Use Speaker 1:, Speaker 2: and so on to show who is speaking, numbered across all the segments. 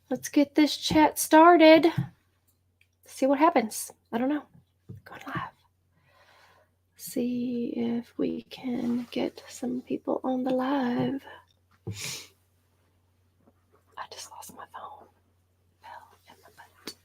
Speaker 1: Let's get this chat started. See what happens. I don't know. Going live. See if we can get some people on the live. I just lost my phone. Fell in my butt.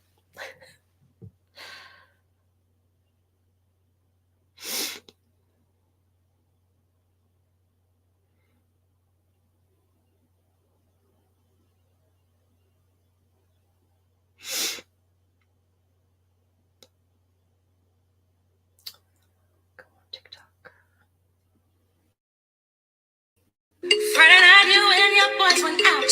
Speaker 1: Go on TikTok. Friday night, you and your boys went out.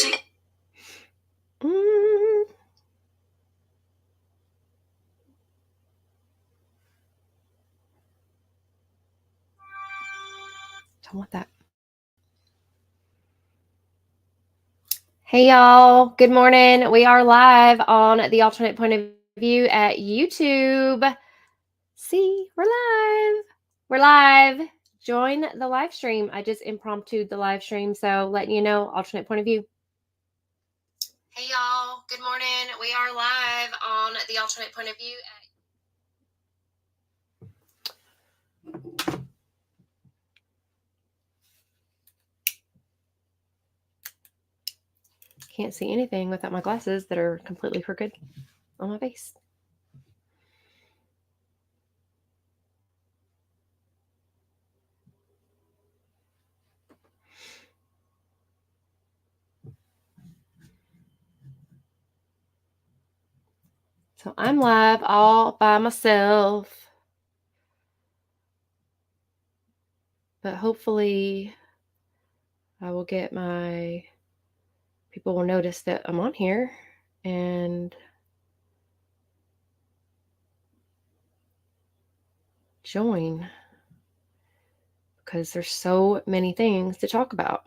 Speaker 1: Don't want that. Hey y'all, good morning. We are live on the Alternate Point of View at YouTube. See, we're live. We're live. Join the live stream. I just impromptu'd the live stream, so letting you know, Alternate Point of View. Hey y'all, good morning. We are live on the Alternate Point of View at Can't see anything without my glasses that are completely crooked on my face. So I'm live all by myself. But hopefully I will get people will notice that I'm on here and join because there's so many things to talk about.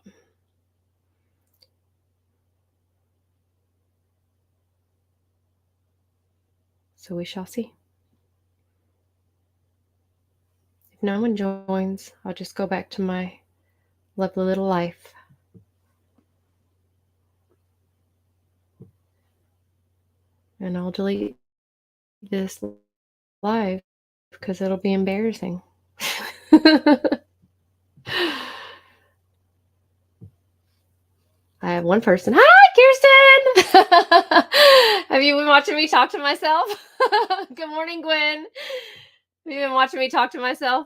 Speaker 1: So we shall see. If no one joins, I'll just go back to my lovely little life. And I'll delete this live because it'll be embarrassing. I have one person. Hi, Kirsten! Have you been watching me talk to myself? Good morning, Gwen. Have you been watching me talk to myself?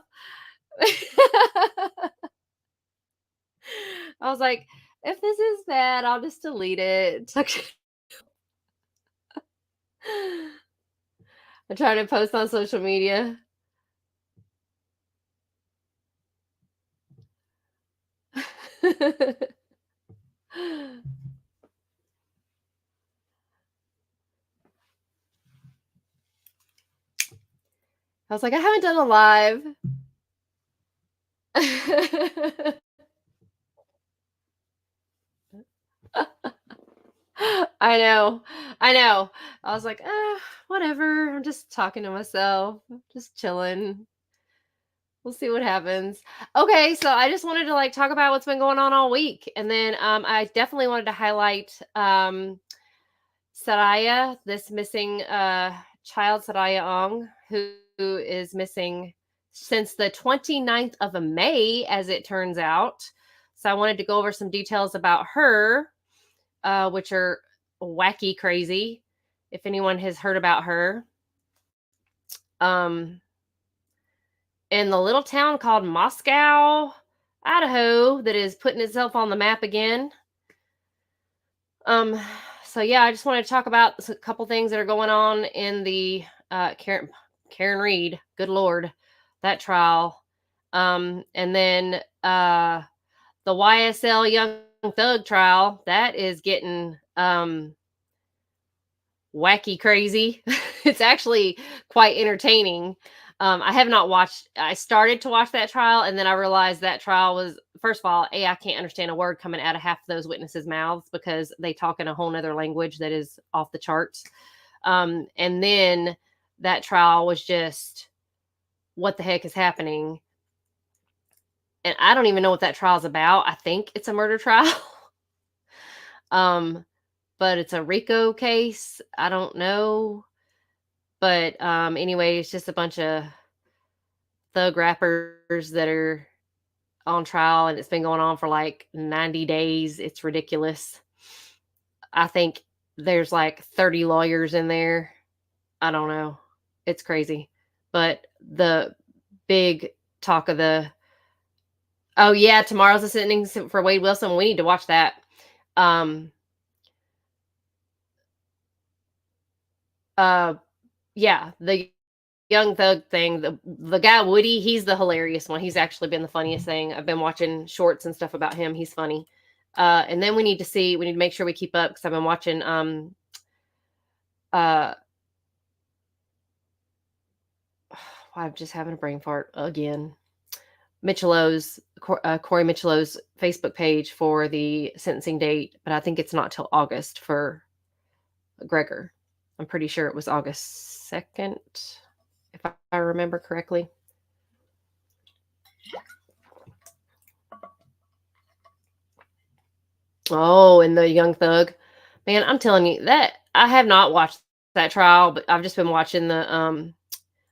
Speaker 1: I was like, if this is bad, I'll just delete it. I'm trying to post on social media. I was like, I haven't done a live. I know. I was like, whatever. I'm just talking to myself, just chilling. We'll see what happens. Okay, so I just wanted to talk about what's been going on all week, and then I definitely wanted to highlight Saraya, this missing child, Saraya Ong, who is missing since the 29th of May, as it turns out. So I wanted to go over some details about her, which are wacky crazy, if anyone has heard about her. In the little town called Moscow, Idaho, that is putting itself on the map again. So yeah, I just wanted to talk about a couple things that are going on in the Karen Reed, good Lord, that trial. And then the YSL Young Thug trial, that is getting wacky crazy. It's actually quite entertaining. I have not watched. I started to watch that trial, and then I realized that trial was, first of all, I can't understand a word coming out of half of those witnesses' mouths because they talk in a whole nother language that is off the charts. And then that trial was just, what the heck is happening? And I don't even know what that trial is about. I think it's a murder trial. but it's a RICO case. I don't know. But anyway, it's just a bunch of thug rappers that are on trial, and it's been going on for like 90 days. It's ridiculous. I think there's like 30 lawyers in there. I don't know. It's crazy. But the big talk of the oh yeah, tomorrow's the sentencing for Wade Wilson. We need to watch that. Um uh yeah, the Young Thug thing, the guy Woody, he's the hilarious one. He's actually been the funniest thing. I've been watching shorts and stuff about him. He's funny. And then we need to make sure we keep up because I've been watching uh I'm just having a brain fart again. Corey Michelow's Facebook page for the sentencing date, but I think it's not till August for Gregor. I'm pretty sure it was August 2nd, if I remember correctly. Oh, and the Young Thug. Man, I'm telling you that I have not watched that trial, but I've just been watching the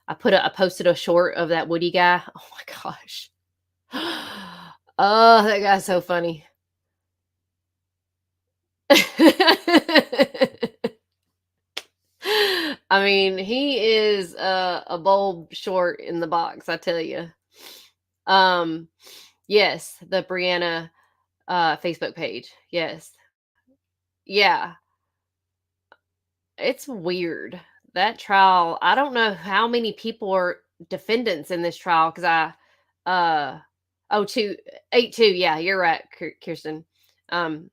Speaker 1: I posted a short of that Woody guy. Oh my gosh. Oh, that guy's so funny. I mean, he is a bold short in the box, I tell you. Um, yes, the Brianna Facebook page. Yes. Yeah, it's weird. That trial, I don't know how many people are defendants in this trial because uh, oh, 282. Yeah, you're right, Kirsten. Um,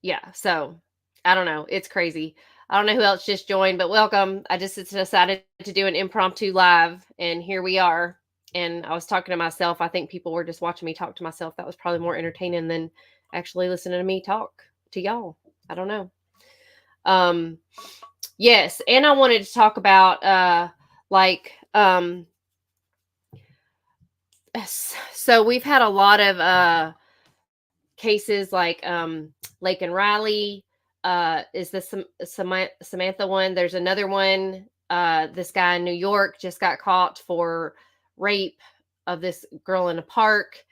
Speaker 1: yeah, so I don't know. It's crazy. I don't know who else just joined, but welcome. I just decided to do an impromptu live, and here we are. And I was talking to myself. I think people were just watching me talk to myself. That was probably more entertaining than actually listening to me talk to y'all. I don't know. Um, yes, and I wanted to talk about like so we've had a lot of cases like Lake and Riley. Is this Samantha one? There's another one. This guy in New York just got caught for rape of this girl in a park.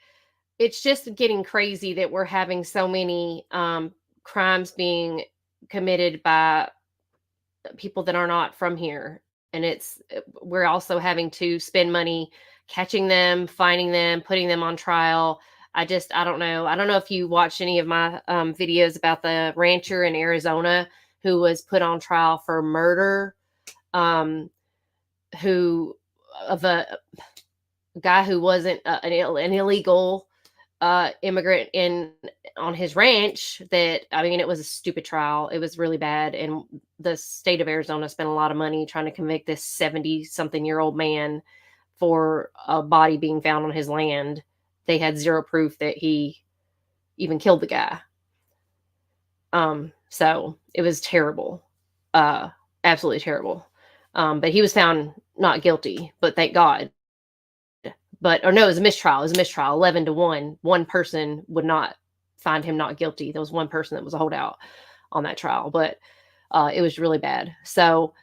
Speaker 1: It's just getting crazy that we're having so many crimes being committed by people that are not from here. And we're also having to spend money catching them, finding them, putting them on trial. I don't know. I don't know if you watched any of my videos about the rancher in Arizona who was put on trial for murder, um, who of a guy who wasn't an illegal immigrant in on his ranch. That I mean, it was a stupid trial. It was really bad, and the state of Arizona spent a lot of money trying to convict this 70-something-year-old man for a body being found on his land. They had zero proof that he even killed the guy. So it was terrible, uh, absolutely terrible. But he was found not guilty. But thank God. But or no, it was a mistrial. It was a mistrial, 11-1. One person would not find him not guilty. There was one person that was a holdout on that trial, but it was really bad. So,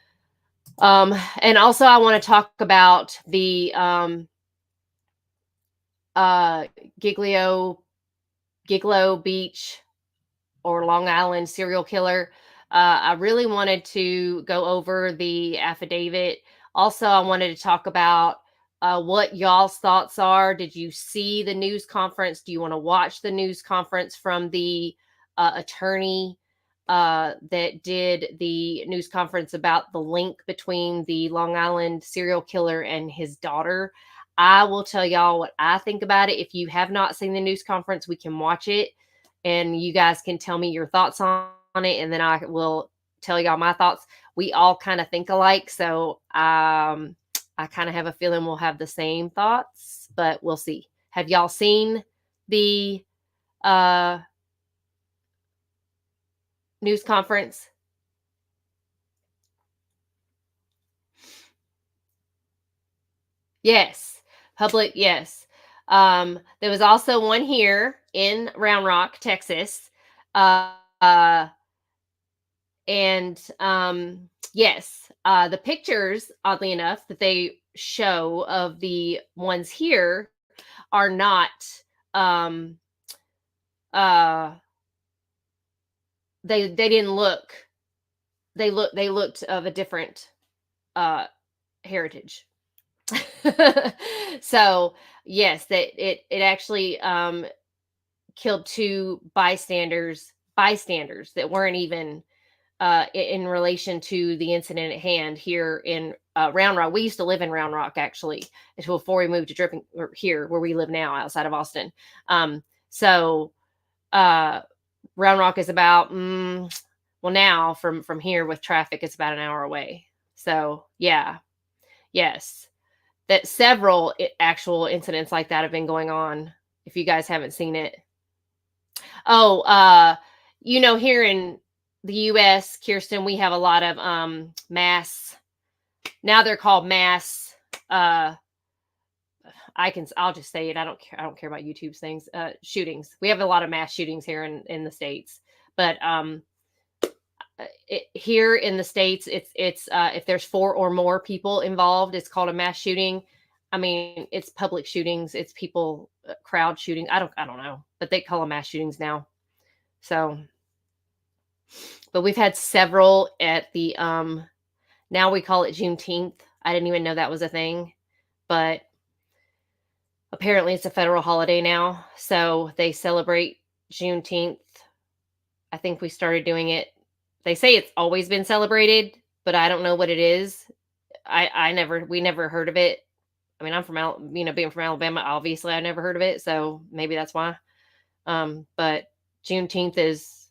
Speaker 1: and also I want to talk about the uh, Giglio Beach or Long Island serial killer. I really wanted to go over the affidavit. Also, I wanted to talk about what y'all's thoughts are. Did you see the news conference? Do you want to watch the news conference from the attorney that did the news conference about the link between the Long Island serial killer and his daughter? I will tell y'all what I think about it. If you have not seen the news conference, we can watch it and you guys can tell me your thoughts on it, and then I will tell y'all my thoughts. We all kind of think alike, so I kind of have a feeling we'll have the same thoughts, but we'll see. Have y'all seen the uh, news conference? Yes, public. Yes. There was also one here in Round Rock, Texas. and yes, the pictures, oddly enough, that they show of the ones here are not um uh they didn't look, they looked of a different uh heritage. So yes, that it actually killed two bystanders that weren't even in relation to the incident at hand here in Round Rock. We used to live in Round Rock actually until before we moved to Dripping, or here where we live now outside of Austin. So uh, Round Rock is about well, now from here with traffic, it's about an hour away. So yeah, yes, that several actual incidents like that have been going on. If you guys haven't seen it, oh, here in the U.S., Kirsten, we have a lot of mass. Now they're called mass. Uh, I'll just say it. I don't care. I don't care about YouTube's things. Shootings. We have a lot of mass shootings here in the States, but here in the States, it's if there's four or more people involved, it's called a mass shooting. I mean, it's public shootings. It's people crowd shooting. I don't know, but they call them mass shootings now. So, but we've had several at the now we call it Juneteenth. I didn't even know that was a thing, but apparently it's a federal holiday now. So they celebrate Juneteenth. I think we started doing it. They say it's always been celebrated, but I don't know what it is. We never heard of it. I mean, I'm from being from Alabama, obviously I never heard of it, so maybe that's why. But Juneteenth is,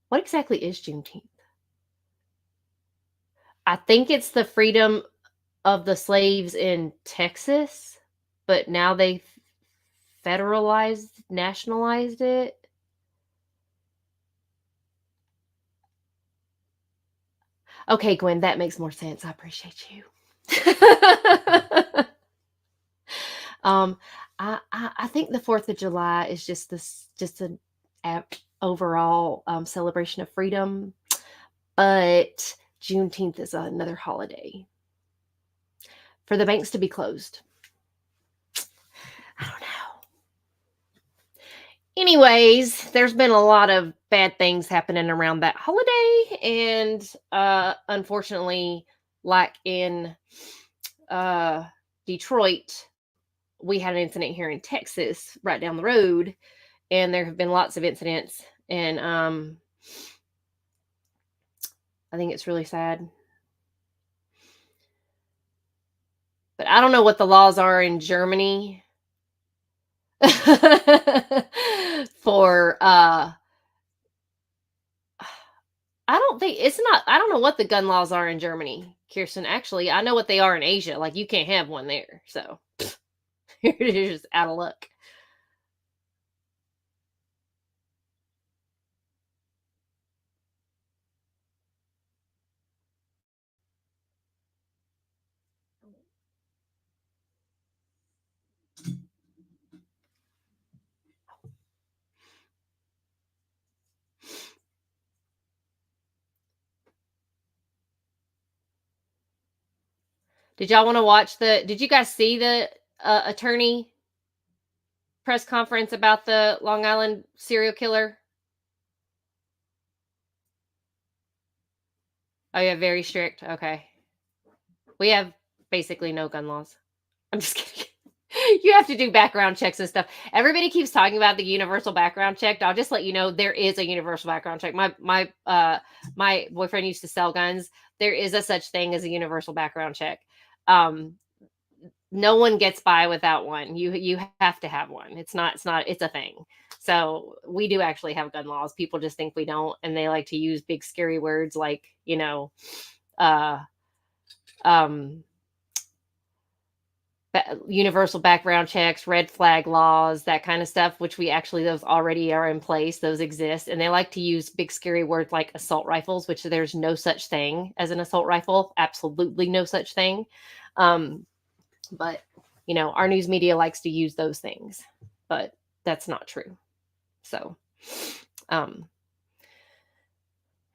Speaker 1: what exactly is Juneteenth? I think it's the freedom of the slaves in Texas, but now they nationalized it. Okay, Gwen, that makes more sense. I appreciate you. um, I think the 4th of July is just an overall celebration of freedom, but Juneteenth is another holiday for the banks to be closed. I don't know. Anyways, there's been a lot of bad things happening around that holiday, and unfortunately, like in Detroit, we had an incident here in Texas right down the road, and there have been lots of incidents, and I think it's really sad. But I don't know what the laws are in Germany for I don't know what the gun laws are in Germany, Kirsten. Actually, I know what they are in Asia. Like, you can't have one there. So you're just out of luck. Did y'all want to watch did you guys see the attorney press conference about the Long Island serial killer? Oh, yeah, very strict. Okay. We have basically no gun laws. I'm just kidding. You have to do background checks and stuff. Everybody keeps talking about the universal background check. I'll just let you know there is a universal background check. My boyfriend used to sell guns. There is a such thing as a universal background check. No one gets by without one. You have to have one. It's a thing. So we do actually have gun laws. People just think we don't, and they like to use big scary words like, uh universal background checks, red flag laws, that kind of stuff, which those already are in place. Those exist. And they like to use big scary words like assault rifles, which there's no such thing as an assault rifle. Absolutely no such thing. But, our news media likes to use those things, but that's not true. So,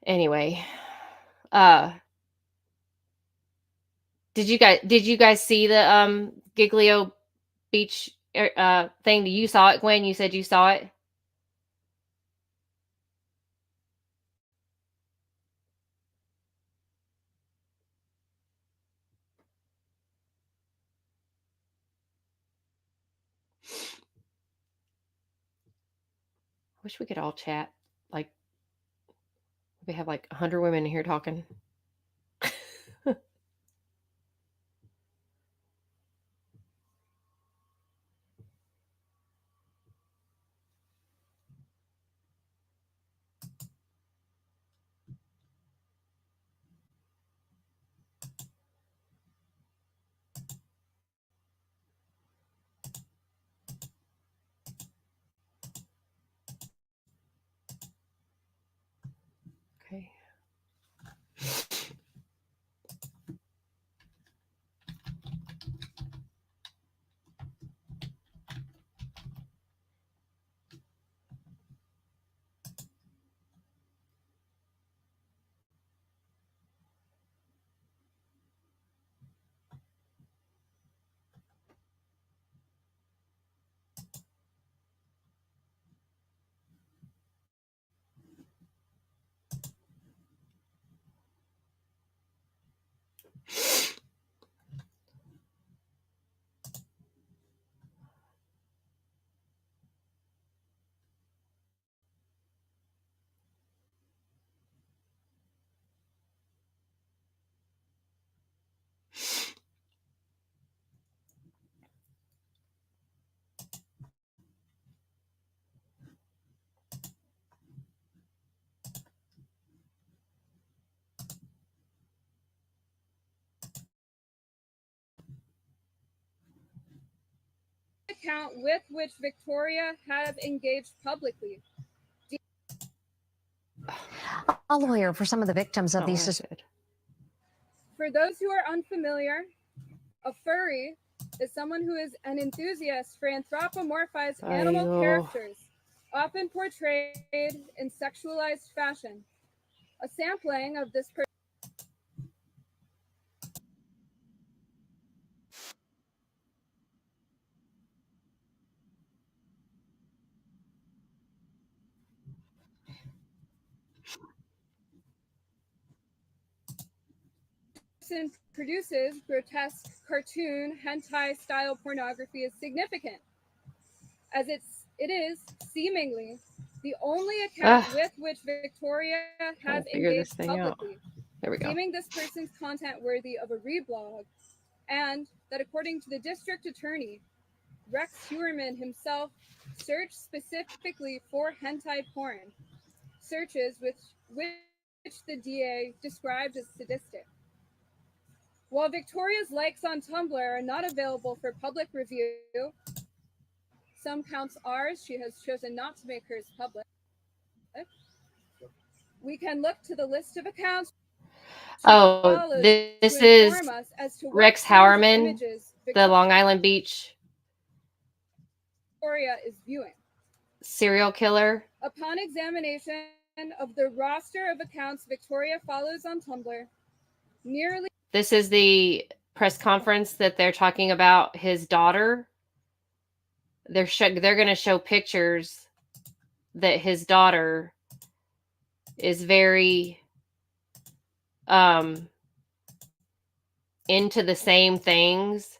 Speaker 1: Anyway, uh, did you guys see the Giglio Beach thing? You saw it, Gwen? You said you saw it. Wish we could all chat. Like we have like 100 women here talking. Okay.
Speaker 2: Account with which Victoria has engaged publicly.
Speaker 3: A lawyer for some of the victims of these.
Speaker 2: For those who are unfamiliar, a furry is someone who is an enthusiast for anthropomorphized animal characters, often portrayed in sexualized fashion. A sampling of this person produces grotesque cartoon hentai style pornography is significant, as it is seemingly the only account with which Victoria has engaged publicly, deeming this person's content worthy of a reblog, and that according to the district attorney, Rex Hewerman himself searched specifically for hentai porn, searches which the DA described as sadistic. While Victoria's likes on Tumblr are not available for public review, some counts are. She has chosen not to make hers public. We can look to the list of accounts.
Speaker 1: Oh, this is Rex Howerman, the Long Island Beach
Speaker 2: Victoria is viewing.
Speaker 1: Serial killer.
Speaker 2: Upon examination of the roster of accounts Victoria follows on Tumblr, nearly.
Speaker 1: This is the press conference that they're talking about his daughter. They're going to show pictures that his daughter is very into the same things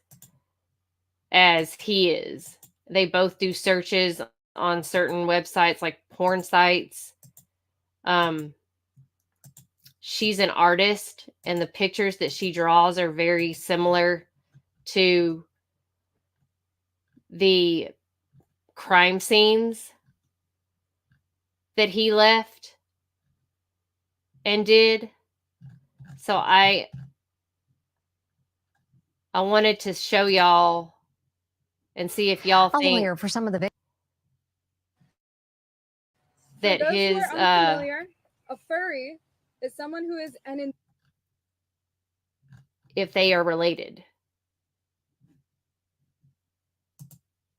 Speaker 1: as he is. They both do searches on certain websites like porn sites. She's an artist, and the pictures that she draws are very similar to the crime scenes that he left and did. So I wanted to show y'all and see if y'all think
Speaker 3: lawyer for some of the
Speaker 2: that for those his who are unfamiliar, a furry is someone who is an
Speaker 1: if they are related.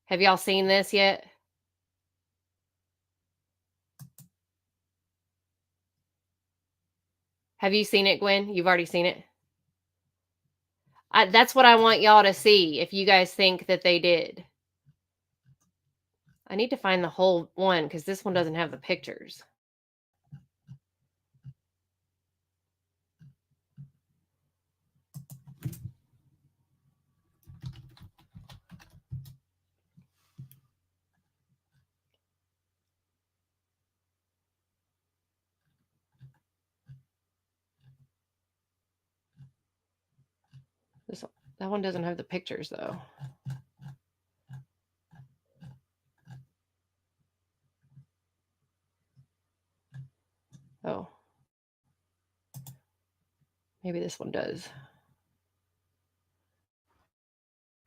Speaker 1: Have y'all seen this yet? Have you seen it, Gwen? You've already seen it? That's what I want y'all to see, if you guys think that they did. I need to find the whole one, because this one doesn't have the pictures. That one doesn't have the pictures, though. Oh. Maybe this one does.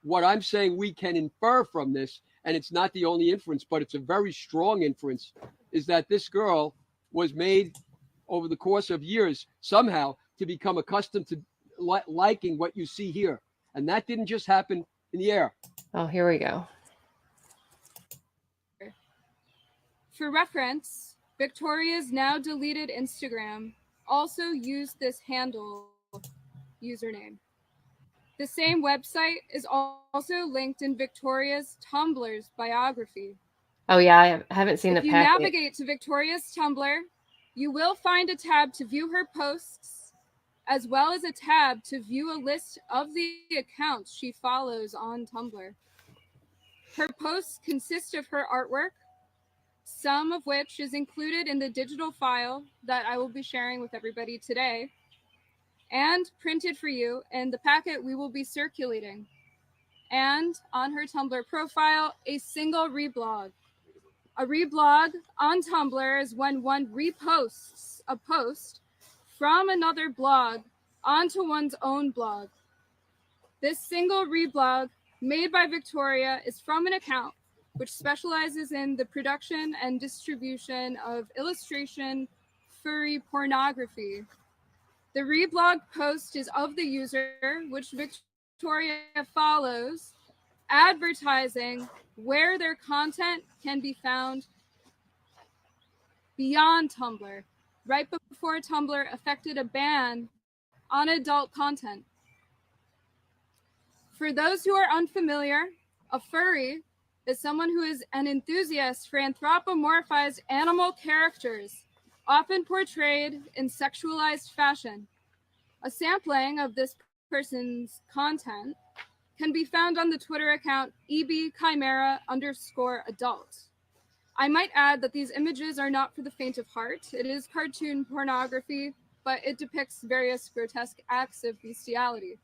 Speaker 4: What I'm saying we can infer from this, and it's not the only inference, but it's a very strong inference, is that this girl was made over the course of years somehow to become accustomed to liking what you see here. And that didn't just happen in the air.
Speaker 1: Oh, here we go.
Speaker 2: For reference, Victoria's now deleted Instagram also used this handle username. The same website is also linked in Victoria's Tumblr's biography.
Speaker 1: Oh, yeah, I haven't seen the
Speaker 2: packet. If you navigate to Victoria's Tumblr, you will find a tab to view her posts, as well as a tab to view a list of the accounts she follows on Tumblr. Her posts consist of her artwork, some of which is included in the digital file that I will be sharing with everybody today, and printed for you in the packet we will be circulating. And on her Tumblr profile, a single reblog. A reblog on Tumblr is when one reposts a post from another blog onto one's own blog. This single reblog made by Victoria is from an account which specializes in the production and distribution of illustration furry pornography. The reblog post is of the user, which Victoria follows, advertising where their content can be found beyond Tumblr, right before Tumblr effected a ban on adult content. For those who are unfamiliar, a furry is someone who is an enthusiast for anthropomorphized animal characters, often portrayed in sexualized fashion. A sampling of this person's content can be found on the Twitter account ebchimera_adult. I might add that these images are not for the faint of heart. It is cartoon pornography, but it depicts various grotesque acts of bestiality.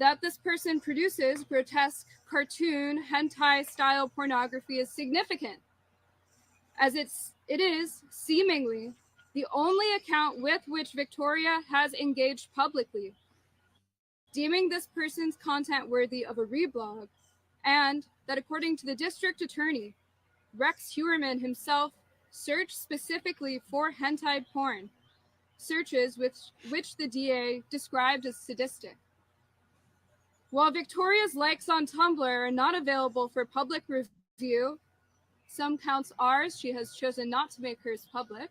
Speaker 2: That this person produces grotesque cartoon hentai-style pornography is significant, as it is seemingly the only account with which Victoria has engaged publicly, deeming this person's content worthy of a reblog, and that according to the district attorney, Rex Hewerman himself searched specifically for hentai porn, searches which the DA described as sadistic. While Victoria's likes on Tumblr are not available for public review, some counts are, she has chosen not to make hers public.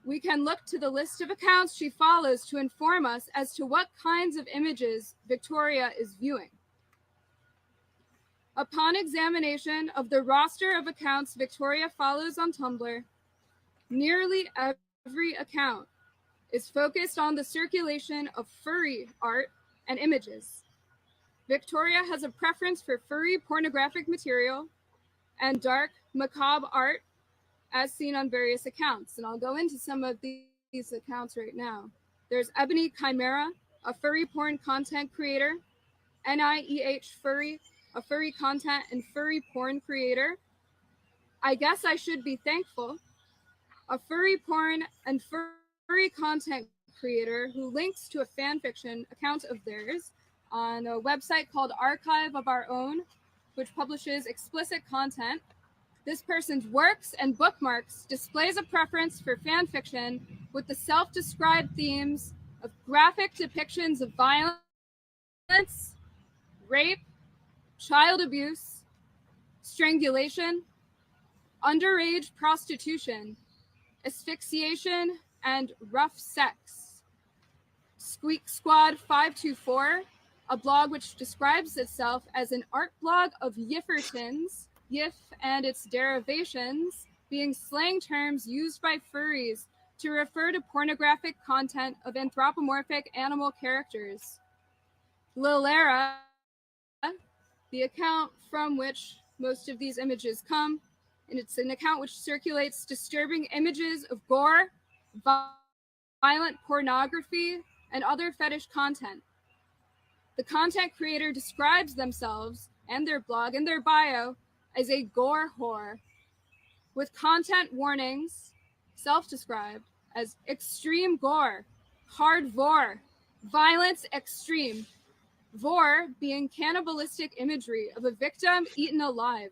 Speaker 2: We can look to the list of accounts she follows to inform us as to what kinds of images Victoria is viewing. Upon examination of the roster of accounts Victoria follows on Tumblr, nearly every account is focused on the circulation of furry art and images. Victoria has a preference for furry pornographic material and dark, macabre art as seen on various accounts. And I'll go into some of these accounts right now. There's Ebony Chimera, a furry porn content creator, NIEH Furry, a furry content and furry porn creator. I guess I should be thankful. A furry porn and furry content creator who links to a fan fiction account of theirs on a website called Archive of Our Own, which publishes explicit content. This person's works and bookmarks displays a preference for fan fiction with the self-described themes of graphic depictions of violence, rape, child abuse, strangulation, underage prostitution, asphyxiation, and Rough Sex. Squeak Squad 524, a blog which describes itself as an art blog of Yiffertons, Yif and its derivations being slang terms used by furries to refer to pornographic content of anthropomorphic animal characters. Lilera, the account from which most of these images come, and it's an account which circulates disturbing images of gore, violent pornography, and other fetish content. The content creator describes themselves and their blog and their bio as a gore whore, with content warnings, self-described as extreme gore, hard vor, violence extreme, vor being cannibalistic imagery of a victim eaten alive.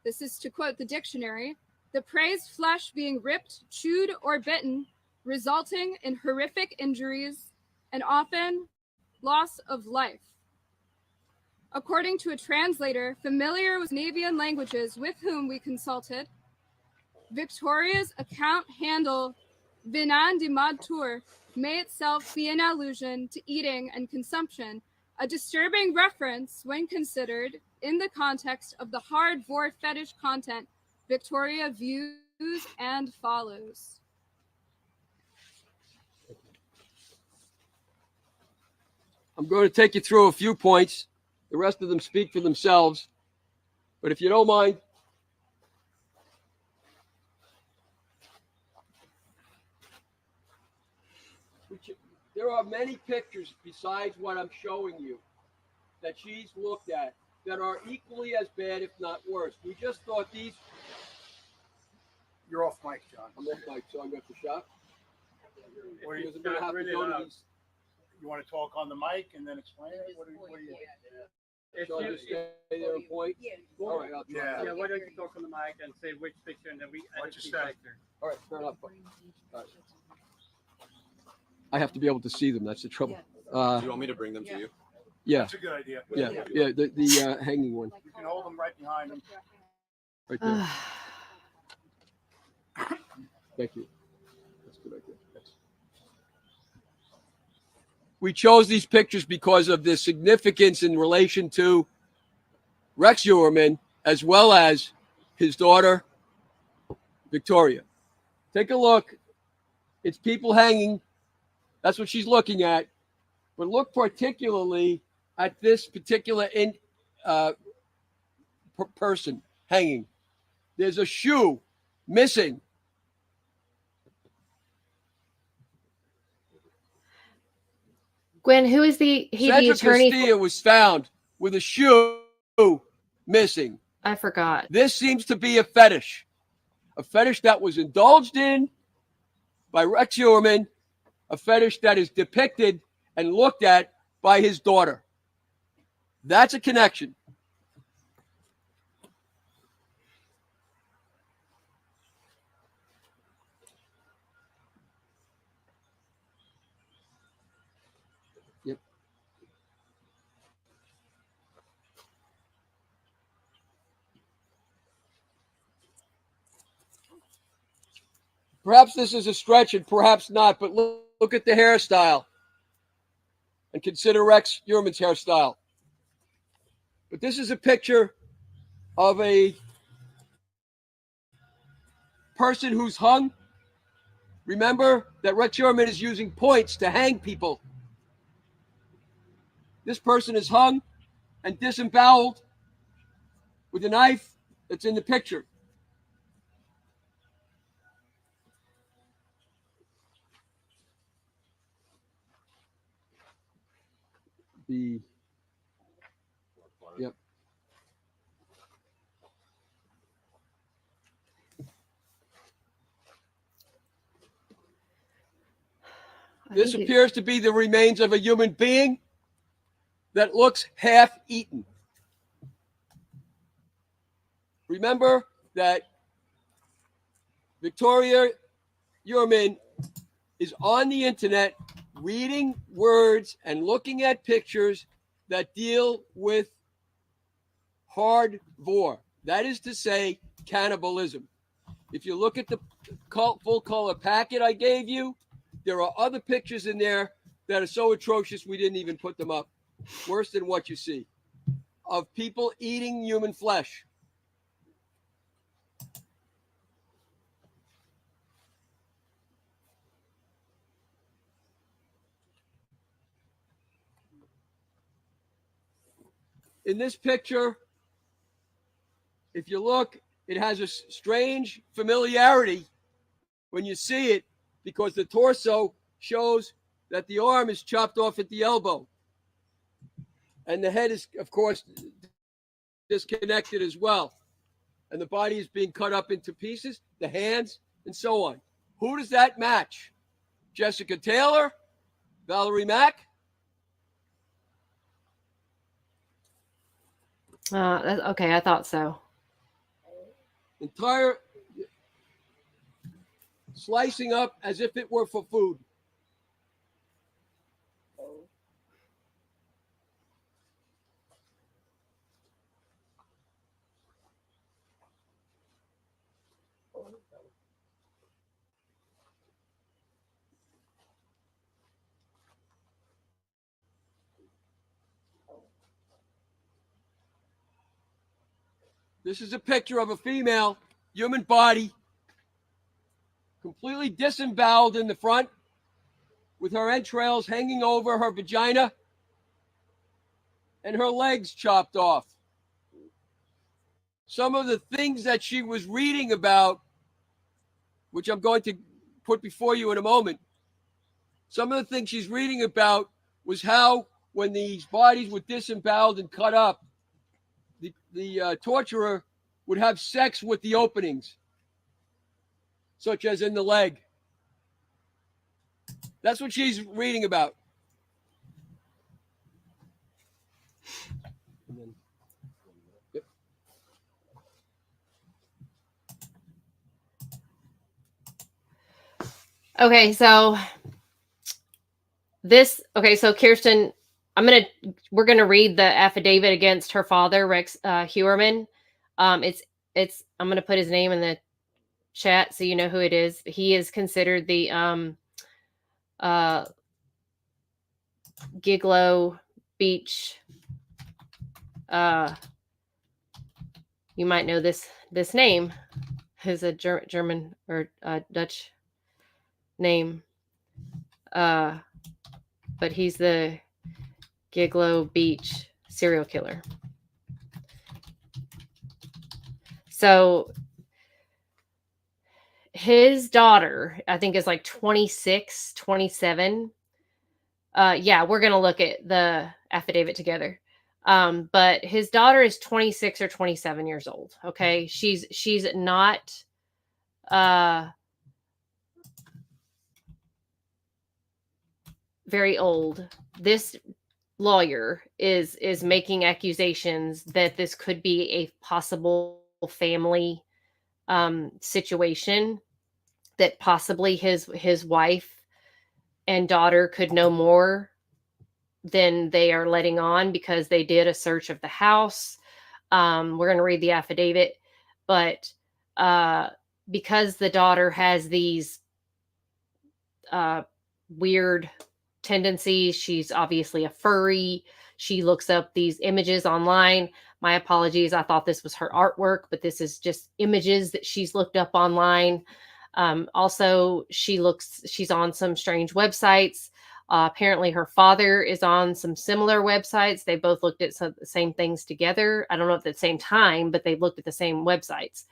Speaker 2: This is to quote the dictionary, the prey's flesh being ripped, chewed, or bitten, resulting in horrific injuries and often loss of life. According to a translator familiar with Scandinavian languages with whom we consulted, Victoria's account handle Vinan de Madtour may itself be an allusion to eating and consumption, a disturbing reference when considered in the context of the hard vor fetish content Victoria views and follows.
Speaker 4: I'm going to take you through a few points. The rest of them speak for themselves. But if you don't mind, there are many pictures besides what I'm showing you that she's looked at that are equally as bad, if not worse. We just thought these.
Speaker 5: You're off mic, John.
Speaker 4: I'm off mic, so I'm going to shop.
Speaker 5: Or you,
Speaker 4: Because I'm going to have to go to these.
Speaker 5: you want to talk on the mic and then explain it? What do you?
Speaker 4: So I just stay there and point?
Speaker 6: Yeah.
Speaker 4: All right, I'll try.
Speaker 5: Yeah.
Speaker 6: Yeah, why don't you talk on the mic and say which picture and then we edit
Speaker 5: you
Speaker 6: the
Speaker 5: say?
Speaker 6: picture.
Speaker 4: All right, fair enough. All right. I have to be able to see them. That's the trouble.
Speaker 7: Do you want me to bring them to you?
Speaker 4: Yeah,
Speaker 5: That's a good idea.
Speaker 4: yeah, yeah. The hanging one
Speaker 5: You can hold them right behind them.
Speaker 4: right there. Thank you. That's a good idea. Thanks. We chose these pictures because of the significance in relation to Rex Uerman as well as his daughter, Victoria. Take a look. It's people hanging. That's what she's looking at. But look particularly at this particular person hanging. There's a shoe missing.
Speaker 1: Gwen, who is the
Speaker 4: Sandra
Speaker 1: attorney?
Speaker 4: Castilla was found with a shoe missing.
Speaker 1: I forgot.
Speaker 4: This seems to be a fetish that was indulged in by Rex Uerman, a fetish that is depicted and looked at by his daughter. That's a connection. Yep. Perhaps this is a stretch and perhaps not, but look at the hairstyle and consider Rex Uerman's hairstyle. But this is a picture of a person who's hung. Remember that Rex Uerman is using points to hang people. This person is hung and disemboweled with a knife that's in the picture. Yep. This appears to be the remains of a human being that looks half eaten. Remember that Victoria Uerman is on the internet reading words and looking at pictures that deal with hard vor. That is to say, cannibalism. If you look at the full color packet I gave you, there are other pictures in there that are so atrocious we didn't even put them up. Worse than what you see of people eating human flesh. In this picture, if you look, it has a strange familiarity when you see it because the torso shows that the arm is chopped off at the elbow. And the head is, of course, disconnected as well. And the body is being cut up into pieces, the hands, and so on. Who does that match? Jessica Taylor? Valerie Mack?
Speaker 1: Okay, I thought so.
Speaker 4: Entire slicing up as if it were for food. This is a picture of a female human body, completely disemboweled in the front, with her entrails hanging over her vagina and her legs chopped off. Some of the things that she was reading about, which I'm going to put before you in a moment, some of the things she's reading about was how when these bodies were disemboweled and cut up, the torturer would have sex with the openings, such as in the leg. That's what she's reading about. Yep.
Speaker 1: Okay, so Kirsten, we're gonna read the affidavit against her father, Rex Hewerman. I'm gonna put his name in the chat so you know who it is. He is considered the Gigolo Beach. You might know this name. Is a German or Dutch name. But he's the Gigolo Beach serial killer. So his daughter, I think, is like 26, 27. Yeah, we're going to look at the affidavit together. But his daughter is 26 or 27 years old. Okay. She's not, very old. This lawyer is making accusations that this could be a possible family situation, that possibly his wife and daughter could know more than they are letting on because they did a search of the house. We're going to read the affidavit, but because the daughter has these weird tendencies, she's obviously a furry. She looks up these images online. My apologies. I thought this was her artwork, but this is just images that she's looked up online. Also, she's on some strange websites. Apparently her father is on some similar websites. They both looked at the same things together. I don't know at the same time, but they looked at the same websites.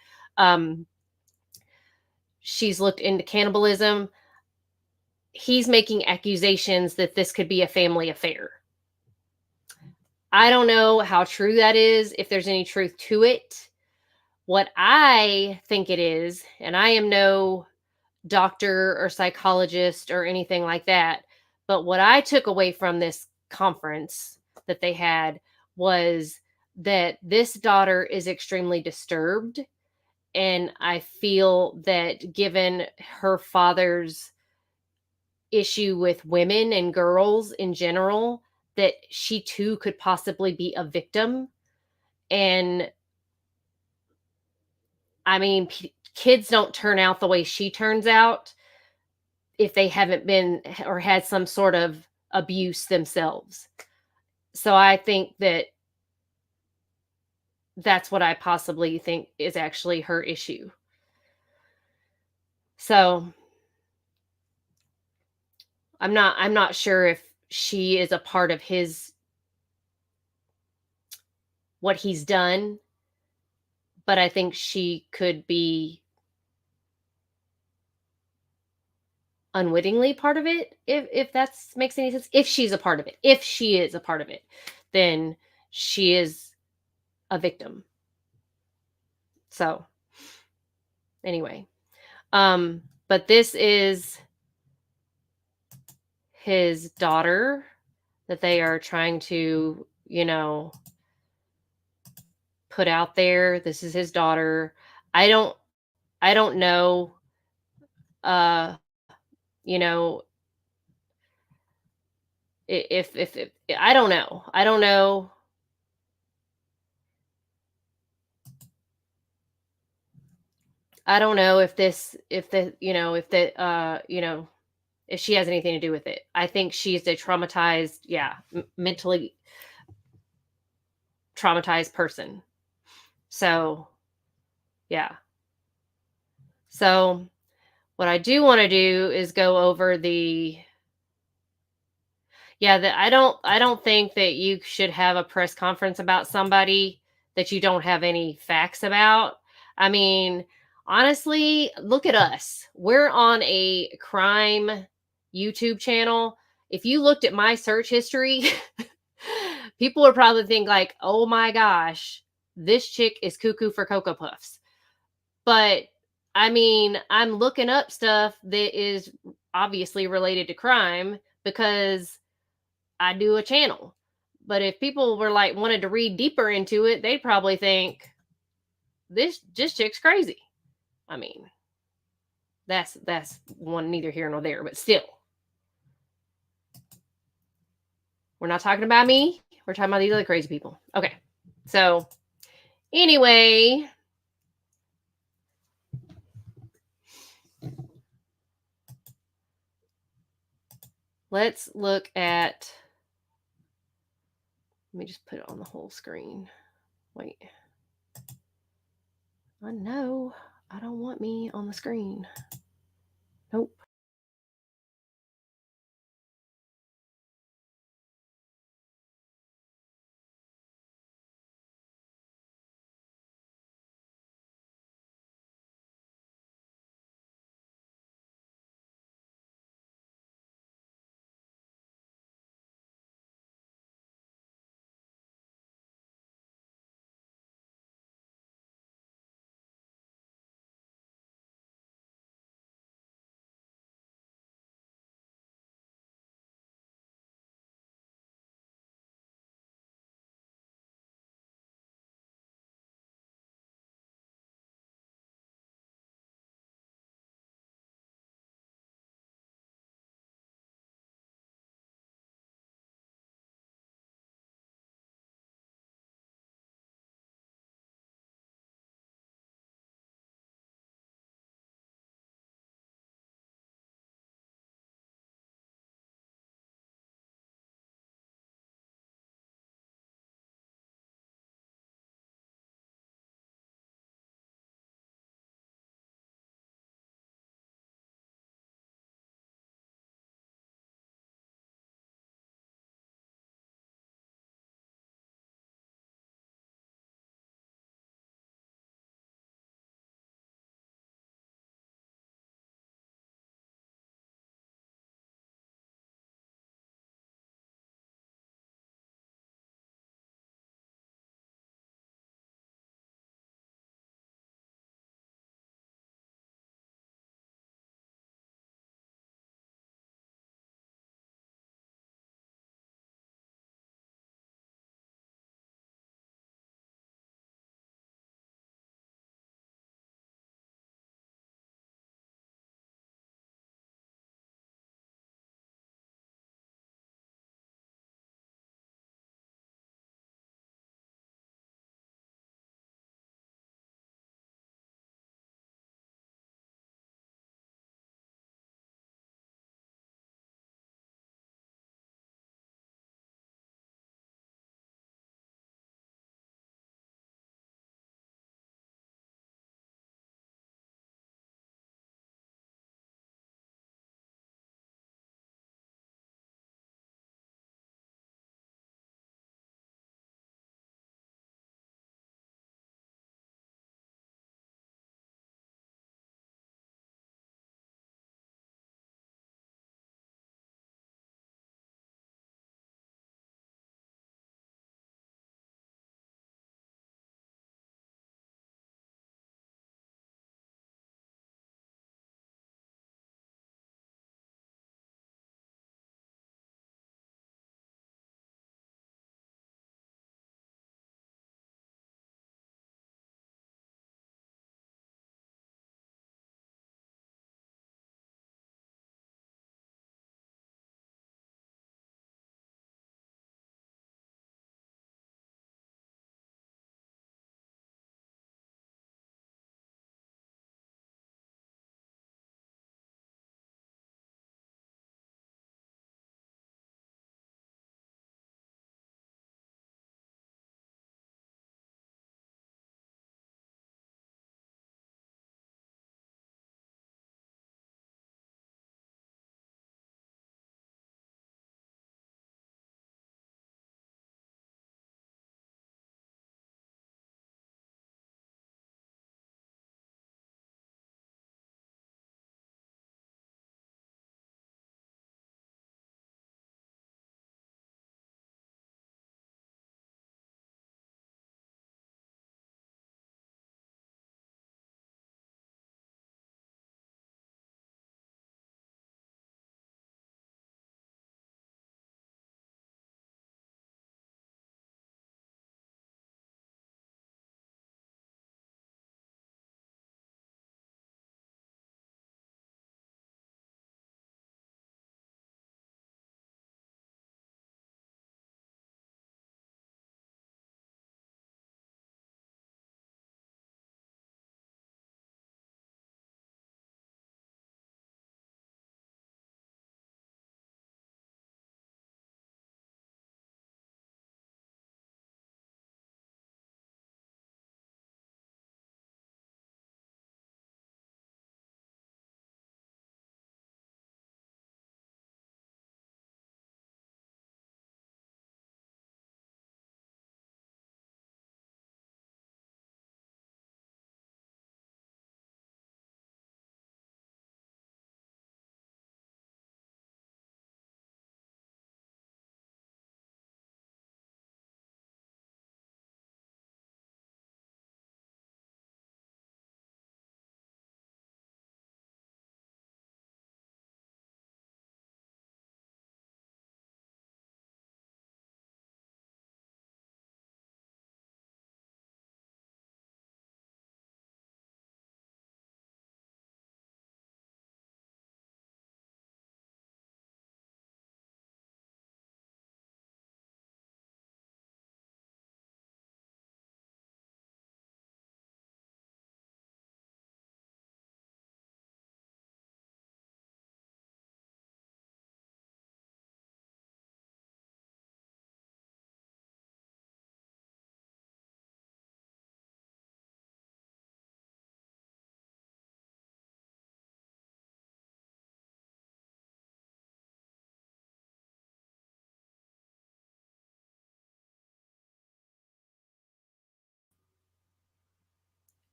Speaker 1: She's looked into cannibalism. He's making accusations that this could be a family affair. I don't know how true that is, if there's any truth to it. What I think it is, and I am no doctor or psychologist or anything like that, but what I took away from this conference that they had was that this daughter is extremely disturbed. And I feel that given her father's issue with women and girls in general, that she too could possibly be a victim. And I mean, kids don't turn out the way she turns out if they haven't been or had some sort of abuse themselves. So I think that that's what I possibly think is actually her issue. So I'm not sure if she is a part of his what he's done, but I think she could be unwittingly part of it, if that's makes any sense. If she's a part of it. If she is a part of it, then she is a victim. So anyway, but this is his daughter that they are trying to, put out there. This is his daughter. I don't know, uh, you know, if I don't know. I don't know. I don't know if this, if the, if the, if she has anything to do with it. I think she's a traumatized, mentally traumatized person. So, yeah. So, what I do want to do is go over I don't think that you should have a press conference about somebody that you don't have any facts about. I mean, honestly, look at us. We're on a crime YouTube channel. If you looked at my search history, people would probably think like, "Oh my gosh, this chick is cuckoo for Cocoa Puffs." But I mean, I'm looking up stuff that is obviously related to crime because I do a channel. But if people were like wanted to read deeper into it, they'd probably think this chick's crazy. I mean, that's one neither here nor there, but still. We're not talking about me. We're talking about these other crazy people. Okay. So, anyway, let's look at, let me just put it on the whole screen. Wait. I know I don't want me on the screen. Nope.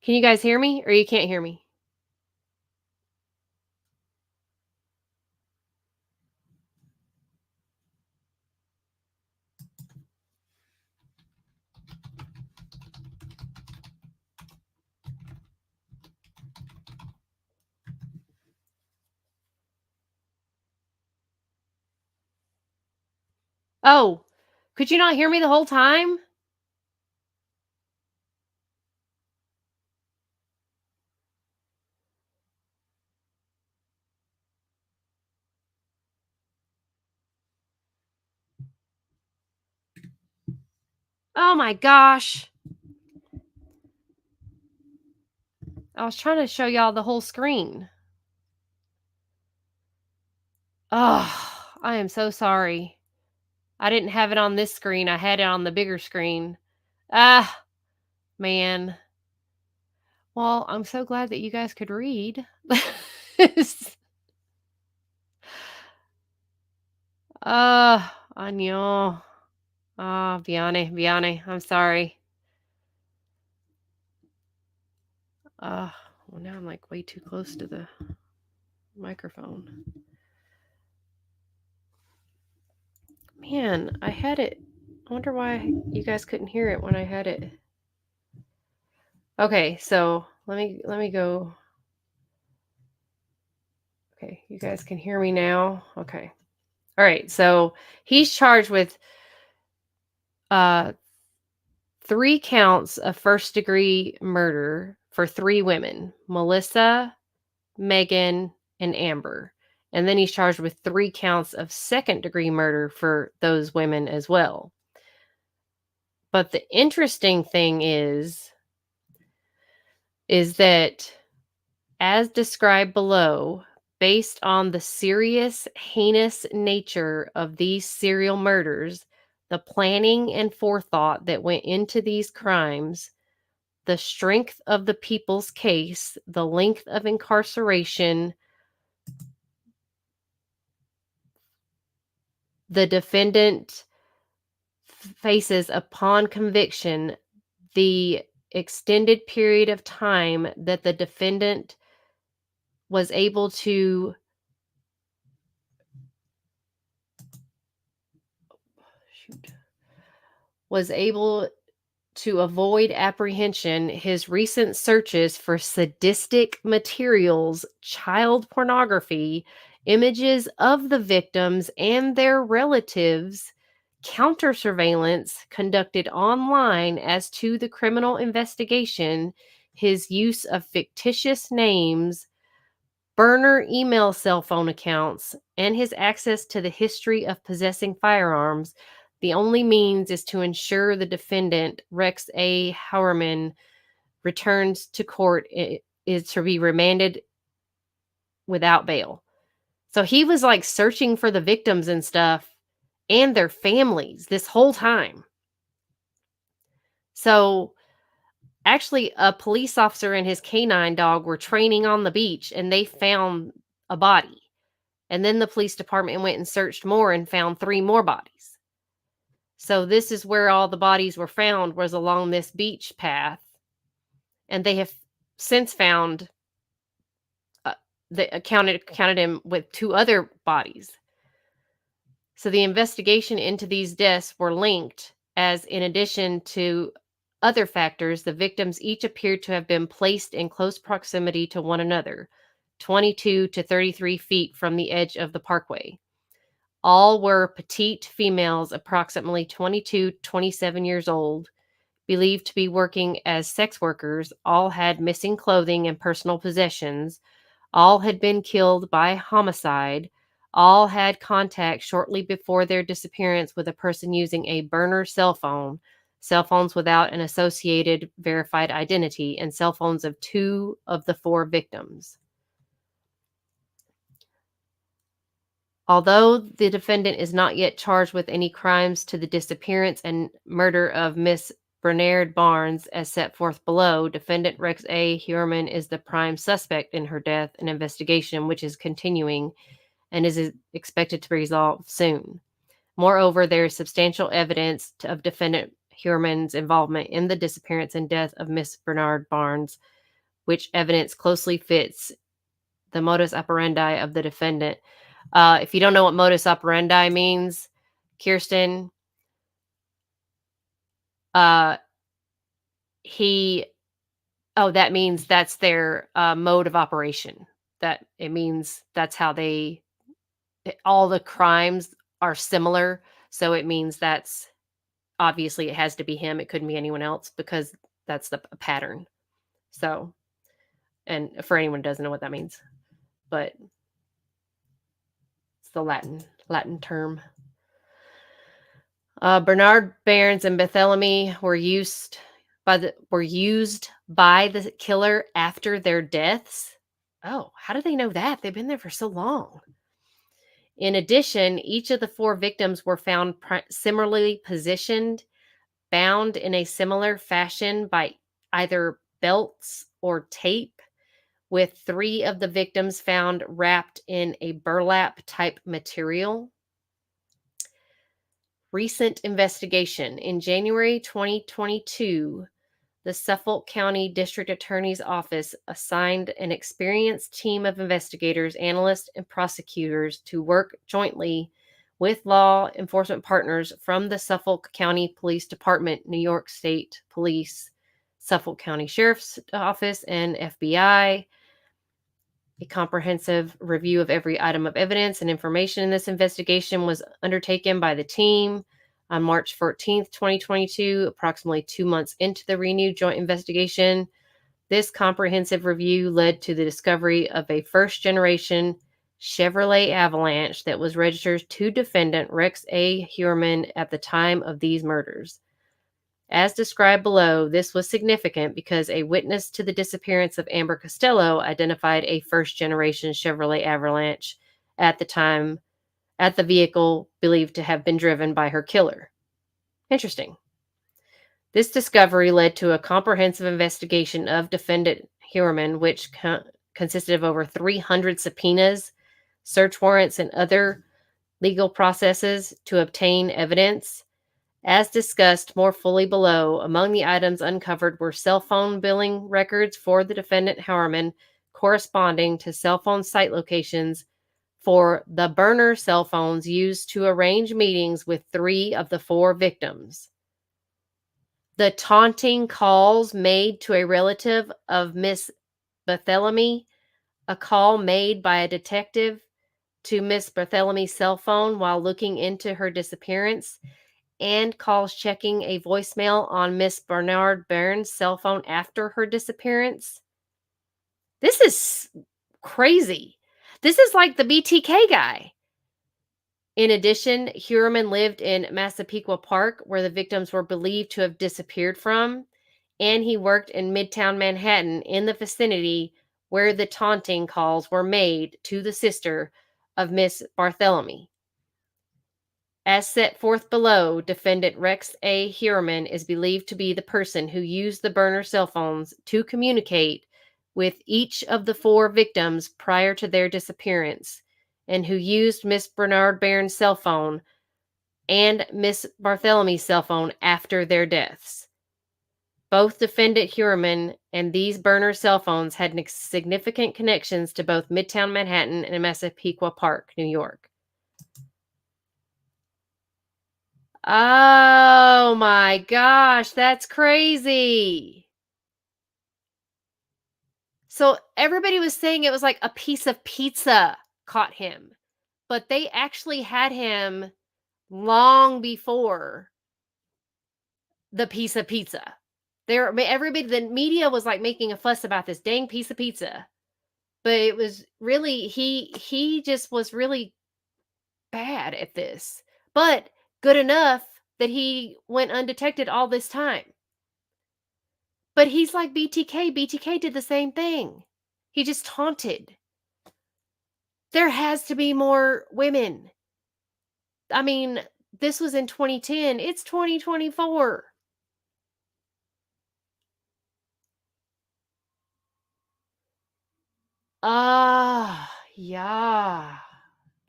Speaker 1: Can you guys hear me or you can't hear me? Oh, could you not hear me the whole time? Oh my gosh. I was trying to show y'all the whole screen. Oh, I am so sorry. I didn't have it on this screen. I had it on the bigger screen. Ah, man. Well, I'm so glad that you guys could read. I know. Ah, Viane, I'm sorry. Well, now I'm like way too close to the microphone. Man, I had it. I wonder why you guys couldn't hear it when I had it. Okay, so let me go. Okay, you guys can hear me now. Okay. All right, so he's charged with 3 counts of first-degree murder for 3 women, Melissa, Megan, and Amber. And then he's charged with 3 counts of second-degree murder for those women as well. But the interesting thing is that, as described below, based on the serious, heinous nature of these serial murders, the planning and forethought that went into these crimes, the strength of the people's case, the length of incarceration, the defendant faces upon conviction, the extended period of time that the defendant was able to avoid apprehension, his recent searches for sadistic materials, child pornography, images of the victims and their relatives, counter surveillance conducted online as to the criminal investigation, his use of fictitious names, burner email cell phone accounts, and his access to the history of possessing firearms. The only means is to ensure the defendant, Rex A. Howerman, returns to court is to be remanded without bail. So he was like searching for the victims and stuff and their families this whole time. So actually, a police officer and his canine dog were training on the beach and they found a body. And then the police department went and searched more and found 3 more bodies. So this is where all the bodies were found, was along this beach path. And they have since found, they counted him with 2 other bodies. So the investigation into these deaths were linked, as in addition to other factors, the victims each appeared to have been placed in close proximity to one another, 22 to 33 feet from the edge of the parkway. All were petite females, approximately 22, 27 years old, believed to be working as sex workers. All had missing clothing and personal possessions. All had been killed by homicide. All had contact shortly before their disappearance with a person using a burner cell phone, cell phones without an associated verified identity, and cell phones of 2 of the 4 victims. Although the defendant is not yet charged with any crimes to the disappearance and murder of Miss Bernard Barnes as set forth below, defendant Rex A. Huerman is the prime suspect in her death, an investigation which is continuing and is expected to be resolved soon. Moreover, there is substantial evidence of defendant Huerman's involvement in the disappearance and death of Miss Bernard Barnes, which evidence closely fits the modus operandi of the defendant. If you don't know what modus operandi means, Kirsten, that means that's their mode of operation. That it means that's how all the crimes are similar. So it means that's obviously it has to be him. It couldn't be anyone else because that's the pattern. So, and for anyone who doesn't know what that means, but it's the Latin term. Bernard Behrens and Barthélemy were used by the killer after their deaths. Oh, how do they know that? They've been there for so long. In addition, each of the 4 victims were found similarly positioned, bound in a similar fashion by either belts or tape, with 3 of the victims found wrapped in a burlap type material. Recent investigation. In January 2022, the Suffolk County District Attorney's Office assigned an experienced team of investigators, analysts, and prosecutors to work jointly with law enforcement partners from the Suffolk County Police Department, New York State Police, Suffolk County Sheriff's Office, and FBI. A comprehensive review of every item of evidence and information in this investigation was undertaken by the team on March 14th, 2022, approximately 2 months into the renewed joint investigation. This comprehensive review led to the discovery of a first-generation Chevrolet Avalanche that was registered to defendant Rex A. Heuermann at the time of these murders. As described below, this was significant because a witness to the disappearance of Amber Costello identified a first-generation Chevrolet Avalanche at the time at the vehicle believed to have been driven by her killer. Interesting. This discovery led to a comprehensive investigation of defendant Heuermann, which consisted of over 300 subpoenas, search warrants, and other legal processes to obtain evidence. As discussed more fully below, among the items uncovered were cell phone billing records for the defendant Heuermann corresponding to cell phone site locations for the burner cell phones used to arrange meetings with 3 of the 4 victims. The taunting calls made to a relative of Miss Barthélemy, a call made by a detective to Miss Barthélemy's cell phone while looking into her disappearance, and calls checking a voicemail on Miss Bernard Behrens' cell phone after her disappearance. This is crazy. This is like the BTK guy. In addition, Heuermann lived in Massapequa Park, where the victims were believed to have disappeared from, and he worked in Midtown Manhattan in the vicinity where the taunting calls were made to the sister of Miss Barthélemy. As set forth below, defendant Rex A. Heuermann is believed to be the person who used the burner cell phones to communicate with each of the 4 victims prior to their disappearance, and who used Miss Bernard Behrens' cell phone and Miss Barthélemy's cell phone after their deaths. Both defendant Heuermann and these burner cell phones had significant connections to both Midtown Manhattan and Massapequa Park, New York. Oh my gosh, that's crazy. So everybody was saying it was like a piece of pizza caught him, but they actually had him long before the piece of pizza. Everybody, the media was like making a fuss about this dang piece of pizza, but it was really, he just was really bad at this, but good enough that he went undetected all this time. But he's like BTK. BTK did the same thing. He just taunted. There has to be more women. I mean, this was in 2010. It's 2024. Yeah.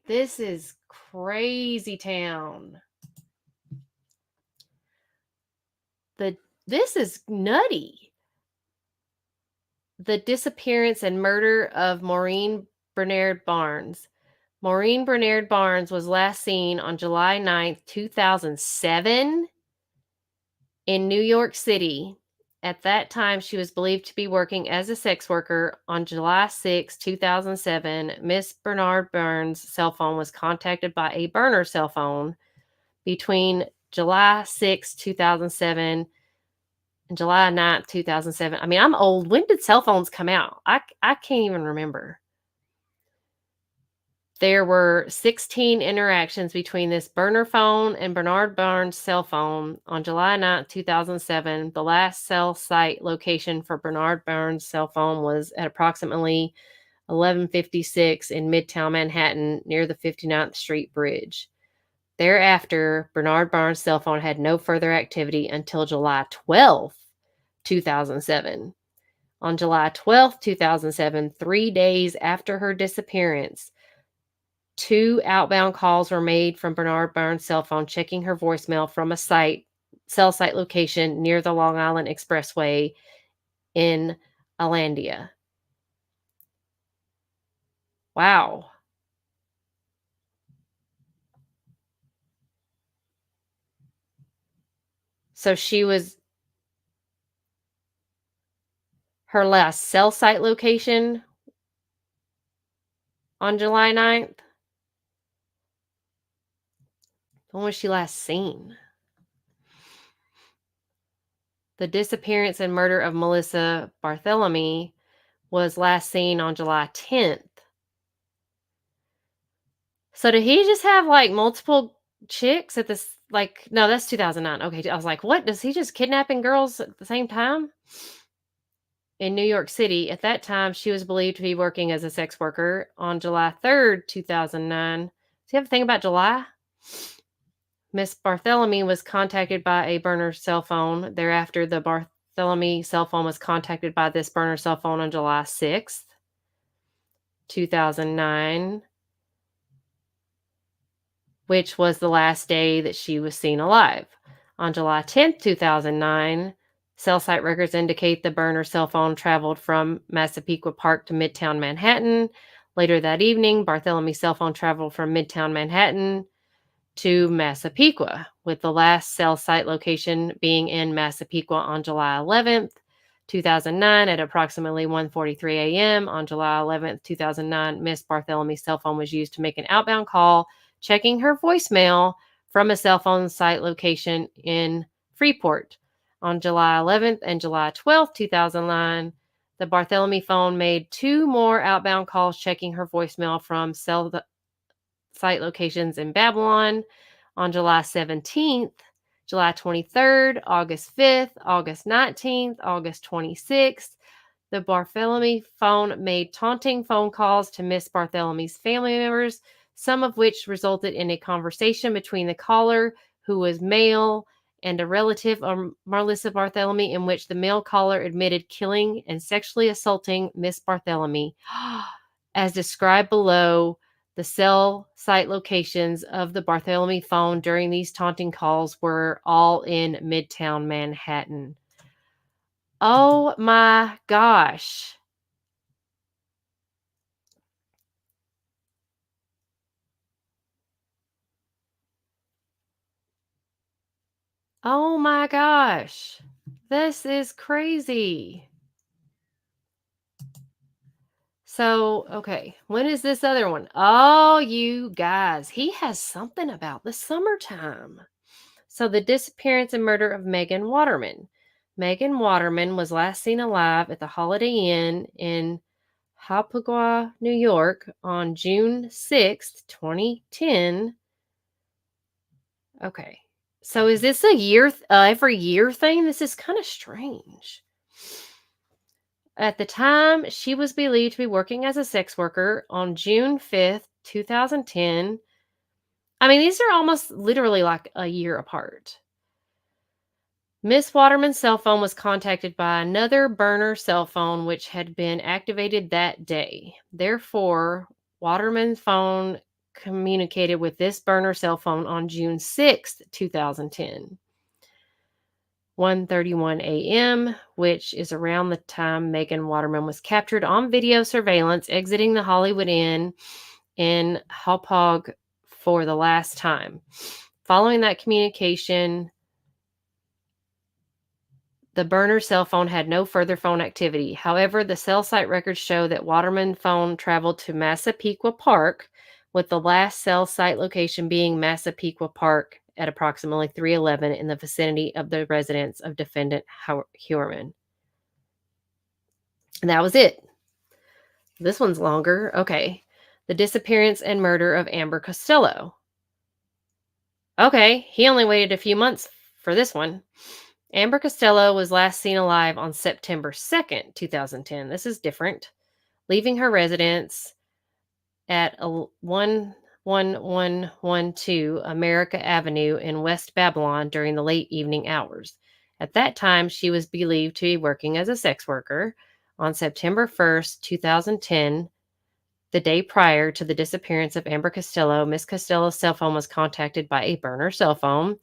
Speaker 1: This is crazy town. This is nutty. The disappearance and murder of Maureen Bernard Barnes. Maureen Bernard Barnes was last seen on July 9th, 2007 in New York City. At that time, she was believed to be working as a sex worker. On July 6, 2007, Miss Bernard Barnes' cell phone was contacted by a burner cell phone between July 6, 2007 and July 9th, 2007. I mean, I'm old. When did cell phones come out? I can't even remember. There were 16 interactions between this burner phone and Bernard Barnes' cell phone on July 9th, 2007. The last cell site location for Bernard Barnes' cell phone was at approximately 1156 in Midtown Manhattan near the 59th Street Bridge. Thereafter, Bernard Barnes' cell phone had no further activity until July 12th, 2007. On July 12th, 2007, 3 days after her disappearance, 2 outbound calls were made from Bernard Barnes' cell phone, checking her voicemail from a cell site location near the Long Island Expressway in Alandia. Wow. So she was her last cell site location on July 9th. When was she last seen? The disappearance and murder of Melissa Bartholomew was last seen on July 10th. So did he just have like multiple chicks at this? Like, no, that's 2009. Okay, I was like, what? Does he just kidnapping girls at the same time? In New York City, at that time, she was believed to be working as a sex worker. On July 3rd, 2009. Do you have a thing about July? Miss Bartholomew was contacted by a burner cell phone. Thereafter, the Bartholomew cell phone was contacted by this burner cell phone on July 6th, 2009, which was the last day that she was seen alive. On July 10th, 2009, cell site records indicate the burner cell phone traveled from Massapequa Park to Midtown Manhattan. Later that evening, Bartholomew's cell phone traveled from Midtown Manhattan to Massapequa, with the last cell site location being in Massapequa on July 11th, 2009 at approximately 1:43 a.m. On July 11th, 2009, Miss Bartholomew's cell phone was used to make an outbound call, checking her voicemail from a cell phone site location in Freeport. On July 11th and July 12th, 2009, the Bartholomew phone made 2 more outbound calls, checking her voicemail from cell site locations in Babylon. On July 17th, July 23rd, August 5th, August 19th, August 26th, the Bartholomew phone made taunting phone calls to Miss Bartholomew's family members, some of which resulted in a conversation between the caller, who was male, and a relative of Melissa Bartholomew, in which the male caller admitted killing and sexually assaulting Miss Bartholomew. As described below, the cell site locations of the Bartholomew phone during these taunting calls were all in Midtown Manhattan. Oh my gosh. Oh my gosh. This is crazy. So, okay, when is this other one? Oh, you guys, he has something about the summertime. So, the disappearance and murder of Megan Waterman. Megan Waterman was last seen alive at the Holiday Inn in Hoppegaw, New York on June 6th, 2010. Okay. So is this a year, every year thing? This is kind of strange. At the time, she was believed to be working as a sex worker on June 5th, 2010. I mean, these are almost literally like a year apart. Miss Waterman's cell phone was contacted by another burner cell phone, which had been activated that day. Therefore, Waterman's phone communicated with this burner cell phone on June 6th, 2010. 1:31 a.m., which is around the time Megan Waterman was captured on video surveillance exiting the Hollywood Inn in Hauppauge for the last time. Following that communication, the burner cell phone had no further phone activity. However, the cell site records show that Waterman's phone traveled to Massapequa Park, with the last cell site location being Massapequa Park at approximately 3:11 in the vicinity of the residence of defendant Huerman. And that was it. This one's longer. Okay. The disappearance and murder of Amber Costello. Okay, he only waited a few months for this one. Amber Costello was last seen alive on September 2nd, 2010. This is different. Leaving her residence at 11112 America Avenue in West Babylon during the late evening hours. At that time, she was believed to be working as a sex worker. On September 1st, 2010, the day prior to the disappearance of Amber Costello, Miss Costello's cell phone was contacted by a burner cell phone.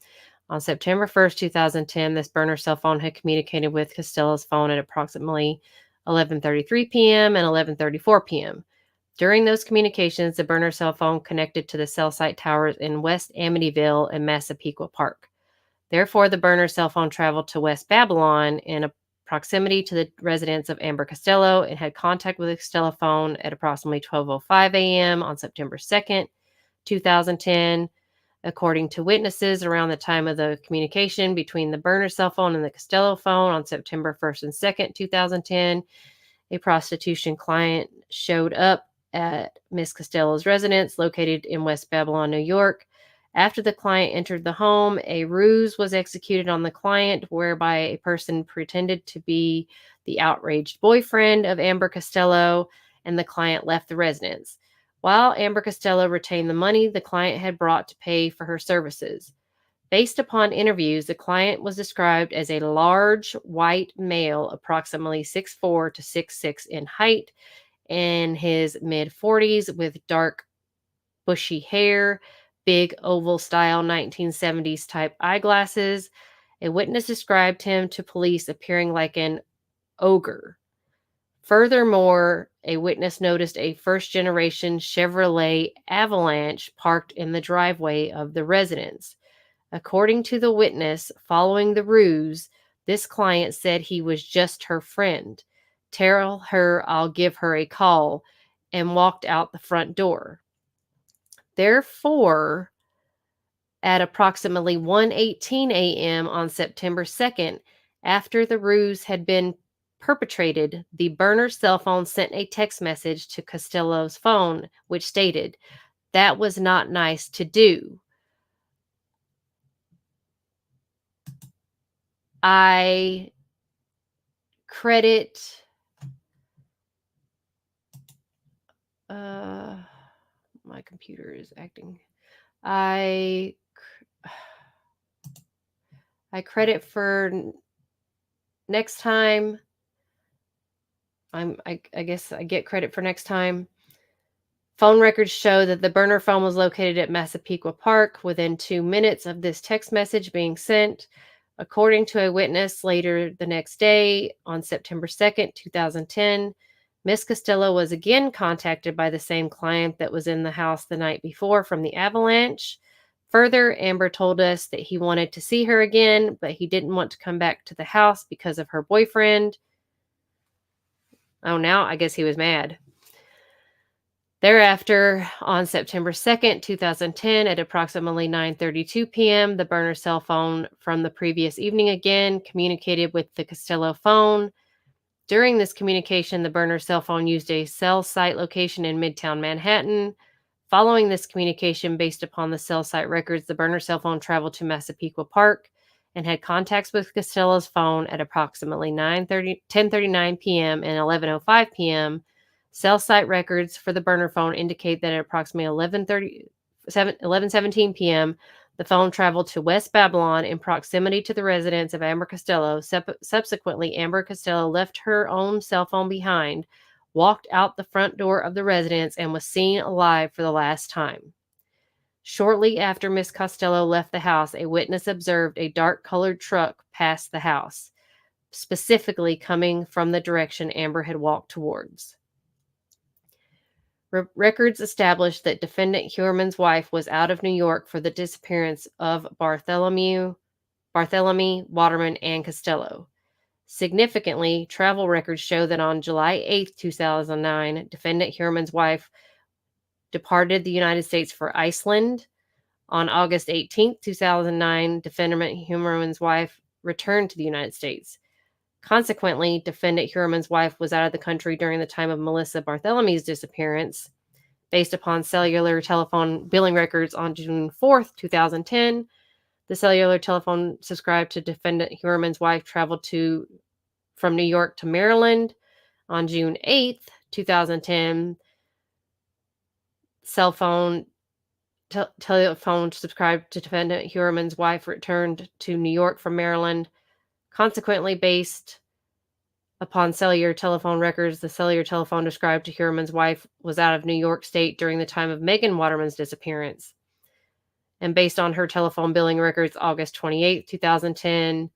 Speaker 1: On September 1st, 2010, this burner cell phone had communicated with Costello's phone at approximately 11:33 p.m. and 11:34 p.m. During those communications, the burner cell phone connected to the cell site towers in West Amityville and Massapequa Park. Therefore, the burner cell phone traveled to West Babylon in proximity to the residence of Amber Costello and had contact with the Costello phone at approximately 12:05 a.m. on September 2nd, 2010. According to witnesses, around the time of the communication between the burner cell phone and the Costello phone on September 1st and 2nd, 2010, a prostitution client showed up at Miss Costello's residence located in West Babylon, New York. After the client entered the home, a ruse was executed on the client whereby a person pretended to be the outraged boyfriend of Amber Costello, and the client left the residence. While Amber Costello retained the money the client had brought to pay for her services. Based upon interviews, the client was described as a large white male, approximately 6'4" to 6'6" in height, in his mid-40s, with dark, bushy hair, big oval-style 1970s type eyeglasses. A witness described him to police appearing like an ogre. Furthermore, a witness noticed a first-generation Chevrolet Avalanche parked in the driveway of the residence. According to the witness, following the ruse, this client said he was just her friend. Tell her I'll give her a call, and walked out the front door. Therefore, at approximately 1:18 a.m. on September 2nd, after the ruse had been perpetrated, the burner cell phone sent a text message to Costello's phone, which stated, "That was not nice to do. I credit my computer is acting. I credit for next time. I guess I get credit for next time. Phone records show that the burner phone was located at Massapequa Park within 2 minutes of this text message being sent. According to a witness later the next day, on September 2nd, 2010, Miss Costello was again contacted by the same client that was in the house the night before from the Avalanche. Further, Amber told us that he wanted to see her again, but he didn't want to come back to the house because of her boyfriend. Oh, now I guess he was mad. Thereafter, on September 2nd, 2010, at approximately 9:32 p.m., the burner cell phone from the previous evening again communicated with the Costello phone. During this communication, the burner cell phone used a cell site location in Midtown Manhattan. Following this communication, based upon the cell site records, the burner cell phone traveled to Massapequa Park and had contacts with Costello's phone at approximately 10:39 p.m. and 11:05 p.m. Cell site records for the burner phone indicate that at approximately 11:17 p.m., the phone traveled to West Babylon in proximity to the residence of Amber Costello. Subsequently, Amber Costello left her own cell phone behind, walked out the front door of the residence, and was seen alive for the last time. Shortly after Miss Costello left the house, a witness observed a dark-colored truck pass the house, specifically coming from the direction Amber had walked towards. Records established that defendant Huerman's wife was out of New York for the disappearance of Bartholomew, Waterman, and Costello. Significantly, travel records show that on July 8, 2009, defendant Huerman's wife departed the United States for Iceland. On August 18, 2009, defendant Huerman's wife returned to the United States. Consequently, defendant Huerman's wife was out of the country during the time of Melissa Bartholomew's disappearance. Based upon cellular telephone billing records on June 4, 2010, the cellular telephone subscribed to defendant Huerman's wife traveled from New York to Maryland. On June 8, 2010, telephone subscribed to defendant Huerman's wife returned to New York from Maryland. Consequently, based upon cellular telephone records, the cellular telephone described to Huerman's wife was out of New York State during the time of Megan Waterman's disappearance. And based on her telephone billing records, August 28, 2010,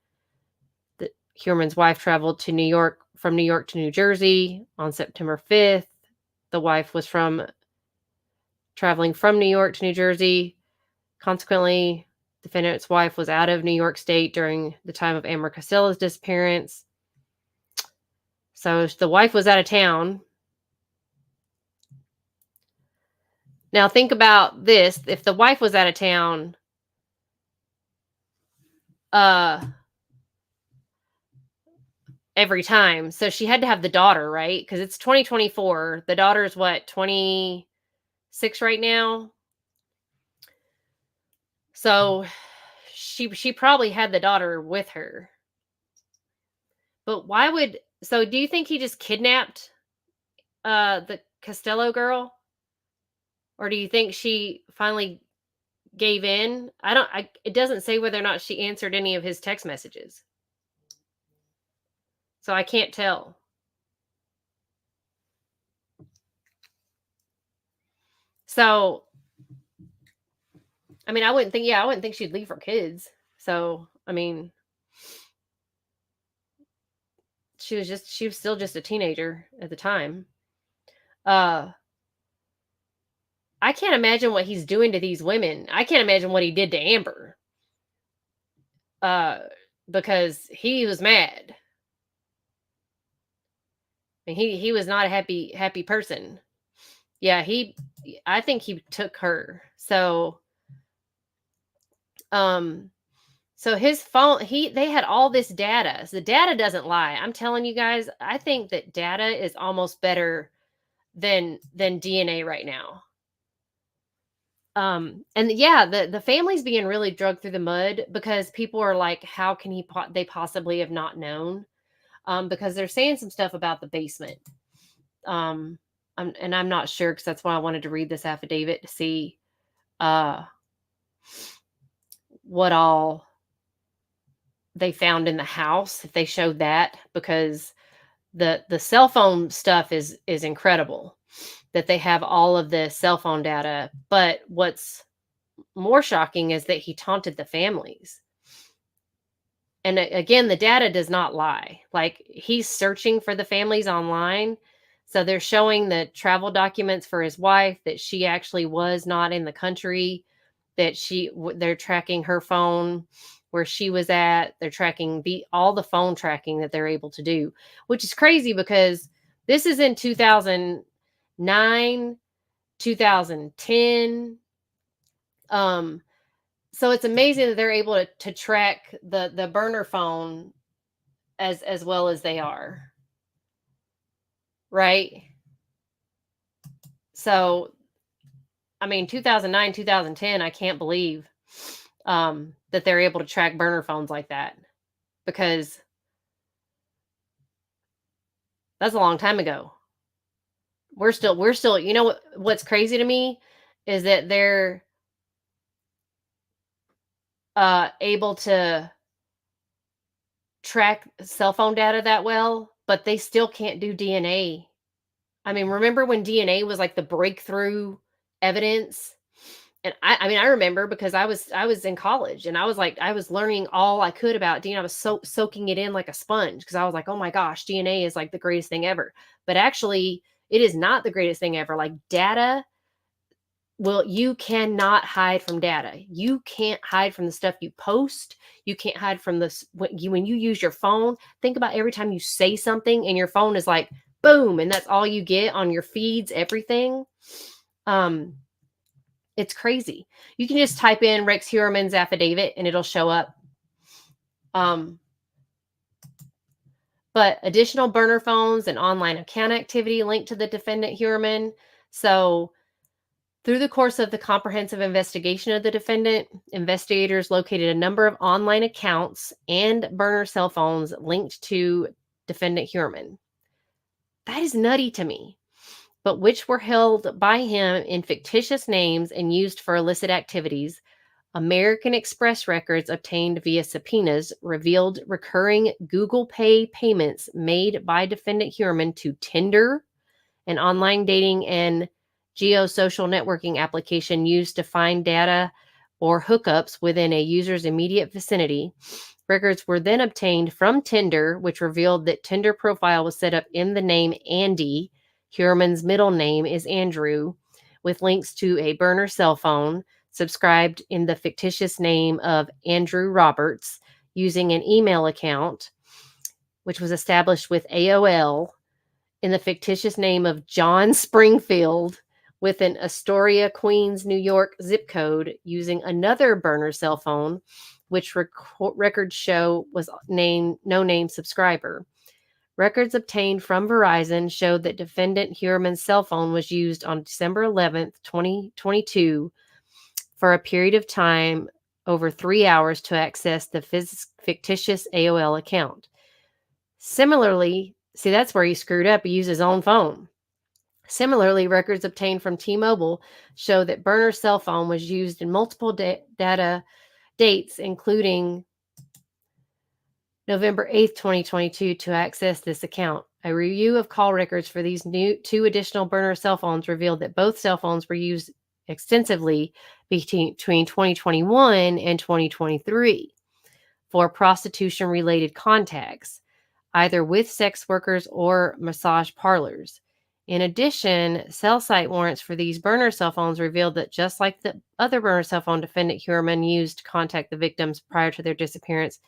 Speaker 1: Huerman's wife traveled to New York from New York to New Jersey. On September 5th, the wife was traveling from New York to New Jersey. Consequently, the defendant's wife was out of New York State during the time of Amber Costello's disappearance. So the wife was out of town. Now think about this. If the wife was out of town, every time. So she had to have the daughter, right? Because it's 2024. The daughter's what, 26 right now? So she probably had the daughter with her. But so do you think he just kidnapped the Costello girl? Or do you think she finally gave in? It doesn't say whether or not she answered any of his text messages. So I can't tell. So, I mean, I wouldn't think she'd leave her kids. So, I mean, she was still just a teenager at the time. I can't imagine what he's doing to these women. I can't imagine what he did to Amber. Because he was mad. And he was not a happy person. Yeah, I think he took her. So his phone, they had all this data. So the data doesn't lie. I'm telling you guys, I think that data is almost better than DNA right now. And yeah, the family's being really dragged through the mud because people are like, how can they possibly have not known? Because they're saying some stuff about the basement. I'm not sure, because that's why I wanted to read this affidavit to see what all they found in the house, if they showed that, because the cell phone stuff is incredible that they have all of the cell phone data. But what's more shocking is that he taunted the families. And again, the data does not lie. Like, he's searching for the families online. So they're showing the travel documents for his wife, that she actually was not in the country, that they're tracking her phone, where she was at. They're tracking all the phone tracking that they're able to do, which is crazy because this is in 2009, 2010. So it's amazing that they're able to track the burner phone as well as they are. Right? So, I mean, 2009, 2010, I can't believe that they're able to track burner phones like that, because that's a long time ago. We're still, you know what's crazy to me is that they're able to track cell phone data that well, but they still can't do DNA. I mean, remember when DNA was like the breakthrough evidence? And I mean, I remember because I was in college and I was learning all I could about DNA. I was soaking it in like a sponge because I was like, oh my gosh, DNA is like the greatest thing ever. But actually, it is not the greatest thing ever. Like data, well, you cannot hide from data. You can't hide from the stuff you post. You can't hide from this when you use your phone. Think about every time you say something and your phone is like boom, and that's all you get on your feeds, everything. It's crazy. You can just type in Rex Heuermann's affidavit and it'll show up. But additional burner phones and online account activity linked to the defendant Heuermann. So through the course of the comprehensive investigation of the defendant, investigators located a number of online accounts and burner cell phones linked to defendant Heuermann. That is nutty to me. But which were held by him in fictitious names and used for illicit activities. American Express records obtained via subpoenas revealed recurring Google Pay payments made by defendant Heuermann to Tinder, an online dating and geosocial networking application used to find data or hookups within a user's immediate vicinity. Records were then obtained from Tinder, which revealed that Tinder profile was set up in the name Andy. Heuermann's middle name is Andrew, with links to a burner cell phone subscribed in the fictitious name of Andrew Roberts using an email account, which was established with AOL in the fictitious name of John Springfield with an Astoria, Queens, New York zip code using another burner cell phone, which records show was named no name subscriber. Records obtained from Verizon showed that defendant Heuermann's cell phone was used on December 11th, 2022 for a period of time over 3 hours to access the fictitious AOL account. Similarly, see, that's where he screwed up. He used his own phone. Similarly, records obtained from T-Mobile show that burner's cell phone was used in multiple data dates, including November 8th, 2022, to access this account. A review of call records for these two additional burner cell phones revealed that both cell phones were used extensively between 2021 and 2023 for prostitution-related contacts, either with sex workers or massage parlors. In addition, cell site warrants for these burner cell phones revealed that just like the other burner cell phone defendant Heuermann used to contact the victims prior to their disappearance,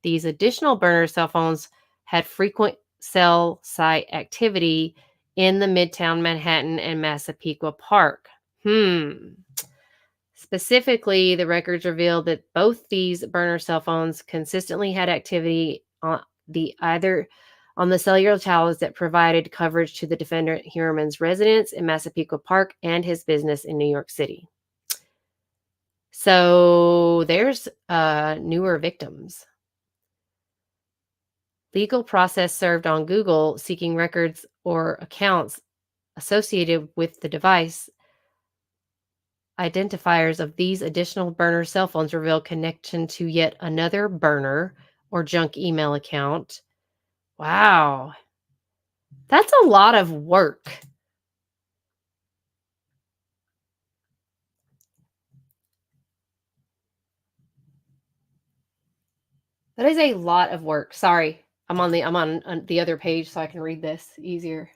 Speaker 1: these additional burner cell phones had frequent cell site activity in the Midtown Manhattan and Massapequa Park. Specifically, the records revealed that both these burner cell phones consistently had activity on the cellular towers that provided coverage to the defendant Heuermann's residence in Massapequa Park and his business in New York City. So there's newer victims. Legal process served on Google seeking records or accounts associated with the device. Identifiers of these additional burner cell phones reveal connection to yet another burner or junk email account. Wow. That's a lot of work. That is a lot of work. Sorry. I'm on the other page so I can read this easier.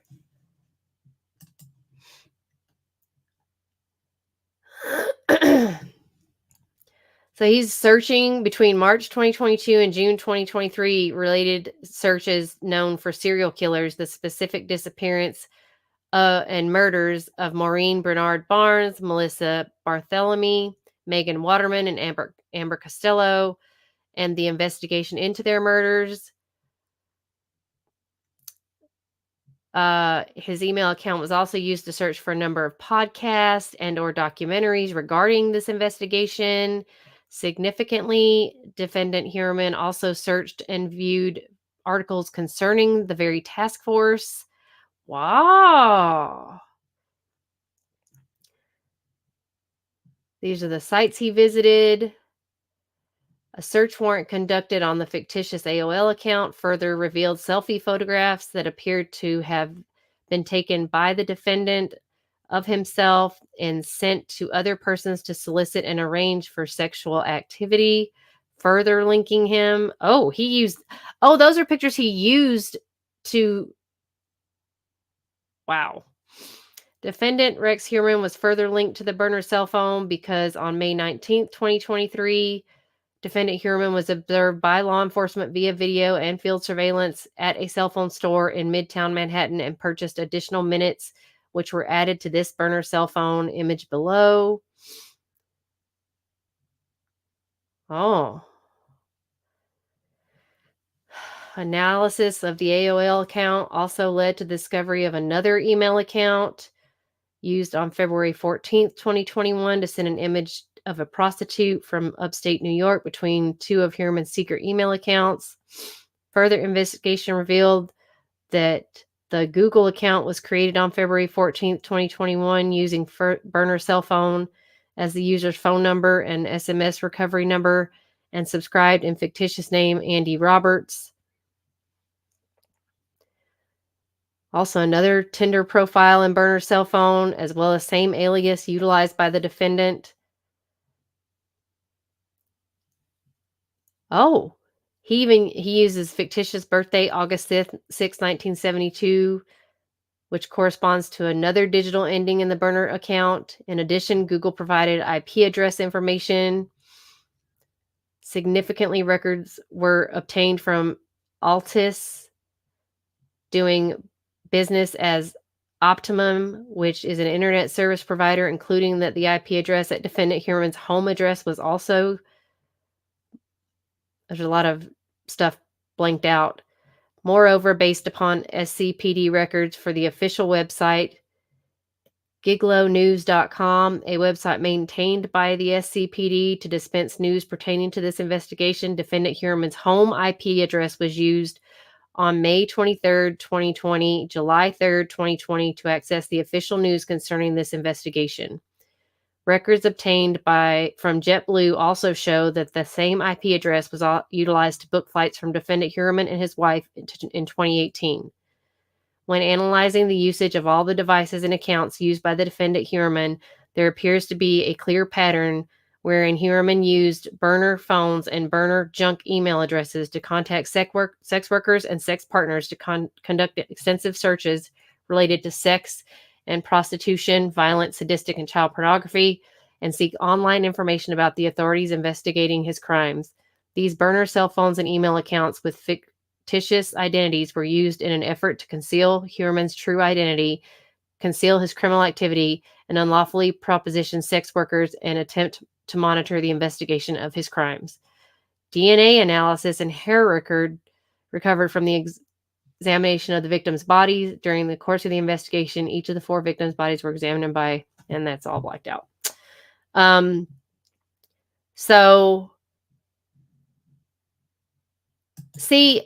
Speaker 1: So he's searching between March 2022 and June 2023 related searches known for serial killers, the specific disappearance and murders of Maureen Bernard Barnes, Melissa Barthélemy, Megan Waterman, and Amber Costello, and the investigation into their murders. His email account was also used to search for a number of podcasts and or documentaries regarding this investigation. Significantly, defendant Heuermann also searched and viewed articles concerning the very task force. Wow. These are the sites he visited. A search warrant conducted on the fictitious AOL account further revealed selfie photographs that appeared to have been taken by the defendant of himself and sent to other persons to solicit and arrange for sexual activity, further linking him. Oh, those are pictures he used to. Wow. Defendant Rex Heuermann was further linked to the burner cell phone because on May 19th, 2023, Defendant Heuermann was observed by law enforcement via video and field surveillance at a cell phone store in Midtown Manhattan and purchased additional minutes, which were added to this burner cell phone image below. Oh. Analysis of the AOL account also led to the discovery of another email account used on February 14th, 2021 to send an image of a prostitute from upstate New York between two of Heuermann's secret email accounts. Further investigation revealed that the Google account was created on February 14th, 2021 using burner cell phone as the user's phone number and SMS recovery number and subscribed in fictitious name Andy Roberts. Also, another Tinder profile and burner cell phone, as well as same alias utilized by the defendant. Oh, he uses fictitious birthday, August 6th, 1972, which corresponds to another digital ending in the burner account. In addition, Google provided IP address information. Significantly, records were obtained from Altus, doing business as Optimum, which is an internet service provider, including that the IP address at Defendant Heuermann's home address was also. There's a lot of stuff blanked out. Moreover, based upon SCPD records for the official website, giglonews.com, a website maintained by the SCPD to dispense news pertaining to this investigation, Defendant Heuermann's home IP address was used on May 23rd, 2020, July 3rd, 2020 to access the official news concerning this investigation. Records obtained from JetBlue also show that the same IP address was utilized to book flights from Defendant Heuermann and his wife in 2018. When analyzing the usage of all the devices and accounts used by the Defendant Heuermann, there appears to be a clear pattern wherein Heuermann used burner phones and burner junk email addresses to contact sex workers and sex partners to conduct extensive searches related to sex and prostitution, violent, sadistic, and child pornography, and seek online information about the authorities investigating his crimes. These burner cell phones and email accounts with fictitious identities were used in an effort to conceal Heuermann's true identity, conceal his criminal activity, and unlawfully proposition sex workers and attempt to monitor the investigation of his crimes. DNA analysis and hair record recovered from the examination of the victims' bodies during the course of the investigation. Each of the 4 victims' bodies were examined and that's all blacked out. So, see,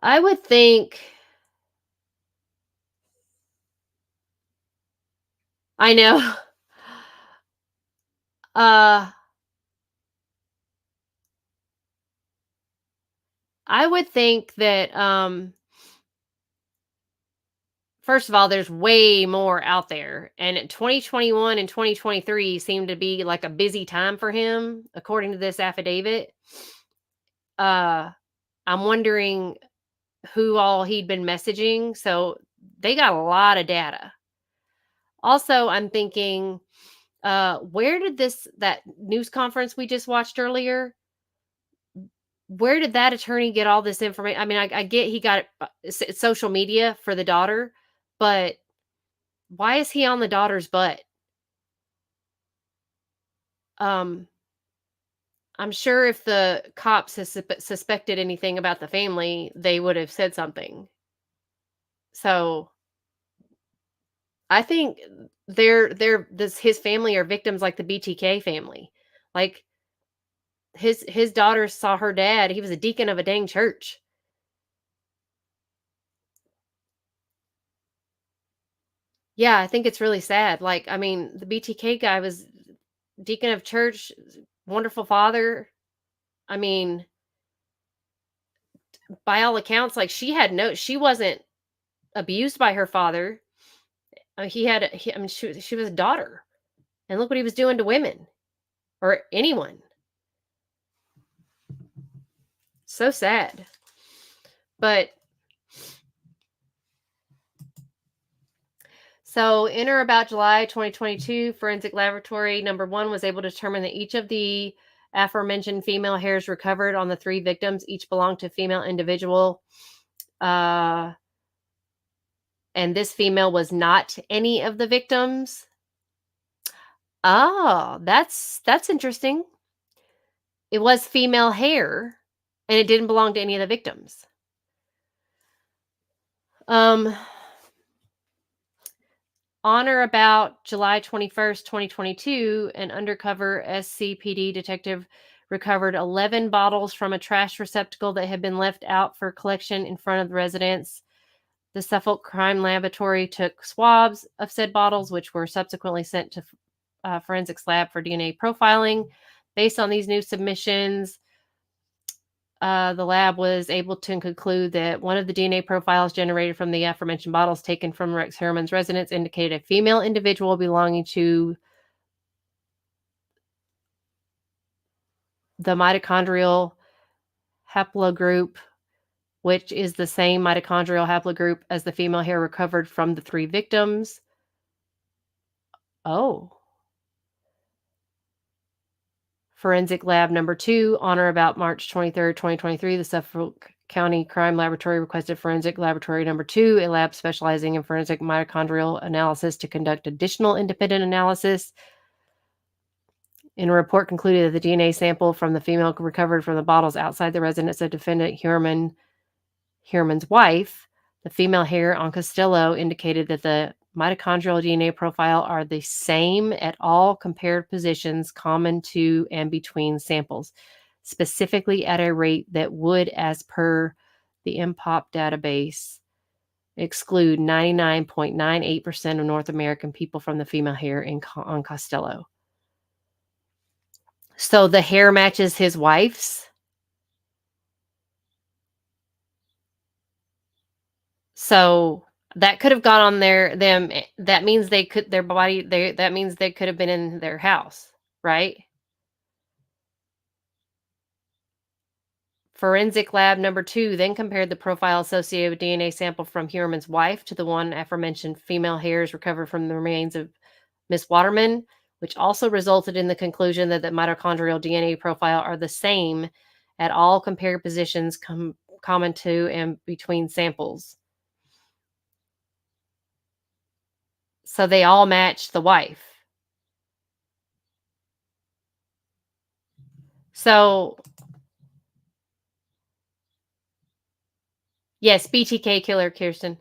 Speaker 1: I would think, I know, I would think that, first of all, there's way more out there. And 2021 and 2023 seem to be like a busy time for him, according to this affidavit. I'm wondering who all he'd been messaging. So they got a lot of data. Also, I'm thinking, where did that news conference we just watched earlier, where did that attorney get all this information? I mean, I get he got social media for the daughter, but why is he on the daughter's butt? I'm sure if the cops has suspected anything about the family, they would have said something. So I think his family are victims like the BTK family. Like his daughter saw her dad. He was a deacon of a dang church. Yeah, I think it's really sad. Like, I mean, the BTK guy was deacon of church, wonderful father. I mean, by all accounts, like she wasn't abused by her father. She was a daughter, and look what he was doing to women or anyone. So sad. But so in or about July 2022, forensic laboratory number 1 was able to determine that each of the aforementioned female hairs recovered on the 3 victims each belonged to a female individual. And this female was not any of the victims. Oh, that's interesting. It was female hair, and it didn't belong to any of the victims. On or about July 21st, 2022, an undercover SCPD detective recovered 11 bottles from a trash receptacle that had been left out for collection in front of the residence. The Suffolk Crime Laboratory took swabs of said bottles, which were subsequently sent to forensics lab for DNA profiling. Based on these new submissions, the lab was able to conclude that one of the DNA profiles generated from the aforementioned bottles taken from Rex Harriman's residence indicated a female individual belonging to the mitochondrial haplogroup, which is the same mitochondrial haplogroup as the female hair recovered from the 3 victims. Oh. Forensic lab number 2, on or about March 23rd, 2023, the Suffolk County Crime Laboratory requested forensic laboratory number 2, a lab specializing in forensic mitochondrial analysis, to conduct additional independent analysis. In a report concluded that the DNA sample from the female recovered from the bottles outside the residence of defendant Heuermann's wife, the female hair on Costello, indicated that the mitochondrial DNA profile are the same at all compared positions common to and between samples, specifically at a rate that would, as per the MPOP database, exclude 99.98% of North American people from the female hair on Costello. So the hair matches his wife's. So that could have got on them. That means they could, their body, that means they could have been in their house, right? Forensic lab number 2 then compared the profile associated with DNA sample from Heuermann's wife to the one aforementioned female hairs recovered from the remains of Miss Waterman, which also resulted in the conclusion that the mitochondrial DNA profile are the same at all compared positions common to and between samples. So they all matched the wife. So, yes, BTK killer, Kirsten.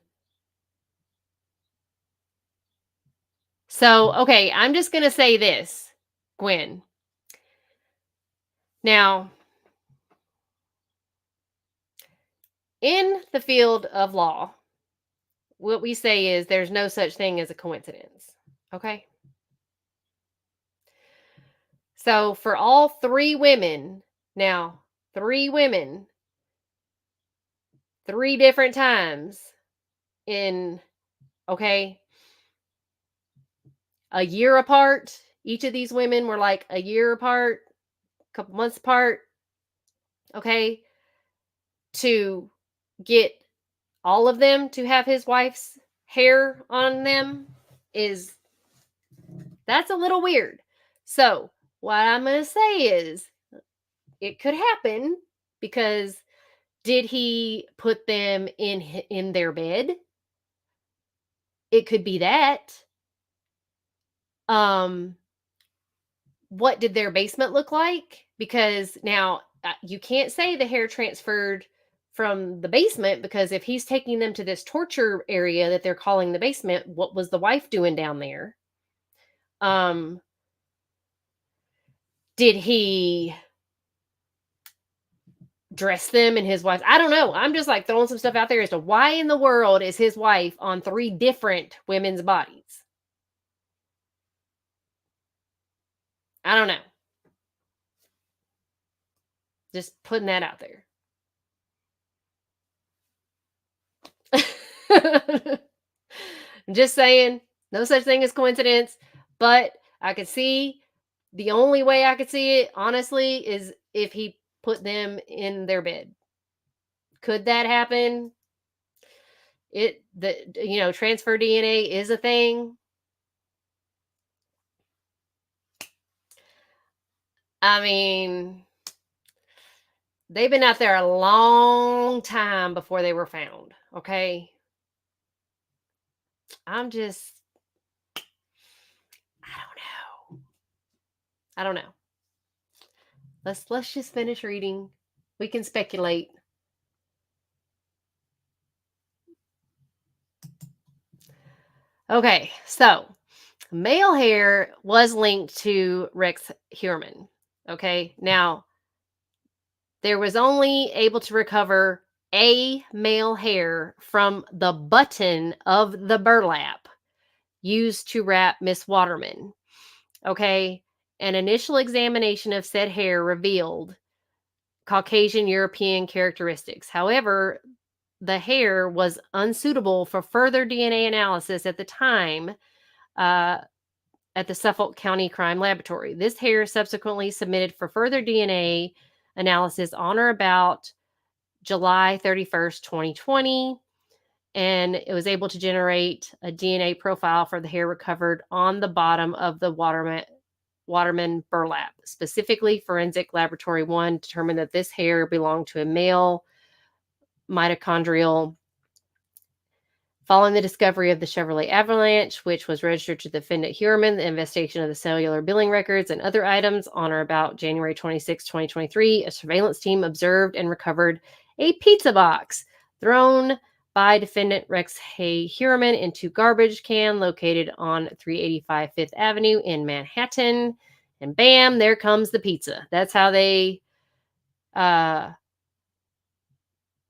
Speaker 1: So, okay, I'm just going to say this, Gwen. Now, in the field of law, what we say is there's no such thing as a coincidence. Okay? So, for all 3 women, now, 3 women, 3 different times in, okay, a year apart. Each of these women were like a year apart, a couple months apart, okay, to get all of them to have his wife's hair on them that's a little weird. So what I'm going to say is it could happen because did he put them in their bed? It could be that. What did their basement look like? Because now you can't say the hair transferred from the basement, because if he's taking them to this torture area that they're calling the basement, what was the wife doing down there? Did he dress them in his wife's? I don't know. I'm just like throwing some stuff out there as to why in the world is his wife on 3 different women's bodies? I don't know. Just putting that out there. I'm just saying, no such thing as coincidence. But I could see the only way I could see it, honestly, is if he put them in their bed. Could that happen? Transfer DNA is a thing. I mean, they've been out there a long time before they were found. Okay. I don't know. Let's just finish reading. We can speculate. Okay, so male hair was linked to Rex Heuermann. Okay, now there was only able to recover a male hair from the button of the burlap used to wrap Miss Waterman. Okay, an initial examination of said hair revealed Caucasian European characteristics. However, the hair was unsuitable for further DNA analysis at the time at the Suffolk County Crime Laboratory. This hair subsequently submitted for further DNA analysis on or about July 31st, 2020, and it was able to generate a DNA profile for the hair recovered on the bottom of the Waterman burlap. Specifically, Forensic Laboratory 1 determined that this hair belonged to a male mitochondrial. Following the discovery of the Chevrolet Avalanche, which was registered to defendant Heuermann, the investigation of the cellular billing records and other items on or about January 26, 2023, a surveillance team observed and recovered a pizza box thrown by defendant Rex Heuermann into garbage can located on 385 Fifth Avenue in Manhattan. And bam, there comes the pizza. That's how they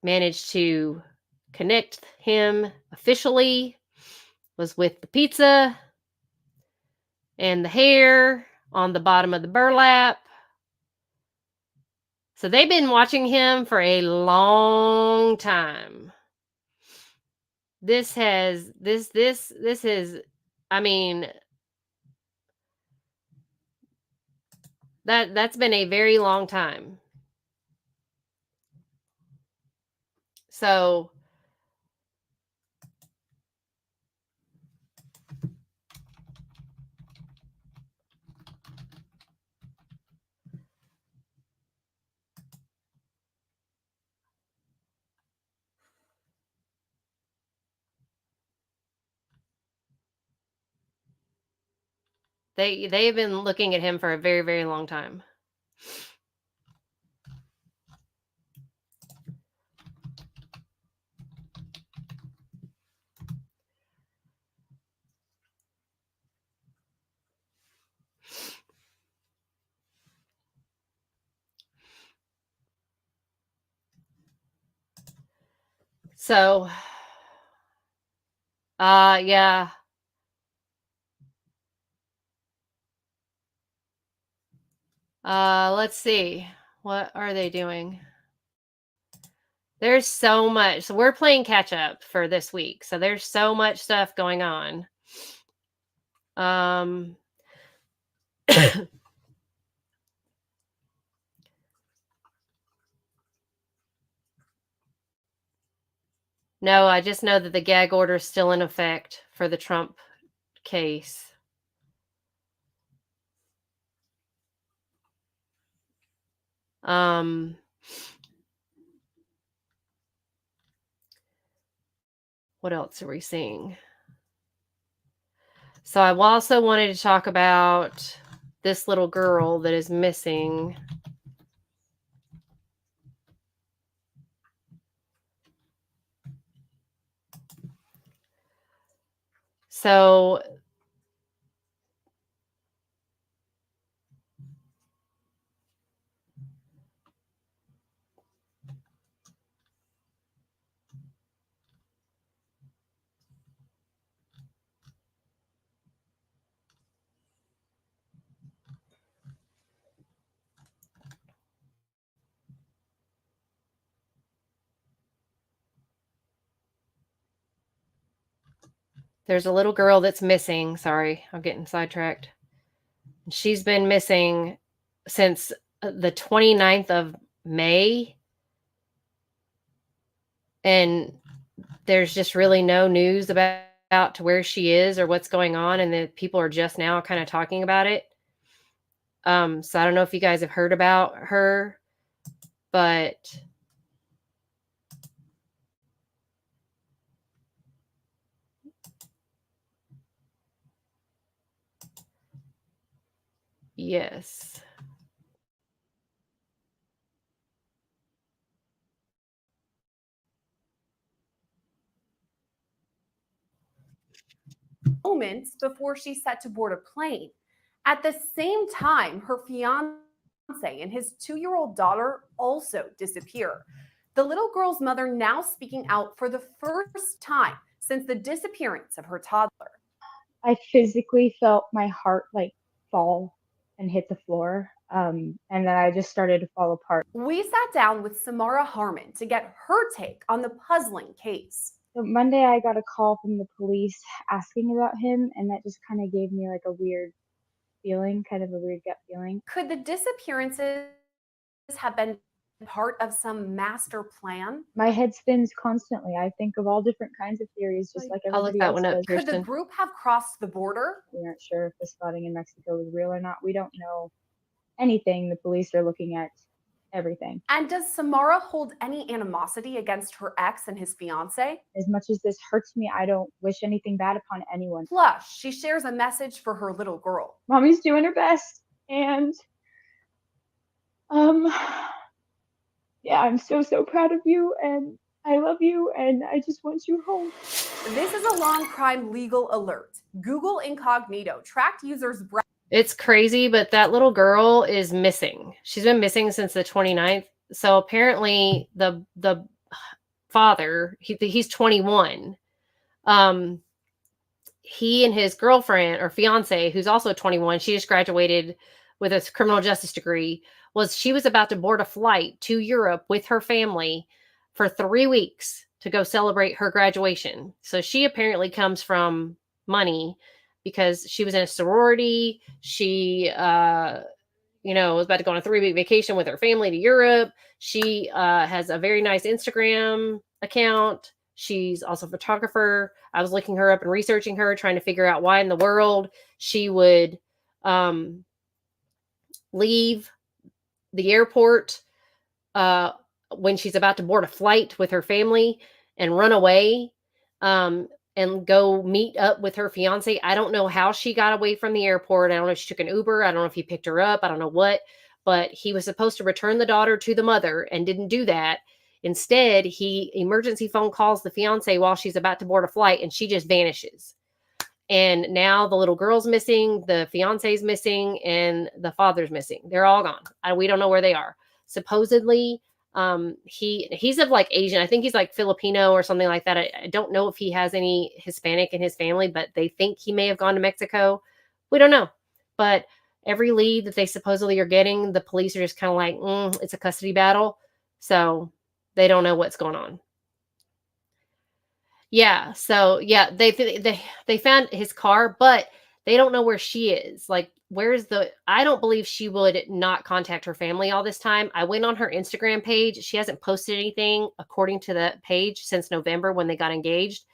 Speaker 1: managed to connect him officially, was with the pizza and the hair on the bottom of the burlap. So they've been watching him for a long time. This has I mean, that's been a very long time. So they've been looking at him for a very, very long time. So yeah. Let's see. What are they doing? There's so much. So we're playing catch up for this week. So there's so much stuff going on. No, I just know that the gag order is still in effect for the Trump case. What else are we seeing? So I also wanted to talk about this little girl that is missing. So There's a little girl that's missing. Sorry, I'm getting sidetracked. She's been missing since the 29th of May. And there's just really no news about to where she is or what's going on. And the people are just now kind of talking about it. So I don't know if you guys have heard about her, but yes.
Speaker 8: Moments before she's set to board a plane. At the same time, her fiance and his 2-year-old daughter also disappear. The little girl's mother now speaking out for the first time since the disappearance of her toddler.
Speaker 9: I physically felt my heart like fall and hit the floor. And then I just started to fall apart.
Speaker 8: We sat down with Samara Harmon to get her take on the puzzling case.
Speaker 9: So Monday I got a call from the police asking about him, and that just kind of gave me like a weird feeling, kind of a weird gut feeling.
Speaker 8: Could the disappearances have been part of some master plan?
Speaker 9: My head spins constantly. I think of all different kinds of theories, just like everybody else does.
Speaker 8: Could the group have crossed the border?
Speaker 9: We aren't sure if the spotting in Mexico was real or not. We don't know anything. The police are looking at everything.
Speaker 8: And does Samara hold any animosity against her ex and his fiance?
Speaker 9: As much as this hurts me, I don't wish anything bad upon anyone.
Speaker 8: Plus, she shares a message for her little girl.
Speaker 9: Mommy's doing her best, and yeah, I'm so proud of you, and I love you, and I just want you home.
Speaker 8: This is a long crime legal alert. Google Incognito tracked users'
Speaker 1: It's crazy, but that little girl is missing. She's been missing since the 29th. So apparently the father, he's 21. He and his girlfriend or fiance, who's also 21, she just graduated with a criminal justice degree, she was about to board a flight to Europe with her family for 3 weeks to go celebrate her graduation. So she apparently comes from money because she was in a sorority. She, was about to go on a 3-week vacation with her family to Europe. She has a very nice Instagram account. She's also a photographer. I was looking her up and researching her, trying to figure out why in the world she would leave the airport when she's about to board a flight with her family and run away and go meet up with her fiance. I don't know how she got away from the airport. I don't know if she took an Uber. I don't know if he picked her up. I don't know what, but he was supposed to return the daughter to the mother and didn't do that. Instead, he emergency phone calls the fiance while she's about to board a flight, and she just vanishes. And now the little girl's missing, the fiance's missing, and the father's missing. They're all gone. We don't know where they are. Supposedly, he's of like Asian. I think he's like Filipino or something like that. I don't know if he has any Hispanic in his family, but they think he may have gone to Mexico. We don't know. But every lead that they supposedly are getting, the police are just kind of like, it's a custody battle. So they don't know what's going on. Yeah. So yeah, they found his car, but they don't know where she is. Like, I don't believe she would not contact her family all this time. I went on her Instagram page. She hasn't posted anything according to the page since November when they got engaged.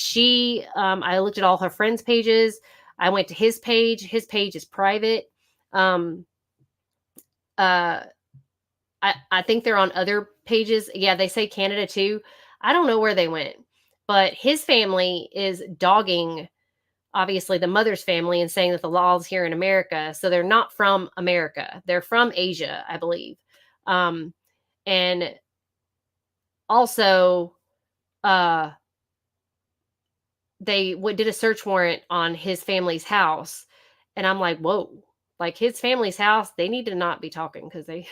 Speaker 1: I looked at all her friends' pages. I went to his page. His page is private. I think they're on other pages. Yeah, they say Canada too. I don't know where they went, but his family is dogging, obviously, the mother's family and saying that the law's here in America. So they're not from America. They're from Asia, I believe. And also, they did a search warrant on his family's house. And I'm like, whoa, like his family's house, they need to not be talking because they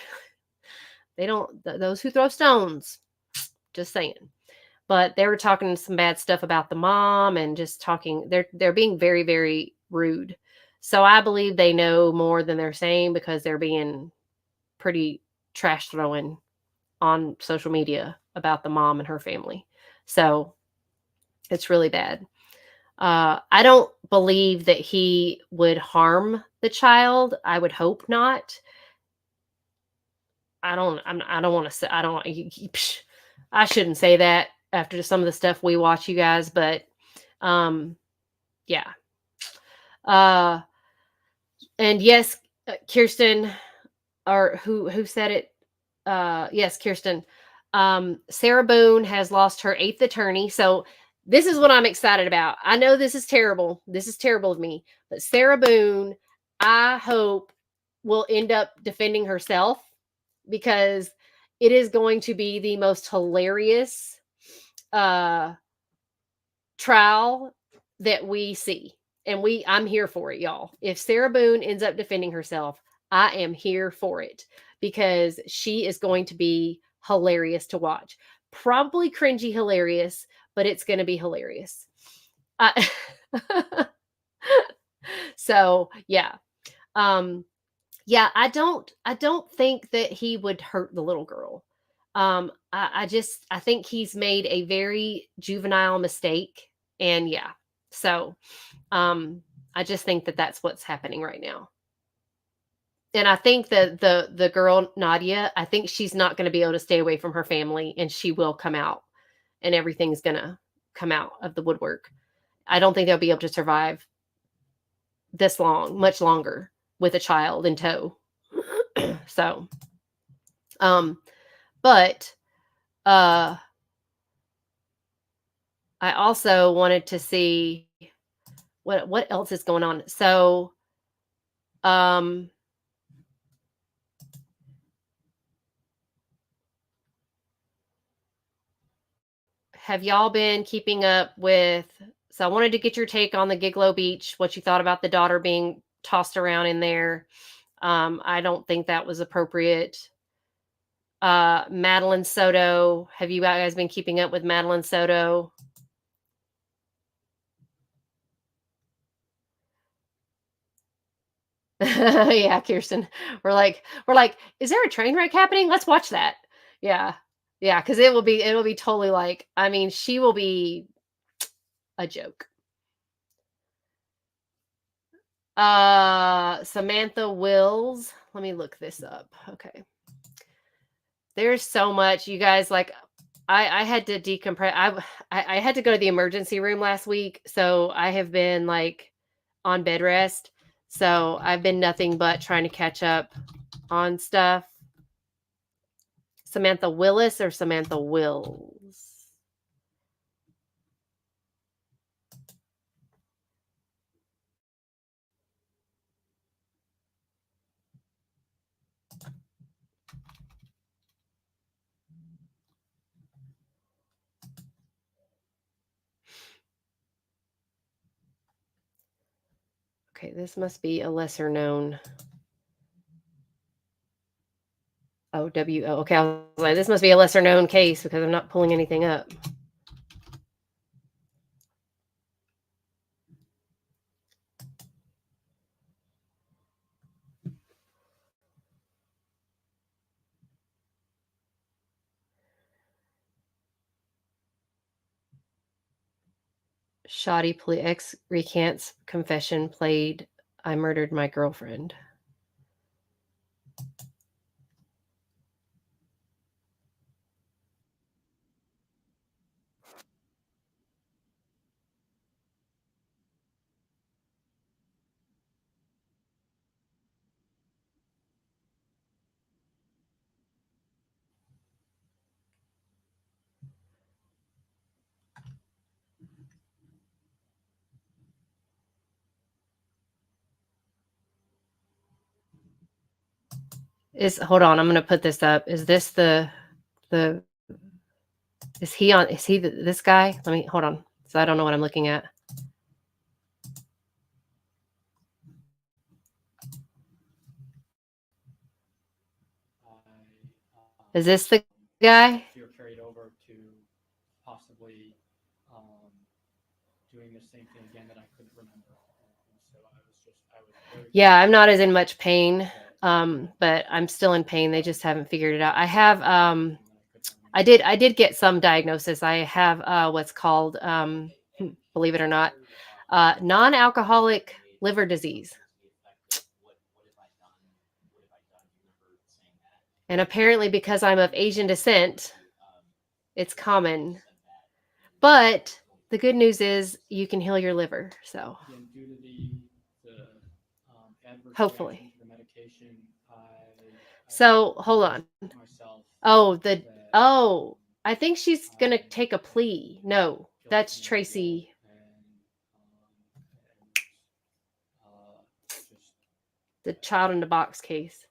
Speaker 1: don't, those who throw stones, just saying. But they were talking some bad stuff about the mom and just talking, they're being very, very rude. So I believe they know more than they're saying because they're being pretty trash throwing on social media about the mom and her family. So it's really bad. I don't believe that he would harm the child. I would hope not. I don't want to say, I shouldn't say that after some of the stuff we watch, you guys, but yeah. And yes, Kirsten, or who said it? Yes, Kirsten. Sarah Boone has lost her 8th attorney. So this is what I'm excited about. I know this is terrible. This is terrible of me, but Sarah Boone, I hope, will end up defending herself, because it is going to be the most hilarious trial that we see. And I'm here for it, y'all. If Sarah Boone ends up defending herself, I am here for it, because she is going to be hilarious to watch. Probably cringy hilarious, but it's going to be hilarious. So, yeah. Yeah, I don't think that he would hurt the little girl. I think he's made a very juvenile mistake, and yeah. So, I just think that that's what's happening right now. And I think that the girl Nadia, I think she's not going to be able to stay away from her family, and she will come out, and everything's going to come out of the woodwork. I don't think they'll be able to survive this long, much longer, with a child in tow. So, but I also wanted to see what else is going on. So, have y'all been keeping up with? So I wanted to get your take on the Gigolo Beach, what you thought about the daughter being tossed around in there. I don't think that was appropriate. Madeline Soto, have you guys been keeping up with Madeline Soto? Yeah, Kirsten. We're like, is there a train wreck happening? Let's watch that. Yeah. Yeah, because it'll be totally like, I mean, she will be a joke. Samantha Wills. Let me look this up. Okay. There's so much, you guys. Like, I had to decompress. I had to go to the emergency room last week, so I have been like on bed rest. So I've been nothing but trying to catch up on stuff. Samantha Willis or Samantha Wills? Okay, this must be a lesser known. Oh, W-O. Okay, I was like, this must be a lesser known case because I'm not pulling anything up. Shoddy plea, ex recants confession played, I murdered my girlfriend. Hold on, I'm gonna put this up. Is this is he this guy? Let me hold on. So I don't know what I'm looking at. Is this the guy?
Speaker 6: You're carried over to possibly doing the same thing again that I couldn't remember. And so I was very
Speaker 1: Yeah, I'm not as in much pain, but I'm still in pain. They just haven't figured it out. I have I did get some diagnosis. I have what's called believe it or not, Non-alcoholic liver disease. And apparently, because I'm of Asian descent, it's common. But the good news is you can heal your liver. So
Speaker 6: Again, due to the adverse
Speaker 1: hopefully.
Speaker 6: reaction to the medication,
Speaker 1: So hold on.
Speaker 6: myself
Speaker 1: Oh,
Speaker 6: that,
Speaker 1: I think she's gonna take a plea. No,
Speaker 6: killed
Speaker 1: that's
Speaker 6: Samantha
Speaker 1: Tracy.
Speaker 6: just
Speaker 1: The child in the box case.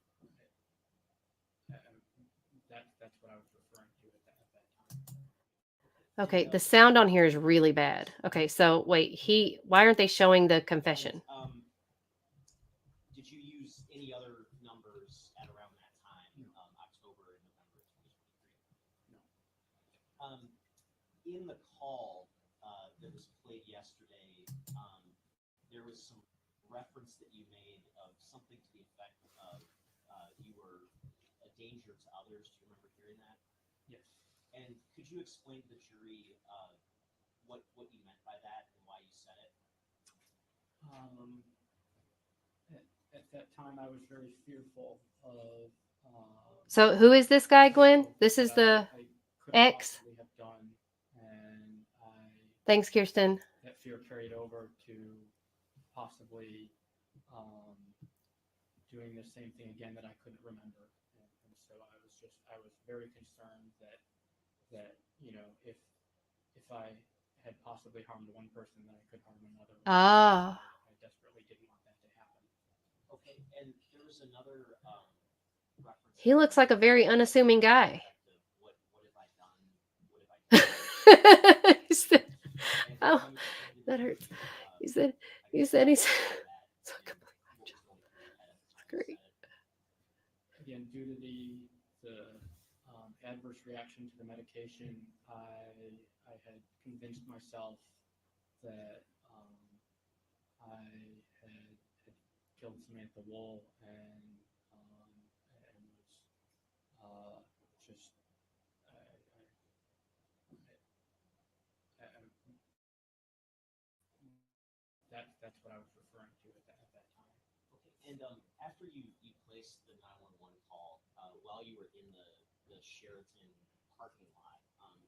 Speaker 6: that's what I was referring to at that time.
Speaker 1: Okay, the sound on here is really bad. Okay, so wait, why aren't they showing the confession?
Speaker 10: Did you use any other numbers at around that time, October and November of 2023? No. In the call that was played yesterday, there was some reference that you made of something to the effect of you were a danger to others. Do you remember hearing that?
Speaker 6: Yes.
Speaker 10: And could you explain to the jury what you meant by that and why you said it?
Speaker 6: At that time, I was very fearful of.
Speaker 1: So who is this guy, Gwen? This is the ex.
Speaker 6: Have done, and
Speaker 1: Thanks, Kirsten.
Speaker 6: That fear carried over to possibly doing the same thing again that I couldn't remember, and so I was very concerned that if I had possibly harmed one person, then I could harm another.
Speaker 1: Ah.
Speaker 6: I desperately didn't want that to happen.
Speaker 10: Okay, and there was another reference.
Speaker 1: He looks like a very unassuming guy.
Speaker 10: What have I done? What have I done?
Speaker 1: He said, oh, that hurts. He said he's great.
Speaker 6: Again, due to the adverse reaction to the medication, I had convinced myself that I had killed Samantha Wool and was just that's what I was referring to at that time.
Speaker 10: Okay, and after you placed the 911 call, while you were in the Sheraton parking lot,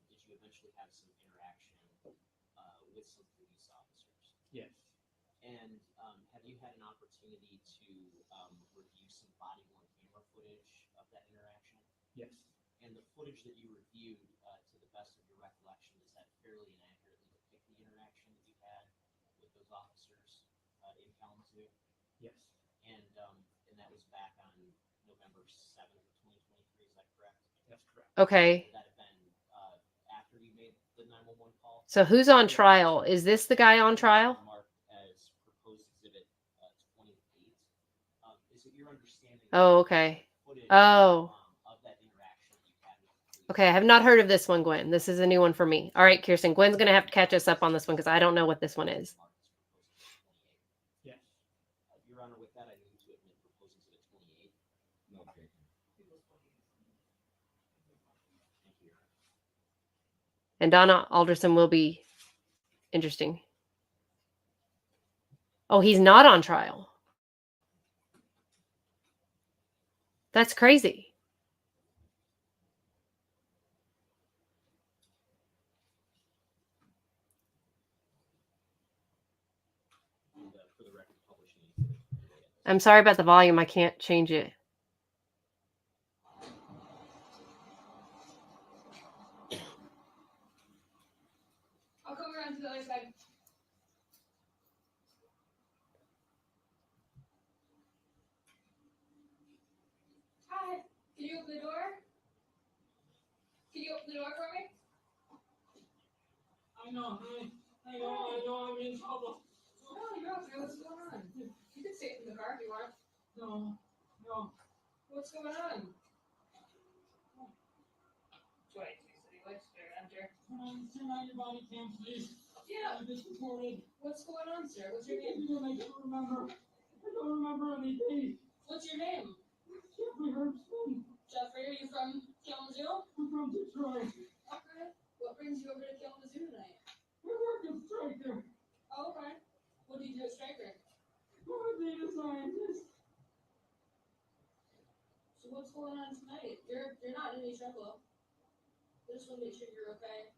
Speaker 10: did you eventually have some interaction with some police officers?
Speaker 6: Yes.
Speaker 10: And have you had an opportunity to review some body-worn camera footage of that interaction?
Speaker 6: Yes.
Speaker 10: And the footage that you reviewed, to the best of your recollection, does that fairly and accurately depict the interaction that you had with those officers in Kalamazoo?
Speaker 6: Yes.
Speaker 10: And that was back on November 7th of 2023, is that correct?
Speaker 6: That's correct.
Speaker 1: Okay.
Speaker 10: Would that have been after you made the 911 call?
Speaker 1: So who's on trial? Is this the guy on trial?
Speaker 10: Marked as proposed exhibit 28. Is it your understanding?
Speaker 1: Oh, okay.
Speaker 10: Footage
Speaker 1: Oh.
Speaker 10: of that interaction that you had with the police?
Speaker 1: Okay, I have not heard of this one, Gwen. This is a new one for me. All right, Kirsten. Gwen's going to have to catch us up on this one because I don't know what this one is.
Speaker 6: Yes.
Speaker 10: Your Honor, with that, I need to admit proposed exhibit 28. No objection. Thank you, Your Honor.
Speaker 1: And Donna Alderson will be interesting. Oh, he's not on trial. That's crazy.
Speaker 10: For the record, publishing exhibit 28.
Speaker 1: I'm sorry about the volume. I can't change it.
Speaker 2: I'll come around to the other side. Hi. Can you open the door? Can you open the door for me?
Speaker 6: I know I'm in trouble.
Speaker 2: Oh, you're okay. What's going on? You can stay in the car if you want.
Speaker 6: No.
Speaker 2: What's going on? Wait, what's your enter?
Speaker 6: Turn on your body cam, please.
Speaker 2: Yeah.
Speaker 6: I just recorded.
Speaker 2: What's going on, sir? What's your name?
Speaker 6: I don't remember anything.
Speaker 2: What's your name?
Speaker 6: Jeffrey Herbston.
Speaker 2: Jeffrey, are you from Kalamazoo?
Speaker 6: I'm from Detroit.
Speaker 2: Okay. What brings you over to Kalamazoo tonight?
Speaker 6: I work in Striker.
Speaker 2: Oh, okay. What did you do at Stryker?
Speaker 6: Data scientist.
Speaker 2: So what's going on tonight? You're not in any trouble. I just want to make sure you're okay.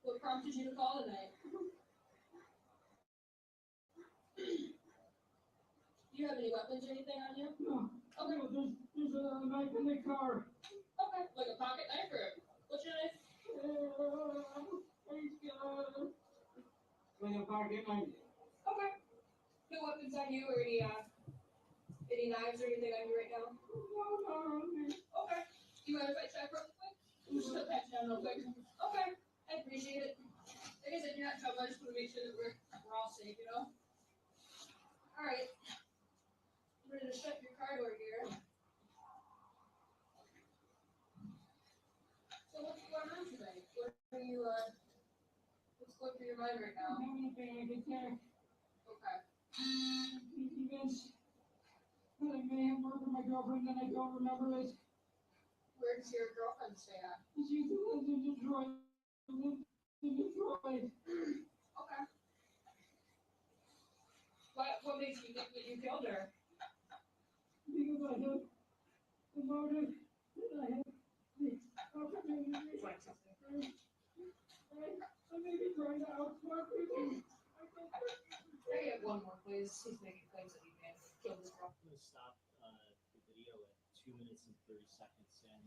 Speaker 2: What prompted you to call tonight? Do you have any weapons or anything on you?
Speaker 6: No.
Speaker 2: Okay.
Speaker 6: No, there's a knife in the car.
Speaker 2: Okay. Like a pocket knife or what's your knife?
Speaker 6: Like a pocket knife.
Speaker 2: Okay. No weapons on you or any knives or anything on you right now?
Speaker 6: No.
Speaker 2: Okay. Do you mind if I check real quick? Just put that down real quick. Okay. I appreciate it. Like I said, you're not in trouble. I just want to make sure that we're all safe, you know? Alright. I'm ready to shut your car door here. So what's going on tonight? What are you what's going through your mind right now?
Speaker 6: I'm having a panic attack.
Speaker 2: Okay.
Speaker 6: I'm convinced that I may have murdered my girlfriend and I don't remember it.
Speaker 2: Where does your girlfriend stay at?
Speaker 6: She lives in Detroit.
Speaker 2: Okay. What makes you think that you killed her?
Speaker 6: Because I have the motive and I have the opportunity. I may be trying to outsmart people.
Speaker 2: I have one more, please. He's making claims that he may have killed this girl.
Speaker 10: I'm going to stop the video at 2 minutes and 30 seconds. And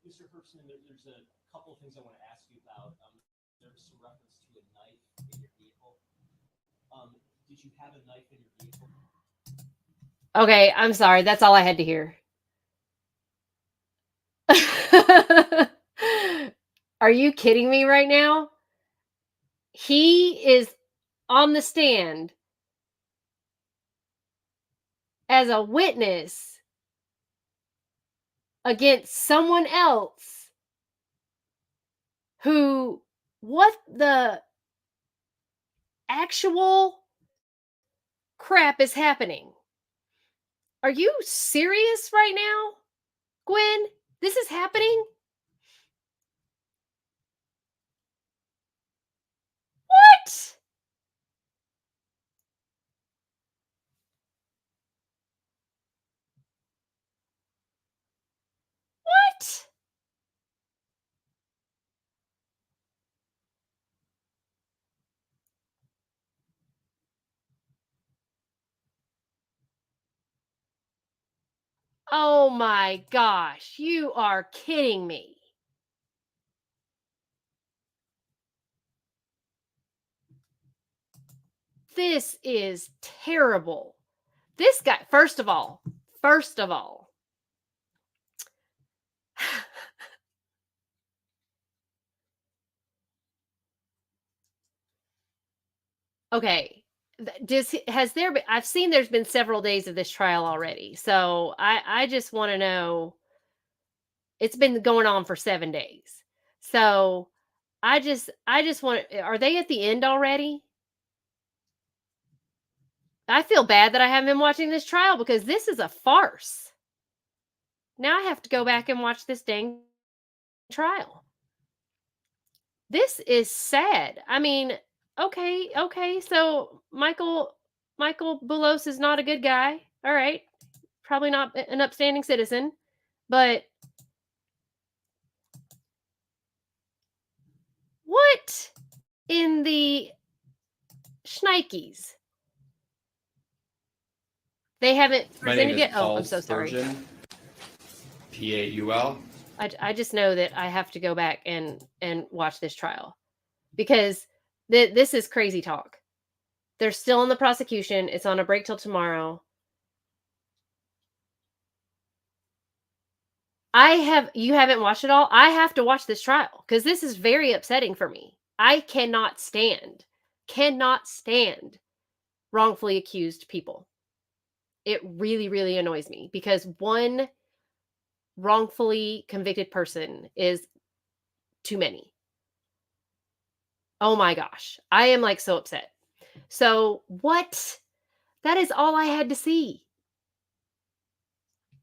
Speaker 10: Mr. Herbson, there's a couple of things I want to ask you about. There was some reference to a knife in your vehicle. Did you have a knife in your vehicle?
Speaker 1: Okay, I'm sorry. That's all I had to hear. Are you kidding me right now? He is on the stand as a witness against someone else who, what the actual crap is happening? Are you serious right now, Gwen? This is happening? What? What? Oh my gosh, you are kidding me. This is terrible. This guy, first of all, okay. Has there been, I've seen there's been several days of this trial already. So I just want to know, it's been going on for 7 days. So I just want, are they at the end already? I feel bad that I haven't been watching this trial because this is a farce. Now I have to go back and watch this dang trial. This is sad. I mean, okay. So Michael Boulos is not a good guy. All right. Probably not an upstanding citizen, but what in the shnikes? They haven't presented yet. Oh, I'm so sorry.
Speaker 7: Paul.
Speaker 1: I just know that I have to go back and watch this trial because this is crazy talk. They're still in the prosecution. It's on a break till tomorrow. You haven't watched it all? I have to watch this trial because this is very upsetting for me. I cannot stand wrongfully accused people. It really, really annoys me because one wrongfully convicted person is too many. Oh my gosh. I am like so upset. So what? That is all I had to see.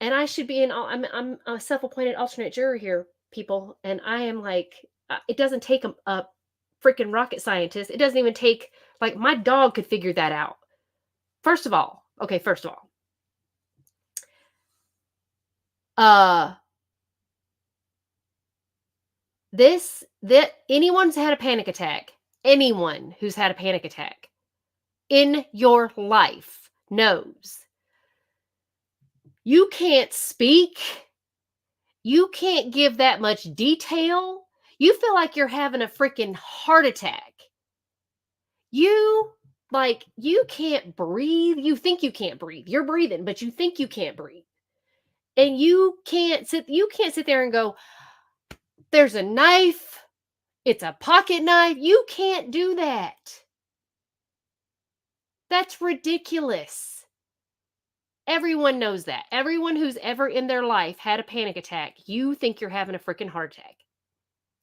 Speaker 1: And I should be I'm a self-appointed alternate juror here, people. And I am like, it doesn't take a freaking rocket scientist. It doesn't even take, like, my dog could figure that out. First of all, anyone's had a panic attack, anyone who's had a panic attack in your life knows you can't speak, you can't give that much detail, you feel like you're having a freaking heart attack. You can't breathe. You think you can't breathe. You're breathing, but you think you can't breathe. And you can't sit there and go, there's a knife. It's a pocket knife. You can't do that. That's ridiculous. Everyone knows that. Everyone who's ever in their life had a panic attack, you think you're having a freaking heart attack.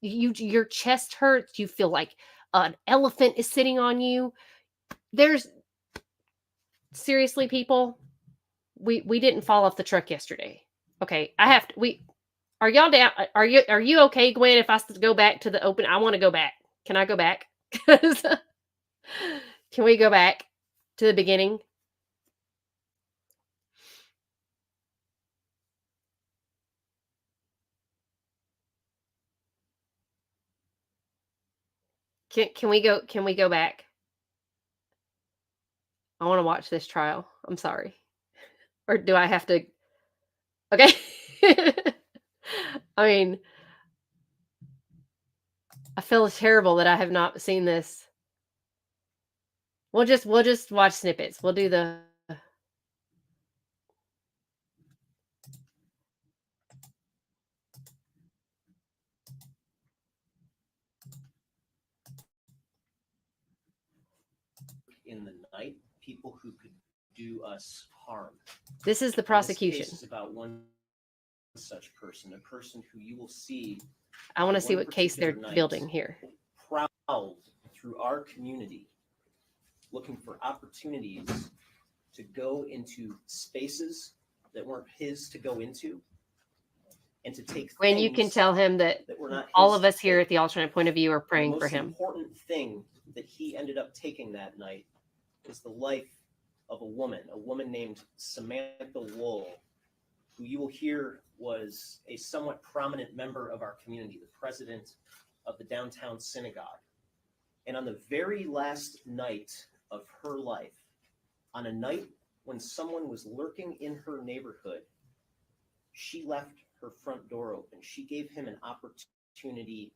Speaker 1: Your chest hurts. You feel like an elephant is sitting on you. Seriously, people, we didn't fall off the truck yesterday. Okay, are y'all down? Are you okay, Gwen? If I go back to the open, I want to go back. Can I go back? Can we go back to the beginning? Can we go back? I want to watch this trial. I'm sorry. Or do I have to? Okay. I mean, I feel terrible that I have not seen this. We'll just watch snippets. We'll do the
Speaker 10: in the night, people who could do us harm.
Speaker 1: This is the prosecution.
Speaker 10: This case is about one such person, a person who you will see.
Speaker 1: I want to see what case they're building here.
Speaker 10: Proud through our community, looking for opportunities to go into spaces that weren't his to go into, and to take.
Speaker 1: When you can tell him that all of us here at the alternate point of view are praying for him.
Speaker 10: The most important thing that he ended up taking that night was the life of a woman named Samantha Wool, who you will hear was a somewhat prominent member of our community, the president of the downtown synagogue. And on the very last night of her life, on a night when someone was lurking in her neighborhood, she left her front door open. She gave him an opportunity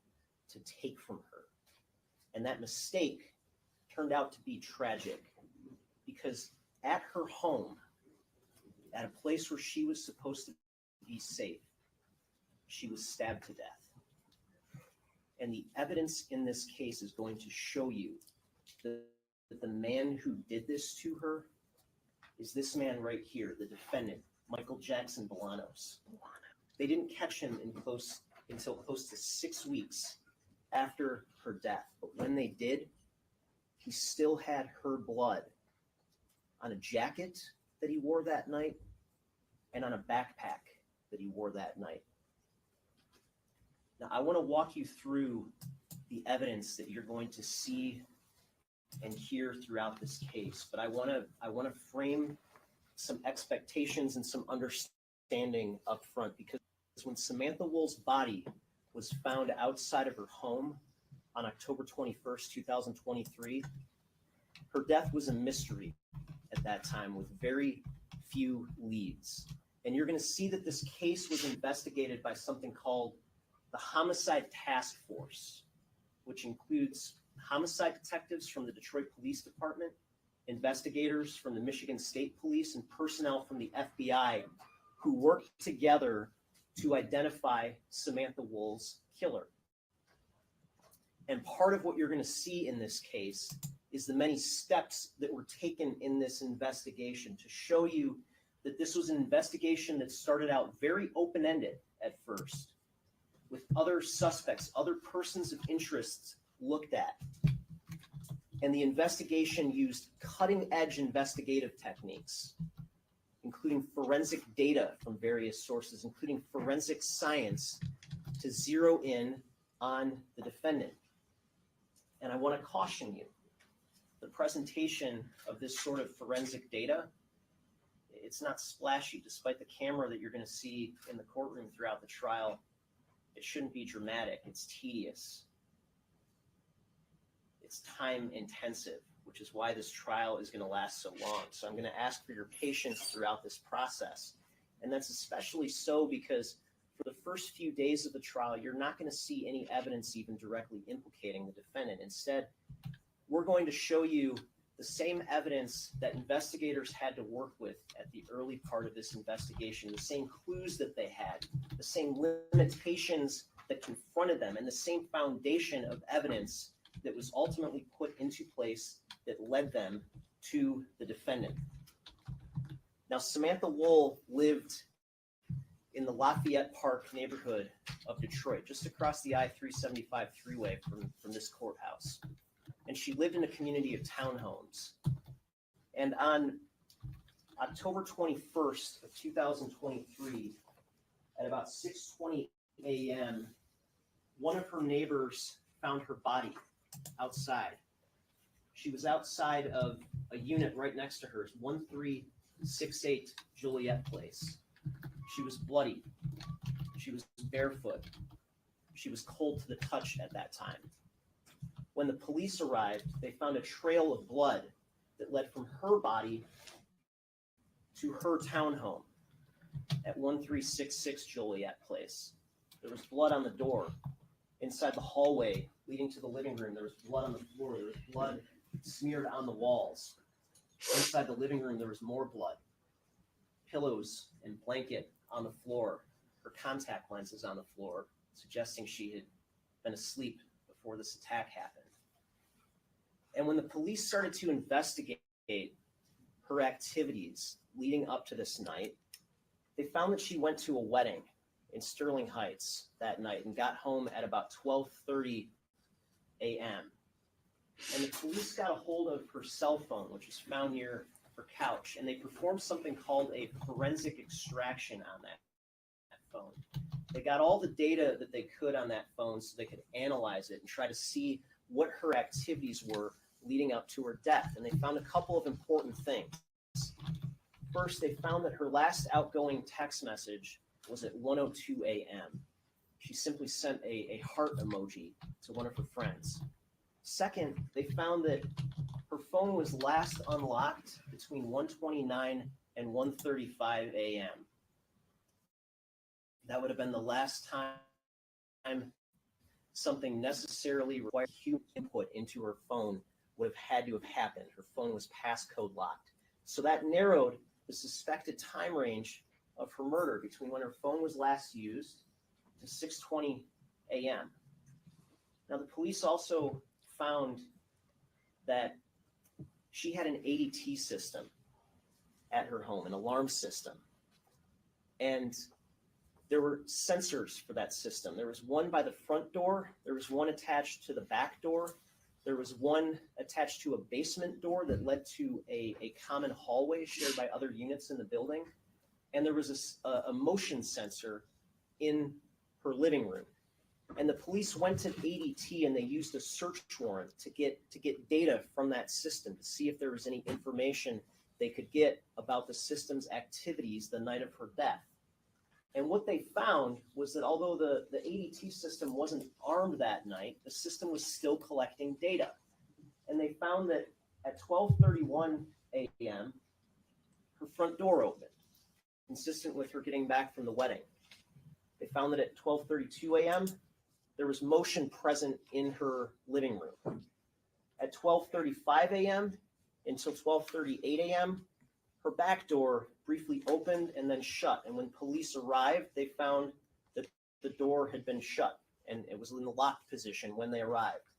Speaker 10: to take from her. And that mistake turned out to be tragic, because at her home, at a place where she was supposed to be safe, she was stabbed to death. And the evidence in this case is going to show you that the man who did this to her is this man right here, the defendant, Michael Jackson Bolanos. They didn't catch him until close to 6 weeks after her death. But when they did, he still had her blood on a jacket that he wore that night and on a backpack that he wore that night. Now, I want to walk you through the evidence that you're going to see and hear throughout this case, but I want to frame some expectations and some understanding up front, because when Samantha Wool's body was found outside of her home on October 21st, 2023, her death was a mystery at that time with very few leads. And you're going to see that this case was investigated by something called the Homicide Task Force, which includes homicide detectives from the Detroit Police Department, investigators from the Michigan State Police, and personnel from the FBI who worked together to identify Samantha Wool's killer. And part of what you're going to see in this case is the many steps that were taken in this investigation to show you that this was an investigation that started out very open-ended at first, with other suspects, other persons of interest looked at. And the investigation used cutting-edge investigative techniques, including forensic data from various sources, including forensic science, to zero in on the defendant. And I want to caution you, the presentation of this sort of forensic data, it's not splashy. Despite the camera that you're going to see in the courtroom throughout the trial, it shouldn't be dramatic. It's tedious. It's time intensive, which is why this trial is going to last so long. So I'm going to ask for your patience throughout this process. And that's especially so because for the first few days of the trial, you're not going to see any evidence even directly implicating the defendant. Instead, we're going to show you the same evidence that investigators had to work with at the early part of this investigation, the same clues that they had, the same limitations that confronted them, and the same foundation of evidence that was ultimately put into place that led them to the defendant. Now, Samantha Wool lived in the Lafayette Park neighborhood of Detroit, just across the I-375 freeway from this courthouse. And she lived in a community of townhomes. And on October 21st of 2023, at about 6:20 a.m., one of her neighbors found her body outside. She was outside of a unit right next to hers, 1368 Joliet Place. She was bloody. She was barefoot. She was cold to the touch at that time. When the police arrived, they found a trail of blood that led from her body to her townhome at 1366 Joliet Place. There was blood on the door. Inside the hallway leading to the living room, there was blood on the floor. There was blood smeared on the walls. Inside the living room, there was more blood. Pillows and blanket on the floor. Her contact lenses on the floor, suggesting she had been asleep before this attack happened. And when the police started to investigate her activities leading up to this night, they found that she went to a wedding in Sterling Heights that night and got home at about 12:30 a.m. And the police got a hold of her cell phone, which was found near her couch, and they performed something called a forensic extraction on that phone. They got all the data that they could on that phone so they could analyze it and try to see what her activities were leading up to her death. And they found a couple of important things. First, they found that her last outgoing text message was at 1:02 a.m. She simply sent a heart emoji to one of her friends. Second, they found that her phone was last unlocked between 1:29 and 1:35 a.m. That would have been the last time something necessarily required human input into her phone would have had to have happened. Her phone was passcode locked. So that narrowed the suspected time range of her murder between when her phone was last used to 6:20 a.m. Now, the police also found that she had an ADT system at her home, an alarm system. And there were sensors for that system. There was one by the front door. There was one attached to the back door. There was one attached to a basement door that led to a common hallway shared by other units in the building. And there was a motion sensor in her living room. And the police went to ADT and they used a search warrant to get data from that system to see if there was any information they could get about the system's activities the night of her death. And what they found was that although the ADT system wasn't armed that night, the system was still collecting data. And they found that at 12:31 a.m., her front door opened, consistent with her getting back from the wedding. They found that at 12:32 a.m., there was motion present in her living room. At 12:35 a.m. until 12:38 a.m., her back door briefly opened and then shut. And when police arrived, they found that the door had been shut and it was in the locked position when they arrived.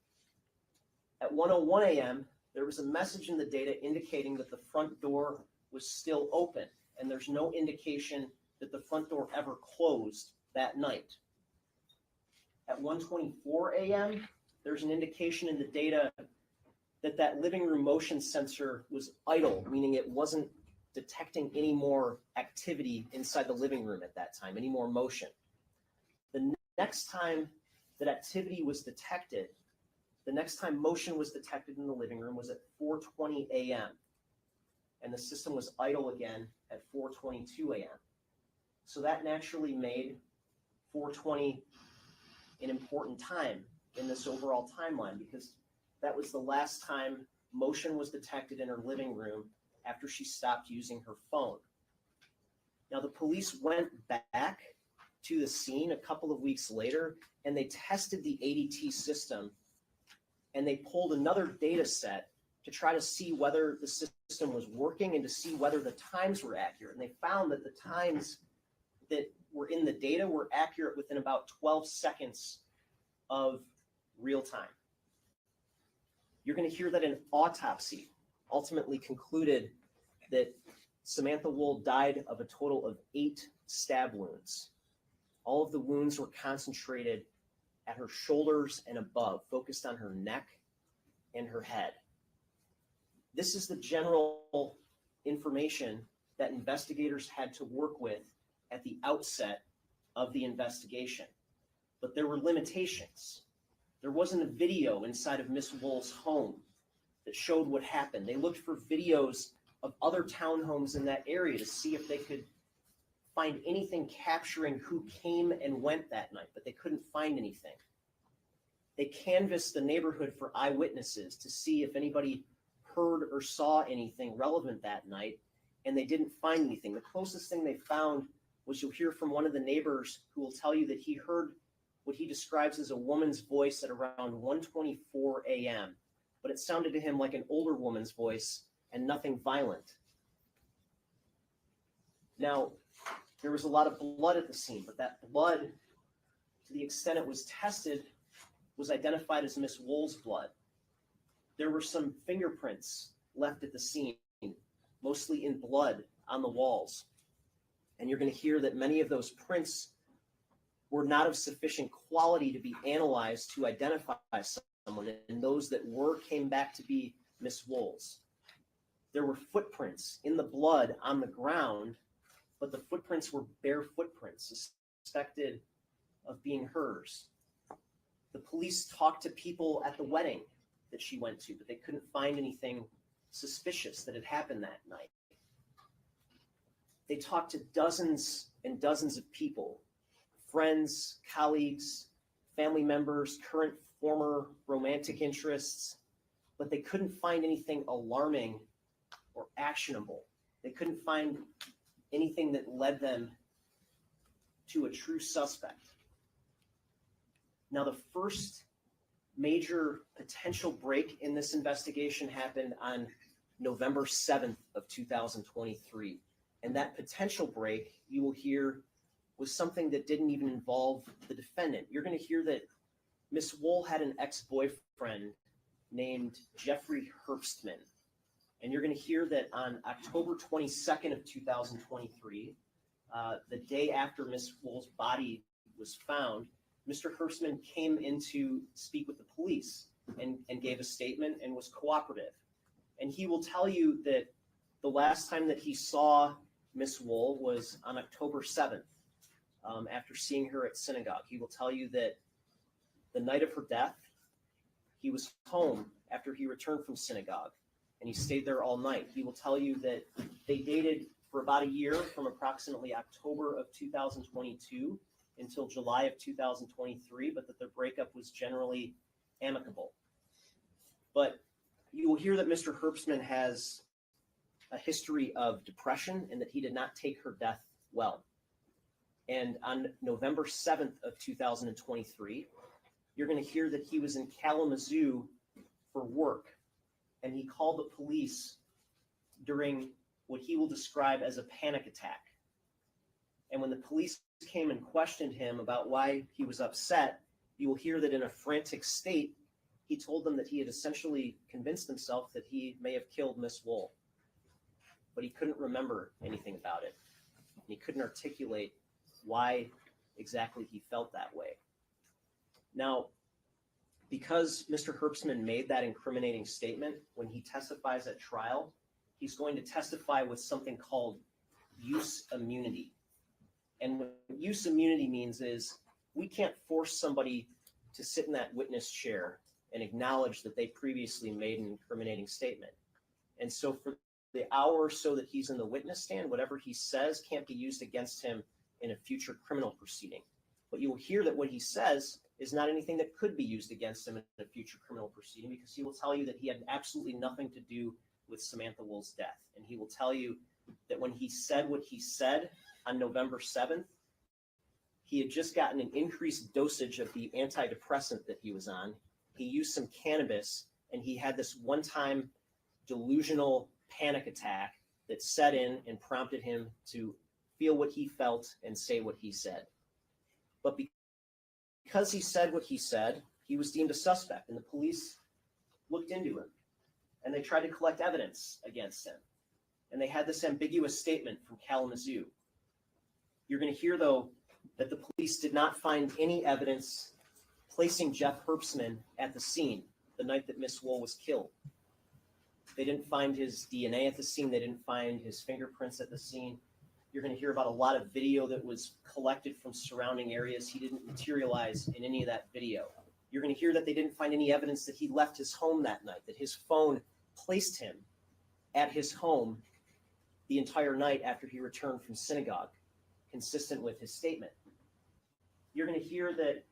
Speaker 10: At 1:01 a.m., there was a message in the data indicating that the front door was still open, and there's no indication that the front door ever closed that night. At 1:24 a.m., there's an indication in the data that that living room motion sensor was idle, meaning it wasn't detecting any more activity inside the living room at that time, any more motion. The next time that activity was detected The next time motion was detected in the living room was at 4:20 a.m. and the system was idle again at 4:22 a.m. So that naturally made 4:20 an important time in this overall timeline, because that was the last time motion was detected in her living room after she stopped using her phone. Now, the police went back to the scene a couple of weeks later and they tested the ADT system, and they pulled another data set to try to see whether the system was working and to see whether the times were accurate. And they found that the times that were in the data were accurate within about 12 seconds of real time. You're going to hear that an autopsy ultimately concluded that Samantha Wool died of a total of 8 stab wounds. All of the wounds were concentrated at her shoulders and above, focused on her neck and her head. This is the general information that investigators had to work with at the outset of the investigation. But there were limitations. There wasn't a video inside of Miss Wool's home that showed what happened. They looked for videos of other townhomes in that area to see if they could find anything capturing who came and went that night, but they couldn't find anything. They canvassed the neighborhood for eyewitnesses to see if anybody heard or saw anything relevant that night, and they didn't find anything. The closest thing they found was, you'll hear from one of the neighbors who will tell you that he heard what he describes as a woman's voice at around 1:24 a.m., but it sounded to him like an older woman's voice and nothing violent. Now, there was a lot of blood at the scene, but that blood, to the extent it was tested, was identified as Miss Wool's blood. There were some fingerprints left at the scene, mostly in blood on the walls. And you're going to hear that many of those prints were not of sufficient quality to be analyzed to identify someone, and those that were came back to be Miss Wool's. There were footprints in the blood on the ground, but the footprints were bare footprints, suspected of being hers. The police talked to people at the wedding that she went to, but they couldn't find anything suspicious that had happened that night. They talked to dozens and dozens of people, friends, colleagues, family members, current, former romantic interests, but they couldn't find anything alarming or actionable. They couldn't find anything that led them to a true suspect. Now, the first major potential break in this investigation happened on November 7th of 2023. And that potential break, you will hear, was something that didn't even involve the defendant. You're going to hear that Miss Wool had an ex-boyfriend named Jeffrey Herbstman. And you're going to hear that on October 22nd of 2023, the day after Miss Wool's body was found, Mr. Herbstman came in to speak with the police and gave a statement and was cooperative. And he will tell you that the last time that he saw Miss Wool was on October 7th, after seeing her at synagogue. He will tell you that the night of her death, he was home after he returned from synagogue, and he stayed there all night. He will tell you that they dated for about a year, from approximately October of 2022 until July of 2023, but that their breakup was generally amicable. But you will hear that Mr. Herbstman has a history of depression and that he did not take her death well. And on November 7th of 2023, you're going to hear that he was in Kalamazoo for work, and he called the police during what he will describe as a panic attack. And when the police came and questioned him about why he was upset, you will hear that in a frantic state, he told them that he had essentially convinced himself that he may have killed Miss Wool, but he couldn't remember anything about it. And he couldn't articulate why exactly he felt that way. Now, because Mr. Herbstman made that incriminating statement, when he testifies at trial, he's going to testify with something called use immunity. And what use immunity means is we can't force somebody to sit in that witness chair and acknowledge that they previously made an incriminating statement. And so for the hour or so that he's in the witness stand, whatever he says can't be used against him in a future criminal proceeding. But you will hear that what he says is not anything that could be used against him in a future criminal proceeding, because he will tell you that he had absolutely nothing to do with Samantha Wool's death. And he will tell you that when he said what he said on November 7th, he had just gotten an increased dosage of the antidepressant that he was on. He used some cannabis, and he had this one-time delusional panic attack that set in and prompted him to feel what he felt and say what he said. But because he said what he said, he was deemed a suspect, and the police looked into him, and they tried to collect evidence against him. And they had this ambiguous statement from Kalamazoo. You're going to hear, though, that the police did not find any evidence placing Jeff Herbstman at the scene the night that Miss Wool was killed. They didn't find his DNA at the scene. They didn't find his fingerprints at the scene. You're going to hear about a lot of video that was collected from surrounding areas. He didn't materialize in any of that video. You're going to hear that they didn't find any evidence that he left his home that night, that his phone placed him at his home the entire night after he returned from synagogue, consistent with his statement. You're going to hear that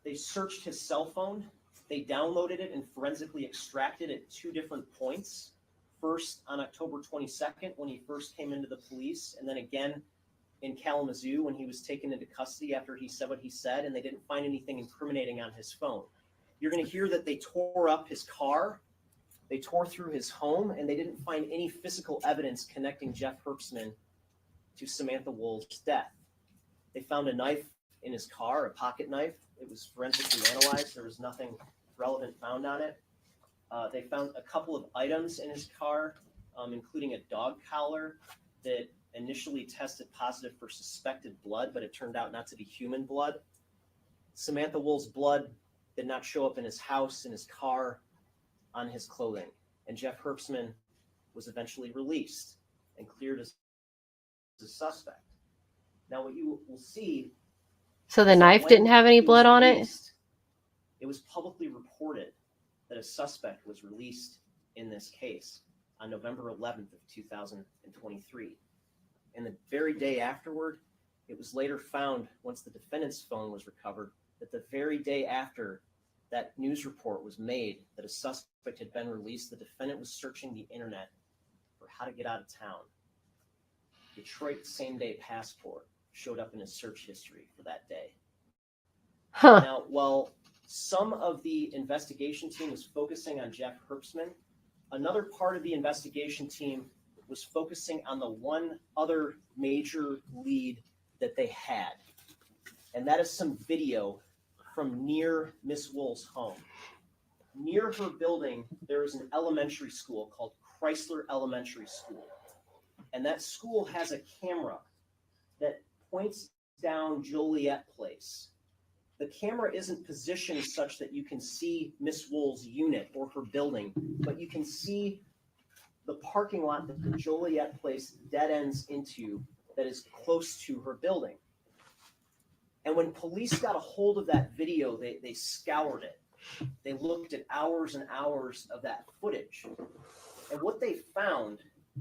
Speaker 10: they searched his cell phone. They downloaded it and forensically extracted it at 2 different points. First on October 22nd when he first came into the police, and then again in Kalamazoo when he was taken into custody after he said what he said, and they didn't find anything incriminating on his phone. You're going to hear that they tore up his car, they tore through his home, and they didn't find any physical evidence connecting Jeff Herbstman to Samantha Wool's death. They found a knife in his car, a pocket knife. It was forensically analyzed. There was nothing relevant found on it. They found a couple of items in his car, including a dog collar that initially tested positive for suspected blood, but it turned out not to be human blood. Samantha Wool's blood did not show up in his house, in his car, on his clothing. And Jeff Herbstman was eventually released and cleared as a suspect. Now, what you will see.
Speaker 1: So the knife didn't have any blood on it?
Speaker 10: It was publicly reported that a suspect was released in this case on November 11th of 2023. And the very day afterward, it was later found, once the defendant's phone was recovered, that the very day after that news report was made that a suspect had been released, the defendant was searching the internet for how to get out of town. Detroit same-day passport showed up in his search history for that day.
Speaker 1: Huh.
Speaker 10: Now, while some of the investigation team was focusing on Jeff Herbstman, another part of the investigation team was focusing on the one other major lead that they had. And that is some video from near Miss Wool's home. Near her building, there is an elementary school called Chrysler Elementary School. And that school has a camera that points down Joliet Place. The camera isn't positioned such that you can see Miss Wool's unit or her building, but you can see the parking lot that the Joliet Place dead ends into that is close to her building. And when police got a hold of that video, they scoured it. They looked at hours and hours of that footage. And what they found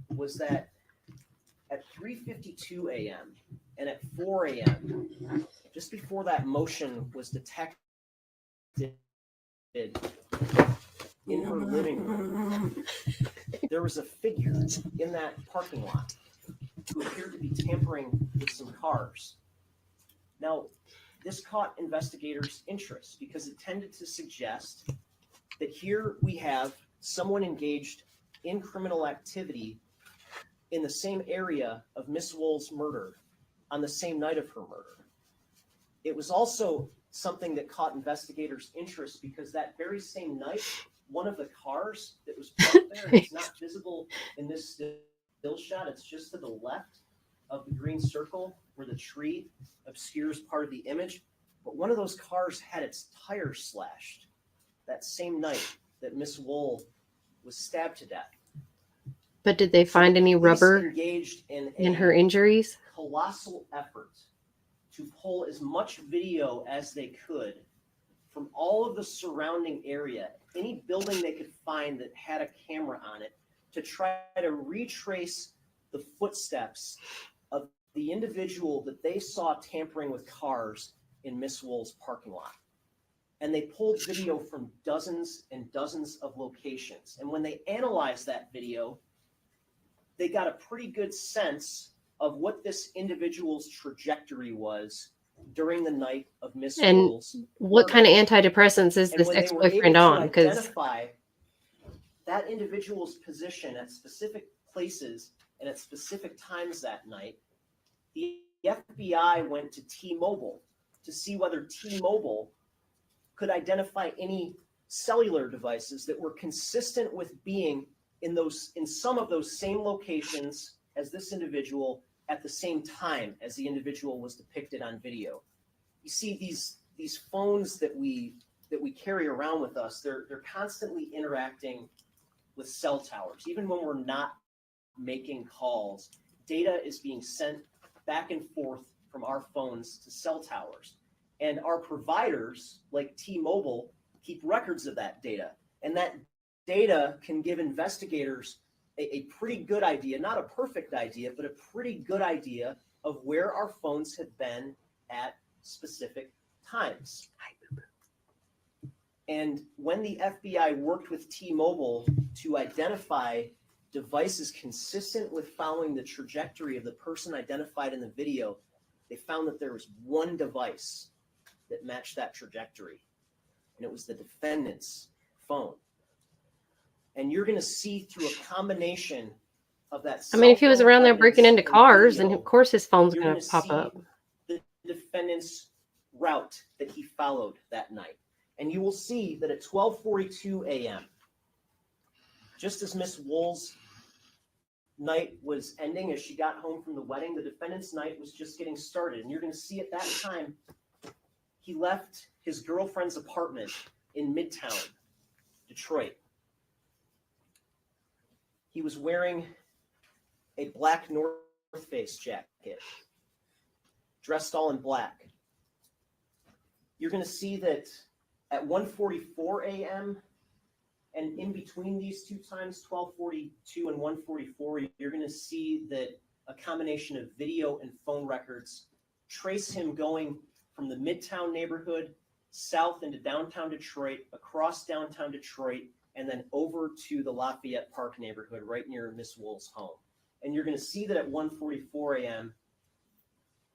Speaker 10: was that at 3:52 a.m. and at 4 a.m., just before that motion was detected in her living room, there was a figure in that parking lot who appeared to be tampering with some cars. Now, this caught investigators' interest because it tended to suggest that here we have someone engaged in criminal activity in the same area of Miss Wool's murder on the same night of her murder. It was also something that caught investigators' interest because that very same night, one of the cars that was parked there, it's not visible in this still shot, it's just to the left of the green circle where the tree obscures part of the image, but one of those cars had its tire slashed that same night that Miss Wool was stabbed to death.
Speaker 1: But did they find any rubber
Speaker 10: engaged
Speaker 1: in her injuries?
Speaker 10: Colossal effort to pull as much video as they could from all of the surrounding area, any building they could find that had a camera on it, to try to retrace the footsteps of the individual that they saw tampering with cars in Miss Wool's parking lot. And they pulled video from dozens and dozens of locations. And when they analyzed that video, they got a pretty good sense of what this individual's trajectory was during the night of Miss
Speaker 1: And
Speaker 10: Wool's
Speaker 1: what
Speaker 10: murder.
Speaker 1: kind of antidepressants is
Speaker 10: And
Speaker 1: this
Speaker 10: when they were
Speaker 1: ex-boyfriend
Speaker 10: able to
Speaker 1: on? Because
Speaker 10: identify that individual's position at specific places and at specific times that night, the FBI went to T-Mobile to see whether T-Mobile could identify any cellular devices that were consistent with being in some of those same locations as this individual at the same time as the individual was depicted on video. You see, these phones that we carry around with us, they're constantly interacting with cell towers. Even when we're not making calls, data is being sent back and forth from our phones to cell towers. And our providers, like T-Mobile, keep records of that data. And that data can give investigators a pretty good idea, not a perfect idea, but a pretty good idea of where our phones have been at specific times. And when the FBI worked with T-Mobile to identify devices consistent with following the trajectory of the person identified in the video, they found that there was one device that matched that trajectory, and it was the defendant's phone. And you're going to see through a combination of that.
Speaker 1: I mean, if he was
Speaker 10: cell
Speaker 1: around
Speaker 10: phone
Speaker 1: there breaking into
Speaker 10: evidence and
Speaker 1: cars, then
Speaker 10: video,
Speaker 1: of course his phone's
Speaker 10: you're
Speaker 1: going
Speaker 10: gonna
Speaker 1: to pop
Speaker 10: see
Speaker 1: up.
Speaker 10: the defendant's route that he followed that night. And you will see that at 12:42 a.m., just as Miss Wool's night was ending, as she got home from the wedding, the defendant's night was just getting started. And you're going to see at that time, he left his girlfriend's apartment in Midtown, Detroit. He was wearing a black North Face jacket, dressed all in black. You're going to see that at 1:44 a.m., and in between these two times, 12:42 and 1:44, you're going to see that a combination of video and phone records trace him going from the Midtown neighborhood south into downtown Detroit, across downtown Detroit, and then over to the Lafayette Park neighborhood right near Miss Wool's home. And you're going to see that at 1:44 a.m.,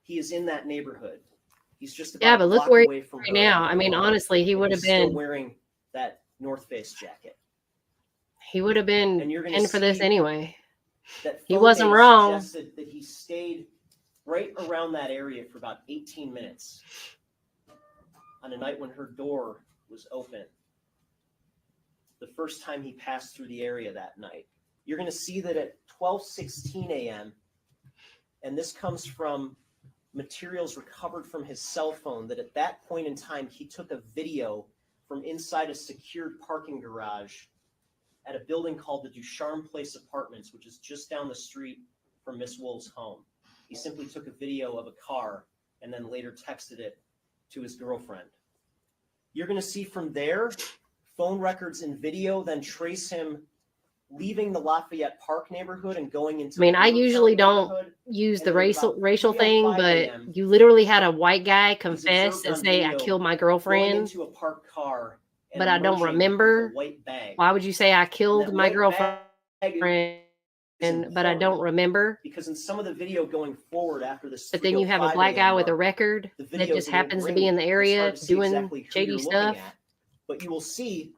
Speaker 10: he is in that neighborhood. He's just about
Speaker 1: But
Speaker 10: a
Speaker 1: look
Speaker 10: block
Speaker 1: where he
Speaker 10: away from
Speaker 1: right
Speaker 10: her
Speaker 1: now.
Speaker 10: at
Speaker 1: I
Speaker 10: her
Speaker 1: mean,
Speaker 10: home,
Speaker 1: honestly, he
Speaker 10: and
Speaker 1: would have
Speaker 10: he's still
Speaker 1: been
Speaker 10: wearing that North Face jacket.
Speaker 1: he would have been
Speaker 10: And you're going
Speaker 1: in
Speaker 10: to
Speaker 1: for this
Speaker 10: see
Speaker 1: anyway.
Speaker 10: that
Speaker 1: He
Speaker 10: phone
Speaker 1: wasn't
Speaker 10: data
Speaker 1: wrong.
Speaker 10: suggested that he stayed right around that area for about 18 minutes on a night when her door was open. The first time he passed through the area that night. You're going to see that at 12:16 a.m., and this comes from materials recovered from his cell phone, that at that point in time, he took a video from inside a secured parking garage at a building called the Ducharme Place Apartments, which is just down the street from Miss Wool's home. He simply took a video of a car and then later texted it to his girlfriend. You're going to see from there, phone records and video then trace him leaving the Lafayette Park neighborhood and going into.
Speaker 1: I mean,
Speaker 10: the
Speaker 1: I
Speaker 10: Rivertown
Speaker 1: usually don't
Speaker 10: neighborhood.
Speaker 1: use
Speaker 10: And
Speaker 1: the
Speaker 10: then about
Speaker 1: racial thing,
Speaker 10: 3:05
Speaker 1: but
Speaker 10: a.m.,
Speaker 1: you literally had a white guy
Speaker 10: he's
Speaker 1: confess
Speaker 10: observed
Speaker 1: and
Speaker 10: on
Speaker 1: say, "I
Speaker 10: video
Speaker 1: killed my
Speaker 10: going
Speaker 1: girlfriend,"
Speaker 10: into a parked car and
Speaker 1: but I don't
Speaker 10: emerging with
Speaker 1: remember.
Speaker 10: a white bag.
Speaker 1: Why would you say I
Speaker 10: And
Speaker 1: killed
Speaker 10: that
Speaker 1: my
Speaker 10: white
Speaker 1: girlfriend,
Speaker 10: bag is
Speaker 1: but I don't
Speaker 10: important
Speaker 1: remember?
Speaker 10: because in some of the video going forward after this,
Speaker 1: But then you have a
Speaker 10: 3:05
Speaker 1: black guy
Speaker 10: a.m.
Speaker 1: with a
Speaker 10: mark,
Speaker 1: record
Speaker 10: the
Speaker 1: that
Speaker 10: videos
Speaker 1: just
Speaker 10: that will
Speaker 1: happens to
Speaker 10: bring
Speaker 1: be in the
Speaker 10: it's
Speaker 1: area
Speaker 10: hard to see
Speaker 1: doing
Speaker 10: exactly who
Speaker 1: shady
Speaker 10: you're
Speaker 1: stuff.
Speaker 10: looking at, but you will see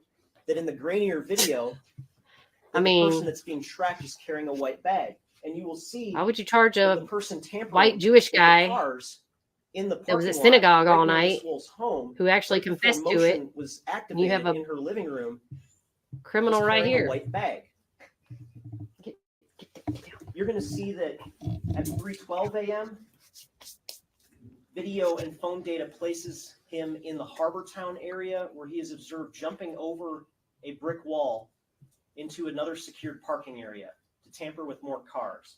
Speaker 10: that in the grainier video,
Speaker 1: I
Speaker 10: that the person
Speaker 1: mean,
Speaker 10: that's being tracked is carrying a white bag, and you will see
Speaker 1: why would you charge
Speaker 10: that
Speaker 1: a
Speaker 10: the person tampering
Speaker 1: white Jewish
Speaker 10: with the
Speaker 1: guy
Speaker 10: cars in the
Speaker 1: that was
Speaker 10: parking
Speaker 1: at
Speaker 10: lot
Speaker 1: synagogue all
Speaker 10: right near Miss
Speaker 1: night
Speaker 10: Wool's home
Speaker 1: who actually
Speaker 10: right before
Speaker 1: confessed to it?
Speaker 10: motion was
Speaker 1: And you have
Speaker 10: activated
Speaker 1: a
Speaker 10: in her living room, was
Speaker 1: criminal right
Speaker 10: carrying a
Speaker 1: here.
Speaker 10: white bag.
Speaker 1: Get down.
Speaker 10: You're going to see that at 3:12 a.m., video and phone data places him in the Harbortown area where he is observed jumping over a brick wall into another secured parking area to tamper with more cars.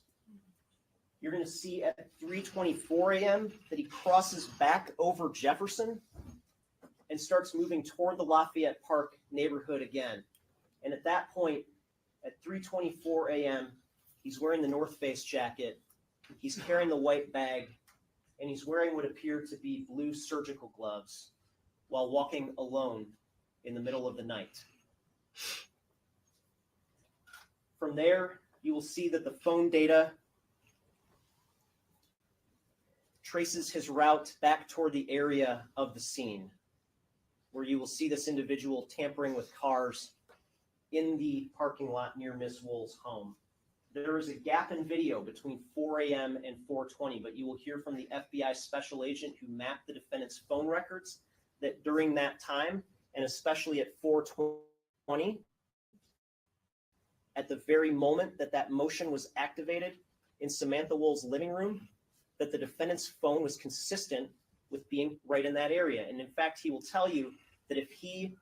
Speaker 10: You're going to see at 3:24 a.m. that he crosses back over Jefferson and starts moving toward the Lafayette Park neighborhood again. And at that point, at 3:24 a.m., he's wearing the North Face jacket, he's carrying the white bag, and he's wearing what appear to be blue surgical gloves while walking alone in the middle of the night. From there, you will see that the phone data traces his route back toward the area of the scene, where you will see this individual tampering with cars in the parking lot near Miss Wool's home. There is a gap in video between 4 a.m. and 4:20, but you will hear from the FBI special agent who mapped the defendant's phone records that during that time, and especially at 4:20, at the very moment that that motion was activated in Samantha Wool's living room, that the defendant's phone was consistent with being right in that area. And in fact, he will tell you that if he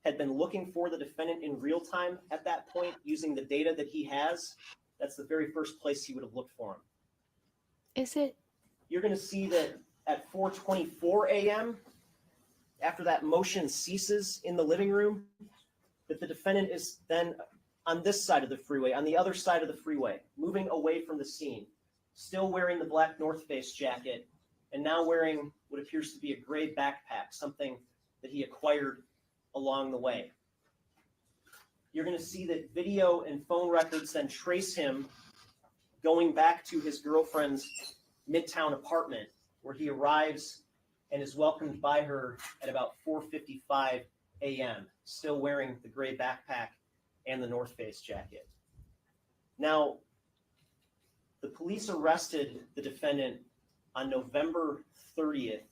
Speaker 10: had been looking for the defendant in real time at that point, using the data that he has, that's the very first place he would have looked for him.
Speaker 1: Is it?
Speaker 10: You're going to see that at 4:24 a.m., after that motion ceases in the living room, that the defendant is then on this side of the freeway, on the other side of the freeway, moving away from the scene, still wearing the black North Face jacket, and now wearing what appears to be a gray backpack, something that he acquired along the way. You're going to see that video and phone records then trace him going back to his girlfriend's Midtown apartment, where he arrives and is welcomed by her at about 4:55 a.m., still wearing the gray backpack and the North Face jacket. Now, the police arrested the defendant on November 30th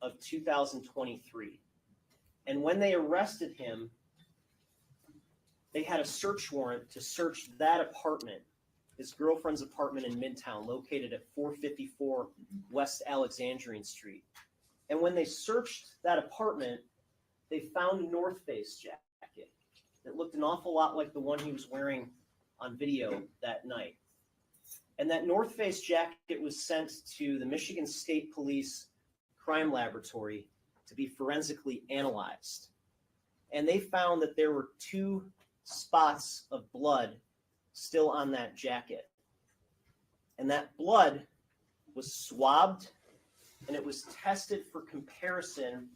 Speaker 10: of 2023. And when they arrested him, they had a search warrant to search that apartment, his girlfriend's apartment in Midtown, located at 454 West Alexandrian Street. And when they searched that apartment, they found a North Face jacket that looked an awful lot like the one he was wearing on video that night. And that North Face jacket was sent to the Michigan State Police Crime Laboratory to be forensically analyzed. And they found that there were 2 spots of blood still on that jacket. And that blood was swabbed and it was tested for comparison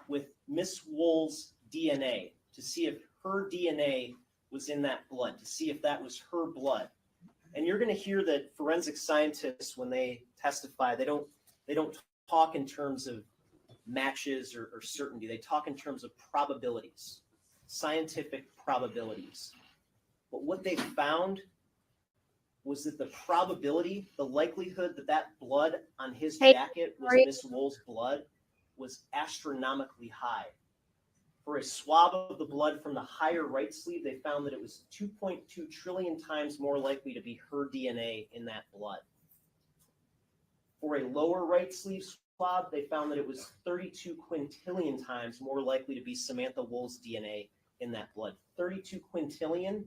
Speaker 10: with Miss Wool's DNA to see if her DNA was in that blood, to see if that was her blood. And you're going to hear that forensic scientists, when they testify, they don't talk in terms of matches or certainty. They talk in terms of probabilities, scientific probabilities. But what they found was that the probability, the likelihood that that blood on his jacket was Miss Wool's blood was astronomically high. For a swab of the blood from the higher right sleeve, they found that it was 2.2 trillion times more likely to be her DNA in that blood. For a lower right sleeve swab, they found that it was 32 quintillion times more likely to be Samantha Wool's DNA in that blood. 32 quintillion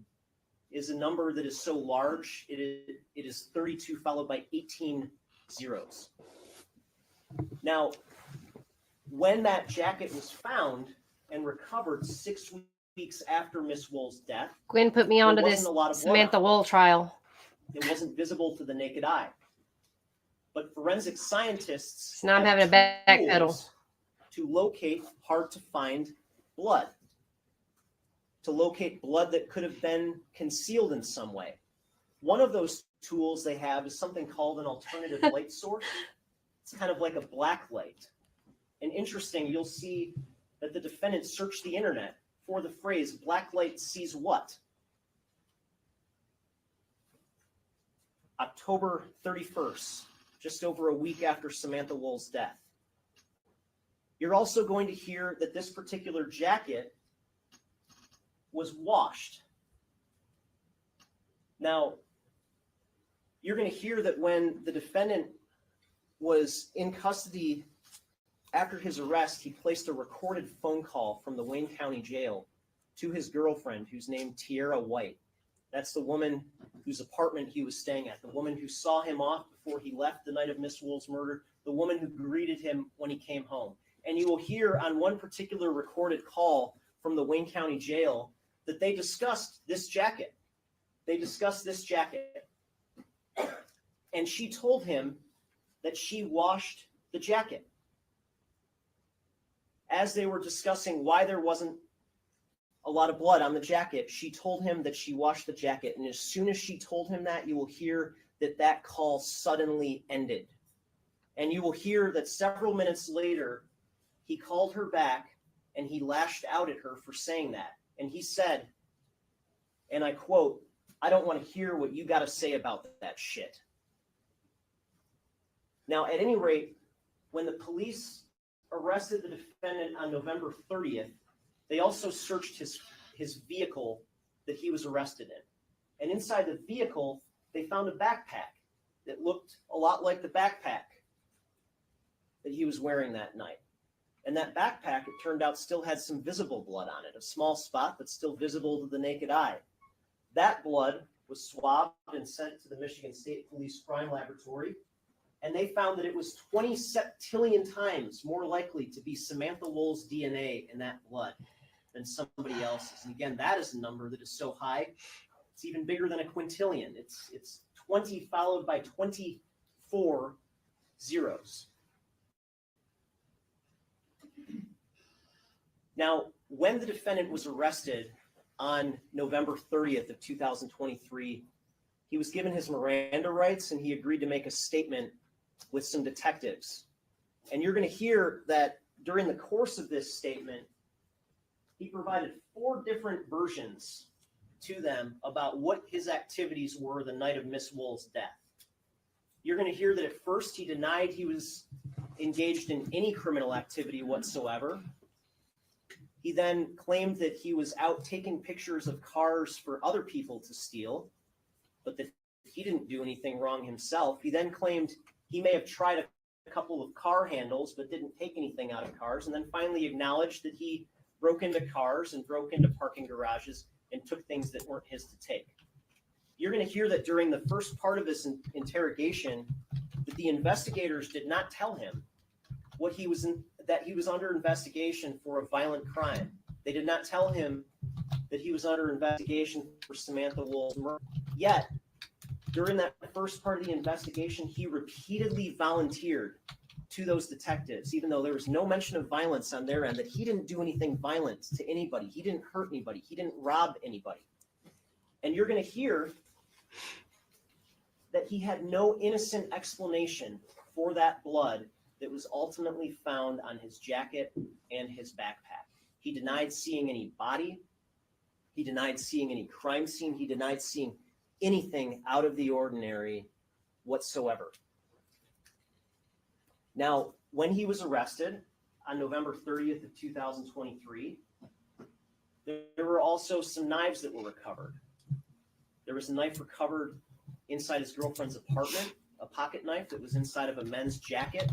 Speaker 10: is a number that is so large, it is 32 followed by 18 zeros. Now, when that jacket was found and recovered 6 weeks after Miss Wool's death,
Speaker 1: Gwen put me onto this Samantha Wool trial.
Speaker 10: It wasn't visible to the naked eye. But forensic scientists
Speaker 1: now I'm having a backpedal
Speaker 10: to locate hard to find blood, to locate blood that could have been concealed in some way. One of those tools they have is something called an alternative light source. It's kind of like a black light. And interesting, you'll see that the defendant searched the internet for the phrase black light sees what? October 31st, just over a week after Samantha Wool's death. You're also going to hear that this particular jacket was washed. Now, you're going to hear that when the defendant was in custody after his arrest, he placed a recorded phone call from the Wayne County Jail to his girlfriend, who's named Tierra White. That's the woman whose apartment he was staying at, the woman who saw him off before he left the night of Miss Wool's murder, the woman who greeted him when he came home. And you will hear on one particular recorded call from the Wayne County Jail that they discussed this jacket. They discussed this jacket. And she told him that she washed the jacket. As they were discussing why there wasn't a lot of blood on the jacket, she told him that she washed the jacket. And as soon as she told him that, you will hear that that call suddenly ended. And you will hear that several minutes later, he called her back and he lashed out at her for saying that. And he said, and I quote, "I don't want to hear what you got to say about that shit." Now, at any rate, when the police arrested the defendant on November 30th, they also searched his vehicle that he was arrested in. And inside the vehicle, they found a backpack that looked a lot like the backpack that he was wearing that night. And that backpack, it turned out, still had some visible blood on it, a small spot, but still visible to the naked eye. That blood was swabbed and sent to the Michigan State Police Crime Laboratory, and they found that it was 20 septillion times more likely to be Samantha Wool's DNA in that blood than somebody else's. And again, that is a number that is so high, it's even bigger than a quintillion. It's 20 followed by 24 zeros. Now, when the defendant was arrested on November 30th of 2023, he was given his Miranda rights and he agreed to make a statement with some detectives. And you're going to hear that during the course of this statement, he provided 4 different versions to them about what his activities were the night of Miss Wool's death. You're going to hear that at first he denied he was engaged in any criminal activity whatsoever. He then claimed that he was out taking pictures of cars for other people to steal, but that he didn't do anything wrong himself. He then claimed he may have tried a couple of car handles, but didn't take anything out of cars, and then finally acknowledged that he broke into cars and broke into parking garages and took things that weren't his to take. You're going to hear that during the first part of this interrogation, that the investigators did not tell him what he was that he was under investigation for a violent crime. They did not tell him that he was under investigation for Samantha Wool's murder. Yet, during that first part of the investigation, he repeatedly volunteered to those detectives, even though there was no mention of violence on their end, that he didn't do anything violent to anybody. He didn't hurt anybody. He didn't rob anybody. And you're going to hear that he had no innocent explanation for that blood that was ultimately found on his jacket and his backpack. He denied seeing any body. He denied seeing any crime scene. He denied seeing anything out of the ordinary whatsoever. Now, when he was arrested on November 30th of 2023, there were also some knives that were recovered. There was a knife recovered inside his girlfriend's apartment, a pocket knife that was inside of a men's jacket.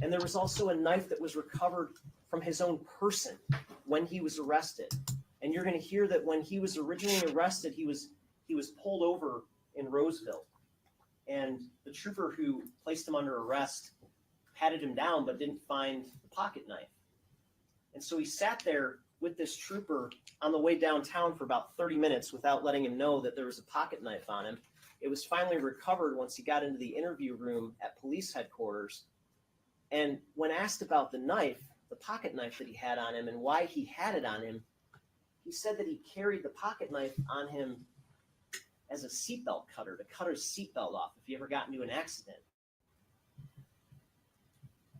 Speaker 10: And there was also a knife that was recovered from his own person when he was arrested. And you're going to hear that when he was originally arrested, he was pulled over in Roseville. And the trooper who placed him under arrest patted him down but didn't find the pocket knife. And so he sat there with this trooper on the way downtown for about 30 minutes without letting him know that there was a pocket knife on him. It was finally recovered once he got into the interview room at police headquarters. And when asked about the knife, the pocket knife that he had on him and why he had it on him, he said that he carried the pocket knife on him as a seatbelt cutter, to cut his seatbelt off if he ever got into an accident.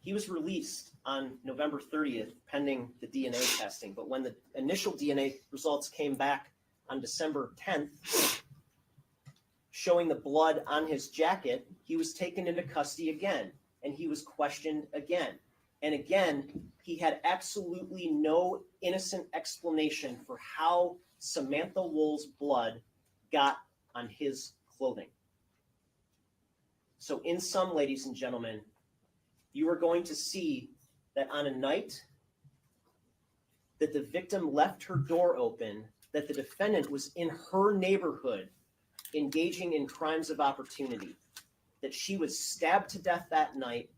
Speaker 10: He was released on November 30th pending the DNA testing, but when the initial DNA results came back on December 10th, showing the blood on his jacket, he was taken into custody again, and he was questioned again. And again, he had absolutely no innocent explanation for how Samantha Wool's blood got on his clothing. So in sum, ladies and gentlemen, you are going to see that on a night that the victim left her door open, that the defendant was in her neighborhood engaging in crimes of opportunity, that she was stabbed to death that night,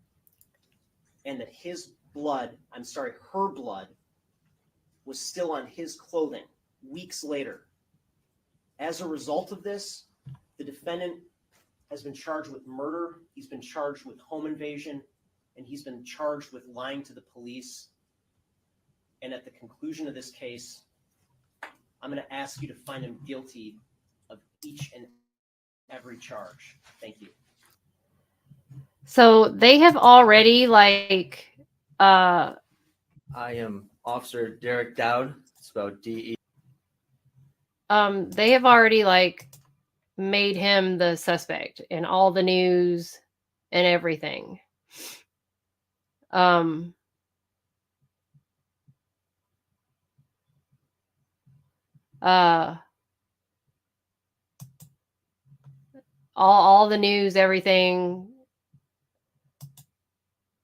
Speaker 10: and that his her blood was still on his clothing weeks later. As a result of this, the defendant has been charged with murder, he's been charged with home invasion, and he's been charged with lying to the police. And at the conclusion of this case, I'm going to ask you to find him guilty of each and every charge. Thank you.
Speaker 1: So they have already like
Speaker 11: I am Officer Derek Dowd, spelled D-E.
Speaker 1: they have already like made him the suspect in all the news and everything. All the news, everything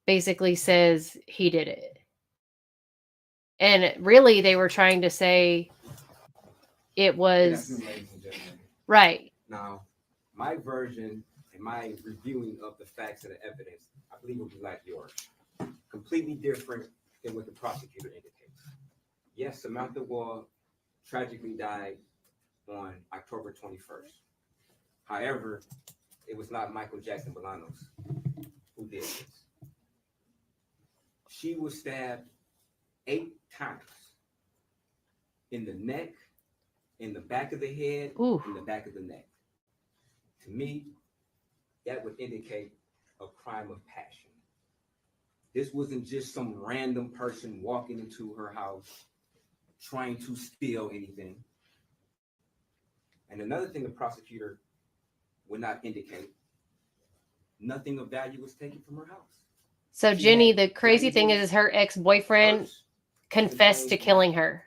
Speaker 1: basically says he did it. And really they were trying to say it was
Speaker 12: ladies and gentlemen.
Speaker 1: right.
Speaker 12: Now, my version and my reviewing of the facts and the evidence, I believe will be like yours. Completely different than what the prosecutor indicates. Yes, Samantha Wall tragically died on October 21st. However, it was not Michael Jackson Bolanos who did this. She was stabbed 8 times in the neck, in the back of the head, in the back of the neck. To me, that would indicate a crime of passion. This wasn't just some random person walking into her house trying to steal anything. And another thing the prosecutor would not indicate, nothing of value was taken from her house.
Speaker 1: So Jenny, the crazy thing is her ex-boyfriend confessed to killing her.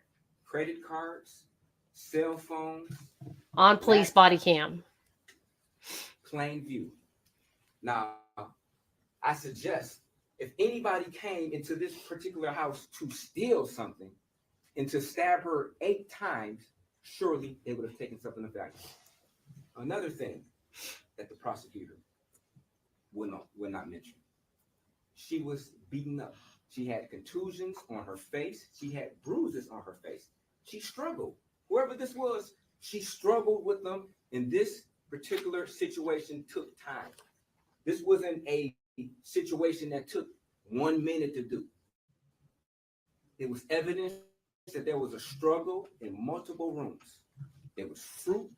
Speaker 12: Credit cards, cell phones.
Speaker 1: On police body cam.
Speaker 12: Plain view. Now, I suggest if anybody came into this particular house to steal something and to stab her 8 times, surely they would have taken something of value. Another thing that the prosecutor would not mention. She was beaten up. She had contusions on her face. She had bruises on her face. She struggled. Whoever this was, she struggled with them. And this particular situation took time. This wasn't a situation that took 1 minute to do. It was evidence that there was a struggle in multiple rooms. There was fruit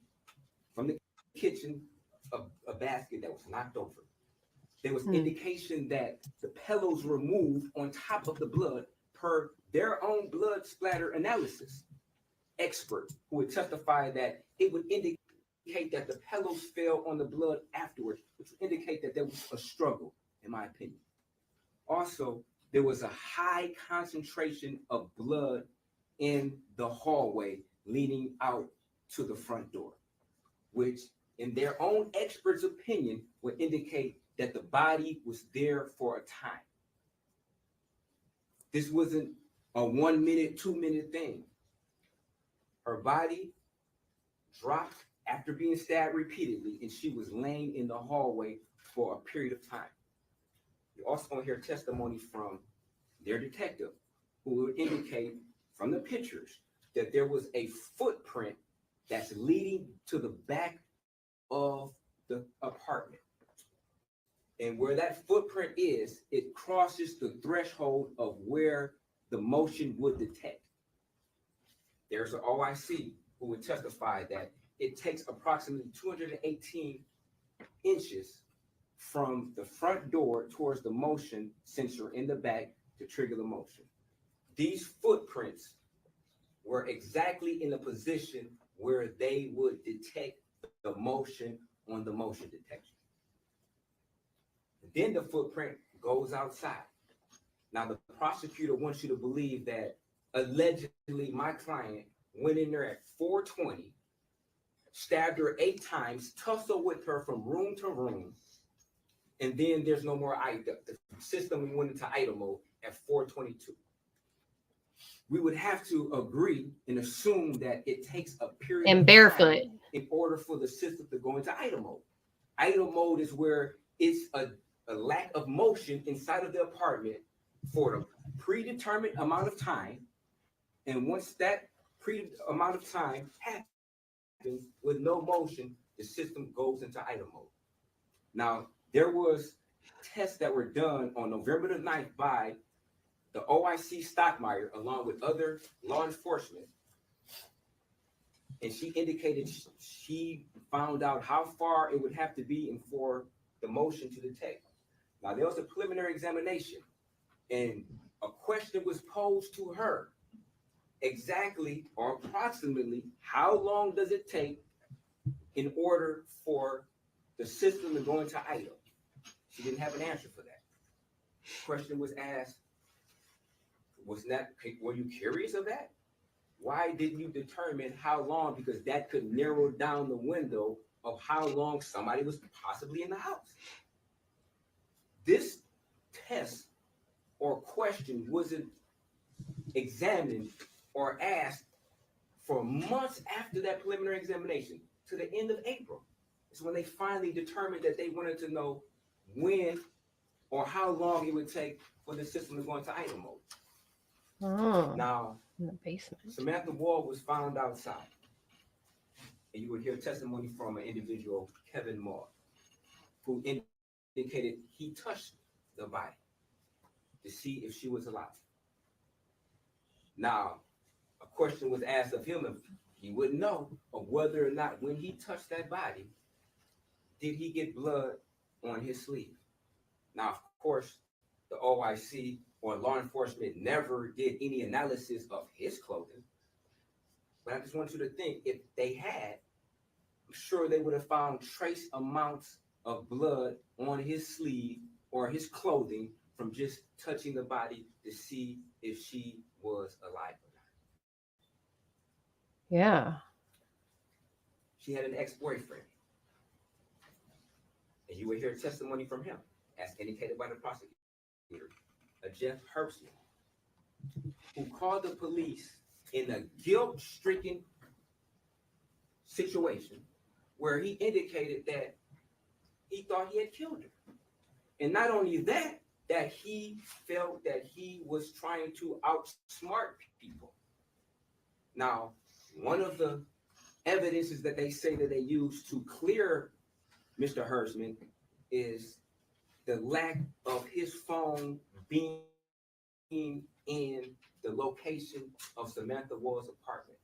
Speaker 12: from the kitchen, a basket that was knocked over. There was indication that the pillows were moved on top of the blood per their own blood splatter analysis expert who would testify that it would indicate that the pillows fell on the blood afterwards, which would indicate that there was a struggle, in my opinion. Also, there was a high concentration of blood in the hallway leading out to the front door, which in their own expert's opinion would indicate that the body was there for a time. This wasn't a 1 minute, 2 minute thing. Her body dropped after being stabbed repeatedly, and she was laying in the hallway for a period of time. You're also going to hear testimony from their detective, who would indicate from the pictures that there was a footprint that's leading to the back of the apartment. And where that footprint is, it crosses the threshold of where the motion would detect. There's an OIC who would testify that it takes approximately 218 inches from the front door towards the motion sensor in the back to trigger the motion. These footprints were exactly in the position where they would detect the motion on the motion detection. Then the footprint goes outside. Now, the prosecutor wants you to believe that allegedly my client went in there at 4:20, stabbed her 8 times, tussled with her from room to room, and then there's no more the system went into idle mode at 4:22. We would have to agree and assume that it takes a period
Speaker 1: and
Speaker 12: of
Speaker 1: barefoot
Speaker 12: time in order for the system to go into idle mode. Idle mode is where it's a lack of motion inside of the apartment for a predetermined amount of time. And once that amount of time happens with no motion, the system goes into idle mode. Now, there was tests that were done on November the 9th by the OIC Stockmeyer, along with other law enforcement. And she indicated she found out how far it would have to be and for the motion to detect. Now, there was a preliminary examination, and a question was posed to her. Exactly or approximately how long does it take in order for the system to go into idle? She didn't have an answer for that. Question was asked, were you curious of that? Why didn't you determine how long? Because that could narrow down the window of how long somebody was possibly in the house. This test or question wasn't examined or asked for months after that preliminary examination, to the end of April. It's when they finally determined that they wanted to know when or how long it would take for the system to go into idle mode.
Speaker 1: Oh,
Speaker 12: Now,
Speaker 1: in the basement.
Speaker 12: Samantha Wall was found outside. And you would hear testimony from an individual, Kevin Moore, who indicated he touched the body to see if she was alive. Now, a question was asked of him, if he wouldn't know, of whether or not when he touched that body, did he get blood on his sleeve? Now, of course, the OIC or law enforcement never did any analysis of his clothing. But I just want you to think, if they had, I'm sure they would have found trace amounts of blood on his sleeve or his clothing from just touching the body to see if she was alive or not.
Speaker 1: Yeah.
Speaker 12: She had an ex-boyfriend. And you will hear testimony from him, as indicated by the prosecutor, Jeff Herbstman, who called the police in a guilt-stricken situation where he indicated that he thought he had killed her. And not only that, that he felt that he was trying to outsmart people. Now, one of the evidences that they say that they use to clear Mr. Hersman is the lack of his phone being in the location of Samantha Wall's apartment.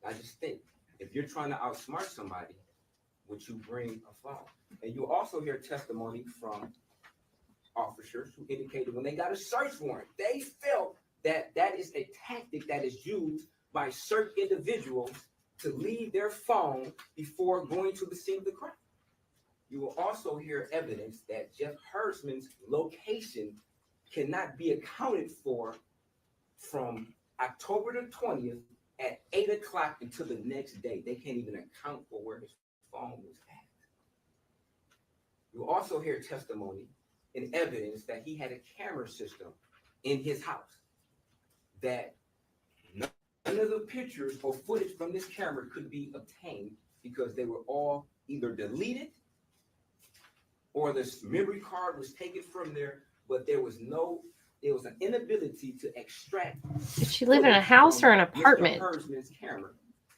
Speaker 12: I just think, if you're trying to outsmart somebody, would you bring a phone? And you also hear testimony from officers who indicated when they got a search warrant, they felt that that is a tactic that is used by certain individuals to leave their phone before going to the scene of the crime. You will also hear evidence that Jeff Hersman's location cannot be accounted for from October the 20th at 8 o'clock until the next day. They can't even account for where his phone was at. You will also hear testimony and evidence that he had a camera system in his house, that none of the pictures or footage from this camera could be obtained because they were all either deleted or the memory card was taken from there, but there was an inability to extract.
Speaker 1: Did she live in a house or an apartment?
Speaker 12: Mr. Hersman's camera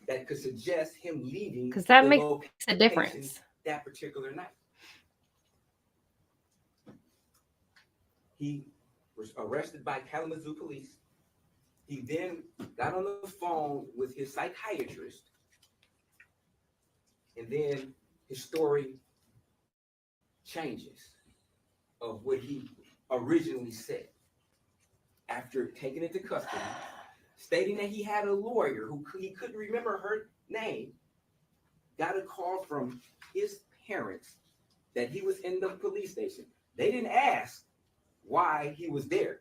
Speaker 12: that could suggest him leaving,
Speaker 1: because that makes a difference
Speaker 12: that particular night. He was arrested by Kalamazoo police. He then got on the phone with his psychiatrist, and then his story changes of what he originally said. After taking into custody, stating that he had a lawyer who he couldn't remember her name, got a call from his parents that he was in the police station. They didn't ask why he was there.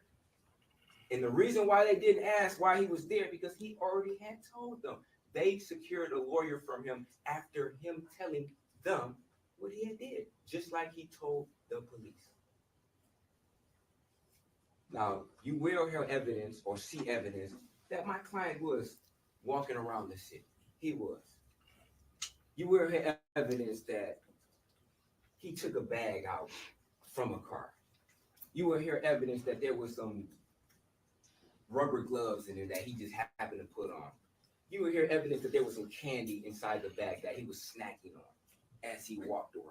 Speaker 12: And the reason why they didn't ask why he was there, because he already had told them. They secured a lawyer from him after him telling them what he had did, just like he told the police. Now, you will hear evidence or see evidence that my client was walking around the city. He was. You will hear evidence that he took a bag out from a car. You will hear evidence that there was some rubber gloves in there that he just happened to put on. You will hear evidence that there was some candy inside the bag that he was snacking on as he walked around.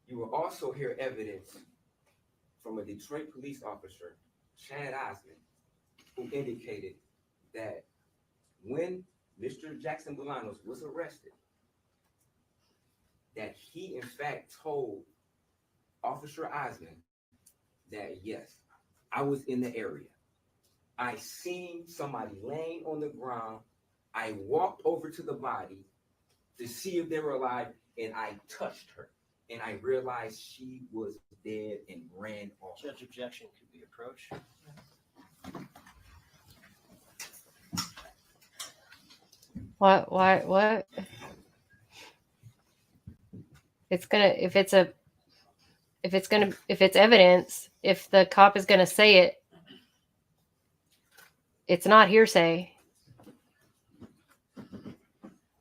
Speaker 12: You will also hear evidence from a Detroit police officer, Chad Osmond, who indicated that when Mr. Jackson Bolanos was arrested, that he in fact told Officer Osmond that, yes, I was in the area. I seen somebody laying on the ground. I walked over to the body to see if they were alive, and I touched her. And I realized she was dead and ran off.
Speaker 10: Judge, objection could be approached.
Speaker 1: What? It's gonna, if it's evidence, if the cop is gonna say it, it's not hearsay.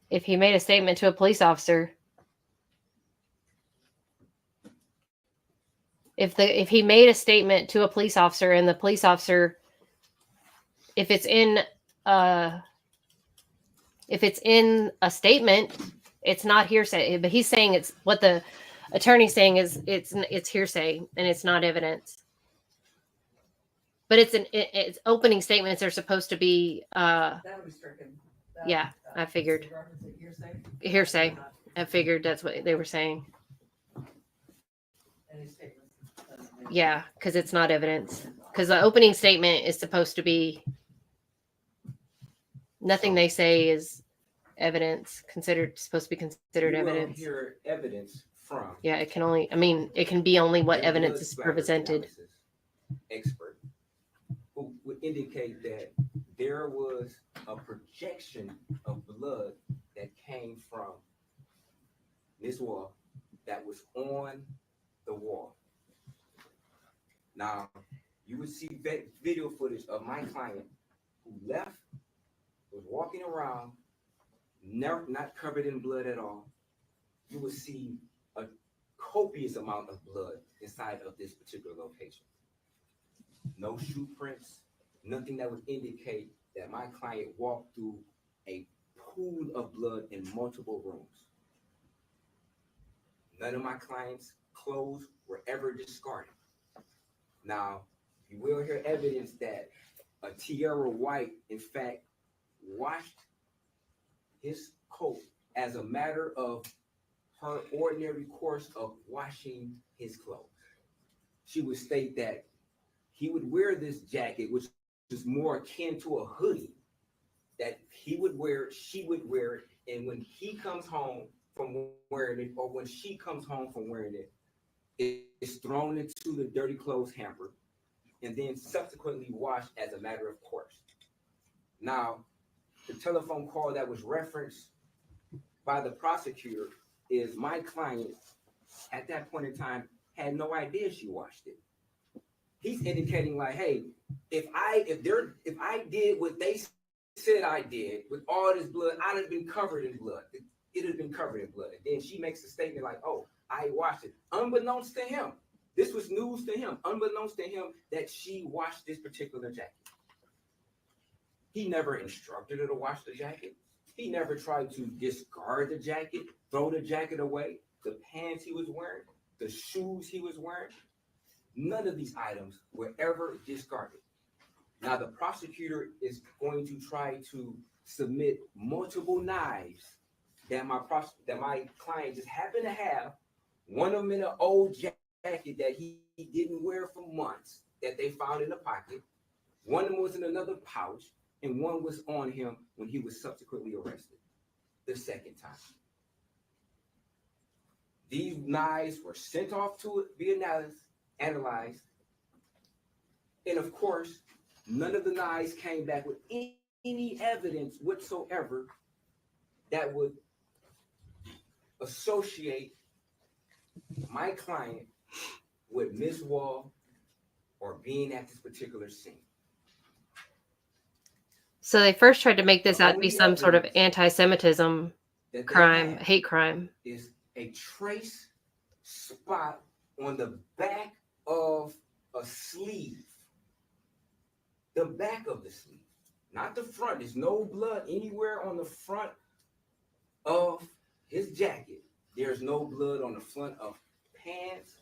Speaker 1: If he made a statement to a police officer, if he made a statement to a police officer and the police officer, if it's in a statement, it's not hearsay. But he's saying it's what the attorney's saying is it's hearsay and it's not evidence. But it's opening statements are supposed to be
Speaker 13: That would be stricken.
Speaker 1: Yeah, I figured. Hearsay. I figured that's what they were saying.
Speaker 13: Any statements.
Speaker 1: Yeah, because it's not evidence. Because the opening statement is supposed to be nothing they say is evidence. Supposed to be considered
Speaker 12: You will
Speaker 1: evidence.
Speaker 12: hear evidence from
Speaker 1: Yeah, it can be only what evidence is presented.
Speaker 12: Expert who would indicate that there was a projection of blood that came from this wall that was on the wall. Now, you would see video footage of my client who left, was walking around, not covered in blood at all. You would see a copious amount of blood inside of this particular location. No shoe prints, nothing that would indicate that my client walked through a pool of blood in multiple rooms. None of my client's clothes were ever discarded. Now, you will hear evidence that a Tierra White, in fact, washed his coat as a matter of her ordinary course of washing his clothes. She would state that he would wear this jacket, which is more akin to a hoodie, that he would wear, she would wear it, and when he comes home from wearing it, or when she comes home from wearing it, it's thrown into the dirty clothes hamper and then subsequently washed as a matter of course. Now, the telephone call that was referenced by the prosecutor is my client at that point in time had no idea she washed it. He's indicating like, hey, if I did what they said I did with all this blood, I'd have been covered in blood. It had been covered in blood. And then she makes a statement like, oh, I washed it. Unbeknownst to him, this was news to him, unbeknownst to him that she washed this particular jacket. He never instructed her to wash the jacket. He never tried to discard the jacket, throw the jacket away, the pants he was wearing, the shoes he was wearing. None of these items were ever discarded. Now, the prosecutor is going to try to submit multiple knives that my client just happened to have, one of them in an old jacket that he didn't wear for months that they found in a pocket. One of them was in another pouch, and one was on him when he was subsequently arrested the second time. These knives were sent off to be analyzed. And of course, none of the knives came back with any evidence whatsoever that would associate my client with Ms. Wall or being at this particular scene.
Speaker 1: So they first tried to make this out to be some sort of anti-Semitism crime, hate crime.
Speaker 12: Is a trace spot on the back of a sleeve. The back of the sleeve, not the front. There's no blood anywhere on the front of his jacket. There's no blood on the front of pants.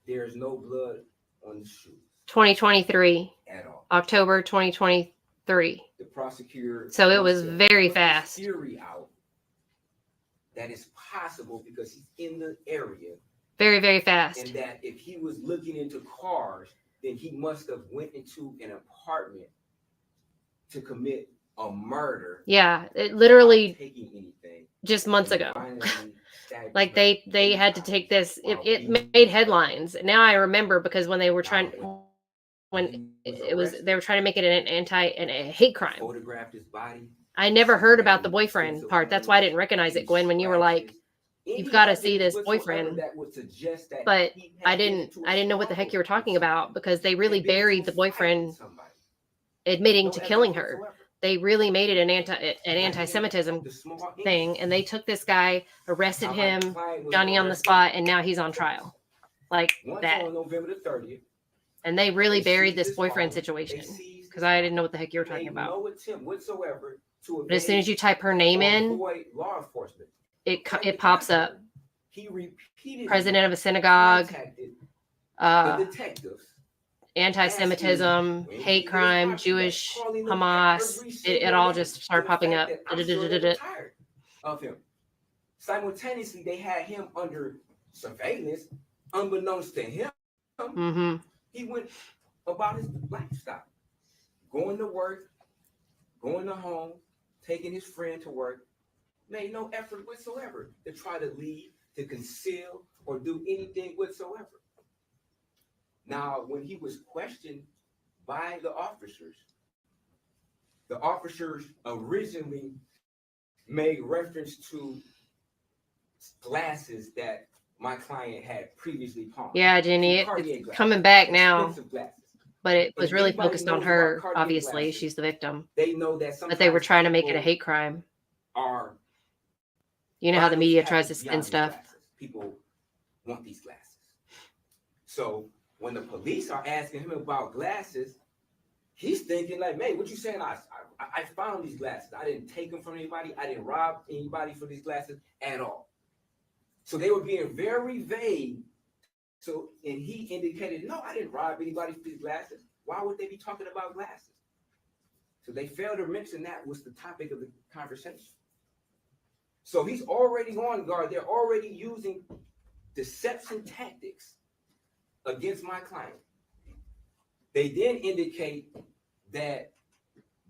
Speaker 12: There's no blood on the shoes.
Speaker 1: 2023.
Speaker 12: At all.
Speaker 1: October 2023.
Speaker 12: The prosecutor.
Speaker 1: So it was very fast.
Speaker 12: Theory out that it's possible because he's in the area.
Speaker 1: Very, very fast.
Speaker 12: And that if he was looking into cars, then he must have went into an apartment to commit a murder.
Speaker 1: Yeah, it literally
Speaker 12: taking anything
Speaker 1: just months ago. Like they had to take this. It made headlines. Now I remember because when they were trying, when it was, they were trying to make it a hate crime.
Speaker 12: Photographed his body.
Speaker 1: I never heard about the boyfriend part. That's why I didn't recognize it, Gwen, when you were like, you've got to see this boyfriend. But I didn't know what the heck you were talking about because they really buried the boyfriend admitting to killing her. They really made it an anti-Semitism thing, and they took this guy, arrested him, Johnny on the spot, and now he's on trial, like that.
Speaker 12: On November the 30th,
Speaker 1: and they really buried this boyfriend situation because I didn't know what the heck you were talking about.
Speaker 12: No attempt whatsoever to
Speaker 1: but as soon as you type her name in,
Speaker 12: law enforcement,
Speaker 1: it pops up.
Speaker 12: He repeated
Speaker 1: president of a synagogue,
Speaker 12: the detectives,
Speaker 1: anti-Semitism, hate crime, Jewish, Hamas. It all just started popping up.
Speaker 12: Of him. Simultaneously, they had him under surveillance, unbeknownst to him.
Speaker 1: Mm-hmm.
Speaker 12: He went about his lifestyle, going to work, going to home, taking his friend to work, made no effort whatsoever to try to leave, to conceal, or do anything whatsoever. Now, when he was questioned by the officers originally made reference to glasses that my client had previously pawned.
Speaker 1: Yeah, Jenny, it's coming back now. But it was really focused on her, obviously. She's the victim.
Speaker 12: They know that
Speaker 1: but they were trying to make it a hate crime. You know how the media tries to spin stuff.
Speaker 12: People want these glasses. So when the police are asking him about glasses, he's thinking like, man, what you saying? I found these glasses. I didn't take them from anybody. I didn't rob anybody for these glasses at all. So they were being very vague. So, and he indicated, no, I didn't rob anybody for these glasses. Why would they be talking about glasses? So they failed to mention that was the topic of the conversation. So he's already on guard. They're already using deception tactics against my client. They then indicate that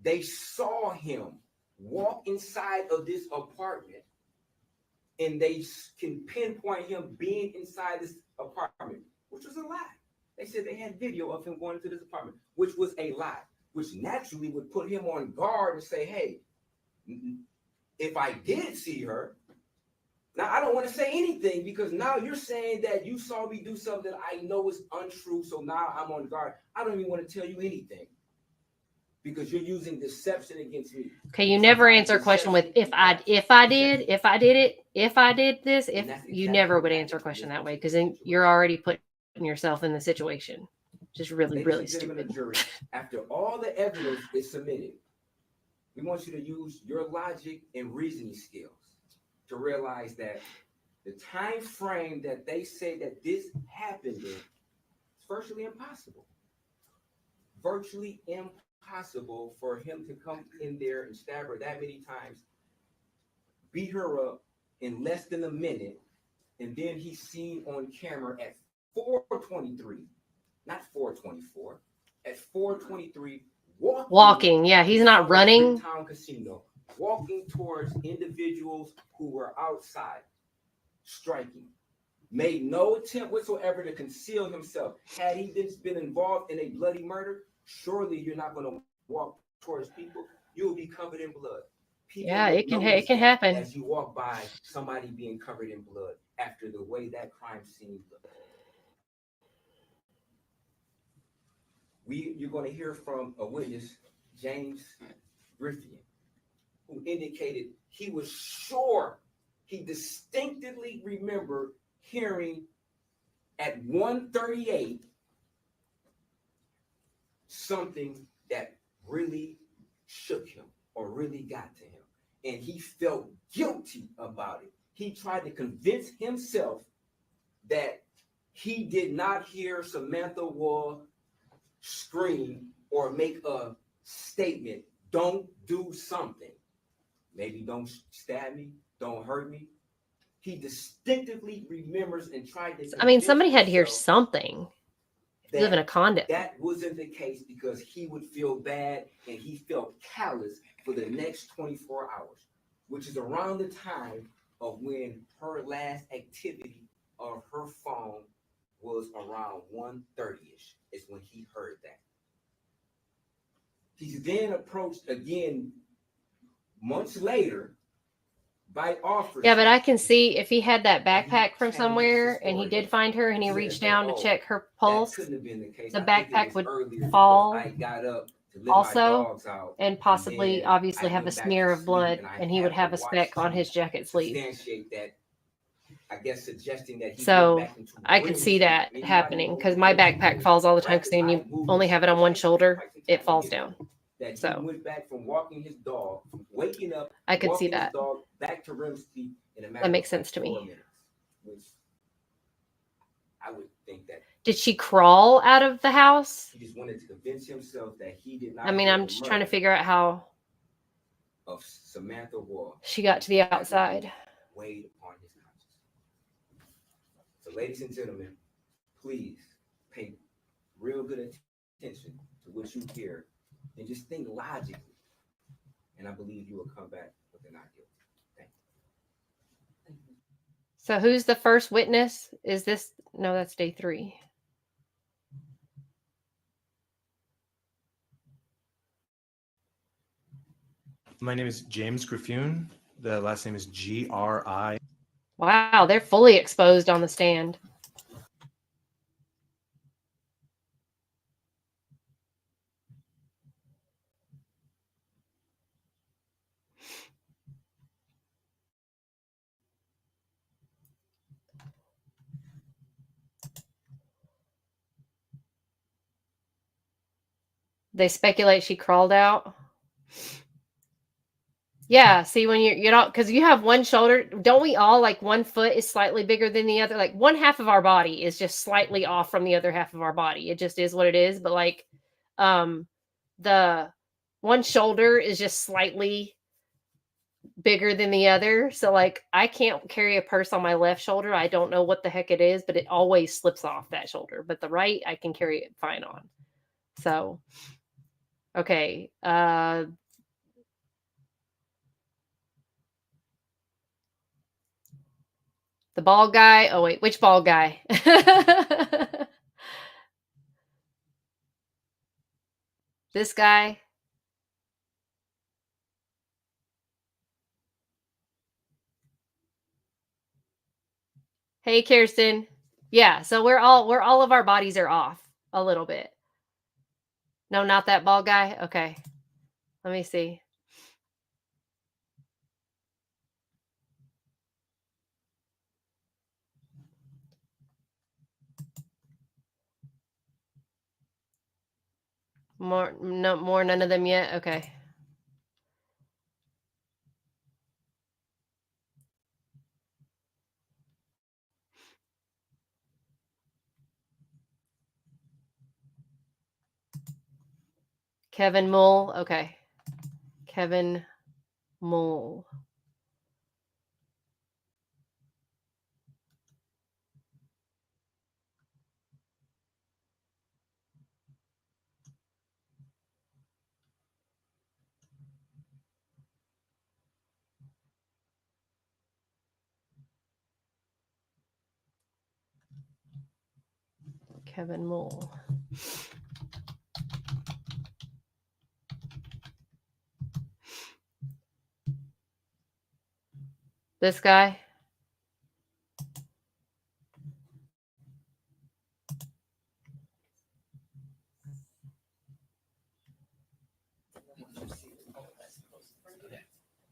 Speaker 12: they saw him walk inside of this apartment, and they can pinpoint him being inside this apartment, which was a lie. They said they had video of him going into this apartment, which was a lie, which naturally would put him on guard and say, hey, if I did see her, now I don't want to say anything because now you're saying that you saw me do something that I know is untrue. So now I'm on guard. I don't even want to tell you anything because you're using deception against me.
Speaker 1: Okay, you never answer a question with if I did this, you never would answer a question that way because then you're already putting yourself in the situation. Just really, really stupid.
Speaker 12: Jury, after all the evidence is submitted, we want you to use your logic and reasoning skills to realize that the time frame that they say that this happened in is virtually impossible. Virtually impossible for him to come in there and stab her that many times, beat her up in less than a minute, and then he's seen on camera at 4:23, not 4:24, at 4:23,
Speaker 1: walking. Yeah, he's not running.
Speaker 12: Town casino, walking towards individuals who were outside, striking. Made no attempt whatsoever to conceal himself. Had he been involved in a bloody murder, surely you're not going to walk towards people. You will be covered in blood. People
Speaker 1: it can happen
Speaker 12: as you walk by somebody being covered in blood after the way that crime scene looked. You're going to hear from a witness, James Griffin, who indicated he was sure he distinctively remembered hearing At 1:38, something that really shook him or really got to him, and he felt guilty about it. He tried to convince himself that he did not hear Samantha Wall scream or make a statement. Don't do something. Maybe don't stab me, don't hurt me. He distinctively remembers and tried to.
Speaker 1: I mean, somebody had to hear something. You live in a condo.
Speaker 12: That wasn't the case because he would feel bad and he felt callous for the next 24 hours, which is around the time of when her last activity of her phone was around 1:30ish is when he heard that. He's then approached again months later by officers.
Speaker 1: Yeah, but I can see if he had that backpack from somewhere and he did find her and he reached down to check her pulse, the backpack would fall also and possibly obviously have a smear of blood, and he would have a speck on his jacket sleeve.
Speaker 12: I guess suggesting that
Speaker 1: so I could see that happening because my backpack falls all the time because when you only have it on one shoulder, it falls down.
Speaker 12: So he went back from walking his dog, from waking up,
Speaker 1: I could see that.
Speaker 12: Dog back to REM sleep in a matter
Speaker 1: that makes
Speaker 12: of
Speaker 1: sense to
Speaker 12: 4
Speaker 1: me.
Speaker 12: minutes, which I would think that.
Speaker 1: Did she crawl out of the house?
Speaker 12: He just wanted to convince himself that he did not.
Speaker 1: I mean, I'm just trying to figure out how
Speaker 12: of Samantha Wall
Speaker 1: she got to the outside.
Speaker 12: Weighed upon his conscience. So, ladies and gentlemen, please pay real good attention to what you hear and just think logically. And I believe you will come back with an not guilty. Thank you.
Speaker 1: So who's the first witness? Is this? No, that's day 3.
Speaker 13: My name is James Griffune. The last name is G-R-I.
Speaker 1: Wow, they're fully exposed on the stand. They speculate she crawled out. Yeah, see, when you don't, because you have one shoulder, don't we all, like, one foot is slightly bigger than the other? Like, one half of our body is just slightly off from the other half of our body. It just is what it is. But, like, the one shoulder is just slightly bigger than the other. So, like, I can't carry a purse on my left shoulder. I don't know what the heck it is, but it always slips off that shoulder. But the right, I can carry it fine on. So, okay. The bald guy. Oh, wait. Which bald guy? This guy. Hey, Kirsten. Yeah. So we're all of our bodies are off a little bit. No, not that bald guy. Okay. Let me see. None of them yet. Okay. Kevin Mull. Okay. Kevin Mull. Kevin Mull. This guy.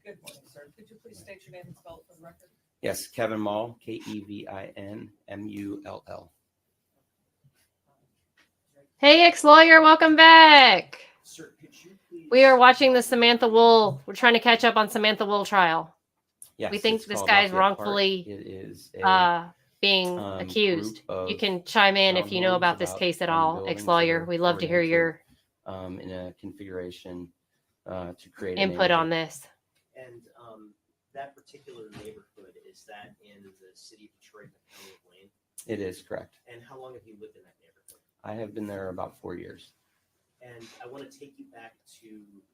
Speaker 14: Good morning, sir. Could you please state your name and spell it for the record?
Speaker 11: Yes, Kevin Mull, Kevinmull.
Speaker 1: Hey, ex-lawyer, welcome back.
Speaker 10: Sir, could you please?
Speaker 1: We are watching the Samantha Wool. We're trying to catch up on Samantha Wool trial.
Speaker 11: Yes,
Speaker 1: We think
Speaker 11: it's
Speaker 1: this
Speaker 11: called
Speaker 1: guy is
Speaker 11: Lafayette Park.
Speaker 1: wrongfully
Speaker 11: It is a
Speaker 1: being accused.
Speaker 11: group
Speaker 1: You
Speaker 11: of
Speaker 1: can chime in if you know
Speaker 11: townhomes,
Speaker 1: about this
Speaker 11: about
Speaker 1: case at
Speaker 11: 20
Speaker 1: all,
Speaker 11: buildings that
Speaker 1: ex-lawyer.
Speaker 11: are
Speaker 1: We'd love to hear your
Speaker 11: oriented, in a configuration to create a
Speaker 1: input on
Speaker 11: neighborhood.
Speaker 1: this.
Speaker 10: And that particular neighborhood, is that in the city of Detroit, the county of Wayne?
Speaker 11: It is correct.
Speaker 10: And how long have you lived in that neighborhood?
Speaker 11: I have been there about 4 years.
Speaker 10: And I want to take you back to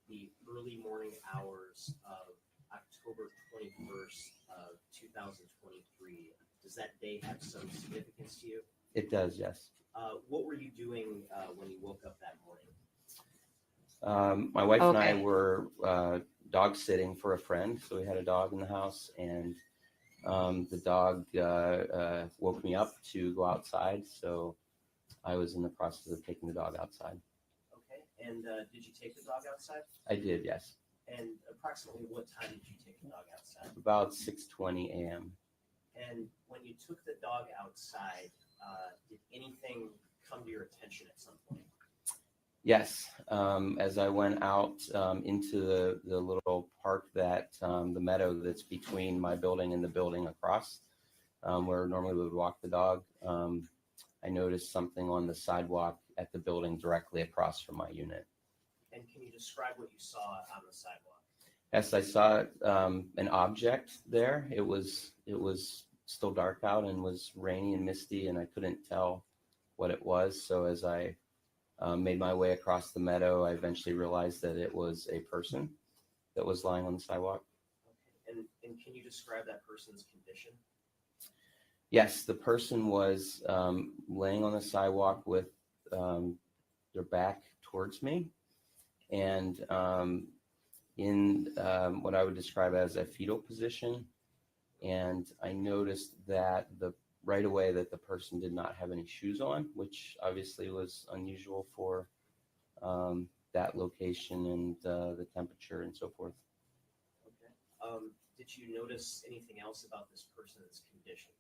Speaker 10: the early morning hours of October 21st of 2023. Does that day have some significance to you?
Speaker 11: It does, yes.
Speaker 10: What were you doing when you woke up that morning?
Speaker 11: My wife and I
Speaker 1: Okay.
Speaker 11: were dog sitting for a friend. So we had a dog in the house, and the dog woke me up to go outside. So I was in the process of taking the dog outside.
Speaker 10: Okay. And did you take the dog outside?
Speaker 11: I did, yes.
Speaker 10: And approximately what time did you take the dog outside?
Speaker 11: About 6:20 a.m.
Speaker 10: And when you took the dog outside, did anything come to your attention at some point?
Speaker 11: Yes, as I went out into the little park that the meadow that's between my building and the building across, where normally we would walk the dog, I noticed something on the sidewalk at the building directly across from my unit.
Speaker 10: And can you describe what you saw on the sidewalk?
Speaker 11: Yes, I saw an object there. It was still dark out and was rainy and misty, and I couldn't tell what it was. So as I made my way across the meadow, I eventually realized that it was a person that was lying on the sidewalk.
Speaker 10: Okay. And can you describe that person's condition?
Speaker 11: Yes, the person was laying on the sidewalk with their back towards me, and in what I would describe as a fetal position. And I noticed that right away that the person did not have any shoes on, which obviously was unusual for that location and the temperature and so forth.
Speaker 10: Okay. Did you notice anything else about this person's condition?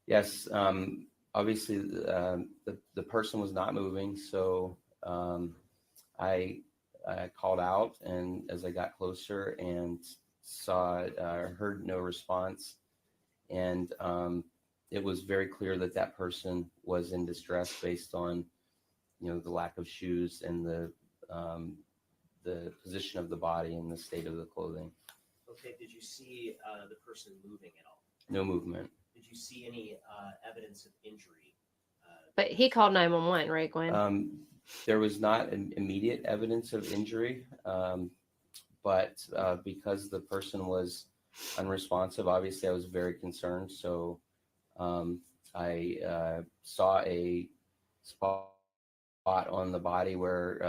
Speaker 11: Yes, obviously the person was not moving, so I called out, and as I got closer and heard no response, and it was very clear that that person was in distress based on, the lack of shoes and the position of the body and the state of the clothing.
Speaker 10: Okay. Did you see the person moving at all?
Speaker 11: No movement.
Speaker 10: Did you see any evidence of injury?
Speaker 1: But he called 911, right, Gwen?
Speaker 11: There was not an immediate evidence of injury, but because the person was unresponsive, obviously I was very concerned. So I saw a spot on the body where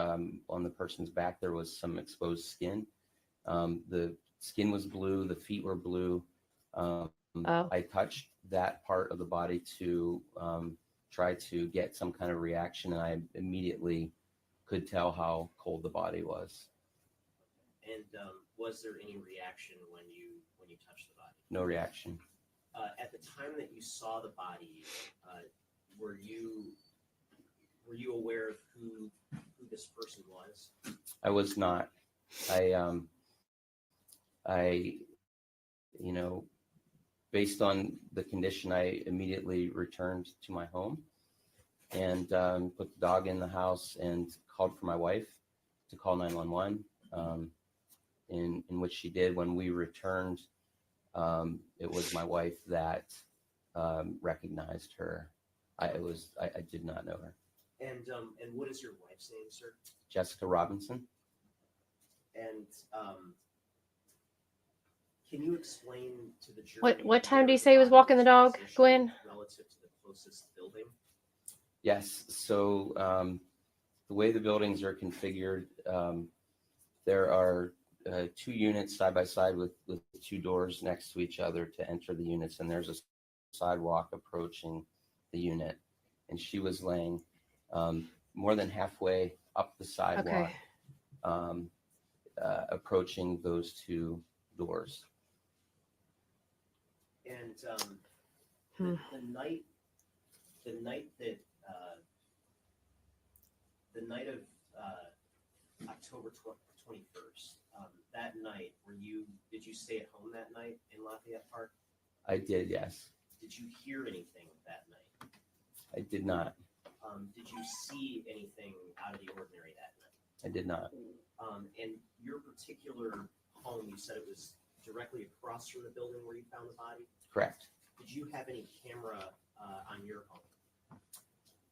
Speaker 11: on the person's back there was some exposed skin. The skin was blue, the feet were blue. I touched that part of the body to try to get some kind of reaction, and I immediately could tell how cold the body was.
Speaker 10: And was there any reaction when you touched the body?
Speaker 11: No reaction.
Speaker 10: At the time that you saw the body, were you aware of who this person was?
Speaker 11: I was not. I based on the condition, I immediately returned to my home and put the dog in the house and called for my wife to call 911, in which she did. When we returned, it was my wife that recognized her. I did not know her.
Speaker 10: And what is your wife's name, sir?
Speaker 11: Jessica Robinson.
Speaker 10: And can you explain to the jury
Speaker 1: What time do you say he was walking the dog, Gwen?
Speaker 10: relative to the closest building?
Speaker 11: Yes. So the way the buildings are configured, there are 2 units side by side with 2 doors next to each other to enter the units, and there's a sidewalk approaching the unit. And she was laying more than halfway up the sidewalk, approaching those 2 doors.
Speaker 10: And the night that the night of October 21st, that night, did you stay at home that night in Lafayette Park?
Speaker 11: I did, yes.
Speaker 10: Did you hear anything that night?
Speaker 11: I did not.
Speaker 10: Did you see anything out of the ordinary that night?
Speaker 11: I did not.
Speaker 10: And your particular home, you said it was directly across from the building where you found the body?
Speaker 11: Correct.
Speaker 10: Did you have any camera on your home?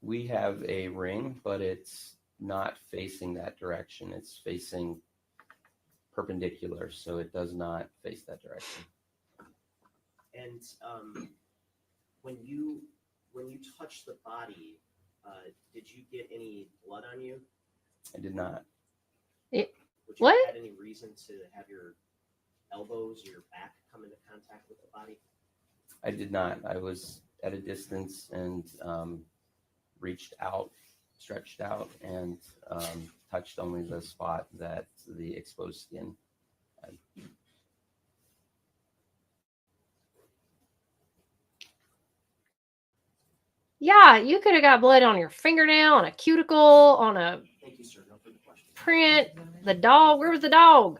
Speaker 11: We have a ring, but it's not facing that direction. It's facing perpendicular, so it does not face that direction.
Speaker 10: And when you touched the body, did you get any blood on you?
Speaker 11: I did not.
Speaker 10: Would you
Speaker 1: What?
Speaker 10: have had any reason to have your elbows or your back come into contact with the body?
Speaker 11: I did not. I was at a distance and reached out, stretched out, and touched only the spot that the exposed skin had.
Speaker 1: Yeah, you could have got blood on your fingernail, on a cuticle, on a
Speaker 10: Thank you, sir. No further questions.
Speaker 1: print. The dog, where was the dog?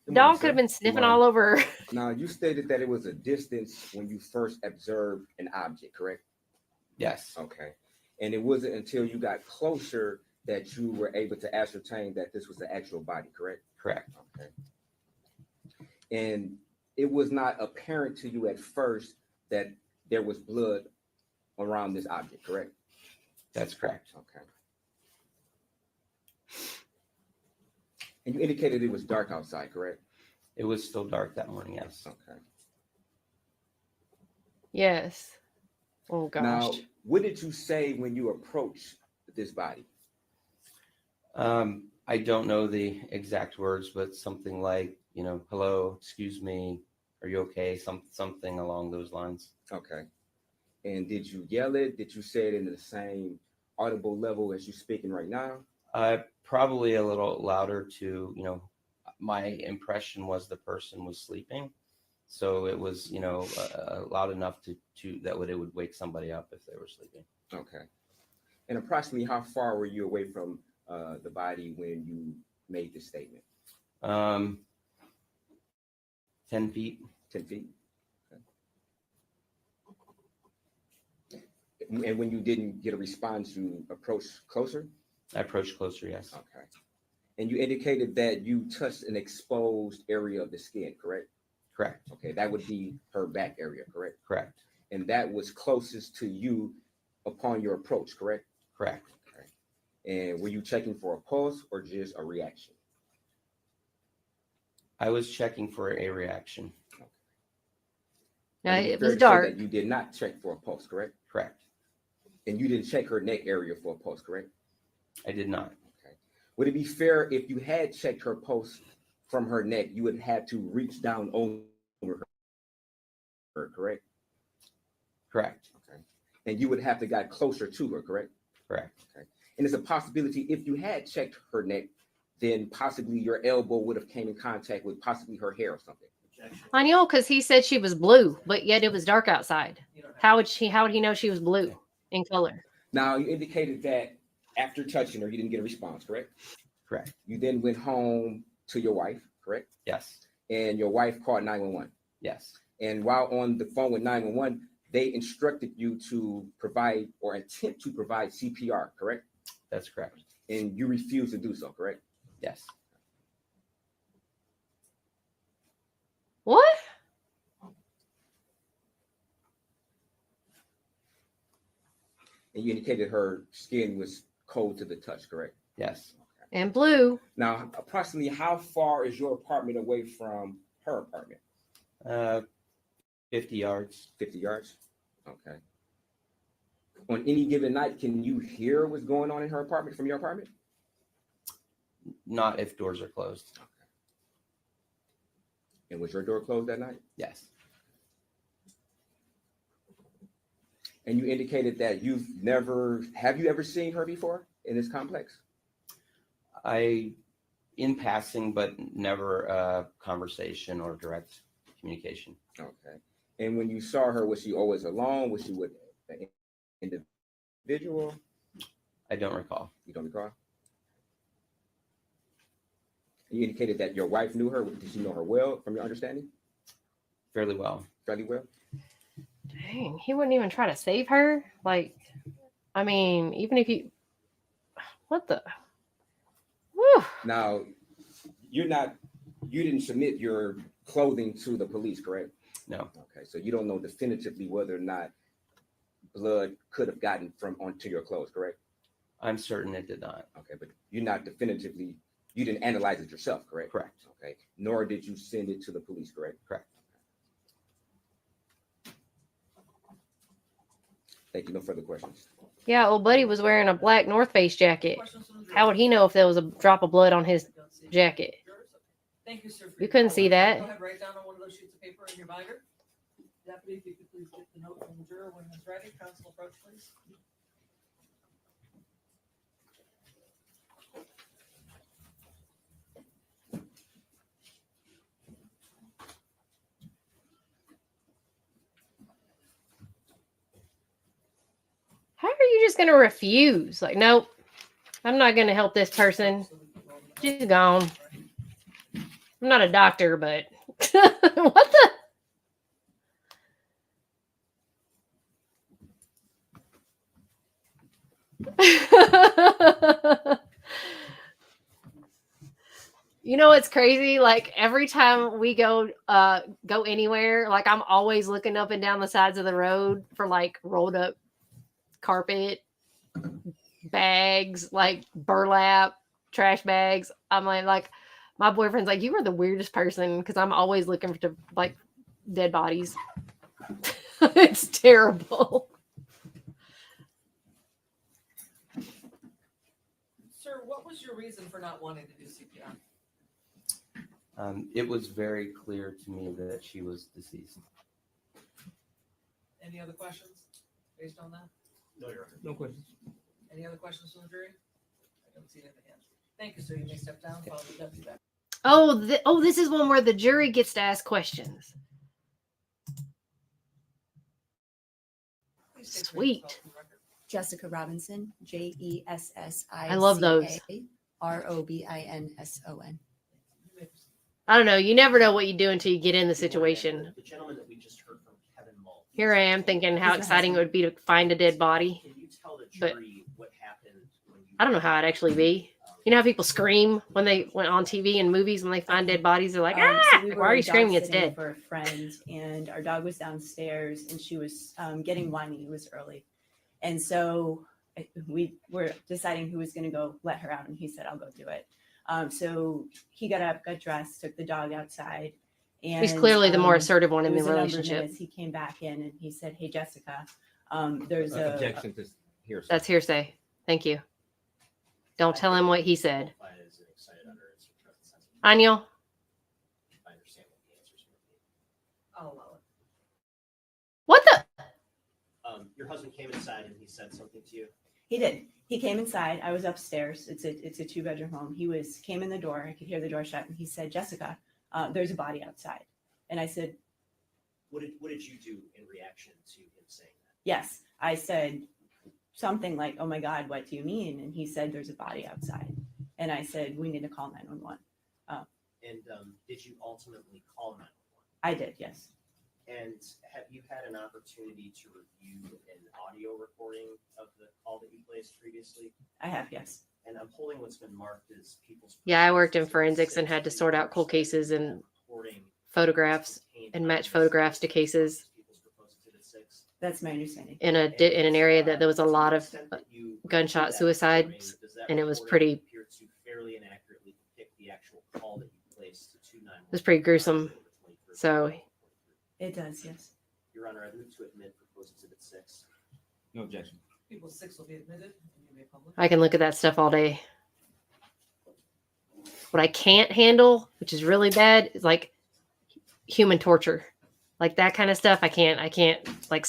Speaker 1: The dog could have been sniffing all over.
Speaker 12: Now, you stated that it was a distance when you first observed an object, correct?
Speaker 11: Yes.
Speaker 12: Okay. And it wasn't until you got closer that you were able to ascertain that this was the actual body, correct?
Speaker 11: Correct.
Speaker 12: Okay. And it was not apparent to you at first that there was blood around this object, correct?
Speaker 11: That's correct.
Speaker 12: Okay. And you indicated it was dark outside, correct?
Speaker 11: It was still dark that morning, yes.
Speaker 12: Okay.
Speaker 1: Yes. Oh gosh.
Speaker 12: Now, what did you say when you approached this body?
Speaker 11: I don't know the exact words, but something like, hello, excuse me, are you okay? Something along those lines.
Speaker 12: Okay. And did you yell it? Did you say it in the same audible level as you're speaking right now?
Speaker 11: Probably a little louder to, my impression was the person was sleeping. So it was, loud enough to that it would wake somebody up if they were sleeping.
Speaker 12: Okay. And approximately how far were you away from the body when you made this statement?
Speaker 11: 10 feet.
Speaker 12: 10 feet. Okay. And when you didn't get a response, you approached closer?
Speaker 11: I approached closer, yes.
Speaker 12: Okay. And you indicated that you touched an exposed area of the skin, correct?
Speaker 11: Correct.
Speaker 12: Okay, that would be her back area, correct?
Speaker 11: Correct.
Speaker 12: And that was closest to you upon your approach, correct?
Speaker 11: Correct.
Speaker 12: Okay. And were you checking for a pulse or just a reaction?
Speaker 11: I was checking for a reaction.
Speaker 12: Okay.
Speaker 1: No,
Speaker 12: And
Speaker 1: it
Speaker 12: fair
Speaker 1: was
Speaker 12: to say
Speaker 1: dark.
Speaker 12: that you did not check for a pulse, correct?
Speaker 11: Correct.
Speaker 12: And you didn't check her neck area for a pulse, correct?
Speaker 11: I did not.
Speaker 12: Okay. Would it be fair if you had checked her pulse from her neck, you would have to reach down over her, correct?
Speaker 11: Correct.
Speaker 12: Okay. And you would have to get closer to her, correct?
Speaker 11: Correct.
Speaker 12: Okay. And it's a possibility if you had checked her neck, then possibly your elbow would have came in contact with possibly her hair or something.
Speaker 1: I know, because he said she was blue, but yet it was dark outside. How would he know she was blue in color?
Speaker 12: Now, you indicated that after touching her, you didn't get a response, correct?
Speaker 11: Correct.
Speaker 12: You then went home to your wife, correct?
Speaker 11: Yes.
Speaker 12: And your wife called 911.
Speaker 11: Yes.
Speaker 12: And while on the phone with 911, they instructed you to provide or attempt to provide CPR, correct?
Speaker 11: That's correct.
Speaker 12: And you refused to do so, correct?
Speaker 11: Yes.
Speaker 1: What?
Speaker 12: And you indicated her skin was cold to the touch, correct?
Speaker 11: Yes.
Speaker 1: And blue.
Speaker 12: Now, approximately how far is your apartment away from her apartment?
Speaker 11: 50 yards.
Speaker 12: 50 yards? Okay. On any given night, can you hear what's going on in her apartment from your apartment?
Speaker 11: Not if doors are closed.
Speaker 12: Okay. And was your door closed that night?
Speaker 11: Yes.
Speaker 12: And you indicated that have you ever seen her before in this complex?
Speaker 11: In passing, but never conversation or direct communication.
Speaker 12: Okay. And when you saw her, was she always alone? Was she with an individual?
Speaker 11: I don't recall.
Speaker 12: You don't recall? You indicated that your wife knew her. Did you know her well, from your understanding?
Speaker 11: Fairly well.
Speaker 12: Fairly well.
Speaker 1: Dang, he wouldn't even try to save her. Like, I mean, even if you, what the? Whew.
Speaker 12: Now, you didn't submit your clothing to the police, correct?
Speaker 11: No.
Speaker 12: Okay, so you don't know definitively whether or not blood could have gotten from onto your clothes, correct?
Speaker 11: I'm certain it did not.
Speaker 12: Okay, but you're not definitively, you didn't analyze it yourself, correct?
Speaker 11: Correct.
Speaker 12: Okay, nor did you send it to the police, correct?
Speaker 11: Correct.
Speaker 12: Thank you. No further questions.
Speaker 1: Yeah, old buddy was wearing a black North Face jacket. How would he know if there was a drop of blood on his jacket?
Speaker 14: Thank you, sir. for
Speaker 1: You
Speaker 14: your
Speaker 1: couldn't
Speaker 14: comment.
Speaker 1: see that.
Speaker 14: Go ahead, write down on one of those sheets of paper in your binder. Deputy, if you could please get the note from the juror when it's ready. Counsel approach, please.
Speaker 1: How are you just going to refuse? Like, nope, I'm not going to help this person. She's gone. I'm not a doctor, but what the? You know what's crazy? Like every time we go anywhere, like I'm always looking up and down the sides of the road for like rolled up carpet, bags, like burlap, trash bags. I'm like my boyfriend's like, you are the weirdest person because I'm always looking for like dead bodies. It's terrible.
Speaker 14: Sir, what was your reason for not wanting to do CPR?
Speaker 11: It was very clear to me that she was deceased.
Speaker 14: Any other questions based on that?
Speaker 7: No, Your Honor.
Speaker 12: No questions.
Speaker 14: Any other questions from the jury? I don't see anything else. Thank you, sir. You may step down. Follow the deputy back.
Speaker 1: Oh, this is one where the jury gets to ask questions.
Speaker 14: Please state your name and
Speaker 1: Sweet.
Speaker 14: spell for the record.
Speaker 15: Jessica Robinson, JESSICA
Speaker 1: I love those.
Speaker 15: ROBINSON.
Speaker 1: I don't know. You never know what you do until you get in the situation.
Speaker 10: The gentleman that we just heard from, Kevin Mull.
Speaker 1: Here I am thinking how exciting it would be to find a dead body.
Speaker 10: Can you tell the
Speaker 1: But
Speaker 10: jury what happened when you?
Speaker 1: I don't know how it'd actually be. You know how people scream when they went on TV and movies when they find dead bodies? They're like, ah!
Speaker 15: So we
Speaker 1: Like,
Speaker 15: were
Speaker 1: why are you
Speaker 15: dog
Speaker 1: screaming? It's
Speaker 15: sitting
Speaker 1: dead.
Speaker 15: for a friend, and our dog was downstairs, and she was getting whiny. It was early, and so we were deciding who was going to go let her out, and he said, "I'll go do it." So he got up, got dressed, took the dog outside, and
Speaker 1: He's clearly the more assertive one in
Speaker 15: it
Speaker 1: the
Speaker 15: was a number of
Speaker 1: relationship.
Speaker 15: minutes. He came back in, and he said, "Hey, Jessica, there's a
Speaker 12: Objection to hearsay.
Speaker 1: That's hearsay. Thank you. Don't tell him what he said. Anya,
Speaker 10: I understand what the answers were.
Speaker 14: I'll allow it.
Speaker 1: what the?
Speaker 10: Your husband came inside and he said something to you.
Speaker 15: He did. He came inside. I was upstairs. It's a 2-bedroom home. He came in the door. I could hear the door shut, and he said, "Jessica, there's a body outside." And I said,
Speaker 10: What did you do in reaction to him saying that?
Speaker 15: "Yes." I said something like, "Oh my God, what do you mean?" And he said, "There's a body outside." And I said, "We need to call 911."
Speaker 10: And did you ultimately call 911?
Speaker 15: I did, yes.
Speaker 10: And have you had an opportunity to review an audio recording of the call that you placed previously?
Speaker 15: I have, yes.
Speaker 10: And I'm holding what's been marked as people's.
Speaker 1: Yeah, I worked in forensics and had to sort out cold cases and photographs and match photographs to cases
Speaker 15: That's my understanding.
Speaker 1: in an area that there was a lot of gunshot suicides, and it was pretty.
Speaker 10: Appear to fairly and accurately depict the actual call that you placed to 291.
Speaker 1: It was pretty gruesome. So
Speaker 15: It does, yes.
Speaker 10: Your Honor, I move to admit proposed exhibit 6.
Speaker 12: No objection.
Speaker 14: People 6 will be admitted. And you may publish.
Speaker 1: I can look at that stuff all day. What I can't handle, which is really bad, is like human torture, like that kind of stuff. I can't like,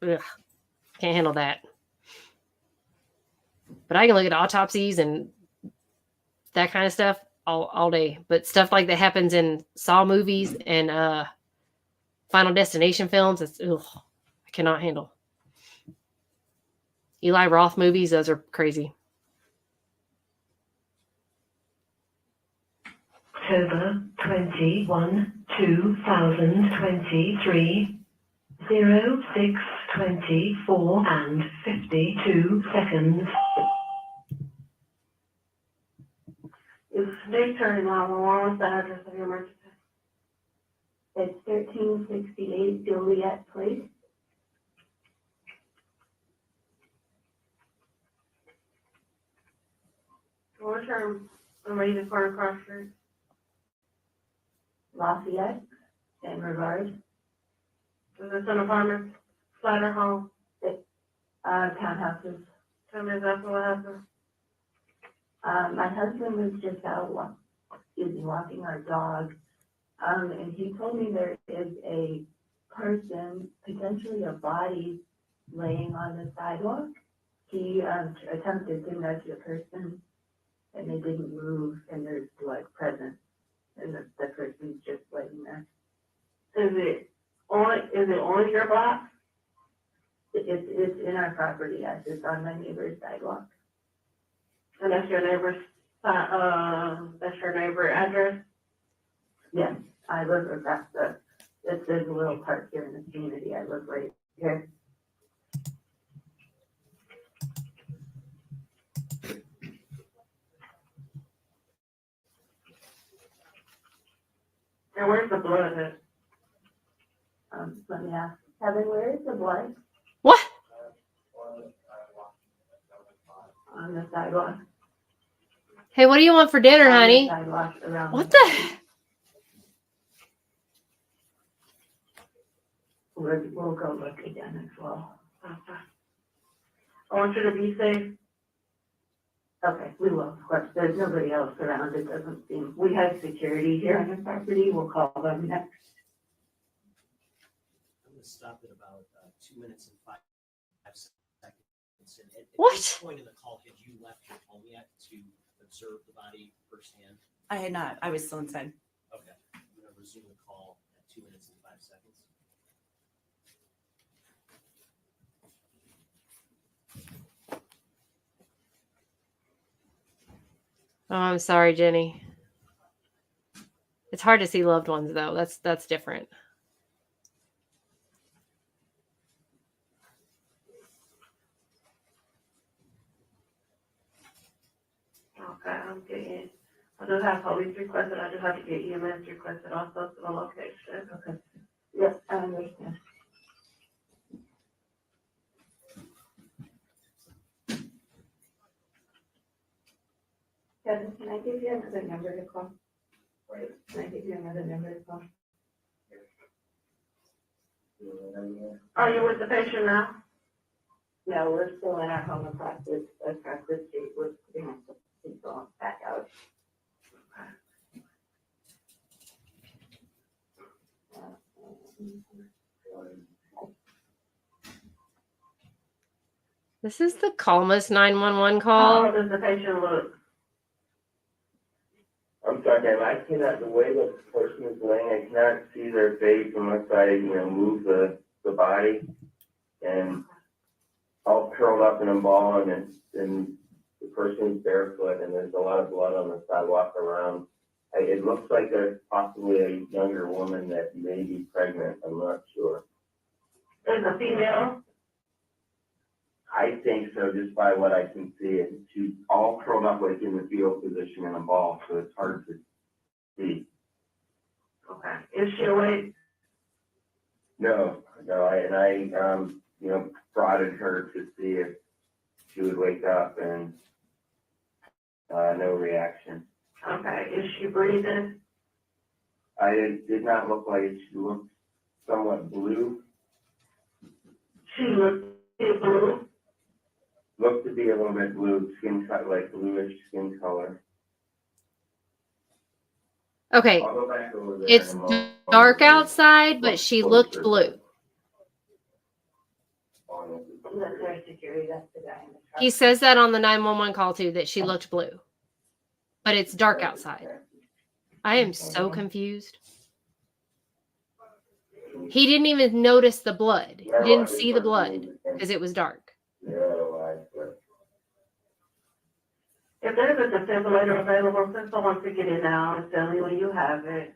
Speaker 1: ugh, can't handle that. But I can look at autopsies and that kind of stuff all day. But stuff like that happens in Saw movies and Final Destination films, I cannot handle. Eli Roth movies, those are crazy.
Speaker 16: October 21, 2023, 06:24 and 52 seconds.
Speaker 17: Is Victory 911, what's the address of your emergency? It's 1368 Juliet Place. What's your emergency for across street? Lafayette, in regard. Is this an apartment, flat or home? Townhouses. Tell me exactly what happened. My husband was just out walking our dog, and he told me there is a person, potentially a body, laying on the sidewalk. He attempted to nudge the person, and they didn't move, and there's blood present, and the person's just laying there. Is it on your block? It's in our property, yes. It's on my neighbor's sidewalk. And that's your neighbor's, that's your neighbor address? Yes, I live across there's a little park here in the community. I live right here. And where's the blood at? Let me ask. Kevin, where is the blood?
Speaker 1: What?
Speaker 17: On the sidewalk.
Speaker 1: Hey, what do you want for dinner, honey? What the?
Speaker 17: We'll go look again as well. Okay. I want you to be safe. Okay, we will, of course. There's nobody else around. It doesn't seem. We have security here on the property. We'll call them next.
Speaker 10: I'm going to stop at about 2 minutes and 5 seconds. And at this point in the call, had you left your home yet to observe the body firsthand?
Speaker 15: I had not. I was still inside.
Speaker 10: Okay. I'm going to resume the call at 2 minutes and 5 seconds.
Speaker 1: Oh, I'm sorry, Jenny. It's hard to see loved ones, though. That's different.
Speaker 17: Okay, I'm getting. I just have police requested. I just have to get EMS requested also to the location. Okay. Yes, I understand. Kevin, can I give you another number to call? Wait, can I give you another number to call? Are you with the patient now? No, we're still in our home across the street. We're putting our people back out.
Speaker 1: This is the calmest 911 call.
Speaker 17: How does the patient look?
Speaker 18: I'm sorry, ma'am. I cannot, the way the person is laying, I cannot see their face unless I, move the body. And all curled up in a ball, and the person's barefoot, and there's a lot of blood on the sidewalk around. It looks like there's possibly a younger woman that may be pregnant. I'm not sure.
Speaker 17: There's a female?
Speaker 18: I think so, just by what I can see. She's all curled up like in the fetal position in a ball, so it's hard to see.
Speaker 17: Okay. Is she awake?
Speaker 18: No, I prodded her to see if she would wake up, and no reaction.
Speaker 17: Okay. Is she breathing?
Speaker 18: It did not look like it. She looked somewhat blue.
Speaker 17: She looked blue?
Speaker 18: Looked to be a little bit blue, skin color, like bluish skin color.
Speaker 1: Okay.
Speaker 18: I'll go back over there
Speaker 1: It's dark outside, but she looked blue.
Speaker 17: That's our security. That's the guy in the truck.
Speaker 1: He says that on the 911 call, too, that she looked blue. But it's dark outside. I am so confused. He didn't even notice the blood. He didn't see the blood because it was dark.
Speaker 16: If there's a defibrillator available, send someone to get it now and tell me when you have it.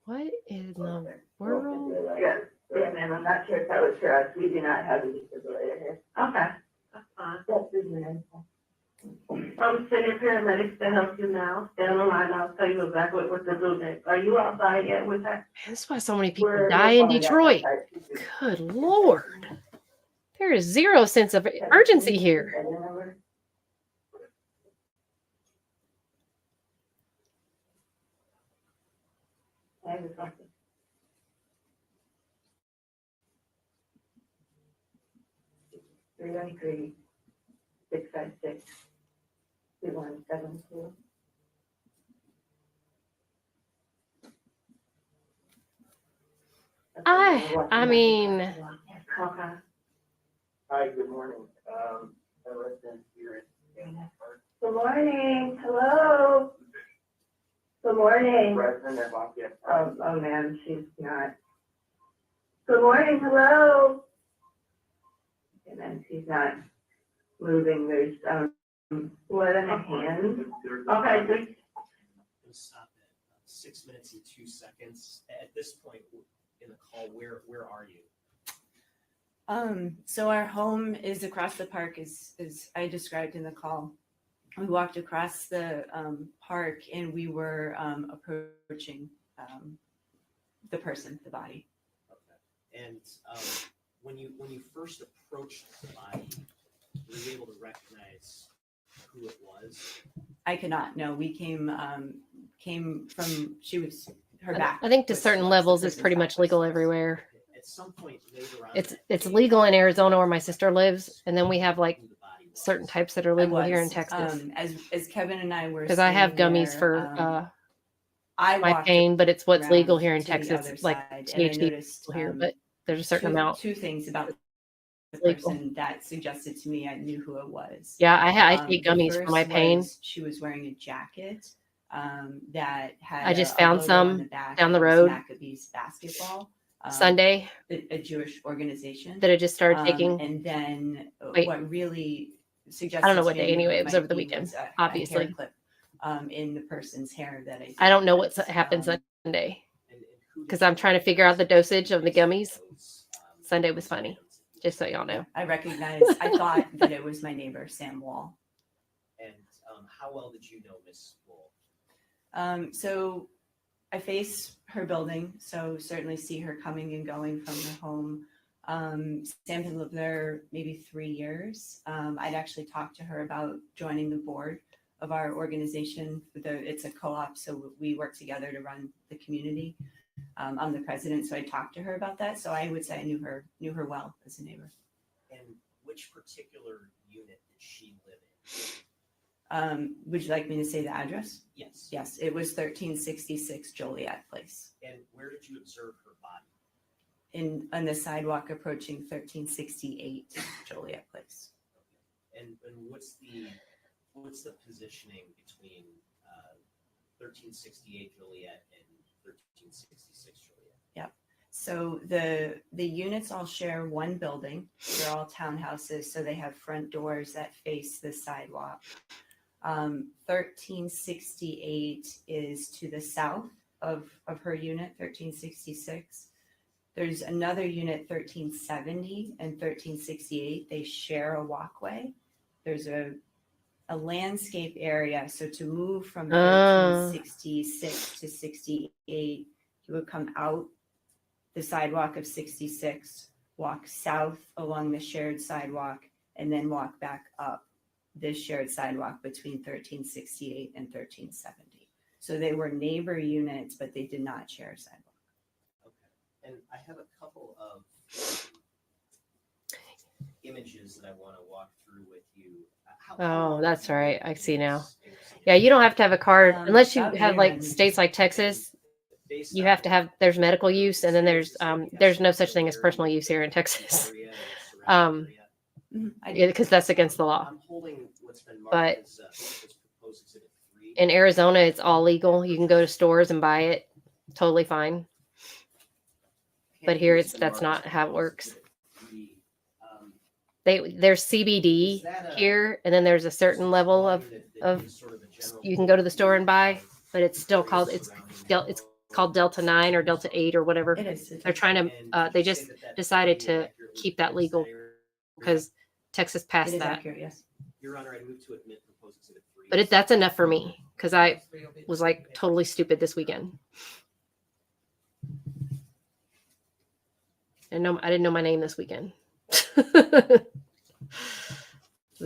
Speaker 1: What in the world?
Speaker 16: Yes, yes, ma'am, I'm not sure how it's here. We do not have a defibrillator here. Okay, that's fine. That's good, man. I'm sending paramedics to help you now. Stay on the line. I'll tell you exactly what to do next. Are you outside yet with that?
Speaker 1: That's why so many people die in Detroit. Good Lord. There is zero sense of urgency here.
Speaker 16: Three one three 656 2172.
Speaker 1: I mean,
Speaker 16: Okay.
Speaker 18: Hi, good morning. A resident here in
Speaker 16: Good morning. Hello. Good morning.
Speaker 18: resident at Lafayette.
Speaker 16: Oh, ma'am, she's not. Good morning. Hello. And then she's not moving. There's blood in her hand. Okay.
Speaker 10: We'll stop at 6 minutes and 2 seconds. At this point in the call, where are you?
Speaker 15: So our home is across the park, as I described in the call. We walked across the park and we were approaching the person, the body.
Speaker 10: Okay. And when you first approached the body, were you able to recognize who it was?
Speaker 15: I cannot. No, we came from. She was her back.
Speaker 1: I think to certain levels it's pretty much legal everywhere.
Speaker 10: At some point later on,
Speaker 1: It's legal in Arizona where my sister lives, and then we have like certain types that are legal here in Texas.
Speaker 15: As Kevin and I were,
Speaker 1: Because I have gummies
Speaker 15: there,
Speaker 1: for
Speaker 15: I
Speaker 1: my
Speaker 15: walked
Speaker 1: pain, but it's what's legal here in
Speaker 15: to the
Speaker 1: Texas.
Speaker 15: other
Speaker 1: It's like
Speaker 15: side, and I
Speaker 1: THC
Speaker 15: noticed,
Speaker 1: here, but there's a certain amount.
Speaker 15: two things about the
Speaker 1: Legal.
Speaker 15: person that suggested to me I knew who it was.
Speaker 1: Yeah, I take
Speaker 15: The
Speaker 1: gummies for my
Speaker 15: first
Speaker 1: pain.
Speaker 15: was she was wearing a jacket that had
Speaker 1: I just
Speaker 15: a
Speaker 1: found
Speaker 15: logo
Speaker 1: some
Speaker 15: on the back
Speaker 1: down the
Speaker 15: that was
Speaker 1: road
Speaker 15: Maccabees basketball.
Speaker 1: Sunday.
Speaker 15: A Jewish organization
Speaker 1: that I just started taking.
Speaker 15: And then
Speaker 1: Wait.
Speaker 15: what really suggested
Speaker 1: I don't know
Speaker 15: to
Speaker 1: what
Speaker 15: me I
Speaker 1: day
Speaker 15: knew
Speaker 1: anyway.
Speaker 15: who
Speaker 1: It was
Speaker 15: might
Speaker 1: over the
Speaker 15: be
Speaker 1: weekend,
Speaker 15: was a hair
Speaker 1: obviously.
Speaker 15: clip in the person's hair that
Speaker 1: I don't know what
Speaker 15: recognized.
Speaker 1: happened Sunday because I'm trying to figure out the dosage of the gummies. Sunday was funny, just so y'all know.
Speaker 15: I recognized. I thought that it was my neighbor Sam Wall.
Speaker 10: And how well did you know Miss Wall?
Speaker 15: So I face her building, so certainly see her coming and going from her home. Sam had lived there maybe 3 years. I'd actually talked to her about joining the board of our organization. It's a co-op, so we work together to run the community. I'm the president, so I talked to her about that. So I would say I knew her well as a neighbor.
Speaker 10: And which particular unit did she live in?
Speaker 15: Would you like me to say the address?
Speaker 10: Yes.
Speaker 15: Yes, it was 1366 Joliet Place.
Speaker 10: And where did you observe her body?
Speaker 15: On the sidewalk approaching 1368 Joliet Place.
Speaker 10: And what's the positioning between 1368 Joliet and 1366 Joliet?
Speaker 15: Yep. So the units all share one building. They're all townhouses, so they have front doors that face the sidewalk. 1368 is to the south of her unit, 1366. There's another unit, 1370 and 1368. They share a walkway. There's a landscape area. So to move from 1366 to 68, you would come out the sidewalk of 66, walk south along the shared sidewalk, and then walk back up this shared sidewalk between 1368 and 1370. So they were neighbor units, but they did not share a sidewalk.
Speaker 10: And I have a couple of images that I want to walk through with you.
Speaker 1: Oh, that's right. I see now. Yeah, you don't have to have a card unless you have like states like Texas. You have to have, there's medical use, and then there's no such thing as personal use here in Texas. Because that's against the law. But in Arizona, it's all legal. You can go to stores and buy it, totally fine. But here, that's not how it works. There's CBD here, and then there's a certain level of you can go to the store and buy, but it's still called it's called Delta 9 or Delta 8 or whatever.
Speaker 15: It is.
Speaker 1: They're trying to they just decided to keep that legal because Texas passed
Speaker 15: It is
Speaker 1: that.
Speaker 15: accurate, yes.
Speaker 10: Your Honor, I move to admit proposed exhibit 3.
Speaker 1: But that's enough for me because I was like totally stupid this weekend. And no, I didn't know my name this weekend.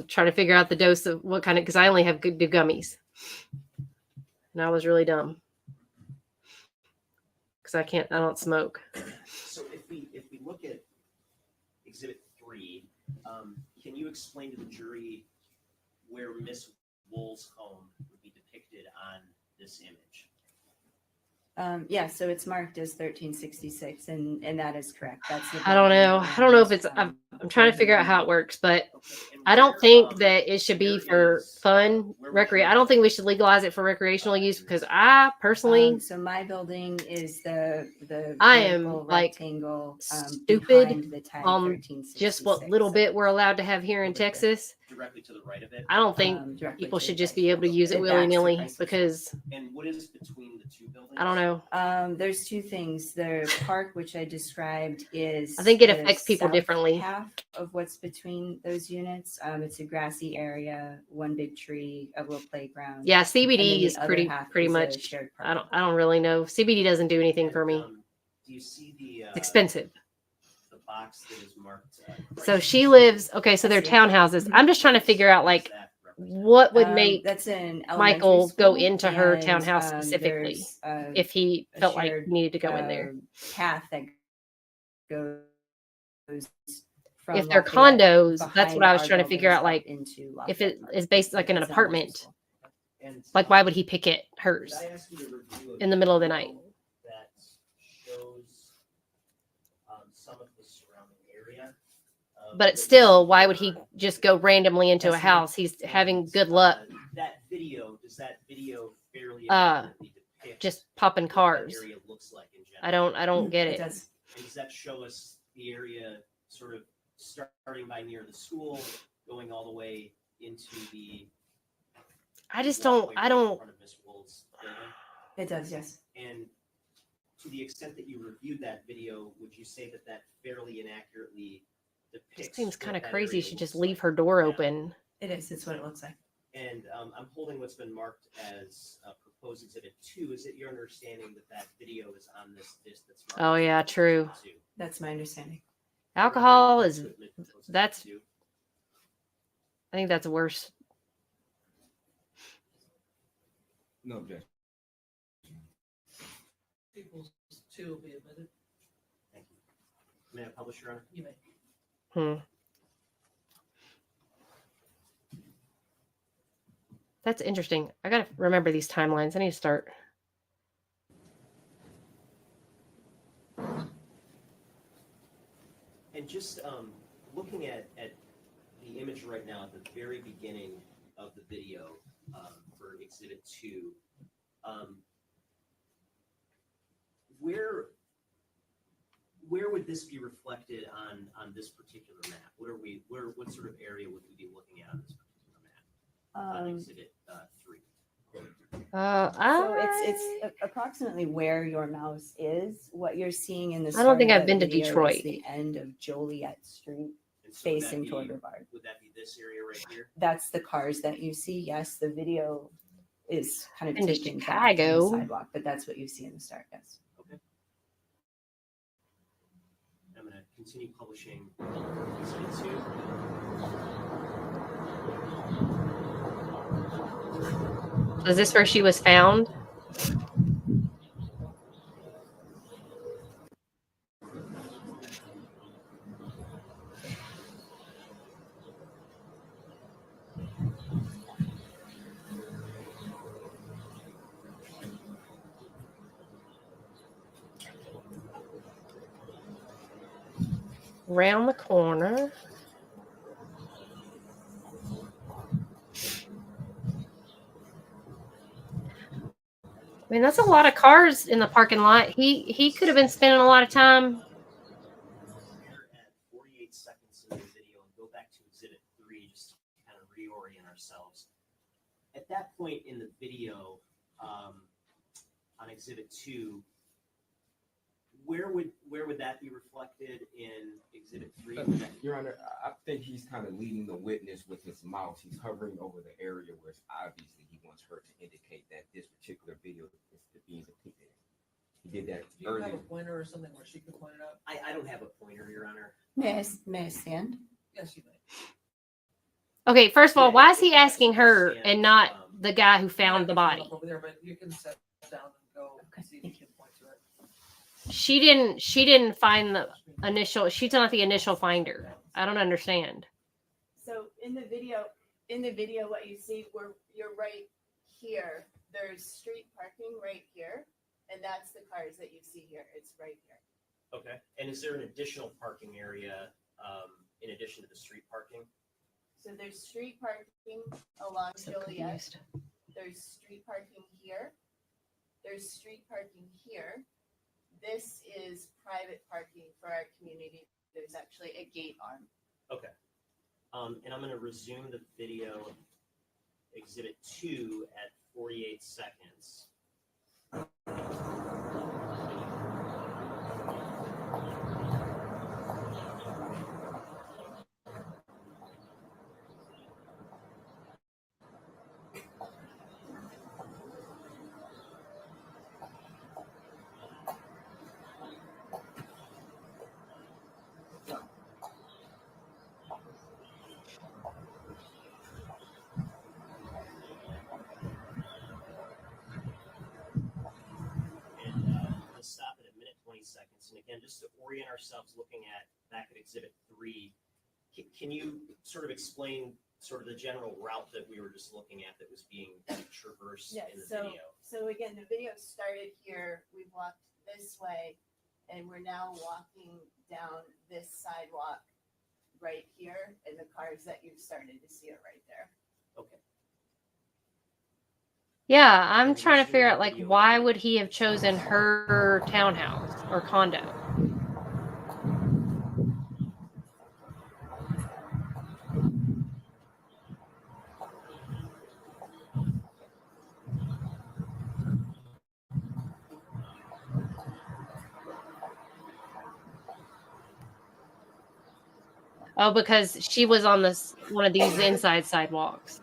Speaker 1: Trying to figure out the dose of what kind of, because I only have good gummies. And I was really dumb. Because I don't smoke.
Speaker 10: So if we look at exhibit 3, can you explain to the jury where Miss Wool's home would be depicted on this image?
Speaker 15: Yeah, so it's marked as 1366, and that is correct. That's the
Speaker 1: I don't know. I don't know if it's, I'm trying to figure out how it works, but I don't think that it should be for fun, I don't think we should legalize it for recreational use because I personally.
Speaker 15: So my building is the
Speaker 1: I am like
Speaker 15: rectangle,
Speaker 1: stupid
Speaker 15: behind the tag
Speaker 1: on
Speaker 15: 1366.
Speaker 1: just what little bit we're allowed to have here in Texas.
Speaker 10: Directly to the right of it?
Speaker 1: I don't think people should just be able to use it willy-nilly because.
Speaker 10: And what is between the two buildings?
Speaker 1: I don't know.
Speaker 15: There's two things. The park, which I described, is
Speaker 1: I think it
Speaker 15: the
Speaker 1: affects people
Speaker 15: south
Speaker 1: differently.
Speaker 15: Half of what's between those units. It's a grassy area, one big tree, a little playground.
Speaker 1: Yeah,
Speaker 15: and then
Speaker 1: CBD
Speaker 15: the
Speaker 1: is
Speaker 15: other
Speaker 1: pretty
Speaker 15: half is a
Speaker 1: much.
Speaker 15: shared
Speaker 1: I don't really know. CBD doesn't do anything for me.
Speaker 10: Do you see the
Speaker 1: It's expensive.
Speaker 10: The box that is marked?
Speaker 1: So she lives. Okay, so they're townhouses. I'm just trying to figure out like what would make
Speaker 15: that's an
Speaker 1: Michael
Speaker 15: elementary
Speaker 1: go
Speaker 15: school,
Speaker 1: into her
Speaker 15: and,
Speaker 1: townhouse specifically
Speaker 15: there's,
Speaker 1: if he
Speaker 15: a
Speaker 1: felt like
Speaker 15: shared,
Speaker 1: he needed to go in there.
Speaker 15: Path that goes from
Speaker 1: If they're
Speaker 15: Lafayette
Speaker 1: condos, that's
Speaker 15: behind
Speaker 1: what I was
Speaker 15: our
Speaker 1: trying to figure out.
Speaker 15: buildings
Speaker 1: Like,
Speaker 15: into
Speaker 1: if
Speaker 15: Lafayette
Speaker 1: it
Speaker 15: Park.
Speaker 1: is based like in an
Speaker 15: It's elementary
Speaker 1: apartment,
Speaker 15: school.
Speaker 1: like why would he pick it hers
Speaker 10: Could I ask you to review a
Speaker 1: in the middle of the night?
Speaker 10: video that shows some of the surrounding area?
Speaker 1: But it's still, why would he just go randomly into a house? He's having good luck.
Speaker 10: That video fairly depict
Speaker 1: Just popping
Speaker 10: what
Speaker 1: cars.
Speaker 10: that area looks like in general?
Speaker 1: I don't get it.
Speaker 15: does.
Speaker 10: And does that show us the area sort of starting by near the school, going all the way into the?
Speaker 1: I just don't. I don't.
Speaker 10: In front of Miss Wool's building?
Speaker 15: It does, yes.
Speaker 10: And to the extent that you reviewed that video, would you say that that fairly inaccurately depicts?
Speaker 1: It seems kind of
Speaker 10: what that
Speaker 1: crazy.
Speaker 10: area
Speaker 1: She
Speaker 10: looks
Speaker 1: just
Speaker 10: like?
Speaker 1: leave her door open.
Speaker 15: It is. It's what it looks like.
Speaker 10: And I'm holding what's been marked as proposed exhibit 2. Is it your understanding that that video is on this disc that's marked?
Speaker 1: Oh
Speaker 10: as
Speaker 1: yeah,
Speaker 10: proposed
Speaker 1: true.
Speaker 10: exhibit 2?
Speaker 15: That's my understanding.
Speaker 1: Alcohol is.
Speaker 10: To admit proposed exhibit
Speaker 1: That's.
Speaker 10: 2?
Speaker 1: I think that's worse.
Speaker 12: No objection.
Speaker 14: Equals 2 will be admitted.
Speaker 10: Thank you. May I publish, Your Honor?
Speaker 14: You may.
Speaker 1: That's interesting. I gotta remember these timelines. I need to start.
Speaker 10: And just looking at the image right now at the very beginning of the video for exhibit 2, where would this be reflected on this particular map? What sort of area would we be looking at on this particular map? On exhibit 3.
Speaker 15: So it's approximately where your mouse is. What you're seeing in the
Speaker 1: I don't think
Speaker 15: start
Speaker 1: I've
Speaker 15: of
Speaker 1: been
Speaker 15: the
Speaker 1: to
Speaker 15: video is
Speaker 1: Detroit.
Speaker 15: The end of Joliet Street,
Speaker 10: And so
Speaker 15: facing toward Brevard.
Speaker 10: Would that be this area right here?
Speaker 15: That's the cars that you see. Yes, the video is kind of
Speaker 1: Been to
Speaker 15: taken back from the
Speaker 1: Chicago.
Speaker 15: sidewalk, but that's what you see in the start. Yes.
Speaker 10: Okay. I'm going to continue publishing exhibit 2.
Speaker 1: Is this where she was found? Round the corner. I mean, that's a lot of cars in the parking lot. He could have been spending a lot of time.
Speaker 10: We're at 48 seconds in the video, and go back to Exhibit 3 just to kind of reorient ourselves. At that point in the video, on Exhibit 2, where would that be reflected in Exhibit 3?
Speaker 12: Your Honor, I think he's kind of leading the witness with his mouth. He's hovering over the area where it's obviously he wants her to indicate that this particular video is being depicted. He did that
Speaker 14: Do you
Speaker 12: earlier.
Speaker 14: have a pointer or something where she can point it out?
Speaker 10: I don't have a pointer, Your Honor.
Speaker 15: May I stand?
Speaker 14: Yes, you may.
Speaker 1: Okay, first of all, why is he asking her and not the guy who found the body?
Speaker 14: Over there, but you can sit down and go see if you can point to it.
Speaker 1: She didn't find the initial. She's not the initial finder. I don't understand.
Speaker 15: So in the video, what you see, you're right here. There's street parking right here, and that's the cars that you see here. It's right here.
Speaker 10: Okay. And is there an additional parking area in addition to the street parking?
Speaker 15: So there's street parking along Joliet. There's street parking here. There's street parking here. This is private parking for our community. There's actually a gate arm.
Speaker 10: Okay. And I'm going to resume the video, Exhibit 2 at 48 seconds. Stop at 1:20 seconds. And again, just to orient ourselves looking at back at Exhibit 3, can you sort of explain sort of the general route that we were just looking at that was being traversed in the video?
Speaker 15: So again, the video started here. We walked this way, and we're now walking down this sidewalk right here, and the cars that you've started to see are right there.
Speaker 10: Okay.
Speaker 1: Yeah, I'm trying to figure out, like, why would he have chosen her townhouse or condo? Oh, because she was on this one of these inside sidewalks.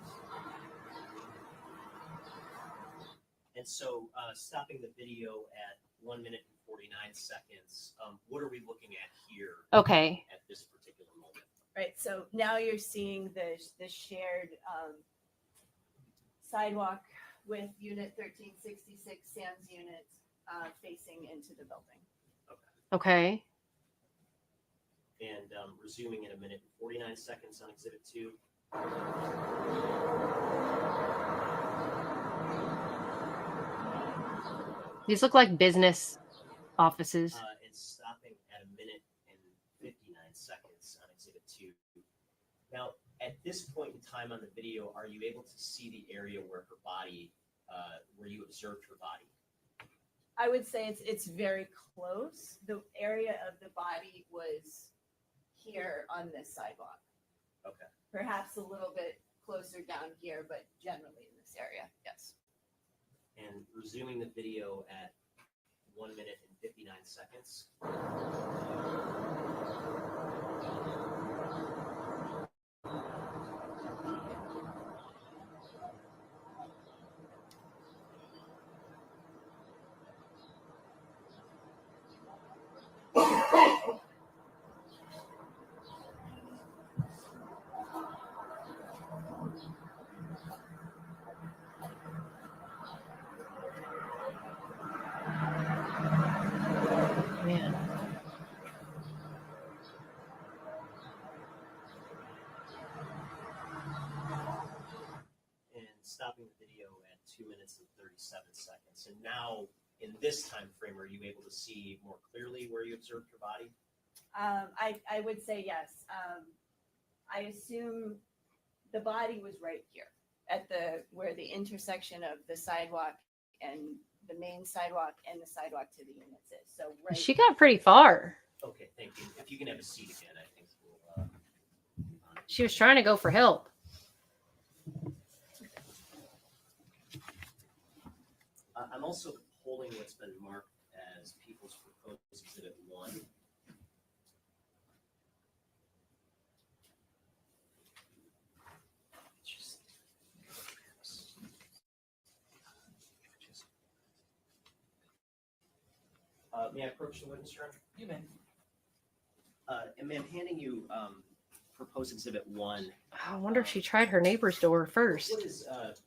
Speaker 10: And so stopping the video at 1:49. What are we looking at here?
Speaker 1: Okay.
Speaker 10: At this particular moment.
Speaker 15: Right. So now you're seeing the shared sidewalk with Unit 1366 Sam's unit facing into the building.
Speaker 1: Okay.
Speaker 10: And resuming at 1:49 on Exhibit 2.
Speaker 1: These look like business offices.
Speaker 10: And stopping at 1:59 on Exhibit 2. Now, at this point in time on the video, are you able to see the area where her body, where you observed her body?
Speaker 15: I would say it's very close. The area of the body was here on this sidewalk.
Speaker 10: Okay.
Speaker 15: Perhaps a little bit closer down here, but generally in this area, yes.
Speaker 10: And resuming the video at 1:59.
Speaker 1: Man.
Speaker 10: And stopping the video at 2:37. And now, in this time frame, are you able to see more clearly where you observed her body?
Speaker 15: I would say yes. I assume the body was right here at where the intersection of the sidewalk and the main sidewalk and the sidewalk to the units is. So right.
Speaker 1: She got pretty far.
Speaker 10: Okay, thank you. If you can have a seat again, I think we'll move on
Speaker 1: She was trying to go for help.
Speaker 10: I'm also holding what's been marked as People's Proposed Exhibit 1. May I approach the witness, Your Honor?
Speaker 14: You may.
Speaker 10: And ma'am, handing you Proposed Exhibit 1.
Speaker 1: I wonder if she tried her neighbor's door first.
Speaker 10: What is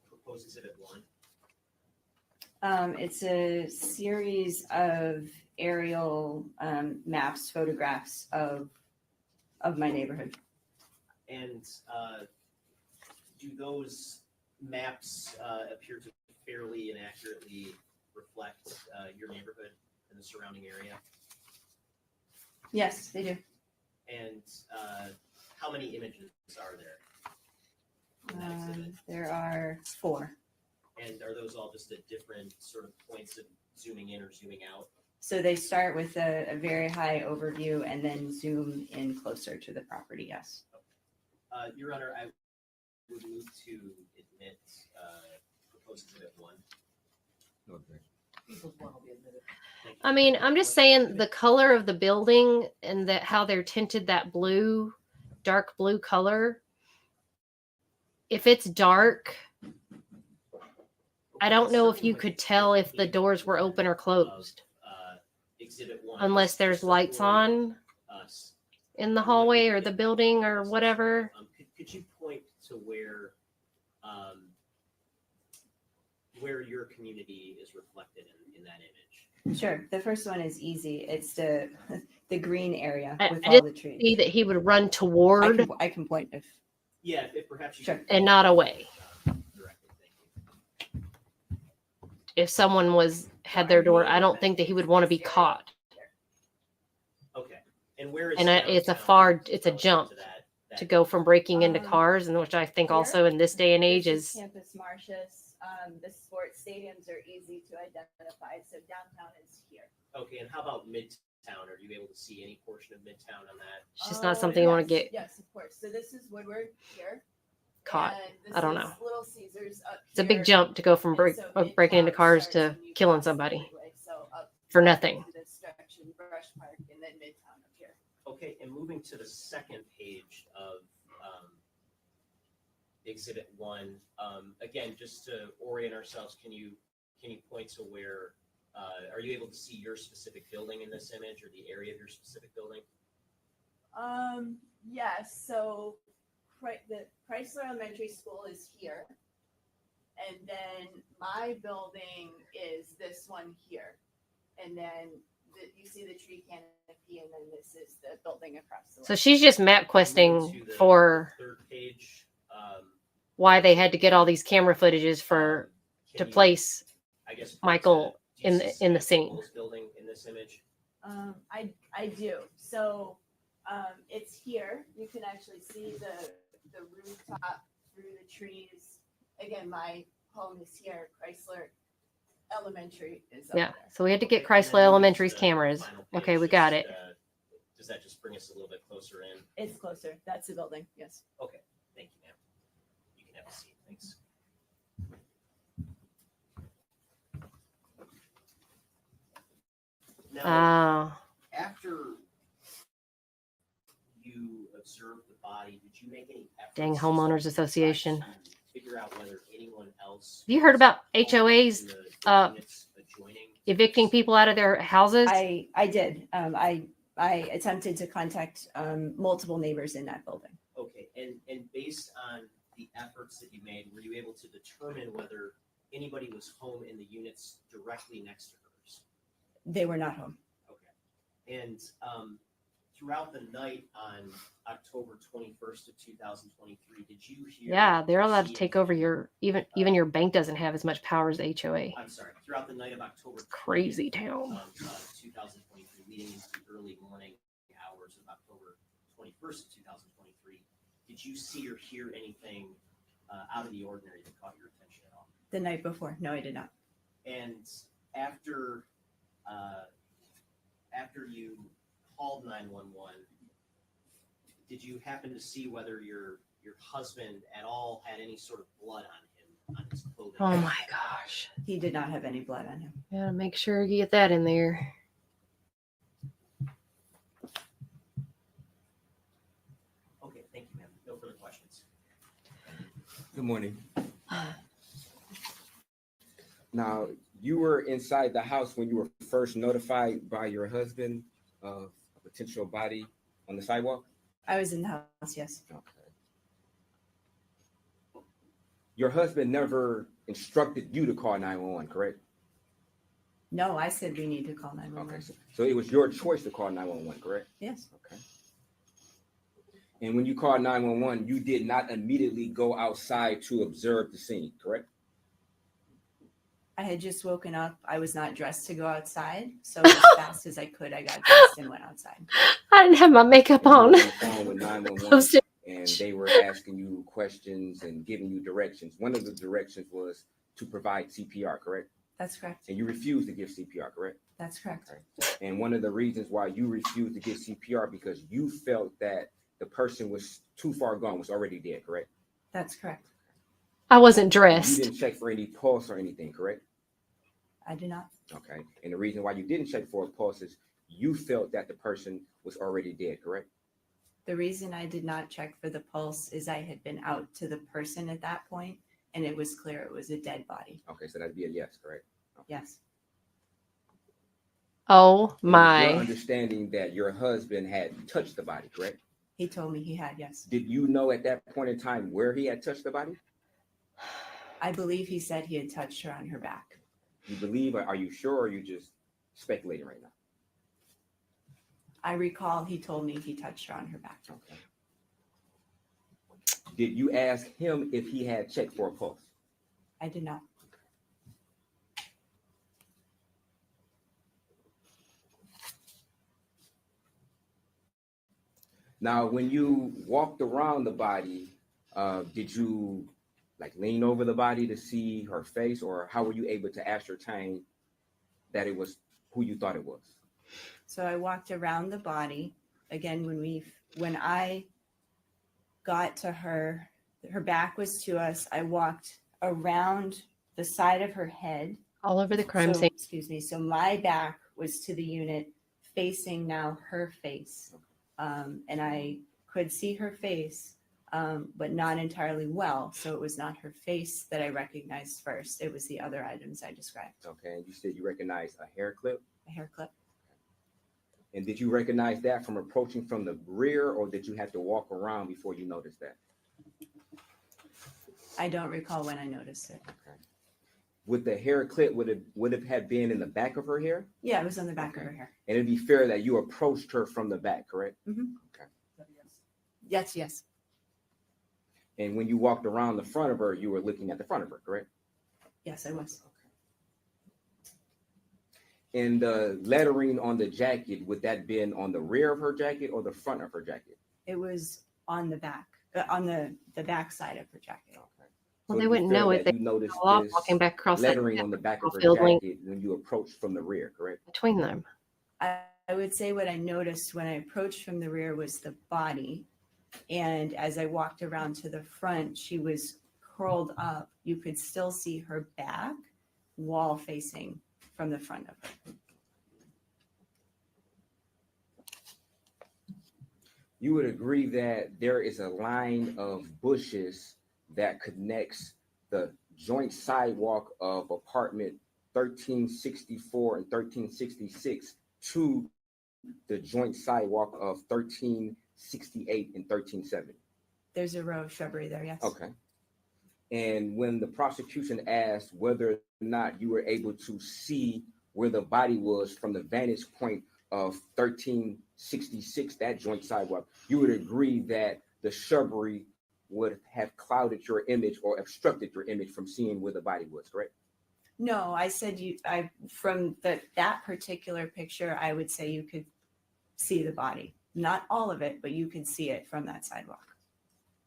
Speaker 10: Proposed Exhibit 1?
Speaker 15: It's a series of aerial maps, photographs of my neighborhood.
Speaker 10: And do those maps appear to fairly and accurately reflect your neighborhood and the surrounding area?
Speaker 15: Yes, they do.
Speaker 10: And how many images are there in that exhibit?
Speaker 15: There are 4.
Speaker 10: And are those all just at different sort of points of zooming in or zooming out?
Speaker 15: So they start with a very high overview and then zoom in closer to the property, yes.
Speaker 10: Your Honor, I would move to admit Proposed Exhibit 1.
Speaker 7: Okay.
Speaker 14: People's one will be admitted.
Speaker 1: I mean, I'm just saying the color of the building and that how they're tinted that blue, dark blue color. If it's dark, I don't know if you could tell if the doors were open or closed.
Speaker 10: Exhibit 1.
Speaker 1: Unless there's lights on
Speaker 10: Us.
Speaker 1: in the hallway or the building or whatever.
Speaker 10: Could you point to where your community is reflected in that image?
Speaker 15: Sure. The first one is easy. It's the green area with
Speaker 1: I
Speaker 15: all the
Speaker 1: didn't
Speaker 15: trees.
Speaker 1: see that he would run toward
Speaker 15: I can point if.
Speaker 10: Yeah, if perhaps you
Speaker 15: Sure.
Speaker 10: could
Speaker 1: and not away.
Speaker 10: directly, thank you.
Speaker 1: If someone had their door, I don't think that he would want to be caught.
Speaker 10: Okay. And where is
Speaker 1: And it's a jump to go from breaking into cars, and which I think also in this day and age is
Speaker 15: Campus Martius. The sports stadiums are easy to identify. So downtown is here.
Speaker 10: Okay, and how about Midtown? Are you able to see any portion of Midtown on that?
Speaker 1: it's just not something you want to get
Speaker 15: Yes, of course. So this is Woodward here.
Speaker 1: caught.
Speaker 15: And this
Speaker 1: I don't
Speaker 15: is
Speaker 1: know.
Speaker 15: Little Caesars up
Speaker 1: It's a
Speaker 15: here.
Speaker 1: big jump to go from
Speaker 15: And so
Speaker 1: breaking into
Speaker 15: Midtown
Speaker 1: cars
Speaker 15: starts
Speaker 1: to
Speaker 15: when you
Speaker 1: killing
Speaker 15: cross
Speaker 1: somebody
Speaker 15: Gateway. So up
Speaker 1: for nothing.
Speaker 15: to this stretch in Brush Park and then Midtown up here.
Speaker 10: Okay, and moving to the second page of Exhibit 1, again, just to orient ourselves, can you point to where, are you able to see your specific building in this image or the area of your specific building?
Speaker 15: Yes. So the Chrysler Elementary School is here. And then my building is this one here. And then you see the tree canopy, and then this is the building across the way.
Speaker 1: So she's just map questing for
Speaker 10: Third page.
Speaker 1: why they had to get all these camera footages to place
Speaker 10: I guess
Speaker 1: Michael
Speaker 10: do you
Speaker 1: in the
Speaker 10: see
Speaker 1: scene.
Speaker 10: Michael's building in this image?
Speaker 15: I do. So it's here. You can actually see the rooftop through the trees. Again, my home is here. Chrysler Elementary is up
Speaker 1: Yeah.
Speaker 15: there.
Speaker 1: So we had to get
Speaker 10: Okay, and
Speaker 1: Chrysler
Speaker 10: then
Speaker 1: Elementary's
Speaker 10: the
Speaker 1: cameras.
Speaker 10: final
Speaker 1: Okay,
Speaker 10: page,
Speaker 1: we got
Speaker 10: just,
Speaker 1: it.
Speaker 10: Does that just bring us a little bit closer in?
Speaker 15: It's closer. That's the building. Yes.
Speaker 10: Okay, thank you, ma'am. You can have a seat, thanks. Now, after you observed the body, did you make any efforts?
Speaker 1: Dang homeowners association.
Speaker 10: To figure out whether anyone else.
Speaker 1: Have you heard about HOAs
Speaker 10: in the units adjoining?
Speaker 1: evicting people out of their houses?
Speaker 15: I did. I attempted to contact multiple neighbors in that building.
Speaker 10: Okay, and based on the efforts that you made, were you able to determine whether anybody was home in the units directly next to hers?
Speaker 15: They were not home.
Speaker 10: Okay. And throughout the night on October 21st of 2023, did you hear?
Speaker 1: Yeah, they're allowed to
Speaker 10: see
Speaker 1: take over your even your bank doesn't have as much power as the HOA.
Speaker 10: I'm sorry, throughout the night of October
Speaker 1: Crazy town.
Speaker 10: of 2023, leading into the early morning hours of October 21st of 2023, did you see or hear anything out of the ordinary that caught your attention at all?
Speaker 15: The night before. No, I did not.
Speaker 10: And after you called 911, did you happen to see whether your husband at all had any sort of blood on him, on his clothing?
Speaker 1: Oh my gosh.
Speaker 15: He did not have any blood on him.
Speaker 1: Gotta make sure you get that in there.
Speaker 10: Okay, thank you, ma'am. No further questions.
Speaker 12: Good morning. Now, you were inside the house when you were first notified by your husband of a potential body on the sidewalk?
Speaker 15: I was in the house, yes.
Speaker 12: Okay. Your husband never instructed you to call 911, correct?
Speaker 15: No, I said we need to call 911.
Speaker 12: Okay, so it was your choice to call 911, correct?
Speaker 15: Yes.
Speaker 12: Okay. And when you called 911, you did not immediately go outside to observe the scene, correct?
Speaker 15: I had just woken up. I was not dressed to go outside. So as fast as I could, I got dressed and went outside.
Speaker 1: I didn't have my makeup on.
Speaker 12: You were on the phone with 911 and they were asking you questions and giving you directions. One of the directions was to provide CPR, correct?
Speaker 15: That's correct.
Speaker 12: And you refused to give CPR, correct?
Speaker 15: That's correct.
Speaker 12: Okay. And one of the reasons why you refused to give CPR because you felt that the person was too far gone, was already dead, correct?
Speaker 15: That's correct.
Speaker 1: I wasn't
Speaker 12: You
Speaker 1: dressed.
Speaker 12: didn't check for any pulse or anything, correct?
Speaker 15: I did not.
Speaker 12: Okay. And the reason why you didn't check for a pulse is you felt that the person was already dead, correct?
Speaker 15: The reason I did not check for the pulse is I had been out to the person at that point, and it was clear it was a dead body.
Speaker 12: Okay, so that'd be a yes, correct? Okay.
Speaker 15: Yes.
Speaker 1: Oh
Speaker 12: And it was your
Speaker 1: my.
Speaker 12: understanding that your husband had touched the body, correct?
Speaker 15: He told me he had, yes.
Speaker 12: Did you know at that point in time where he had touched the body?
Speaker 15: I believe he said he had touched her on her back.
Speaker 12: You believe, or are you sure, or are you just speculating right now?
Speaker 15: I recall he told me he touched her on her back.
Speaker 12: Okay. Did you ask him if he had checked for a pulse?
Speaker 15: I did not.
Speaker 12: Now, when you walked around the body, did you like lean over the body to see her face, or how were you able to ascertain that it was who you thought it was?
Speaker 15: So I walked around the body. Again, when I got to her back was to us. I walked around the side of her head.
Speaker 1: All over the crime
Speaker 15: So,
Speaker 1: scene.
Speaker 15: excuse me. So my back was to the unit facing now her face. And I could see her face, but not entirely well. So it was not her face that I recognized first. It was the other items I described.
Speaker 12: Okay, and you said you recognized a hair clip.
Speaker 15: A hair clip.
Speaker 12: And did you recognize that from approaching from the rear, or did you have to walk around before you noticed that?
Speaker 15: I don't recall when I noticed it.
Speaker 12: Okay. Would the hair clip would it have been in the back of her hair?
Speaker 15: Yeah, it was on the back of her hair.
Speaker 12: And it'd be fair that you approached her from the back, correct?
Speaker 15: Mm-hmm.
Speaker 12: Okay.
Speaker 15: Yes, yes.
Speaker 12: And when you walked around the front of her, you were looking at the front of her, correct?
Speaker 15: Yes, I was.
Speaker 12: And the lettering on the jacket, would that been on the rear of her jacket or the front of her jacket?
Speaker 15: It was on the back, on the back side of her jacket.
Speaker 12: Okay.
Speaker 1: Well,
Speaker 12: So
Speaker 1: they
Speaker 12: it'd be
Speaker 1: wouldn't
Speaker 12: fair
Speaker 1: know
Speaker 12: that
Speaker 1: if they
Speaker 12: you noticed
Speaker 1: fell off
Speaker 12: this
Speaker 1: walking back across that
Speaker 12: lettering on the back of her
Speaker 1: field link
Speaker 12: jacket when you approached from the rear, correct?
Speaker 1: between them.
Speaker 15: I would say what I noticed when I approached from the rear was the body. And as I walked around to the front, she was curled up. You could still see her back, wall facing from the front of her.
Speaker 12: You would agree that there is a line of bushes that connects the joint sidewalk of apartment 1364 and 1366 to the joint sidewalk of 1368 and 1370.
Speaker 15: There's a row of shrubbery there, yes.
Speaker 12: Okay. And when the prosecution asked whether or not you were able to see where the body was from the vantage point of 1366, that joint sidewalk, you would agree that the shrubbery would have clouded your image or obstructed your image from seeing where the body was, correct?
Speaker 15: No, I said from that particular picture, I would say you could see the body. Not all of it, but you could see it from that sidewalk.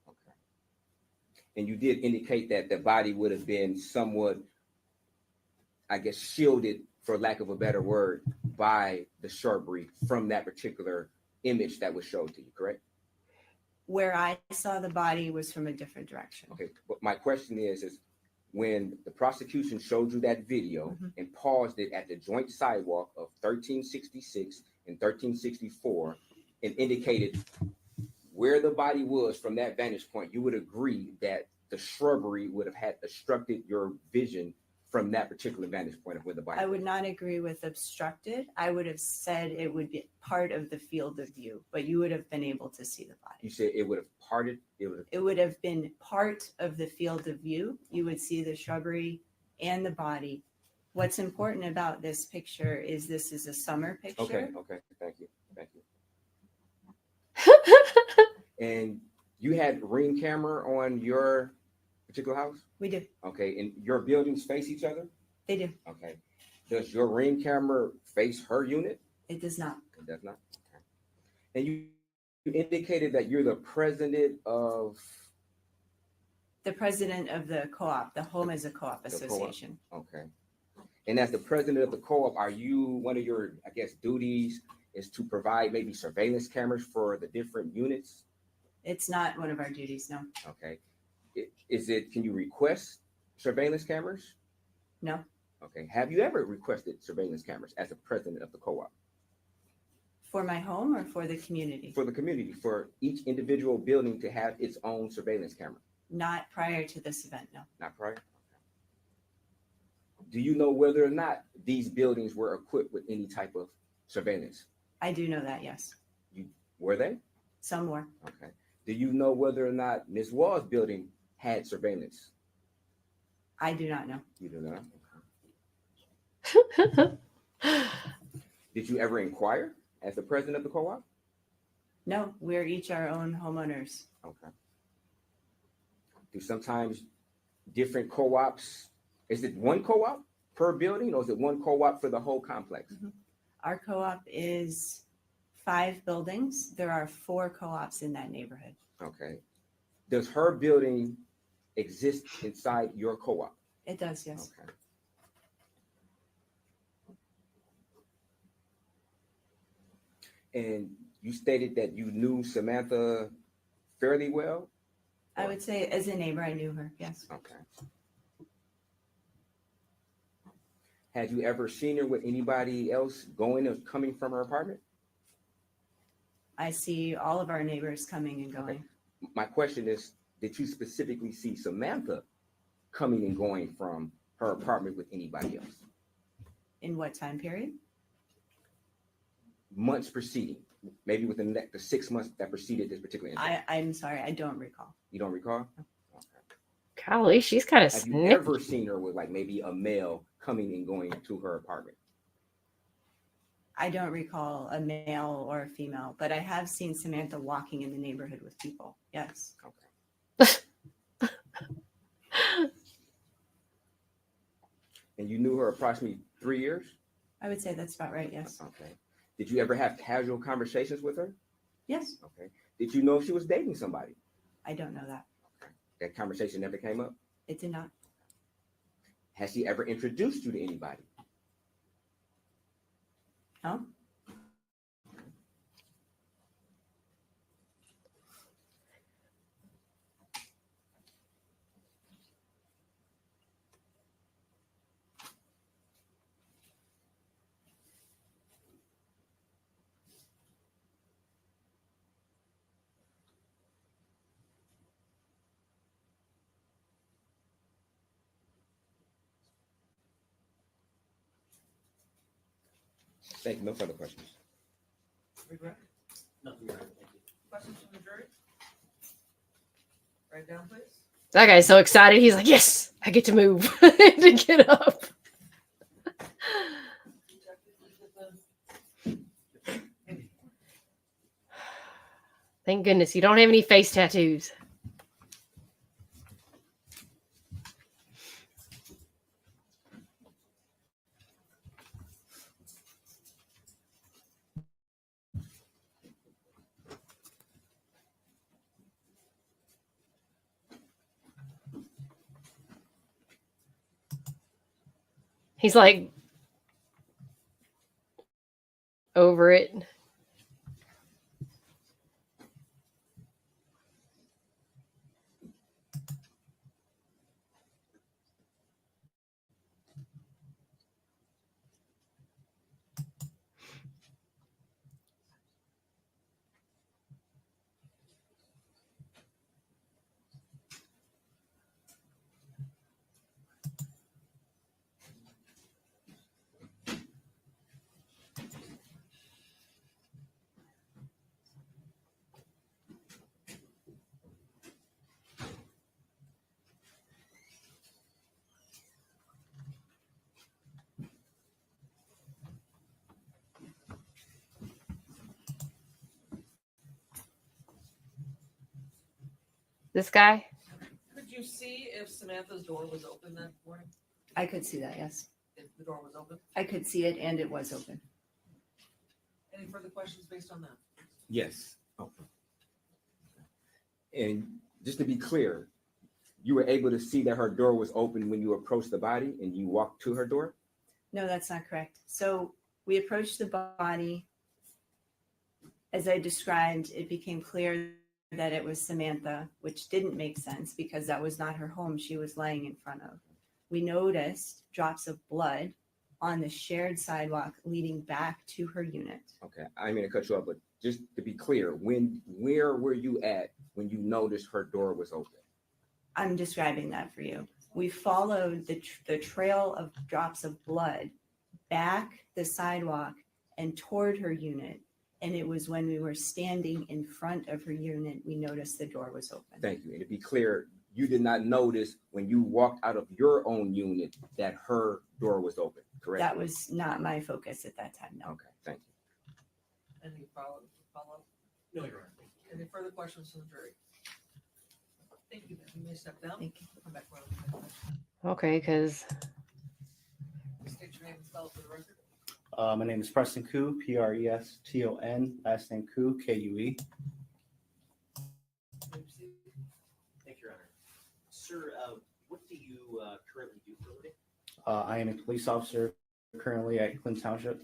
Speaker 12: Okay. And you did indicate that the body would have been somewhat, I guess, shielded, for lack of a better word, by the shrubbery from that particular image that was showed to you, correct?
Speaker 15: Where I saw the body was from a different direction.
Speaker 12: Okay, but my question is when the prosecution showed you that video and paused it at the joint sidewalk of 1366 and 1364 and indicated where the body was from that vantage point, you would agree that the shrubbery would have had obstructed your vision from that particular vantage point of where the body
Speaker 15: I
Speaker 12: was.
Speaker 15: would not agree with obstructed. I would have said it would be part of the field of view, but you would have been able to see the body.
Speaker 12: You said it would have parted.
Speaker 15: It would have been part of the field of view. You would see the shrubbery and the body. What's important about this picture is this is a summer picture.
Speaker 12: Okay, thank you. And you had Ring camera on your particular house?
Speaker 15: We do.
Speaker 12: Okay, and your buildings face each other?
Speaker 15: They do.
Speaker 12: Okay. Does your Ring camera face her unit?
Speaker 15: It does not.
Speaker 12: It does not. Okay. And you indicated that you're the president of
Speaker 15: The president of the co-op. The home is a co-op association.
Speaker 12: Okay. And as the president of the co-op, are you, one of your, I guess, duties is to provide maybe surveillance cameras for the different units?
Speaker 15: It's not one of our duties, no.
Speaker 12: Okay. Can you request surveillance cameras?
Speaker 15: No.
Speaker 12: Okay. Have you ever requested surveillance cameras as a president of the co-op?
Speaker 15: For my home or for the community?
Speaker 12: For the community, for each individual building to have its own surveillance camera?
Speaker 15: Not prior to this event, no.
Speaker 12: Not prior? Okay. Do you know whether or not these buildings were equipped with any type of surveillance?
Speaker 15: I do know that, yes.
Speaker 12: Were they?
Speaker 15: Some were.
Speaker 12: Okay. Do you know whether or not Ms. Wall's building had surveillance?
Speaker 15: I do not know.
Speaker 12: You do not? Okay. Did you ever inquire as the president of the co-op?
Speaker 15: No, we're each our own homeowners.
Speaker 12: Okay. Do sometimes different co-ops, is it one co-op per building or is it one co-op for the whole complex?
Speaker 15: Our co-op is 5 buildings. There are 4 co-ops in that neighborhood.
Speaker 12: Okay. Does her building exist inside your co-op?
Speaker 15: It does, yes.
Speaker 12: Okay. And you stated that you knew Samantha fairly well?
Speaker 15: I would say as a neighbor, I knew her, yes.
Speaker 12: Okay. Had you ever seen her with anybody else going or coming from her apartment?
Speaker 15: I see all of our neighbors coming and going.
Speaker 12: Okay. My question is, did you specifically see Samantha coming and going from her apartment with anybody else?
Speaker 15: In what time period?
Speaker 12: Months preceding, maybe within the 6 months that preceded this particular incident.
Speaker 15: I'm sorry, I don't recall.
Speaker 12: You don't recall?
Speaker 1: Golly, she's kind of
Speaker 12: Have you
Speaker 1: snippy.
Speaker 12: ever seen her with like maybe a male coming and going to her apartment?
Speaker 15: I don't recall a male or a female, but I have seen Samantha walking in the neighborhood with people. Yes.
Speaker 12: Okay. And you knew her approximately 3 years?
Speaker 15: I would say that's about right. Yes.
Speaker 12: Okay. Did you ever have casual conversations with her?
Speaker 15: Yes.
Speaker 12: Okay. Did you know if she was dating somebody?
Speaker 15: I don't know that.
Speaker 12: That conversation never came up?
Speaker 15: It did not.
Speaker 12: Has she ever introduced you to anybody?
Speaker 15: No.
Speaker 12: Thank you. No further questions.
Speaker 10: Nothing, Your Honor. Thank you.
Speaker 14: Questions from the jury? Write down, please.
Speaker 1: That guy's so excited. He's like, yes, I get to move to get up. Thank goodness you don't have any face tattoos. He's like over it. This guy?
Speaker 14: Could you see if Samantha's door was open that morning?
Speaker 15: I could see that, yes.
Speaker 14: If the door was open?
Speaker 15: I could see it and it was open.
Speaker 14: Any further questions based on that?
Speaker 12: Yes. Oh. And just to be clear, you were able to see that her door was open when you approached the body and you walked to her door?
Speaker 15: No, that's not correct. So we approached the body. As I described, it became clear that it was Samantha, which didn't make sense because that was not her home she was laying in front of. We noticed drops of blood on the shared sidewalk leading back to her unit.
Speaker 12: Okay, I didn't mean to cut you off, but just to be clear, where were you at when you noticed her door was open?
Speaker 15: I'm describing that for you. We followed the trail of drops of blood back the sidewalk and toward her unit. And it was when we were standing in front of her unit, we noticed the door was open.
Speaker 12: Thank you. And to be clear, you did not notice when you walked out of your own unit that her door was open, correct?
Speaker 15: That was not my focus at that time, no.
Speaker 12: Okay, thank you.
Speaker 14: Any follow-up?
Speaker 10: No, Your Honor.
Speaker 14: Any further questions from the jury? Thank you. You may step down.
Speaker 15: Thank you.
Speaker 14: Come back around.
Speaker 1: Okay, because
Speaker 14: State your name and spell it for the record.
Speaker 19: My name is Preston Koo, Preston, last name Koo, Kue.
Speaker 10: Thank you, Your Honor. Sir, what do you currently do for a living?
Speaker 19: I am a police officer currently at Clinton Township,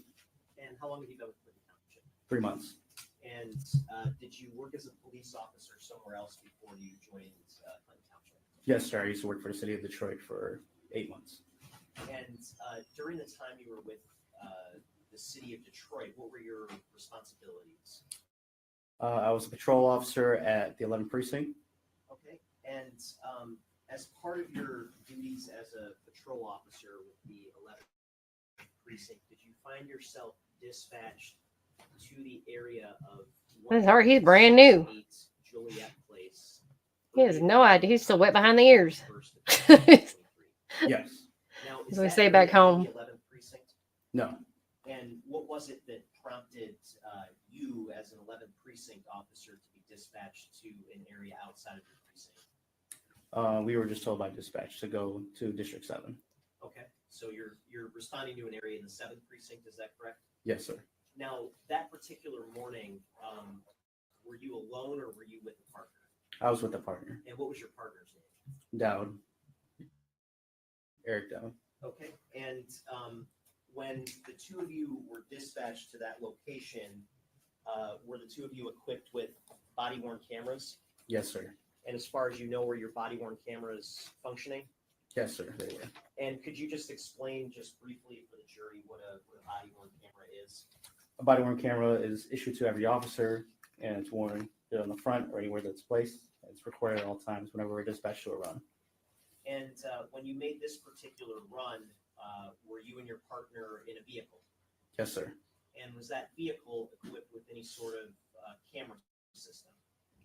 Speaker 10: And how long have you been with Clinton Township?
Speaker 19: 3 months.
Speaker 10: And did you work as a police officer somewhere else before you joined Clinton Township?
Speaker 19: Yes, sir. I used to work for the city of Detroit for 8 months.
Speaker 10: And during the time you were with the city of Detroit, what were your responsibilities?
Speaker 19: I was a patrol officer at the 11th precinct.
Speaker 10: Okay. And as part of your duties as a patrol officer with the 11th precinct, did you find yourself dispatched to the area of
Speaker 1: that's hard. He's brand new.
Speaker 10: Joliet Place?
Speaker 1: He has no idea. He's still wet behind the ears.
Speaker 19: Yes.
Speaker 10: Now,
Speaker 1: As we say back home.
Speaker 10: The 11th precinct?
Speaker 19: No.
Speaker 10: And what was it that prompted you as an 11th precinct officer to be dispatched to an area outside of your precinct?
Speaker 19: We were just told by dispatch to go to District 7.
Speaker 10: Okay, so you're responding to an area in the 7th precinct, is that correct?
Speaker 19: Yes, sir.
Speaker 10: Now, that particular morning, were you alone or were you with a partner?
Speaker 19: I was with a partner,
Speaker 10: And what was your partner's name?
Speaker 19: Dowd. Eric Dowd.
Speaker 10: Okay, and when the two of you were dispatched to that location, were the two of you equipped with body-worn cameras?
Speaker 19: Yes, sir.
Speaker 10: And as far as you know, were your body-worn cameras functioning?
Speaker 19: Yes, sir. They were.
Speaker 10: And could you just explain just briefly for the jury what a body-worn camera is?
Speaker 19: A body-worn camera is issued to every officer, and it's worn either on the front or anywhere that's placed. It's recorded at all times whenever we're dispatched to a run.
Speaker 10: And when you made this particular run, were you and your partner in a vehicle?
Speaker 19: Yes, sir.
Speaker 10: And was that vehicle equipped with any sort of camera system?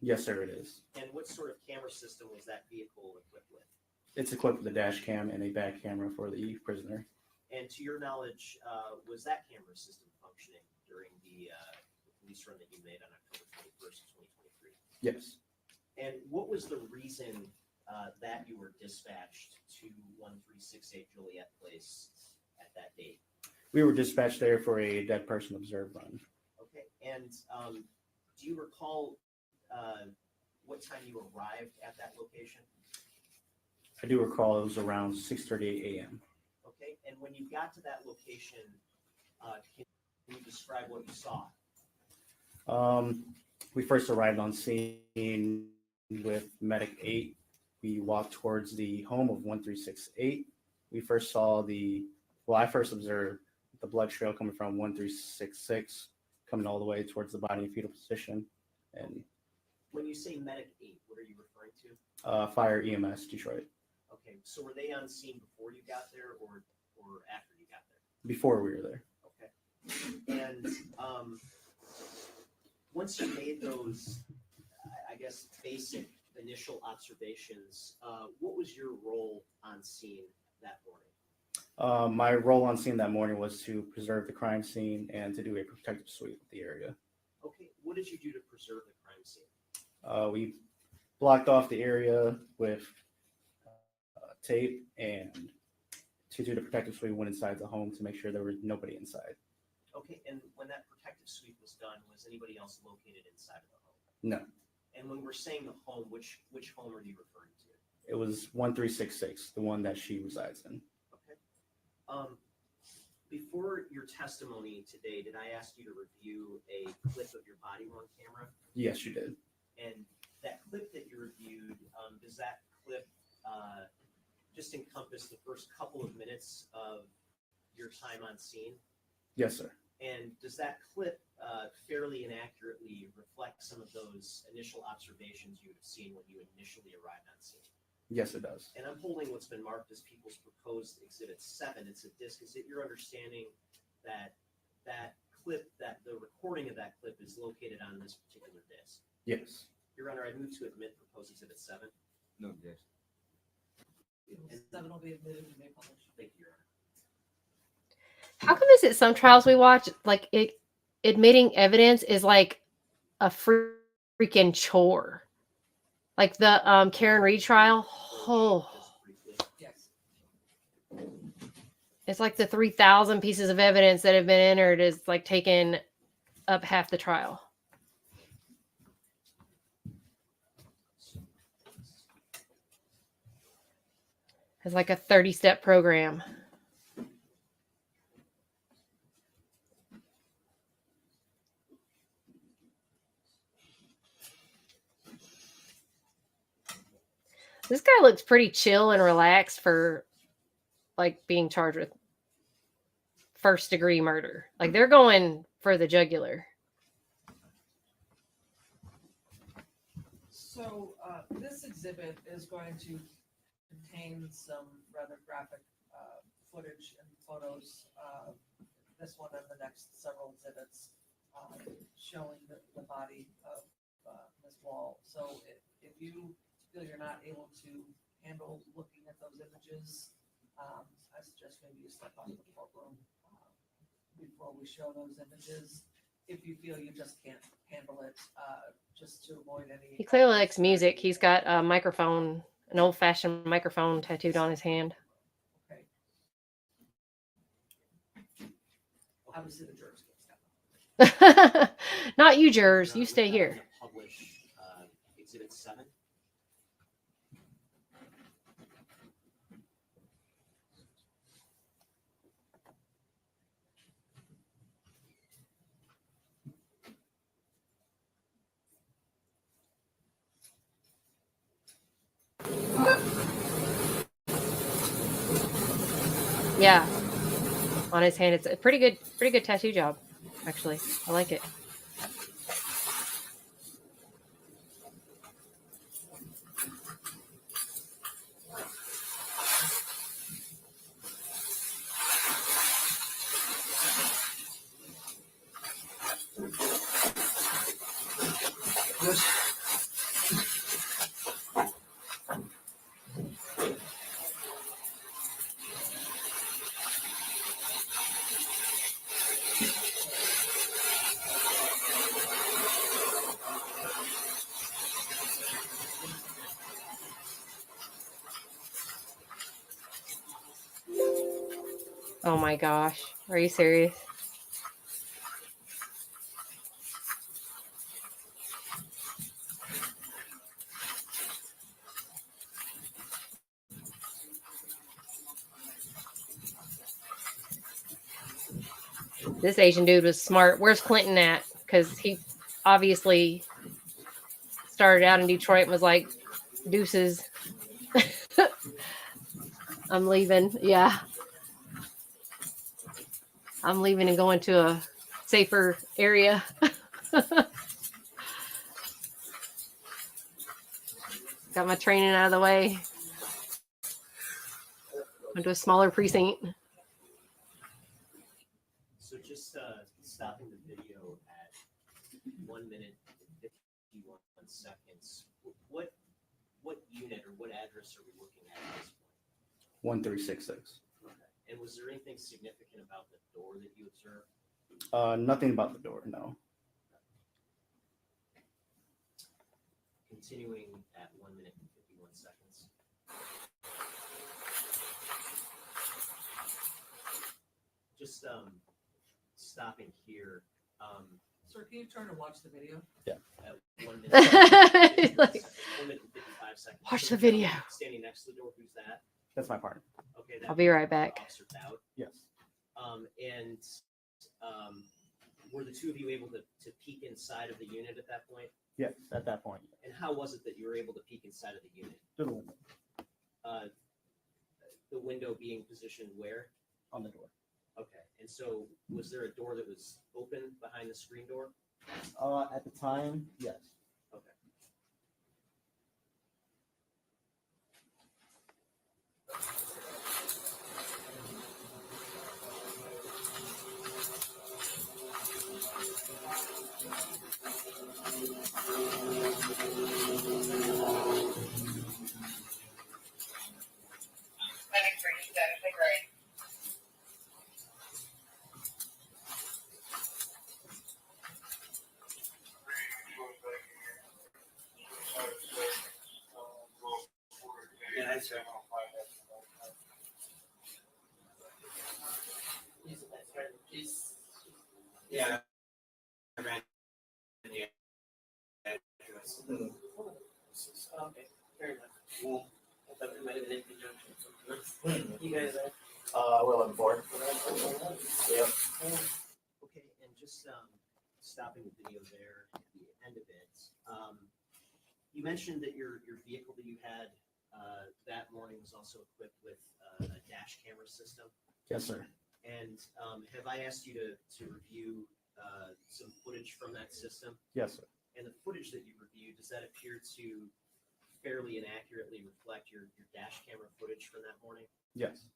Speaker 19: Yes, sir, it is.
Speaker 10: And what sort of camera system was that vehicle equipped with?
Speaker 19: It's equipped with a dash cam and a back camera for the prisoner.
Speaker 10: And to your knowledge, was that camera system functioning during the police run that you made on October 21st, 2023?
Speaker 19: Yes.
Speaker 10: And what was the reason that you were dispatched to 1368 Joliet Place at that date?
Speaker 19: We were dispatched there for a dead person observed run.
Speaker 10: Okay. And do you recall what time you arrived at that location?
Speaker 19: I do recall it was around 6:38 a.m.
Speaker 10: Okay. And when you got to that location, can you describe what you saw?
Speaker 19: We first arrived on scene with Medic 8. We walked towards the home of 1368. We first saw I first observed the blood trail coming from 1366, coming all the way towards the body in fetal position. And
Speaker 10: When you say Medic 8, what are you referring to?
Speaker 19: Fire EMS Detroit.
Speaker 10: Okay. So were they on scene before you got there or after you got there?
Speaker 19: Before we were there.
Speaker 10: Okay. And once you made those, I guess, basic initial observations, what was your role on scene that morning?
Speaker 19: My role on scene that morning was to preserve the crime scene and to do a protective sweep of the area.
Speaker 10: Okay. What did you do to preserve the crime scene?
Speaker 19: We blocked off the area with tape, and to do the protective sweep, went inside the home to make sure there was nobody inside.
Speaker 10: Okay, and when that protective sweep was done, was anybody else located inside of the home?
Speaker 19: No,
Speaker 10: And when we're saying the home, which home are you referring to?
Speaker 19: it was 1366, the one that she resides in.
Speaker 10: Okay. Before your testimony today, did I ask you to review a clip of your body-worn camera?
Speaker 19: Yes, you did.
Speaker 10: And that clip that you reviewed, does that clip just encompass the first couple of minutes of your time on scene?
Speaker 19: Yes, sir.
Speaker 10: And does that clip fairly and accurately reflect some of those initial observations you have seen when you initially arrived on scene?
Speaker 19: Yes, it does.
Speaker 10: And I'm holding what's been marked as People's Proposed Exhibit 7. It's a disc. Is it your understanding that that clip, that the recording of that clip is located on this particular disc?
Speaker 19: Yes.
Speaker 10: Your Honor, I move to admit Proposed Exhibit 7.
Speaker 7: No objection.
Speaker 10: And
Speaker 14: 7 will be admitted and made public.
Speaker 10: thank you, Your Honor.
Speaker 1: How come is it some trials we watch, like admitting evidence is like a freaking chore? Like the Karen Reed trial. Oh,
Speaker 14: Yes.
Speaker 1: it's like the 3,000 pieces of evidence that have been entered is like taking up half the trial. It's like a 30-step program. This guy looks pretty chill and relaxed for like being charged with first-degree murder. Like they're going for the jugular.
Speaker 14: So this exhibit is going to contain some rather graphic footage and photos. This one and the next several exhibits showing the body of Ms. Wall. So if you feel you're not able to handle looking at those images, I suggest maybe you step out of the courtroom before we show those images. If you feel you just can't handle it, just to avoid any.
Speaker 1: He clearly likes music. He's got a microphone, an old-fashioned microphone tattooed on his hand.
Speaker 14: Okay. Obviously, the jurors can't step.
Speaker 1: Not you, jurors. You stay here.
Speaker 10: Publish Exhibit 7.
Speaker 1: Yeah. On his hand. It's a pretty good tattoo job, actually. I like it. Oh my gosh. Are you serious? This Asian dude was smart. Where's Clinton at? Because he obviously started out in Detroit and was like, deuces. I'm leaving. Yeah. I'm leaving and going to a safer area. Got my training out of the way. Went to a smaller precinct.
Speaker 10: So just stopping the video at 1 minute and 51 seconds. What unit or what address are we looking at this point?
Speaker 19: 1366.
Speaker 10: Okay. And was there anything significant about the door that you observed?
Speaker 19: Nothing about the door, no.
Speaker 10: continuing at 1 minute and 51 seconds. Just stopping here.
Speaker 14: Sir, can you turn and watch the video?
Speaker 19: Yeah.
Speaker 10: At 1 minute,
Speaker 1: Like,
Speaker 10: 1 minute and 55 seconds.
Speaker 1: watch
Speaker 10: So
Speaker 1: the video.
Speaker 10: Standing next to the door, who's that?
Speaker 19: That's my partner.
Speaker 10: Okay,
Speaker 1: I'll be right back.
Speaker 10: Officer Dowd.
Speaker 19: Yes.
Speaker 10: And were the two of you able to peek inside of the unit at that point?
Speaker 19: Yes, at that point.
Speaker 10: And how was it that you were able to peek inside of the unit?
Speaker 19: To the window.
Speaker 10: The window being positioned where?
Speaker 19: On the door.
Speaker 10: Okay. And so was there a door that was open behind the screen door?
Speaker 19: At the time, yes.
Speaker 10: Okay. Yeah, that's right. Yeah. I ran the address. Okay, fair enough. Well, I thought we might have been in conjunction. You guys are?
Speaker 19: We're looking forward. Yep.
Speaker 10: Okay, and just stopping the video there at the end of it. You mentioned that your vehicle that you had that morning was also equipped with a dash camera system.
Speaker 19: Yes, sir.
Speaker 10: And have I asked you to review some footage from that system?
Speaker 19: Yes, sir.
Speaker 10: And the footage that you reviewed, does that appear to fairly and accurately reflect your dash camera footage from that morning?
Speaker 19: Yes.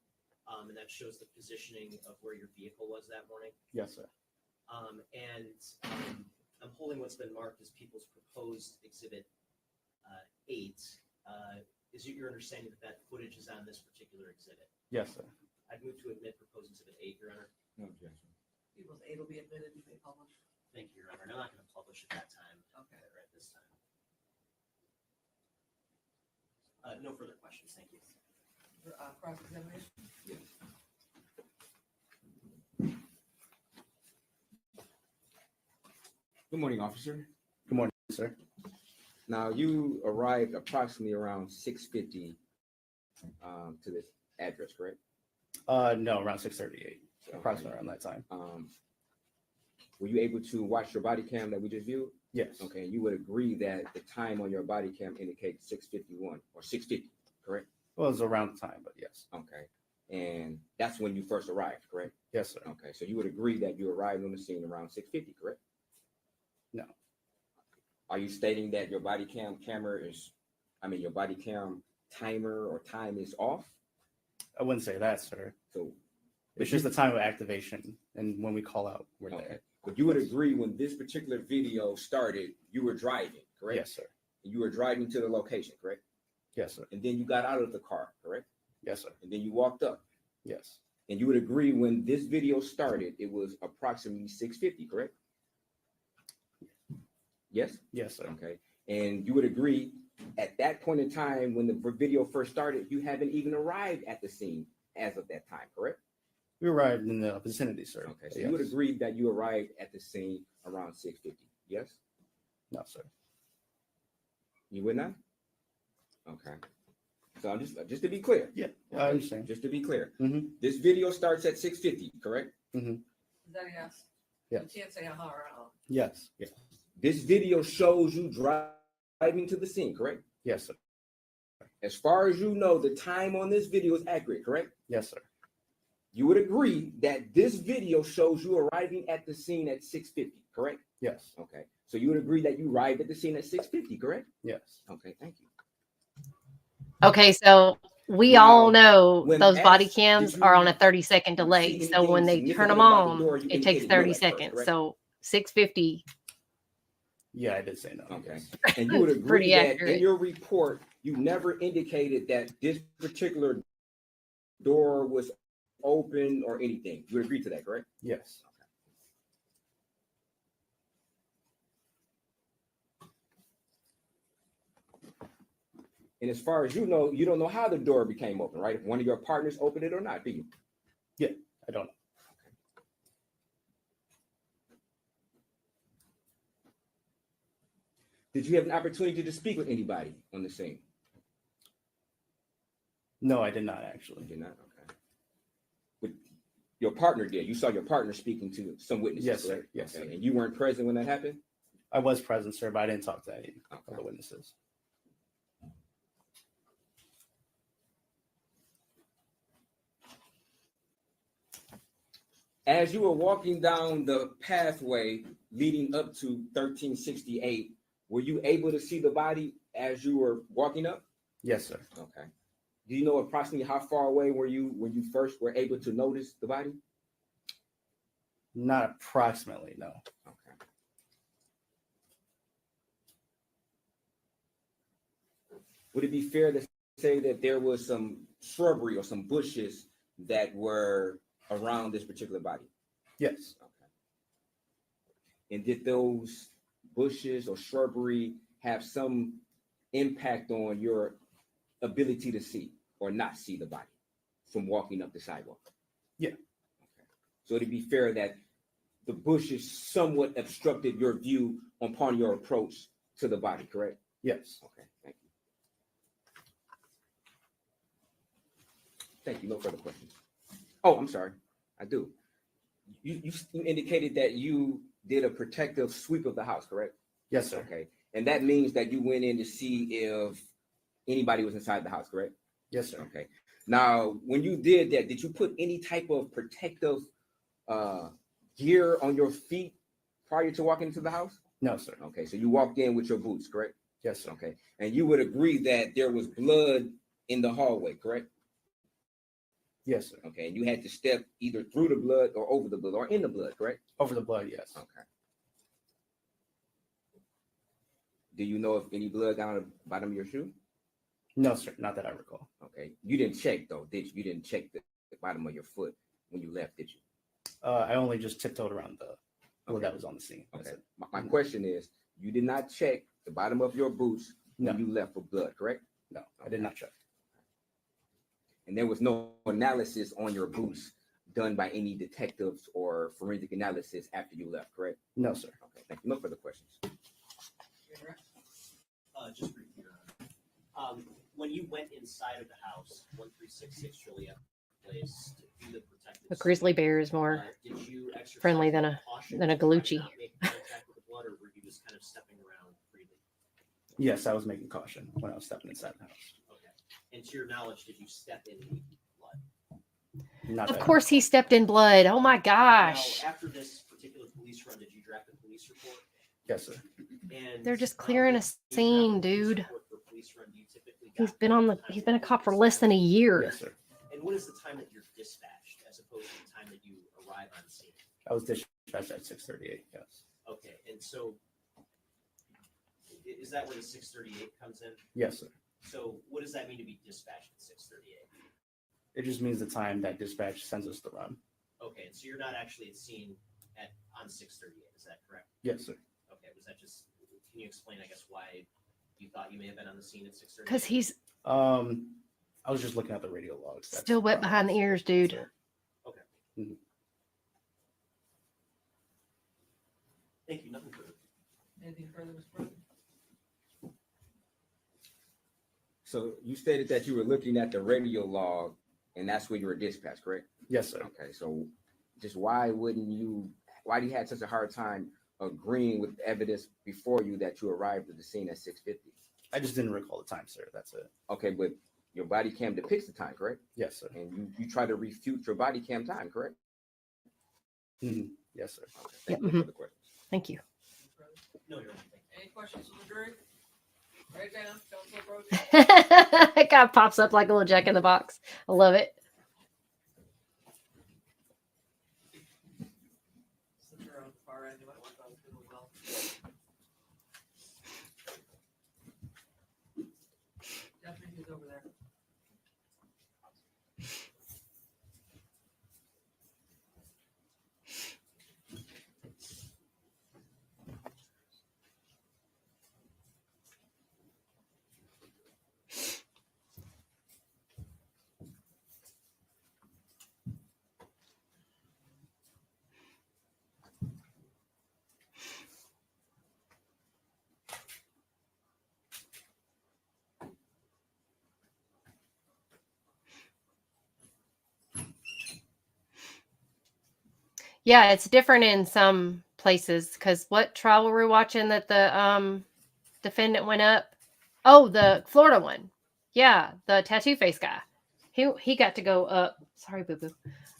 Speaker 10: And that shows the positioning of where your vehicle was that morning?
Speaker 19: Yes, sir.
Speaker 10: I'm holding what's been marked as people's proposed exhibit 8. Is it your understanding that that footage is on this particular exhibit?
Speaker 19: Yes, sir.
Speaker 10: I'd move to admit proposed exhibit 8, Your Honor.
Speaker 19: No objection.
Speaker 14: People's aid will be admitted if they publish.
Speaker 10: Thank you, Your Honor. And I'm not going to publish at that time.
Speaker 14: Okay.
Speaker 10: Or at this time. No further questions. Thank you.
Speaker 14: Cross-examination?
Speaker 12: Yes. Good morning, officer.
Speaker 19: Good morning, sir.
Speaker 12: Now, you arrived approximately around 6:50 to this address, correct?
Speaker 19: No, around 6:38. Approximately around that time.
Speaker 12: Were you able to watch your body cam that we just viewed?
Speaker 19: Yes.
Speaker 12: Okay, you would agree that the time on your body cam indicates 6:51 or 6:50, correct?
Speaker 19: Well, it was around the time, but yes.
Speaker 12: Okay, and that's when you first arrived, correct?
Speaker 19: Yes, sir.
Speaker 12: Okay, so you would agree that you arrived on the scene around 6:50, correct?
Speaker 19: No.
Speaker 12: Are you stating that your body cam your body cam timer or time is off?
Speaker 19: I wouldn't say that, sir.
Speaker 12: So
Speaker 19: it's just the time of activation, and when we call out, we're
Speaker 12: okay.
Speaker 19: there.
Speaker 12: But you would agree when this particular video started, you were driving, correct?
Speaker 19: Yes, sir.
Speaker 12: You were driving to the location, correct?
Speaker 19: Yes, sir.
Speaker 12: And then you got out of the car, correct?
Speaker 19: Yes, sir.
Speaker 12: And then you walked up.
Speaker 19: Yes.
Speaker 12: And you would agree when this video started, it was approximately 6:50, correct? Yes?
Speaker 19: Yes, sir.
Speaker 12: Okay. And you would agree at that point in time when the video first started, you haven't even arrived at the scene as of that time, correct?
Speaker 19: We arrived in the vicinity, sir.
Speaker 12: Okay. So
Speaker 19: yes.
Speaker 12: you would agree that you arrived at the scene around 6:50, yes?
Speaker 19: No, sir.
Speaker 12: You would not? Okay. So I'm just to be clear.
Speaker 19: Yeah,
Speaker 12: okay?
Speaker 19: I understand.
Speaker 12: Just to be clear.
Speaker 19: Mm-hmm.
Speaker 12: This video starts at 6:50, correct?
Speaker 19: Mm-hmm.
Speaker 14: Is that a yes?
Speaker 19: Yes.
Speaker 14: You can't say aha or oh.
Speaker 19: Yes. Yes.
Speaker 12: This video shows you driving to the scene, correct?
Speaker 19: Yes, sir.
Speaker 12: As far as you know, the time on this video is accurate, correct?
Speaker 19: Yes, sir.
Speaker 12: You would agree that this video shows you arriving at the scene at 6:50, correct?
Speaker 19: Yes.
Speaker 12: Okay. So you would agree that you arrived at the scene at 6:50, correct?
Speaker 19: Yes.
Speaker 12: Okay, thank you.
Speaker 1: Okay, so we
Speaker 12: Now,
Speaker 1: all know
Speaker 12: when
Speaker 1: those body
Speaker 12: asked,
Speaker 1: cams
Speaker 12: did
Speaker 1: are on
Speaker 12: you
Speaker 1: a 30-second delay.
Speaker 12: see
Speaker 1: So when they
Speaker 12: anything
Speaker 1: turn them
Speaker 12: significant about the
Speaker 1: on,
Speaker 12: door? You
Speaker 1: it takes
Speaker 12: indicated no
Speaker 1: 30
Speaker 12: at first,
Speaker 1: seconds.
Speaker 12: correct?
Speaker 1: So 6:50.
Speaker 19: Yeah, I did say no.
Speaker 12: Okay. And you would agree
Speaker 1: Pretty
Speaker 12: that
Speaker 1: accurate.
Speaker 12: in your report, you never indicated that this particular door was open or anything. You would agree to that, correct?
Speaker 19: Yes.
Speaker 12: And as far as you know, you don't know how the door became open, right? If one of your partners opened it or not, do you?
Speaker 19: Yeah, I don't know.
Speaker 12: Did you have an opportunity to speak with anybody on the scene?
Speaker 19: No, I did not actually.
Speaker 12: You did not? Okay. But your partner did. You saw your partner speaking to some witnesses,
Speaker 19: Yes, sir.
Speaker 12: correct?
Speaker 19: Yes,
Speaker 12: Okay.
Speaker 19: sir.
Speaker 12: And you weren't present when that happened?
Speaker 19: I was present, sir, but I didn't talk to any of the witnesses.
Speaker 12: As you were walking down the pathway leading up to 1368, were you able to see the body as you were walking up?
Speaker 19: Yes, sir.
Speaker 12: Okay. Do you know approximately how far away were you when you first were able to notice the body?
Speaker 19: Not approximately, no.
Speaker 12: Okay. Would it be fair to say that there was some shrubbery or some bushes that were around this particular body?
Speaker 19: Yes.
Speaker 12: Okay. And did those bushes or shrubbery have some impact on your ability to see or not see the body from walking up the sidewalk?
Speaker 19: Yeah.
Speaker 12: Okay. So it'd be fair that the bushes somewhat obstructed your view upon your approach to the body, correct?
Speaker 19: Yes.
Speaker 12: Okay, thank you. Thank you. No further questions. Oh, I'm sorry. I do. You indicated that you did a protective sweep of the house, correct?
Speaker 19: Yes, sir.
Speaker 12: Okay. And that means that you went in to see if anybody was inside the house, correct?
Speaker 19: Yes, sir.
Speaker 12: Okay. Now, when you did that, did you put any type of protective gear on your feet prior to walking into the house?
Speaker 19: No, sir.
Speaker 12: Okay. So you walked in with your boots, correct?
Speaker 19: Yes, sir.
Speaker 12: Okay. And you would agree that there was blood in the hallway, correct?
Speaker 19: Yes, sir.
Speaker 12: Okay. And you had to step either through the blood or over the blood or in the blood, correct?
Speaker 19: Over the blood, yes.
Speaker 12: Okay. Do you know if any blood got on the bottom of your shoe?
Speaker 19: No, sir. Not that I recall.
Speaker 12: Okay. You didn't check though, did you? You didn't check the bottom of your foot when you left, did you?
Speaker 19: I only just tiptoed around the blood that was on the scene.
Speaker 12: Okay. My question is, you did not check the bottom of your boots when
Speaker 19: No.
Speaker 12: you left for blood, correct?
Speaker 19: No, I did not check.
Speaker 12: And there was no analysis on your boots done by any detectives or forensic analysis after you left, correct?
Speaker 19: No, sir.
Speaker 12: Okay, thank you. No further questions.
Speaker 10: Just briefly, Your Honor. When you went inside of the house, 1366 Joliet Place, to do the protective
Speaker 1: A grizzly bear is more
Speaker 10: did you exercise
Speaker 1: friendly than a
Speaker 10: caution
Speaker 1: than a
Speaker 10: to try to
Speaker 1: Galucci.
Speaker 10: not make contact with the blood, or were you just kind of stepping around freely?
Speaker 19: Yes, I was making caution when I was stepping inside the house.
Speaker 10: Okay. And to your knowledge, did you step in the blood?
Speaker 19: Not
Speaker 1: Of
Speaker 19: that I
Speaker 1: course he stepped in blood. Oh my gosh.
Speaker 10: Now, after this particular police run, did you draft a police report?
Speaker 19: Yes, sir.
Speaker 10: And
Speaker 1: They're just clearing a scene, dude.
Speaker 10: for police run, do you typically
Speaker 1: He's been a cop for less than a year.
Speaker 19: Yes, sir.
Speaker 10: And what is the time that you're dispatched as opposed to the time that you arrive on scene?
Speaker 19: I was dispatched at 6:38. Yes.
Speaker 10: Okay, and so is that where the 638 comes in?
Speaker 19: Yes, sir.
Speaker 10: So what does that mean to be dispatched at 638?
Speaker 19: It just means the time that dispatch sends us to run.
Speaker 10: Okay, and so you're not actually at scene on 638, is that correct?
Speaker 19: Yes, sir.
Speaker 10: Okay, was that just, can you explain, I guess, why you thought you may have been on the scene at 638?
Speaker 1: Because he's
Speaker 19: I was just looking at the radio logs. That's
Speaker 1: still wet behind the ears, dude.
Speaker 10: Okay.
Speaker 19: Mhm.
Speaker 10: Thank you, nothing further.
Speaker 14: Anything further, Mr. President?
Speaker 12: So you stated that you were looking at the radio log and that's when you were dispatched, correct?
Speaker 19: Yes, sir.
Speaker 12: Okay, so just why do you have such a hard time agreeing with the evidence before you that you arrived at the scene at 6:50?
Speaker 19: I just didn't recall the time, sir. That's it.
Speaker 12: Okay, but your body cam depicts the time, correct?
Speaker 19: Yes, sir.
Speaker 12: And you try to refute your body cam time, correct?
Speaker 19: Mhm. Yes, sir.
Speaker 12: Okay, thank
Speaker 1: Yeah,
Speaker 12: you. No further questions.
Speaker 1: Thank you.
Speaker 10: No, you're right.
Speaker 14: Any questions from the jury? Write it down. Counsel approach.
Speaker 1: That guy pops up like a little Jack in the Box. I love it.
Speaker 14: Since you're on the far end, you might want to go through the well. Definitely who's over there.
Speaker 1: Yeah, it's different in some places because what trial were we watching that the defendant went up? Oh, the Florida one. Yeah, the tattoo face guy. He got to go up. Sorry, boo boo.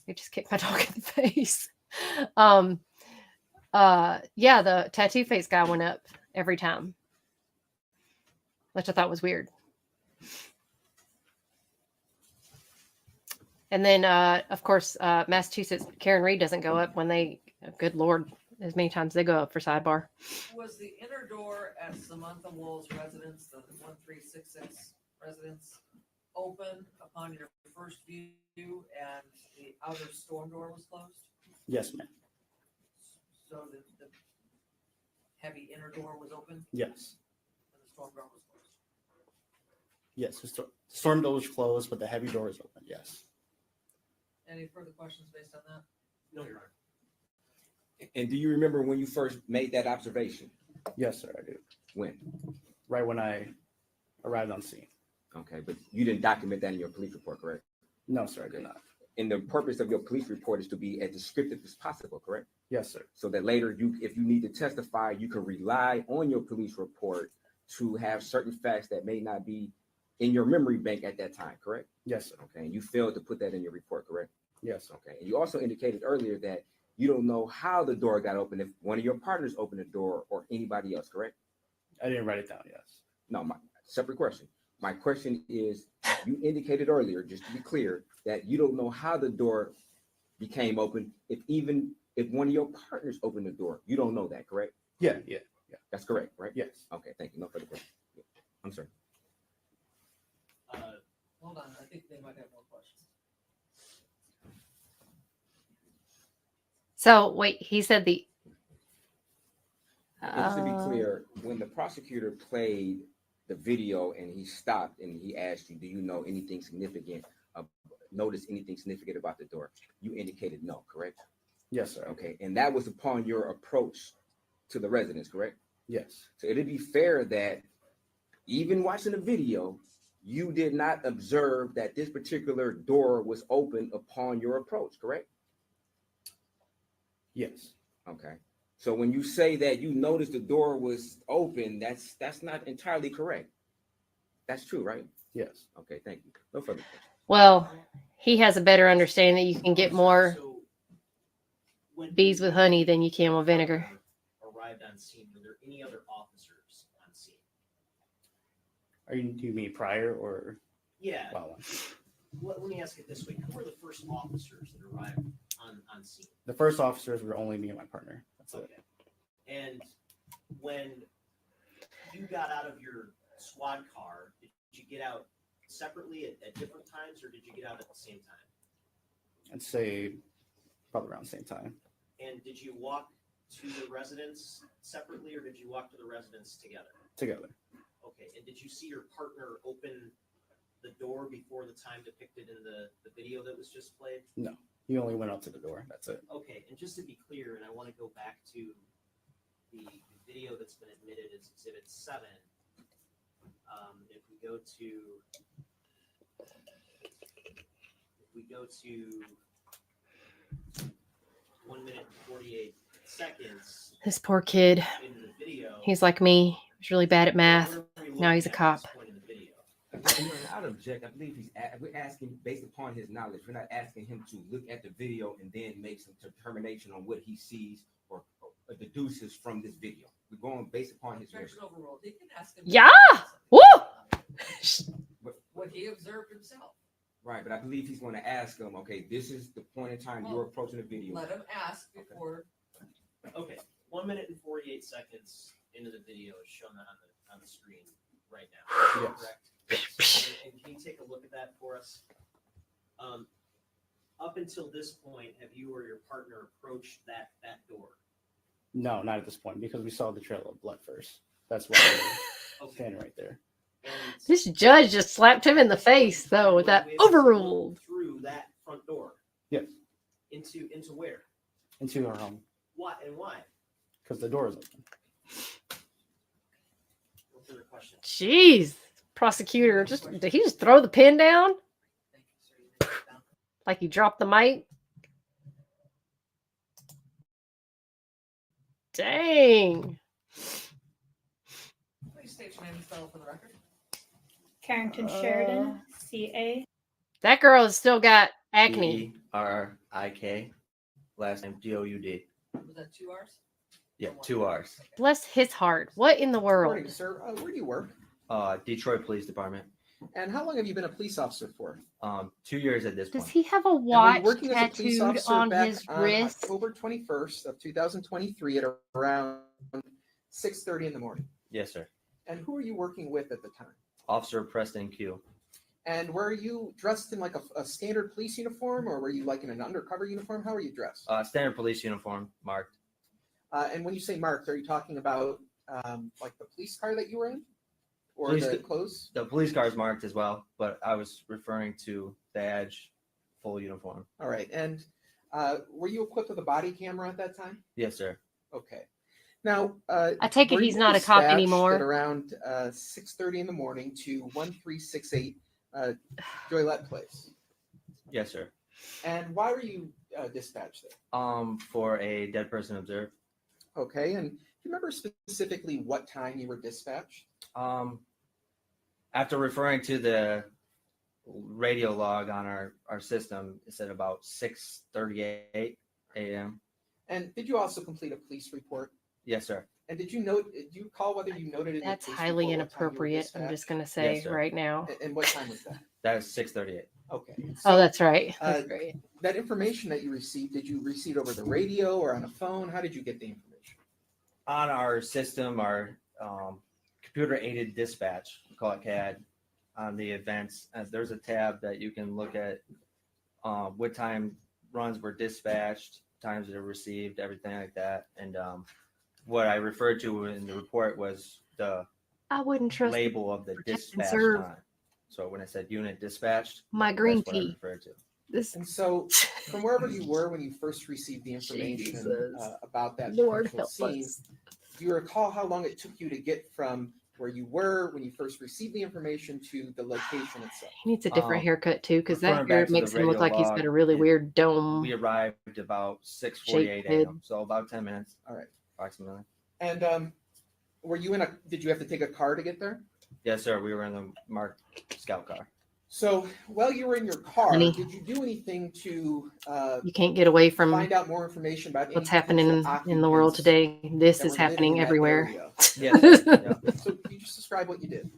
Speaker 1: I just kicked my dog in the face. Yeah, the tattoo face guy went up every time, which I thought was weird. And then, of course, Massachusetts, Karen Reed doesn't go up when they, good Lord, as many times they go up for sidebar.
Speaker 14: Was the inner door at Samantha Wool's residence, the 1366 residence, open upon your first view and the outer storm door was closed?
Speaker 19: Yes, ma'am.
Speaker 14: So the heavy inner door was open
Speaker 19: Yes.
Speaker 14: and the storm door was closed?
Speaker 19: Yes. The storm door was closed, but the heavy door is open. Yes.
Speaker 14: Any further questions based on that?
Speaker 12: No, Your Honor. And do you remember when you first made that observation?
Speaker 19: Yes, sir, I do.
Speaker 12: When?
Speaker 19: Right when I arrived on scene.
Speaker 12: Okay, but you didn't document that in your police report, correct?
Speaker 19: No, sir, I did not.
Speaker 12: And the purpose of your police report is to be as descriptive as possible, correct?
Speaker 19: Yes, sir.
Speaker 12: So that later, if you need to testify, you can rely on your police report to have certain facts that may not be in your memory bank at that time, correct?
Speaker 19: Yes, sir.
Speaker 12: Okay, and you failed to put that in your report, correct?
Speaker 19: Yes.
Speaker 12: Okay, and you also indicated earlier that you don't know how the door got open, if one of your partners opened the door or anybody else, correct?
Speaker 19: I didn't write it down, yes.
Speaker 12: No, my separate question. My question is, you indicated earlier, just to be clear, that you don't know how the door became open, if one of your partners opened the door. You don't know that, correct?
Speaker 19: Yeah.
Speaker 12: That's correct, right?
Speaker 19: Yes.
Speaker 12: Okay, thank you. No further questions. I'm sorry.
Speaker 14: Hold on, I think they might have more questions.
Speaker 1: So wait, he said the.
Speaker 12: And just to be clear, when the prosecutor played the video and he stopped and he asked you, do you know anything significant, notice anything significant about the door? You indicated no, correct?
Speaker 19: Yes, sir.
Speaker 12: Okay, and that was upon your approach to the residence, correct?
Speaker 19: Yes.
Speaker 12: So it'd be fair that even watching the video, you did not observe that this particular door was open upon your approach, correct?
Speaker 19: Yes.
Speaker 12: Okay. So when you say that you noticed the door was open, that's not entirely correct. That's true, right?
Speaker 19: Yes.
Speaker 12: Okay, thank you. No further questions.
Speaker 1: Well, he has a better understanding that you can get more bees with honey than you can with vinegar.
Speaker 10: Arrived on scene, were there any other officers on scene?
Speaker 19: Do you mean prior or?
Speaker 10: Yeah.
Speaker 19: Wow.
Speaker 10: Let me ask it this way. Who were the first officers that arrived on scene?
Speaker 19: The first officers were only me and my partner. That's
Speaker 10: okay. And when you got out of your squad car, did you get out separately at different times, or did you get out at the same time?
Speaker 19: I'd say probably around the same time.
Speaker 10: And did you walk to the residence separately, or did you walk to the residence together?
Speaker 19: Together.
Speaker 10: Okay. And did you see your partner open the door before the time depicted in the video that was just played?
Speaker 19: No, he only went up to the door. That's it.
Speaker 10: Okay. And just to be clear, and I want to go back to the video that's been admitted as Exhibit 7. If we go to 1 minute and 48 seconds.
Speaker 1: This poor kid.
Speaker 10: Into the video,
Speaker 1: he's like me. He's really bad at math. Now he's a cop.
Speaker 12: I'd object. I believe we're asking based upon his knowledge. We're not asking him to look at the video and then make some determination on what he sees or deduces from this video. We're going based upon his memory.
Speaker 14: Overruled. He can ask him.
Speaker 1: Yeah. Woo.
Speaker 14: What he observed himself.
Speaker 12: Right, but I believe he's going to ask him, okay, this is the point in time you're approaching the video.
Speaker 14: Let him ask before.
Speaker 10: Okay, 1 minute and 48 seconds into the video is shown on the screen right now.
Speaker 19: Yes.
Speaker 10: Correct. And can you take a look at that for us? Up until this point, have you or your partner approached that door?
Speaker 19: No, not at this point, because we saw the trail of blood first. That's why we're standing right there.
Speaker 1: This judge just slapped him in the face, though, with that overruled.
Speaker 10: Through that front door.
Speaker 19: Yes.
Speaker 10: Into where?
Speaker 19: Into our home.
Speaker 10: Why and why?
Speaker 19: Because the door is open.
Speaker 10: No further questions.
Speaker 1: Jeez, prosecutor, did he just throw the pen down? Like he dropped the mic? Dang.
Speaker 14: Please state your name and spell for the record.
Speaker 20: Carrington Sheridan, CA.
Speaker 1: That girl has still got acne.
Speaker 11: Berik, last name Doud.
Speaker 14: Was that 2 R's?
Speaker 11: Yeah, 2 R's.
Speaker 1: Bless his heart. What in the world?
Speaker 21: Morning, sir. Where do you work?
Speaker 11: Detroit Police Department.
Speaker 21: And how long have you been a police officer for?
Speaker 11: 2 years at this
Speaker 1: Does
Speaker 11: point.
Speaker 1: he have a
Speaker 21: And were you
Speaker 1: watch
Speaker 21: working as a police
Speaker 1: tattooed
Speaker 21: officer
Speaker 1: on
Speaker 21: back
Speaker 1: his
Speaker 21: on
Speaker 1: wrist?
Speaker 21: October 21st of 2023 at around 6:30 in the morning?
Speaker 11: Yes, sir.
Speaker 21: And who were you working with at the time?
Speaker 11: Officer Preston Q.
Speaker 21: And were you dressed in like a standard police uniform, or were you like in an undercover uniform? How were you dressed?
Speaker 11: Standard police uniform, marked.
Speaker 21: And when you say marked, are you talking about like the police car that you were in, or
Speaker 11: Police-
Speaker 21: the clothes?
Speaker 11: The police car is marked as well, but I was referring to badge, full uniform.
Speaker 21: All right. And were you equipped with a body camera at that time?
Speaker 11: Yes, sir.
Speaker 21: Okay. Now,
Speaker 1: I take it
Speaker 21: were
Speaker 1: he's
Speaker 21: you
Speaker 1: not a cop
Speaker 21: dispatched
Speaker 1: anymore?
Speaker 21: At around 6:30 in the morning to 1368 Joylette Place.
Speaker 11: Yes, sir.
Speaker 21: And why were you dispatched there?
Speaker 11: For a dead person observed.
Speaker 21: Okay. And do you remember specifically what time you were dispatched?
Speaker 11: After referring to the radio log on our system, it said about 6:38 a.m.
Speaker 21: And did you also complete a police report?
Speaker 11: Yes, sir.
Speaker 21: And did you recall whether you noted it?
Speaker 1: That's highly inappropriate. I'm just going to say
Speaker 11: Yes, sir.
Speaker 1: right now.
Speaker 21: And what time was that?
Speaker 11: That was 6:38.
Speaker 21: Okay.
Speaker 1: Oh, that's right. That's great.
Speaker 21: That information that you received, did you receive it over the radio or on a phone? How did you get the information?
Speaker 11: On our system, our computer-aided dispatch, we call it CAD, on the events, there's a tab that you can look at what time runs were dispatched, times that are received, everything like that. And what I referred to in the report was the
Speaker 1: I wouldn't trust
Speaker 11: label of the
Speaker 1: protect and
Speaker 11: dispatch
Speaker 1: serve.
Speaker 11: time. So when I said unit dispatched,
Speaker 1: My green
Speaker 11: that's what I
Speaker 1: tea.
Speaker 11: referred to.
Speaker 1: This
Speaker 21: And so, from wherever you were when you first received the information
Speaker 1: Jesus.
Speaker 21: about that
Speaker 1: Lord
Speaker 21: potential
Speaker 1: help
Speaker 21: scene,
Speaker 1: us.
Speaker 21: do you recall how long it took you to get from where you were when you first received the information to the location itself?
Speaker 1: He needs a different haircut too, because
Speaker 11: Referring
Speaker 1: that hair
Speaker 11: back to the
Speaker 1: makes him look
Speaker 11: radio
Speaker 1: like he's
Speaker 11: log,
Speaker 1: got a really weird dome.
Speaker 11: We arrived about 6:48
Speaker 1: head.
Speaker 11: a.m. So about 10 minutes.
Speaker 21: All right.
Speaker 11: Approximately.
Speaker 21: And were you did you have to take a car to get there?
Speaker 11: Yes, sir. We were in the marked scout car.
Speaker 21: So while you were in your car,
Speaker 1: Honey.
Speaker 21: did you do anything to
Speaker 1: You can't get away from
Speaker 21: find out more information about
Speaker 1: what's
Speaker 21: any
Speaker 1: happening
Speaker 21: potential
Speaker 1: in the world
Speaker 21: occupants
Speaker 1: today. This
Speaker 21: that
Speaker 1: is
Speaker 21: were living
Speaker 1: happening
Speaker 21: in that
Speaker 1: everywhere.
Speaker 21: area?
Speaker 11: Yes, sir. Yeah.
Speaker 21: So can you just describe what you did?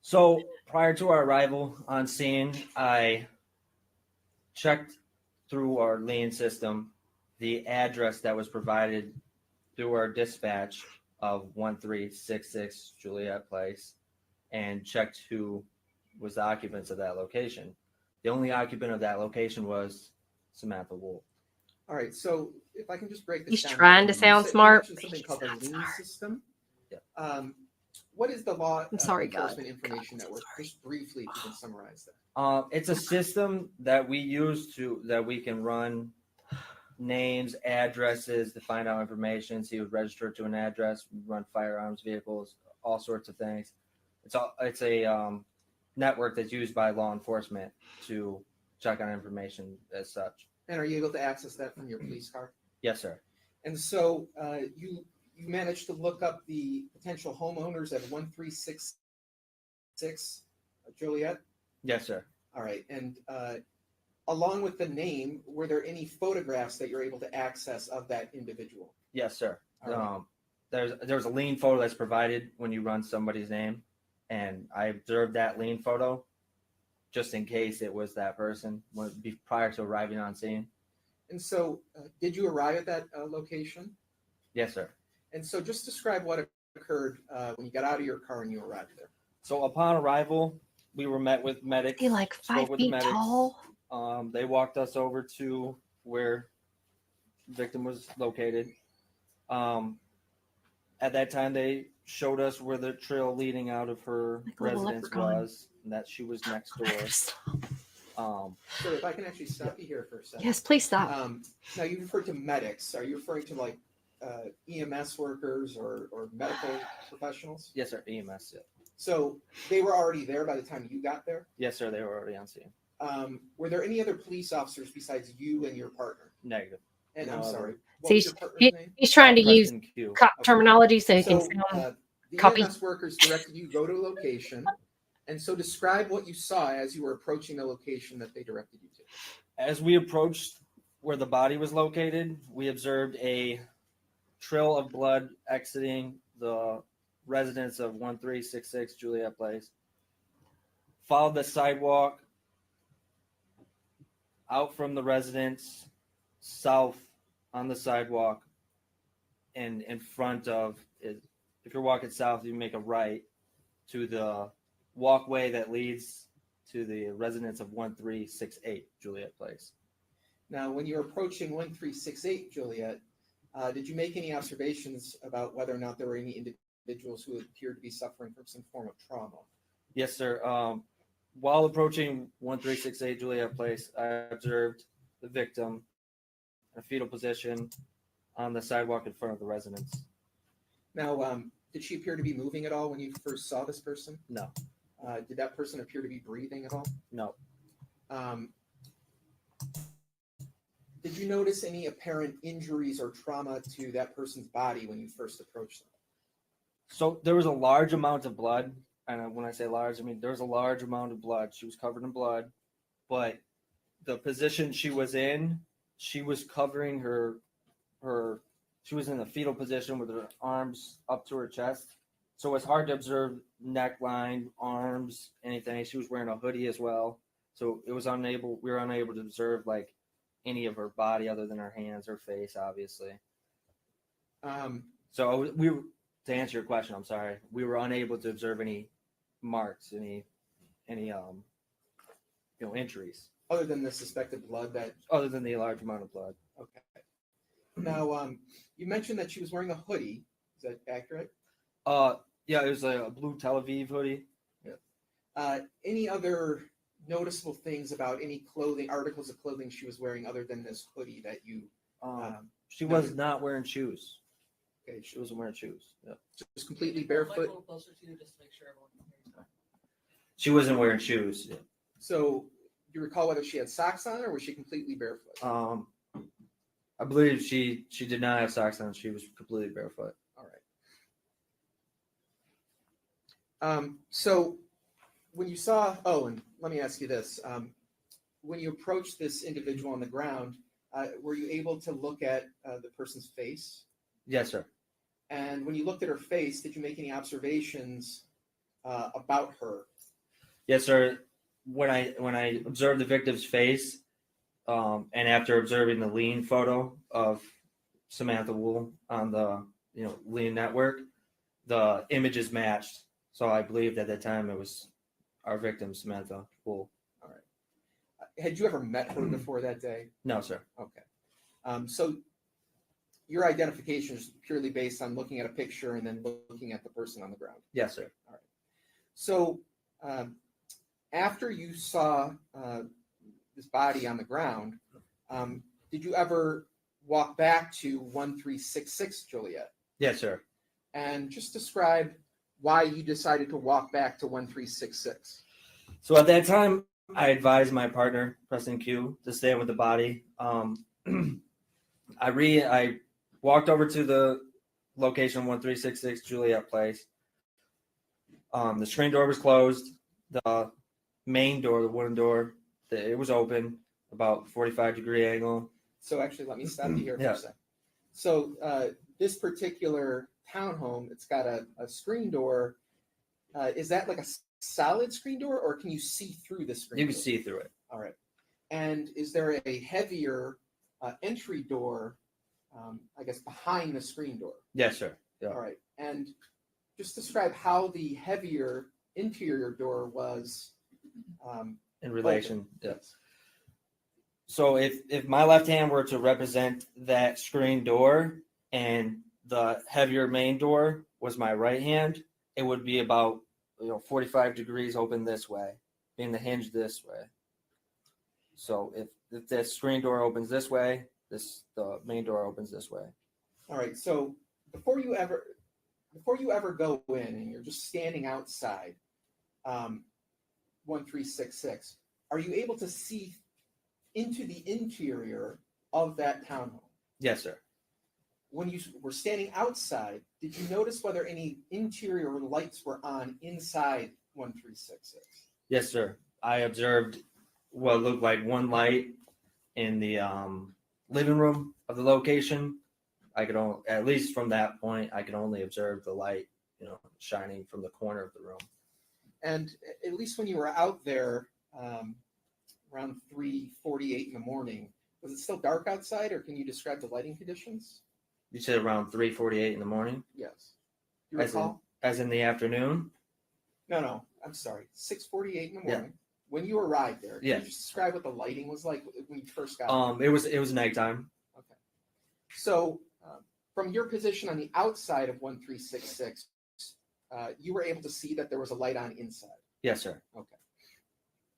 Speaker 11: So prior to our arrival on scene, I checked through our lien system the address that was provided through our dispatch of 1366 Juliet Place and checked who was the occupants of that location. The only occupant of that location was Samantha Wolf.
Speaker 21: All right, so if I can just break this
Speaker 1: He's
Speaker 21: down.
Speaker 1: trying to
Speaker 21: You
Speaker 1: sound
Speaker 21: said- you
Speaker 1: smart,
Speaker 21: mentioned
Speaker 1: but
Speaker 21: Something
Speaker 1: he's
Speaker 21: called the
Speaker 1: not
Speaker 21: lien
Speaker 1: smart.
Speaker 21: system.
Speaker 11: Yeah.
Speaker 21: What is the law
Speaker 1: I'm sorry, God.
Speaker 21: enforcement information network? Just briefly, if you can summarize that.
Speaker 11: It's a system that we use that we can run names, addresses to find out information. So you would register to an address, run firearms, vehicles, all sorts of things. It's a network that's used by law enforcement to check on information as such.
Speaker 21: And are you able to access that from your police car?
Speaker 11: Yes, sir.
Speaker 21: And so you managed to look up the potential homeowners at 1366 Joliet?
Speaker 11: Yes, sir.
Speaker 21: All right. And along with the name, were there any photographs that you're able to access of that individual?
Speaker 11: Yes, sir.
Speaker 21: All right.
Speaker 11: There's a lien photo that's provided when you run somebody's name, and I observed that lien photo just in case it was that person prior to arriving on scene.
Speaker 21: And so did you arrive at that location?
Speaker 11: Yes, sir.
Speaker 21: And so just describe what occurred when you got out of your car and you arrived there.
Speaker 11: So upon arrival, we were met with medics.
Speaker 1: He like
Speaker 11: spoke
Speaker 1: 5
Speaker 11: with the
Speaker 1: feet
Speaker 11: medics.
Speaker 1: tall.
Speaker 11: They walked us over to where the victim was located. At that time, they showed us where the trail leading out of her
Speaker 1: Like a little
Speaker 11: residence
Speaker 1: leprechaun.
Speaker 11: was, and that she was next door.
Speaker 21: Sir, if I can actually stop you here for a second.
Speaker 1: Yes, please stop.
Speaker 21: Now you referred to medics. Are you referring to like EMS workers or medical professionals?
Speaker 11: Yes, sir. EMS. Yeah.
Speaker 21: So they were already there by the time you got there?
Speaker 11: Yes, sir. They were already on scene.
Speaker 21: Were there any other police officers besides you and your partner?
Speaker 11: Negative.
Speaker 21: And
Speaker 13: No
Speaker 21: I'm
Speaker 13: other.
Speaker 21: sorry. What
Speaker 1: See,
Speaker 21: was your partner's name?
Speaker 1: he's trying to use
Speaker 13: Preston Q.
Speaker 1: cop terminology so he can
Speaker 21: So
Speaker 1: sound
Speaker 21: the
Speaker 1: copy.
Speaker 21: EMS workers directed you to go to a location, and so describe what you saw as you were approaching the location that they directed you to.
Speaker 13: As we approached where the body was located, we observed a trail of blood exiting the residence of 1366 Juliet Place. Followed the sidewalk out from the residence, south on the sidewalk, and in front of it. If you're walking south, you make a right to the walkway that leads to the residence of 1368 Juliet Place.
Speaker 21: Now, when you're approaching 1368 Juliet, did you make any observations about whether or not there were any individuals who appeared to be suffering from some form of trauma?
Speaker 13: Yes, sir. While approaching 1368 Juliet Place, I observed the victim in a fetal position on the sidewalk in front of the residence.
Speaker 21: Now, did she appear to be moving at all when you first saw this person?
Speaker 13: No.
Speaker 21: Did that person appear to be breathing at all?
Speaker 13: No.
Speaker 21: Did you notice any apparent injuries or trauma to that person's body when you first approached them?
Speaker 13: So there was a large amount of blood. And when I say large, I mean there was a large amount of blood. She was covered in blood, but the position she was in, she was covering her she was in a fetal position with her arms up to her chest. So it's hard to observe neckline, arms, anything. She was wearing a hoodie as well. So we were unable to observe like any of her body other than her hands, her face, obviously. So to answer your question, I'm sorry, we were unable to observe any marks, any injuries.
Speaker 21: Other than the suspected blood
Speaker 13: other than the large amount of blood.
Speaker 21: Okay. Now, you mentioned that she was wearing a hoodie. Is that accurate?
Speaker 13: Yeah, it was a blue Tel Aviv hoodie.
Speaker 21: Yeah. Any other noticeable things about any articles of clothing she was wearing other than this hoodie that you?
Speaker 13: She was not wearing shoes.
Speaker 21: Okay,
Speaker 13: she wasn't wearing shoes. Yeah.
Speaker 21: Just completely
Speaker 14: Mic a
Speaker 21: barefoot.
Speaker 14: little closer to you just to make sure everyone can hear you.
Speaker 13: She wasn't wearing shoes. Yeah.
Speaker 21: So, do you recall whether she had socks on or was she completely barefoot?
Speaker 13: I believe she did not have socks on. She was completely barefoot.
Speaker 21: All right. So when you saw, and let me ask you this. When you approached this individual on the ground, were you able to look at the person's face?
Speaker 13: Yes, sir.
Speaker 21: And when you looked at her face, did you make any observations about her?
Speaker 13: Yes, sir. When I observed the victim's face, and after observing the lean photo of Samantha Wool on the lean network, the images matched. So I believed at that time it was our victim, Samantha Wool.
Speaker 21: All right. Had you ever met her before that day?
Speaker 13: No, sir.
Speaker 21: Okay. So your identification is purely based on looking at a picture and then looking at the person on the ground?
Speaker 13: Yes, sir.
Speaker 21: All right. So after you saw this body on the ground, did you ever walk back to 1366 Juliet?
Speaker 13: Yes, sir.
Speaker 21: And just describe why you decided to walk back to 1366.
Speaker 13: So at that time, I advised my partner, Preston Q, to stay with the body. I walked over to the location 1366 Juliet Place. The screen door was closed. The main door, the wooden door, it was open, about 45-degree angle.
Speaker 21: So actually, let me stop you here for
Speaker 13: Yeah.
Speaker 21: a second. So this particular townhome, it's got a screen door. Is that like a solid screen door, or can you see through the screen
Speaker 13: You
Speaker 21: door?
Speaker 13: can see through it.
Speaker 21: All right. And is there a heavier entry door, I guess, behind the screen door?
Speaker 13: Yes, sir. Yeah.
Speaker 21: All right. And just describe how the heavier interior door was
Speaker 13: In relation.
Speaker 21: open.
Speaker 13: Yes. So if my left hand were to represent that screen door and the heavier main door was my right hand, it would be about 45 degrees open this way, being the hinge this way. So if that screen door opens this way, the main door opens this way.
Speaker 21: All right. So before you ever go in and you're just standing outside 1366, are you able to see into the interior of that townhome?
Speaker 13: Yes, sir.
Speaker 21: When you were standing outside, did you notice whether any interior lights were on inside 1366?
Speaker 13: Yes, sir. I observed what looked like one light in the living room of the location. I could only, at least from that point, I could only observe the light, shining from the corner of the room.
Speaker 21: And at least when you were out there around 3:48 in the morning, was it still dark outside, or can you describe the lighting conditions?
Speaker 13: You said around 3:48 in the morning?
Speaker 21: Yes. Do you recall?
Speaker 13: As in the afternoon?
Speaker 21: No, I'm sorry. 6:48 in the
Speaker 13: Yeah.
Speaker 21: morning. When you arrived there, can
Speaker 13: Yeah.
Speaker 21: you just describe what the lighting was like when you first got there?
Speaker 13: It was nighttime.
Speaker 21: Okay. So, from your position on the outside of 1366, you were able to see that there was a light on inside.
Speaker 13: Yes, sir.
Speaker 21: Okay.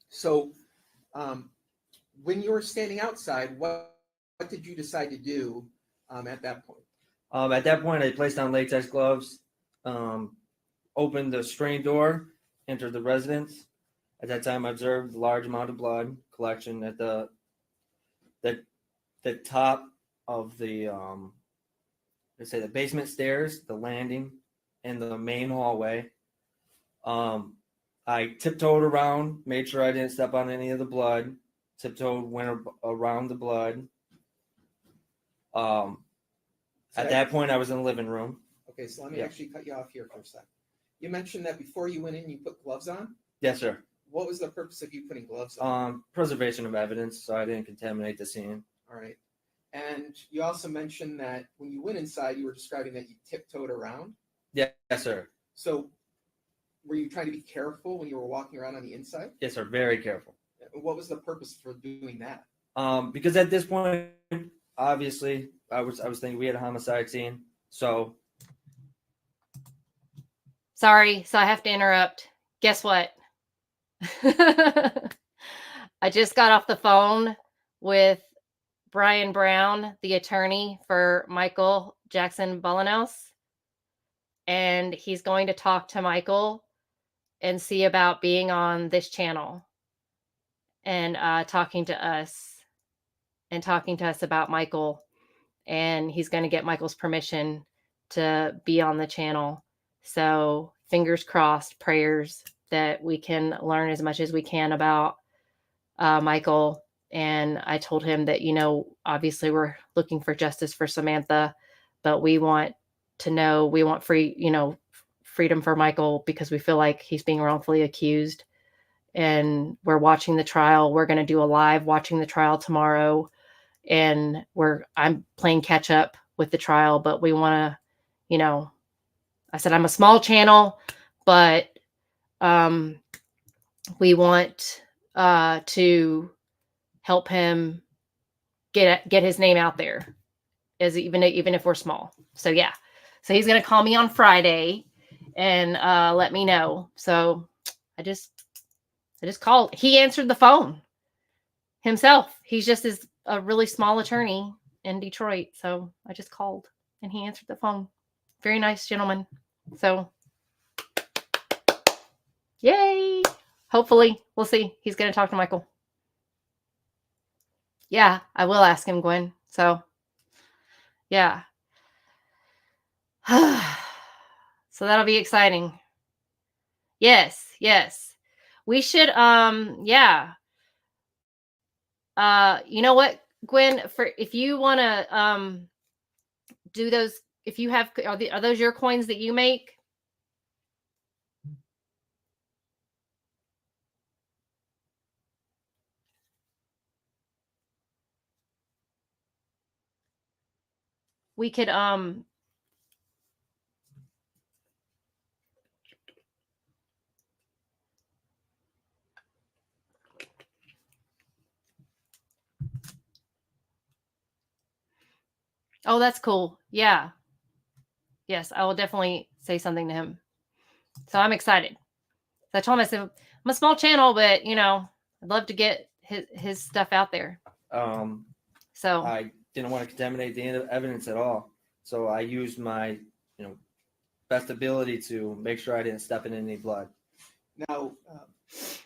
Speaker 21: So, when you were standing outside, what did you decide to do at that point?
Speaker 13: At that point, I placed on latex gloves, opened the screen door, entered the residence. At that time, I observed a large amount of blood collection at the top of the let's say the basement stairs, the landing, and the main hallway. I tiptoed around, made sure I didn't step on any of the blood. Tiptoed, went around the blood. At that point, I was in the living room.
Speaker 21: Okay, so let me actually cut you off here for a second. You mentioned that before you went in, you put gloves on.
Speaker 13: Yes, sir.
Speaker 21: What was the purpose of you putting gloves on?
Speaker 13: Preservation of evidence, so I didn't contaminate the scene.
Speaker 21: All right. And you also mentioned that when you went inside, you were describing that you tiptoed around.
Speaker 13: Yes, sir.
Speaker 21: So, were you trying to be careful when you were walking around on the inside?
Speaker 13: Yes, sir. Very careful.
Speaker 21: What was the purpose for doing that?
Speaker 13: Because at this point, obviously, I was thinking we had a homicide scene. So,
Speaker 1: Sorry, so I have to interrupt. Guess what? I just got off the phone with Brian Brown, the attorney for Michael Jackson Bolanos, and he's going to talk to Michael and see about being on this channel and talking to us about Michael. And he's going to get Michael's permission to be on the channel. So fingers crossed, prayers that we can learn as much as we can about Michael. And I told him that, obviously we're looking for justice for Samantha, but we want to know, we want freedom for Michael because we feel like he's being wrongfully accused. And we're watching the trial. We're going to do a live watching the trial tomorrow. And I'm playing catch up with the trial, but we want to, I said, I'm a small channel, but we want to help him get his name out there, as even if we're small. So yeah, so he's gonna call me on Friday and let me know. So I just called. He answered the phone himself. He's just a really small attorney in Detroit. So I just called and he answered the phone. Very nice gentleman. So yay. Hopefully we'll see. He's going to talk to Michael. Yeah, I will ask him, Gwen. So yeah. So that'll be exciting. Yes. We should, yeah. You know what, Gwen, if you want to do those, if you have, are those your coins that you make? We could oh, that's cool. Yeah. Yes, I will definitely say something to him. So I'm excited. So I told him, I said, I'm a small channel, but I'd love to get his stuff out there. So
Speaker 13: I didn't want to contaminate the evidence at all. So I used my, best ability to make sure I didn't step in any blood.
Speaker 21: Now,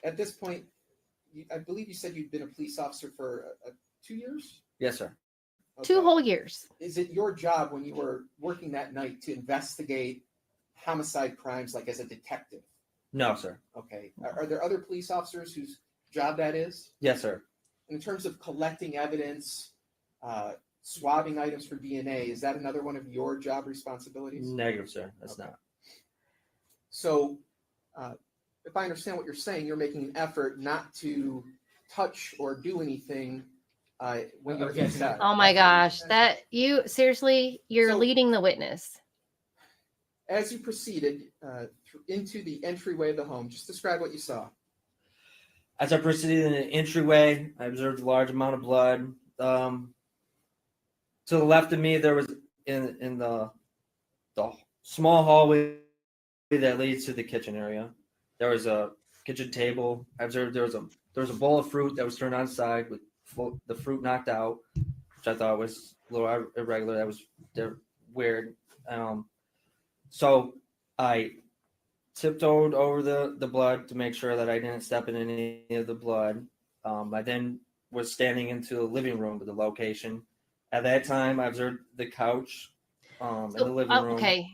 Speaker 21: at this point, I believe you said you'd been a police officer for 2 years?
Speaker 13: Yes, sir.
Speaker 1: 2 whole years.
Speaker 21: Is it your job when you were working that night to investigate homicide crimes, like as a detective?
Speaker 13: No, sir.
Speaker 21: Okay. Are there other police officers whose job that is?
Speaker 13: Yes, sir.
Speaker 21: In terms of collecting evidence, swabbing items for DNA, is that another one of your job responsibilities?
Speaker 13: Negative, sir. That's not.
Speaker 21: So, if I understand what you're saying, you're making an effort not to touch or do anything when you're inside.
Speaker 1: Oh my gosh, that you seriously, you're leading the witness.
Speaker 21: As you proceeded into the entryway of the home, just describe what you saw.
Speaker 13: As I proceeded in the entryway, I observed a large amount of blood. To the left of me, there was in the small hallway that leads to the kitchen area. There was a kitchen table. I observed there was a bowl of fruit that was turned on its side with the fruit knocked out, which I thought was a little irregular. That was weird. So I tiptoed over the blood to make sure that I didn't step in any of the blood. I then was standing into the living room with the location. At that time, I observed the couch in the living room.
Speaker 1: Okay,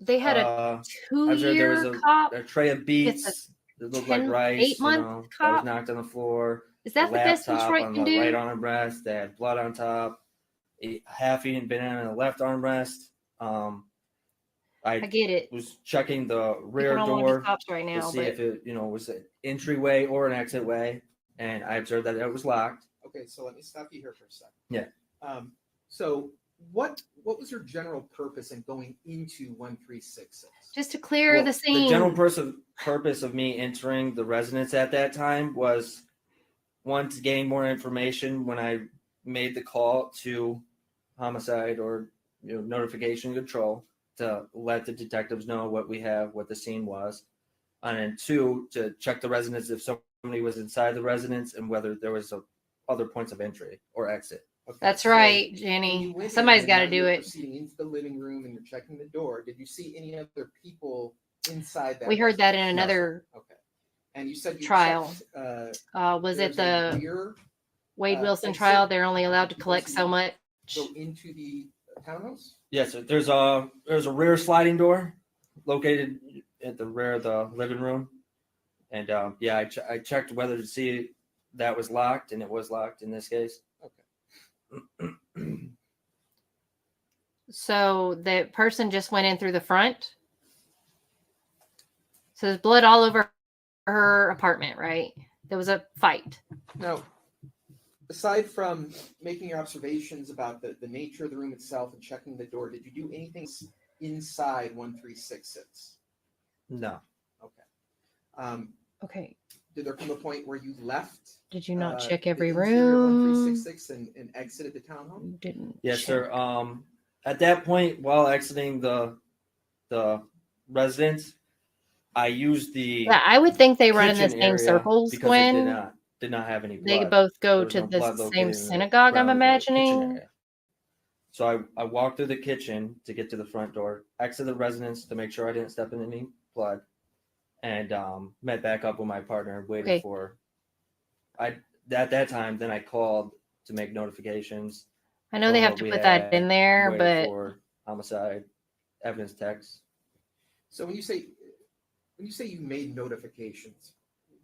Speaker 1: they had a
Speaker 13: I observed there was
Speaker 1: 2-year cop.
Speaker 13: a tray of beets that looked like rice,
Speaker 1: 8-month
Speaker 13: that was
Speaker 1: cop.
Speaker 13: knocked on the floor.
Speaker 1: Is that
Speaker 13: a
Speaker 1: the best
Speaker 13: laptop
Speaker 1: Detroit
Speaker 13: on
Speaker 1: can
Speaker 13: the
Speaker 1: do?
Speaker 13: right armrest that had blood on top, a half-eaten banana on the left armrest. I
Speaker 1: get it.
Speaker 13: was checking the rear
Speaker 1: don't wanna be
Speaker 13: door
Speaker 1: cops right
Speaker 13: to
Speaker 1: now,
Speaker 13: see
Speaker 1: but-
Speaker 13: if it, was an entryway or an exit way, and I observed that it was locked.
Speaker 21: Okay, so let me stop you here for a second.
Speaker 13: Yeah.
Speaker 21: So what was your general purpose in going into 1366?
Speaker 1: Just to clear the scene.
Speaker 13: The general purpose of me entering the residence at that time was, one, to gain more information when I made the call to homicide or notification control, to let the detectives know what we have, what the scene was, and then 2, to check the residence if somebody was inside the residence and whether there was other points of entry or exit.
Speaker 21: Okay,
Speaker 1: That's
Speaker 21: so
Speaker 1: right,
Speaker 21: when
Speaker 1: Jenny.
Speaker 21: you went
Speaker 1: Somebody's
Speaker 21: in
Speaker 1: got to
Speaker 21: and now
Speaker 1: do
Speaker 21: you're
Speaker 1: it.
Speaker 21: Proceeding into the living room and you're checking the door. Did you see any other people inside that?
Speaker 1: We heard that in
Speaker 21: residence?
Speaker 1: another
Speaker 21: Okay. And you said you
Speaker 1: trial.
Speaker 21: checked,
Speaker 1: Was it
Speaker 21: there's a
Speaker 1: the
Speaker 21: rear,
Speaker 1: Wade Wilson
Speaker 21: exit
Speaker 1: trial? They're only allowed to collect
Speaker 21: because
Speaker 1: so
Speaker 21: you
Speaker 1: much.
Speaker 21: go into the townhouse?
Speaker 13: Yes, sir. There's a rear sliding door located at the rear of the living room, and I checked whether to see that was locked, and it was locked in this case.
Speaker 21: Okay.
Speaker 1: So the person just went in through the front. So there's blood all over her apartment, right? There was a fight.
Speaker 21: Now, aside from making your observations about the nature of the room itself and checking the door, did you do anything inside 1366?
Speaker 13: No.
Speaker 21: Okay.
Speaker 1: Okay.
Speaker 21: Did there come a point where you left?
Speaker 1: Did you not check
Speaker 21: the
Speaker 1: every
Speaker 21: interior of
Speaker 1: room?
Speaker 21: 1366 and exited the townhome?
Speaker 1: Didn't.
Speaker 13: Yes,
Speaker 1: check.
Speaker 13: sir. At that point, while exiting the residence, I used the
Speaker 1: Yeah, I would think they run in the
Speaker 13: kitchen
Speaker 1: same
Speaker 13: area
Speaker 1: circles
Speaker 13: because
Speaker 1: when
Speaker 13: it did not have any blood.
Speaker 1: they both go
Speaker 13: There was
Speaker 1: to
Speaker 13: no
Speaker 1: the
Speaker 13: blood
Speaker 1: same
Speaker 13: located in the
Speaker 1: synagogue, I'm
Speaker 13: ground of the kitchen
Speaker 1: imagining.
Speaker 13: area. So I walked through the kitchen to get to the front door, exited the residence to make sure I didn't step in any blood, and met back up with my partner, waited
Speaker 1: Okay.
Speaker 13: for. At that time, then I called to make notifications.
Speaker 1: I know they have
Speaker 13: what
Speaker 1: to
Speaker 13: we
Speaker 1: put that
Speaker 13: had,
Speaker 1: in there,
Speaker 13: waited
Speaker 1: but
Speaker 13: for homicide evidence text.
Speaker 21: So when you say you made notifications,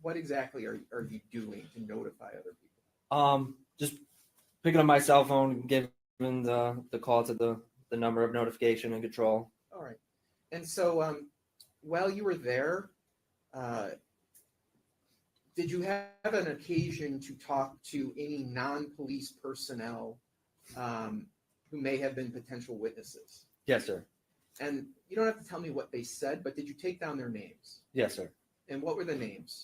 Speaker 21: what exactly are you doing to notify other people?
Speaker 13: Just picking up my cell phone and giving the call to the number of notification and control.
Speaker 21: All right. And so while you were there, did you have an occasion to talk to any non-police personnel who may have been potential witnesses?
Speaker 13: Yes, sir.
Speaker 21: And you don't have to tell me what they said, but did you take down their names?
Speaker 13: Yes, sir.
Speaker 21: And what were the names?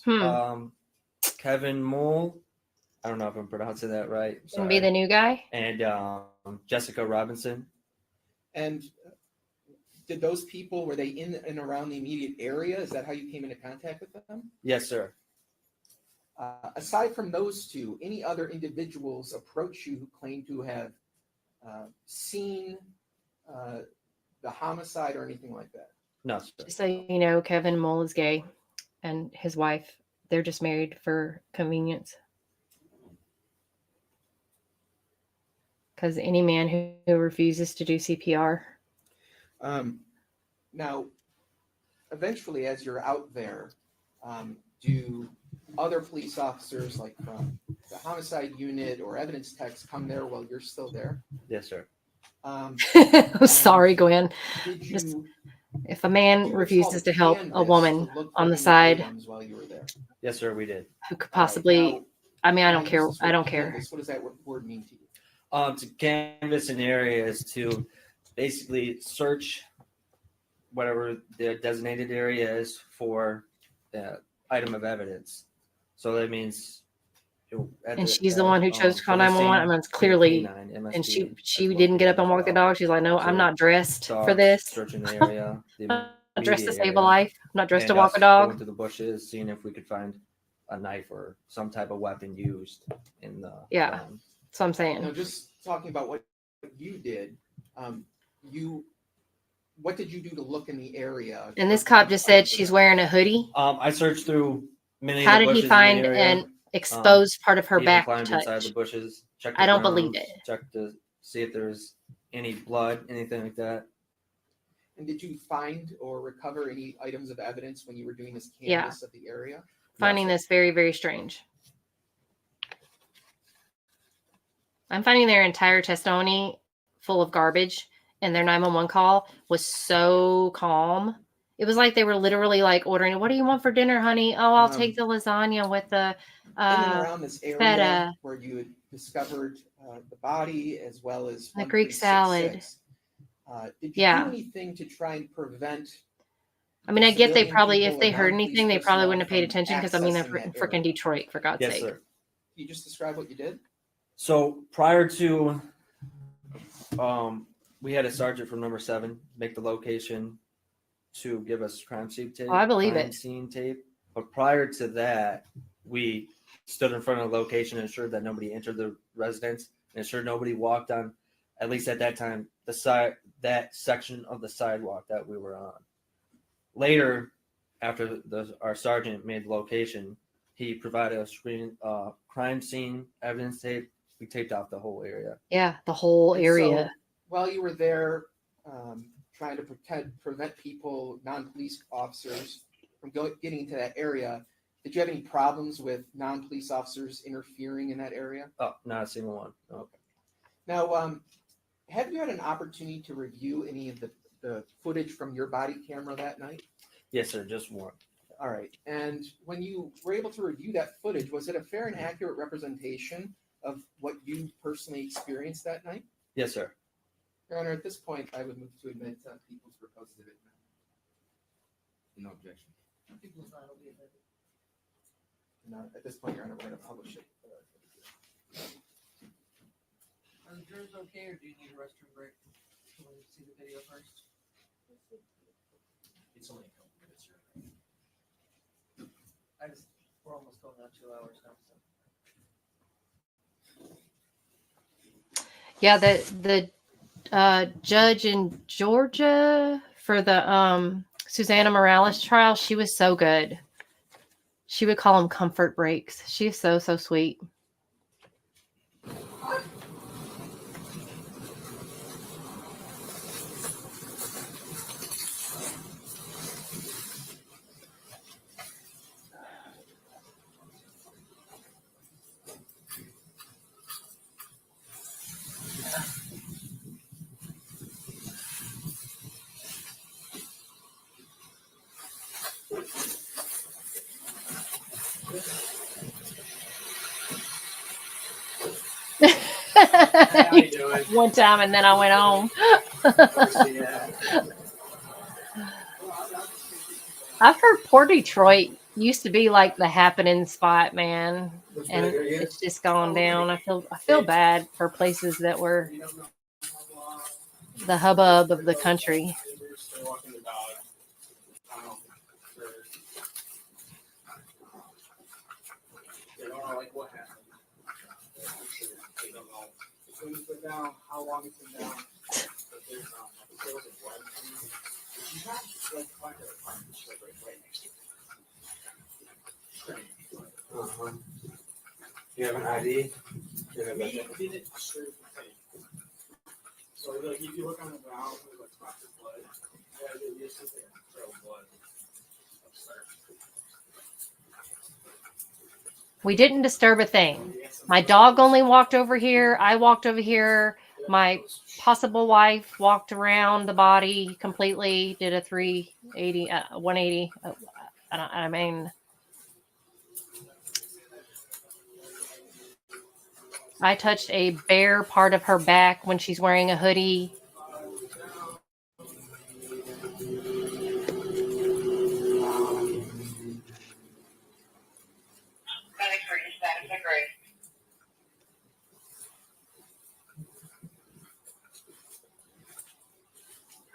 Speaker 13: Kevin Mole. I don't know if I'm pronouncing that right.
Speaker 1: Can be the new guy.
Speaker 13: And Jessica Robinson.
Speaker 21: And did those people, were they in and around the immediate area? Is that how you came into contact with them?
Speaker 13: Yes, sir.
Speaker 21: Aside from those two, any other individuals approach you who claim to have seen the homicide or anything like that?
Speaker 13: No, sir.
Speaker 1: Just so you know, Kevin Mole is gay, and his wife, they're just married for convenience. because any man who refuses to do CPR.
Speaker 21: Now, eventually, as you're out there, do other police officers, like from the homicide unit or evidence techs, come there while you're still there?
Speaker 13: Yes, sir.
Speaker 1: Sorry, Gwen.
Speaker 21: Did
Speaker 1: Just,
Speaker 21: you
Speaker 1: if a man
Speaker 21: do you
Speaker 1: refuses
Speaker 21: recall
Speaker 1: to help a
Speaker 21: canvas
Speaker 1: woman
Speaker 21: to look for
Speaker 1: on the
Speaker 21: any
Speaker 1: side
Speaker 21: items while you were there?
Speaker 13: Yes, sir, we did.
Speaker 1: who could
Speaker 21: All right,
Speaker 1: possibly,
Speaker 21: now,
Speaker 1: I mean, I
Speaker 21: when
Speaker 1: don't
Speaker 21: use
Speaker 1: care.
Speaker 21: this
Speaker 1: I
Speaker 21: word
Speaker 1: don't care.
Speaker 21: canvas, what does that word mean to you?
Speaker 13: To canvas an area is to basically search whatever the designated area is for the item of evidence. So that means,
Speaker 1: And she's the one who chose to call 911. I mean, it's clearly, and she didn't get up and walk the dog. She's like, no, I'm not dressed for this.
Speaker 13: Searching the area, the
Speaker 1: I'm not dressed to
Speaker 13: immediate
Speaker 1: save a
Speaker 13: area,
Speaker 1: life. I'm not dressed to
Speaker 13: and
Speaker 1: walk
Speaker 13: us
Speaker 1: a dog.
Speaker 13: Going through the bushes, seeing if we could find a knife or some type of weapon used in the.
Speaker 1: Yeah, that's what I'm saying.
Speaker 21: Now, just talking about what you did, what did you do to look in the area?
Speaker 1: And this cop just said she's wearing a hoodie.
Speaker 13: I searched through many.
Speaker 1: How
Speaker 13: of the
Speaker 1: did he
Speaker 13: bushes
Speaker 1: find
Speaker 13: in the area.
Speaker 1: an exposed part of her
Speaker 13: He even
Speaker 1: back
Speaker 13: climbed inside the
Speaker 1: touch?
Speaker 13: bushes. Checked
Speaker 1: I
Speaker 13: the
Speaker 1: don't
Speaker 13: ground,
Speaker 1: believe it.
Speaker 13: Checked to see if there's any blood, anything like that.
Speaker 21: And did you find or recover any items of evidence when you were doing this
Speaker 1: Yeah.
Speaker 21: canvas of the area?
Speaker 1: Finding this very, very strange. I'm finding their entire testimony full of garbage, and their 911 call was so calm. It was like they were literally like ordering, "What do you want for dinner, honey?" "Oh, I'll take the lasagna with the
Speaker 21: in and around this area
Speaker 1: feta,
Speaker 21: where you had discovered the body as well as
Speaker 1: the Greek salad."
Speaker 21: Did you
Speaker 1: Yeah.
Speaker 21: do anything to try and prevent?
Speaker 1: I mean, I get they
Speaker 21: civilian
Speaker 1: probably,
Speaker 21: people
Speaker 1: if they
Speaker 21: and
Speaker 1: heard
Speaker 21: non-police
Speaker 1: anything, they probably
Speaker 21: personnel
Speaker 1: wouldn't have paid
Speaker 21: from
Speaker 1: attention because I mean, they're
Speaker 21: accessing that
Speaker 1: freaking
Speaker 21: area?
Speaker 1: Detroit, for God's
Speaker 13: Yes,
Speaker 1: sake.
Speaker 13: sir.
Speaker 21: Can you just describe what you did?
Speaker 13: So prior to, we had a sergeant from number 7 make the location to give us crime scene tape.
Speaker 1: Oh, I believe
Speaker 13: crime
Speaker 1: it.
Speaker 13: Scene tape. But prior to that, we stood in front of the location and ensured that nobody entered the residence and ensured nobody walked on, at least at that time, that section of the sidewalk that we were on. Later, after our sergeant made the location, he provided a crime scene evidence tape. We taped off the whole area.
Speaker 1: Yeah, the whole
Speaker 21: And
Speaker 1: area.
Speaker 21: So, while you were there, trying to prevent people, non-police officers, from getting into that area, did you have any problems with non-police officers interfering in that area?
Speaker 13: Oh, not a single one. No.
Speaker 21: Okay. Now, have you had an opportunity to review any of the footage from your body camera that night?
Speaker 13: Yes, sir. Just one.
Speaker 21: All right. And when you were able to review that footage, was it a fair and accurate representation of what you personally experienced that night?
Speaker 13: Yes, sir.
Speaker 21: Your Honor, at this point, I would move to admit People's Proposed Exhibit.
Speaker 12: No objection.
Speaker 14: People's Nine will be admitted.
Speaker 21: No, at this point, Your Honor, we're going to publish it.
Speaker 14: Are the jurors okay, or do you need a restroom break? Can we see the video first?
Speaker 10: It's only a couple minutes here.
Speaker 14: We're almost going on 2 hours now. So.
Speaker 1: Yeah, the judge in Georgia for the Susanna Morales trial, she was so good. She would call them comfort breaks. She's so sweet.
Speaker 13: How you doing?
Speaker 1: One time, and then I went home. I've heard Port Detroit used to be like the happening spot, man, and it's just gone down. I feel bad for places that were the hubbub of the country.
Speaker 21: Down, how long it's been down.
Speaker 13: You have an ID?
Speaker 21: We didn't serve the tape.
Speaker 6: So like if you look on the ground, there's like spots of blood. Yeah, there used to be a trail of blood upstairs.
Speaker 1: We didn't disturb a thing. My dog only walked over here. I walked over here. My possible wife walked around the body completely, did a 380, 180. I mean, I touched a bare part of her back when she's wearing a hoodie.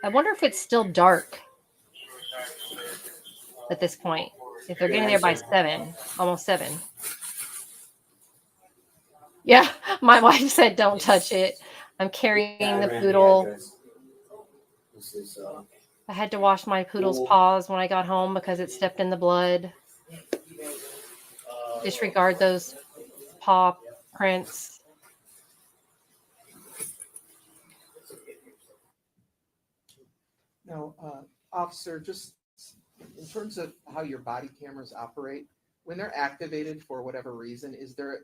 Speaker 1: I wonder if it's still dark at this point. If they're getting there by 7, almost 7. Yeah, my wife said don't touch it. I'm carrying the poodle.
Speaker 19: This is
Speaker 1: I had to wash my poodle's paws when I got home because it stepped in the blood. Disregard those paw prints.
Speaker 21: Now, officer, just in terms of how your body cameras operate, when they're activated for whatever reason, is there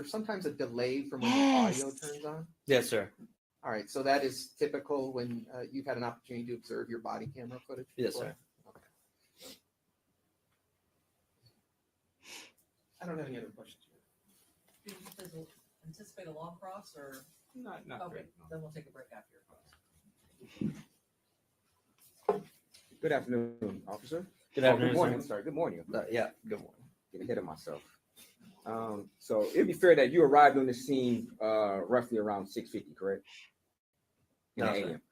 Speaker 21: sometimes a delay from when the audio turns on?
Speaker 13: Yes, sir.
Speaker 21: All right, so that is typical when you've had an opportunity to observe your body camera footage?
Speaker 13: Yes,
Speaker 21: before?
Speaker 13: sir.
Speaker 21: Okay. I don't have any other questions.
Speaker 14: Do you guys anticipate a long cross or?
Speaker 12: Not
Speaker 14: Okay,
Speaker 12: great, no.
Speaker 14: then we'll take a break after your cross.
Speaker 12: Good afternoon, officer.
Speaker 13: Good
Speaker 12: Oh,
Speaker 13: afternoon,
Speaker 12: good morning.
Speaker 13: sir.
Speaker 12: I'm sorry. Good morning.
Speaker 13: Yeah, good morning.
Speaker 12: Get ahead of myself. So it'd be fair that you arrived on the scene roughly around 6:50, correct? In
Speaker 13: No,
Speaker 12: the
Speaker 13: sir.
Speaker 12: AM.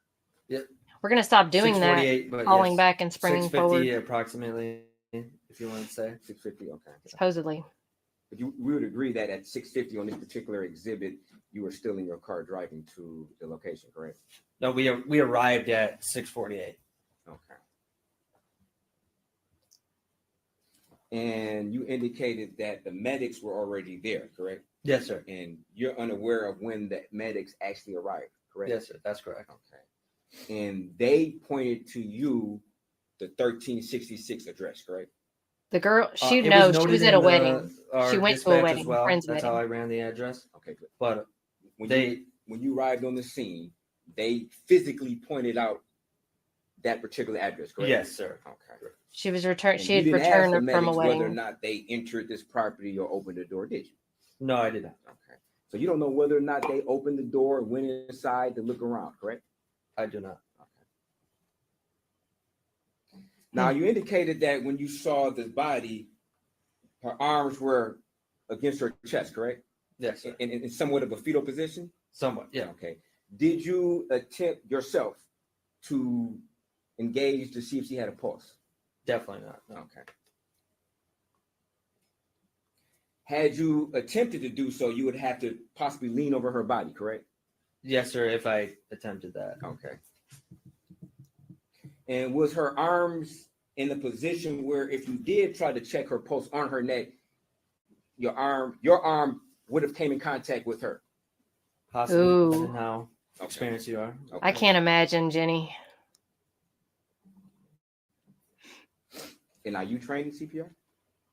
Speaker 13: Yep.
Speaker 1: We're going to stop doing that,
Speaker 13: 6:48, but
Speaker 1: falling
Speaker 13: yes,
Speaker 1: back and springing
Speaker 13: 6:50
Speaker 1: forward,
Speaker 13: approximately, if you want to say.
Speaker 12: 6:50. Okay.
Speaker 1: supposedly.
Speaker 12: But we would agree that at 6:50 on this particular exhibit, you were still in your car driving to the location, correct?
Speaker 13: No, we arrived at 6:48.
Speaker 12: Okay. And you indicated that the medics were already there, correct?
Speaker 13: Yes, sir.
Speaker 12: And you're unaware of when the medics actually arrived, correct?
Speaker 13: Yes, sir. That's correct.
Speaker 12: Okay. And they pointed to you the 1366 address, correct?
Speaker 1: The girl, she
Speaker 13: It
Speaker 1: knows she
Speaker 13: noted
Speaker 1: was at
Speaker 13: in
Speaker 1: a wedding.
Speaker 13: our
Speaker 1: She went to a
Speaker 13: dispatch
Speaker 1: wedding,
Speaker 13: as well.
Speaker 1: friend's
Speaker 13: That's
Speaker 1: wedding.
Speaker 13: how I ran the address.
Speaker 12: Okay, good.
Speaker 13: But
Speaker 12: when you arrived on the scene, they physically pointed out that particular address, correct?
Speaker 13: Yes, sir.
Speaker 12: Okay.
Speaker 1: She was returned.
Speaker 12: And
Speaker 1: She
Speaker 12: you
Speaker 1: had
Speaker 12: didn't ask
Speaker 1: returned
Speaker 12: the
Speaker 1: her from a
Speaker 12: medics whether or
Speaker 1: wedding.
Speaker 12: not they entered this property or opened the door, did you?
Speaker 13: No, I did not.
Speaker 12: Okay. So you don't know whether or not they opened the door and went inside to look around, correct?
Speaker 13: I do not.
Speaker 12: Now, you indicated that when you saw the body, her arms were against her chest, correct?
Speaker 13: Yes, sir.
Speaker 12: In somewhat of a fetal position?
Speaker 13: Somewhat, yeah.
Speaker 12: Okay. Did you attempt yourself to engage to see if she had a pulse?
Speaker 13: Definitely not. No.
Speaker 12: Okay. Had you attempted to do so, you would have to possibly lean over her body, correct?
Speaker 13: Yes, sir, if I attempted that.
Speaker 12: Okay. And was her arms in a position where if you did try to check her pulse on her neck, your arm would have came in contact with her?
Speaker 13: Possibly.
Speaker 1: Ooh.
Speaker 13: How experienced you are.
Speaker 1: I can't imagine, Jenny.
Speaker 12: And are you trained in CPR?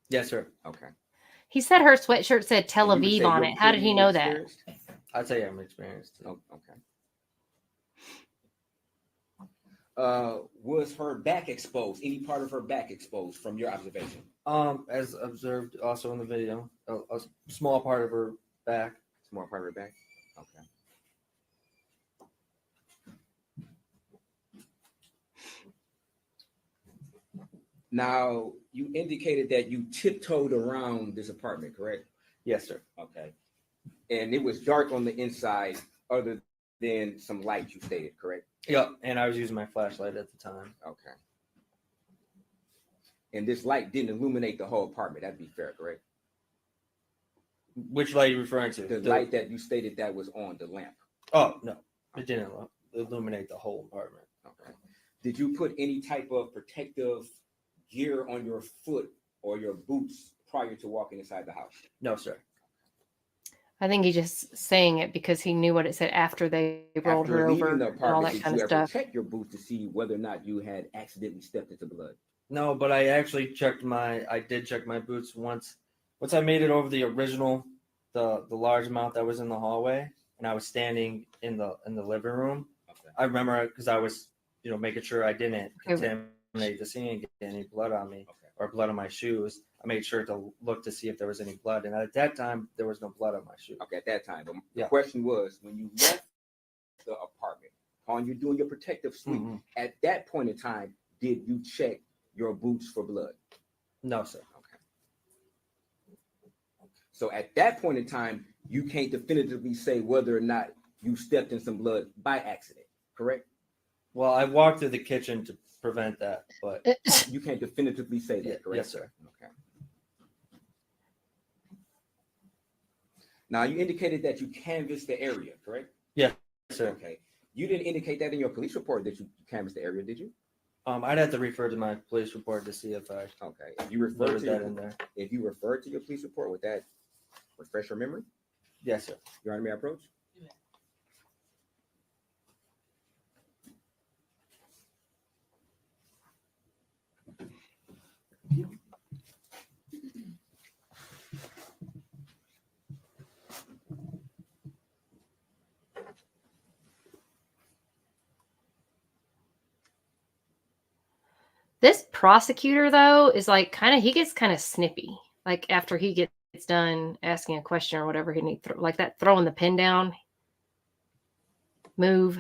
Speaker 13: Yes, sir.
Speaker 12: Okay.
Speaker 1: He said her sweatshirt said Tel
Speaker 12: And you would
Speaker 1: Aviv
Speaker 12: say
Speaker 1: on
Speaker 12: you're
Speaker 1: it. How did he
Speaker 12: pretty
Speaker 1: know that?
Speaker 12: experienced?
Speaker 13: I'd say I'm experienced.
Speaker 12: Oh, okay. Was her back exposed? Any part of her back exposed from your observation?
Speaker 13: As observed also in the video, a small part of her back.
Speaker 12: Small part of her back? Okay. Now, you indicated that you tiptoed around this apartment, correct?
Speaker 13: Yes, sir.
Speaker 12: Okay. And it was dark on the inside other than some light you stated, correct?
Speaker 13: Yep, and I was using my flashlight at the time.
Speaker 12: Okay. And this light didn't illuminate the whole apartment. That'd be fair, correct?
Speaker 13: Which light are you referring to?
Speaker 12: The light that you stated that was on, the lamp.
Speaker 13: Oh, no. It didn't illuminate the whole apartment.
Speaker 12: Okay. Did you put any type of protective gear on your foot or your boots prior to walking inside the house?
Speaker 13: No, sir.
Speaker 1: I think he's just saying it because he knew what it said after they rolled
Speaker 3: After
Speaker 1: her
Speaker 3: leaving
Speaker 1: over
Speaker 3: the
Speaker 1: and all
Speaker 3: apartment,
Speaker 1: that
Speaker 3: did
Speaker 1: kind
Speaker 3: you
Speaker 1: of
Speaker 3: ever
Speaker 1: stuff.
Speaker 3: check your boots to see whether or not you had accidentally stepped into blood?
Speaker 13: No, but I actually I did check my boots once. Once I made it over the original, the large amount that was in the hallway, and I was standing in the living room.
Speaker 3: Okay.
Speaker 13: I remember because I was, making sure I didn't contaminate the scene and get any blood on me or blood on my shoes. I made sure to look to see if there was any blood, and at that time there was no blood on my shoe.
Speaker 3: Okay, at that time. But
Speaker 13: Yeah.
Speaker 3: the question was, when you left the apartment, on you doing your protective sweep, at that point in time, did you check your boots for blood?
Speaker 13: No, sir.
Speaker 3: Okay. So at that point in time, you can't definitively say whether or not you stepped in some blood by accident, correct?
Speaker 13: Well, I walked through the kitchen to prevent that, but
Speaker 3: you can't definitively say that,
Speaker 13: Yeah,
Speaker 3: correct?
Speaker 13: yes, sir.
Speaker 3: Okay. Now you indicated that you canvassed the area, correct?
Speaker 13: Yes, sir.
Speaker 3: Okay. You didn't indicate that in your police report that you canvassed the area, did you?
Speaker 13: I'd have to refer to my police report to see if I
Speaker 3: If you refer
Speaker 13: noted
Speaker 3: to
Speaker 13: that in there.
Speaker 3: If you refer to your police report, would that refresh your memory?
Speaker 13: Yes, sir.
Speaker 3: Your Honor, may I approach?
Speaker 1: This prosecutor, though, is like he gets kind of snippy. Like after he gets done asking a question or whatever, he need like that throwing the pen down move.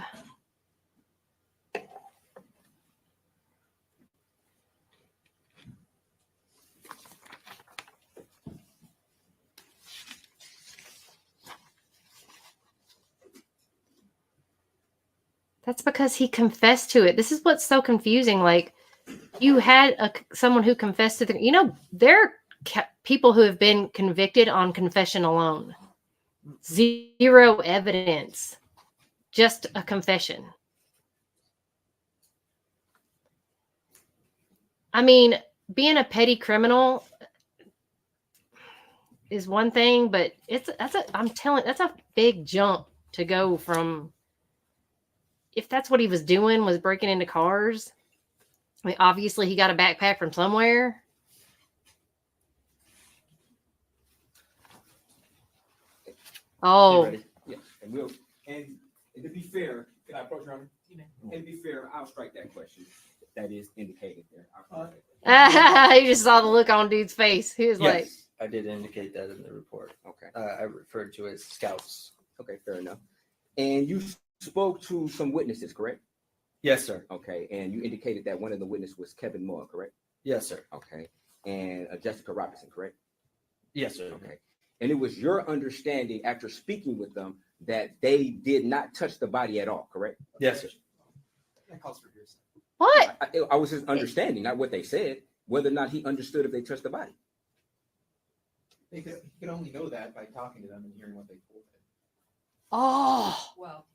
Speaker 1: That's because he confessed to it. This is what's so confusing. Like, you had someone who confessed to there are people who have been convicted on confession alone. Zero evidence, just a confession. I mean, being a petty criminal is one thing, but that's a big jump to go from. If that's what he was doing, was breaking into cars. I mean, obviously he got a backpack from somewhere. Oh.
Speaker 3: Yes, and to be fair, can I approach Your Honor? And to be fair, I'll strike that question. That is indicated there.
Speaker 1: You just saw the look on dude's face. He was like,
Speaker 13: I did indicate that in the report.
Speaker 3: Okay.
Speaker 13: I referred to as scouts.
Speaker 3: Okay, fair enough. And you spoke to some witnesses, correct?
Speaker 13: Yes, sir.
Speaker 3: Okay, and you indicated that one of the witnesses was Kevin Moore, correct?
Speaker 13: Yes, sir.
Speaker 3: Okay, and Jessica Robinson, correct?
Speaker 13: Yes, sir.
Speaker 3: Okay, and it was your understanding after speaking with them that they did not touch the body at all, correct?
Speaker 13: Yes, sir.
Speaker 21: That calls for hearsay.
Speaker 1: What?
Speaker 3: I was his understanding, not what they said, whether or not he understood if they touched the body.
Speaker 21: He could only know that by talking to them and hearing what they told him.
Speaker 1: oh,
Speaker 14: Well,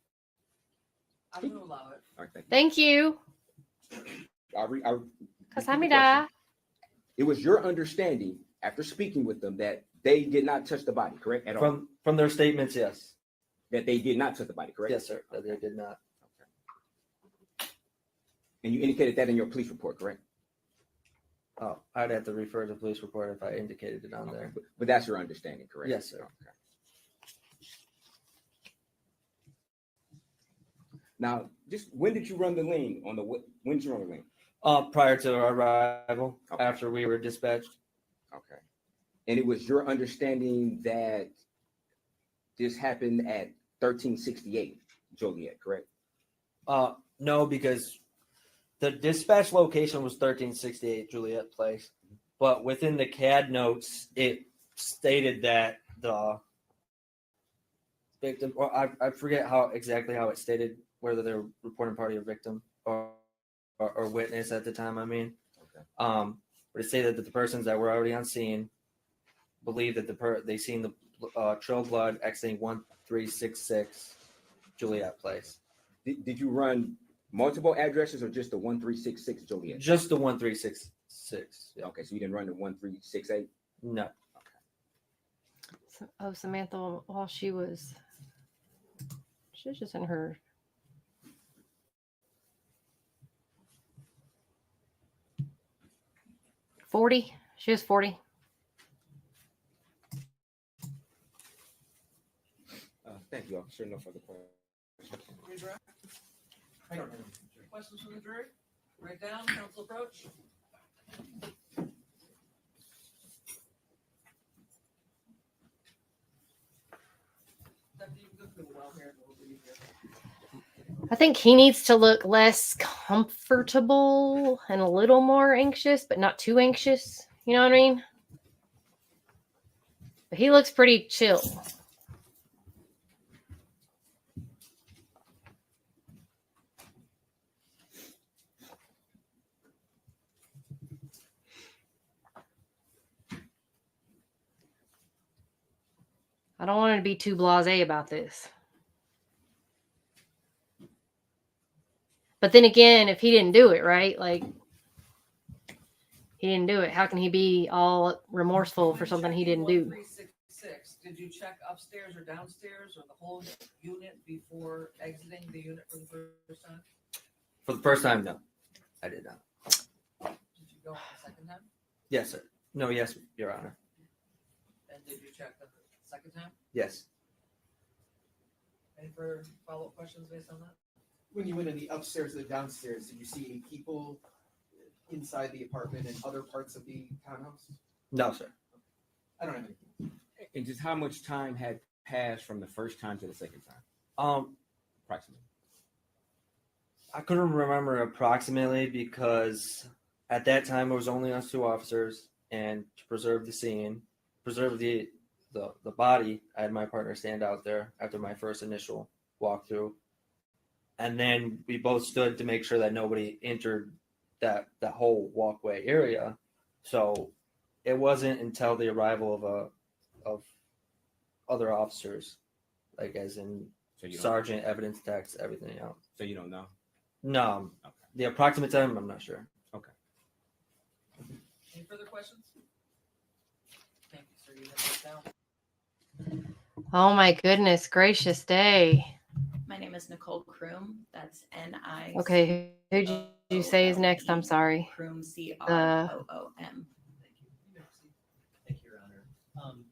Speaker 14: I'm going to allow it.
Speaker 3: All right,
Speaker 1: thank you. Kasamida.
Speaker 3: It was your understanding after speaking with them that they did not touch the body, correct? At all?
Speaker 13: From their statements, yes.
Speaker 3: That they did not touch the body, correct?
Speaker 13: Yes, sir. That they did not.
Speaker 3: And you indicated that in your police report, correct?
Speaker 13: Oh, I'd have to refer to the police report if I indicated it on there.
Speaker 3: But that's your understanding, correct?
Speaker 13: Yes, sir.
Speaker 3: Okay. Now, just when did you run the lien on the when did you run the lien?
Speaker 13: Prior to our arrival, after we were dispatched.
Speaker 3: Okay. And it was your understanding that this happened at 1368 Joliet, correct?
Speaker 13: No, because the dispatch location was 1368 Juliet Place, but within the CAD notes, it stated that the victim, or I forget exactly how it stated, whether they're reporting party or victim or witness at the time. I mean, but it stated that the persons that were already on scene believe that they seen the trail blood exiting 1366 Juliet Place.
Speaker 3: Did you run multiple addresses or just the 1366 Joliet?
Speaker 13: Just the 1366.
Speaker 3: Yeah. Okay, so you didn't run the 1368?
Speaker 13: No.
Speaker 1: of Samantha while she was just in her. "40." She was 40.
Speaker 3: Thank you, officer. No further questions.
Speaker 21: I don't know.
Speaker 14: Questions from the jury? Write down, council approach. Deputy, you can go through the well here and we'll leave here.
Speaker 1: I think he needs to look less comfortable and a little more anxious, but not too anxious. You know what I mean? But he looks pretty chill. I don't want to be too blasé about this. But then again, if he didn't do it, right? Like, he didn't do it. How can he be all remorseful for something he didn't do?
Speaker 14: 1366, did you check upstairs or downstairs or the whole unit before exiting the unit for the first time?
Speaker 13: For the first time, no, I did not.
Speaker 14: Did you go on the second time?
Speaker 13: Yes, sir. No, yes, Your Honor.
Speaker 14: And did you check the second time?
Speaker 13: Yes.
Speaker 14: Any further follow-up questions based on that?
Speaker 21: When you went in the upstairs or the downstairs, did you see any people inside the apartment and other parts of the townhouse?
Speaker 13: No, sir.
Speaker 21: I don't have anything.
Speaker 3: And just how much time had passed from the first time to the second time? Approximately.
Speaker 13: I couldn't remember approximately because at that time it was only us two officers, and to preserve the scene, preserve the body, I had my partner stand out there after my first initial walkthrough, and then we both stood to make sure that nobody entered that whole walkway area. So it wasn't until the arrival of other officers, like as in sergeant, evidence techs, everything else.
Speaker 3: So you don't know?
Speaker 13: No. Okay. The approximate time, I'm not sure.
Speaker 3: Okay.
Speaker 14: Any further questions? Thank you, sir. You have that down.
Speaker 1: Oh my goodness gracious day.
Speaker 15: My name is Nicole Kroom. That's N-I.
Speaker 1: Okay, who did you say is next? I'm sorry.
Speaker 15: Kroom, C-R-O-O-M.
Speaker 10: Thank you, Your Honor.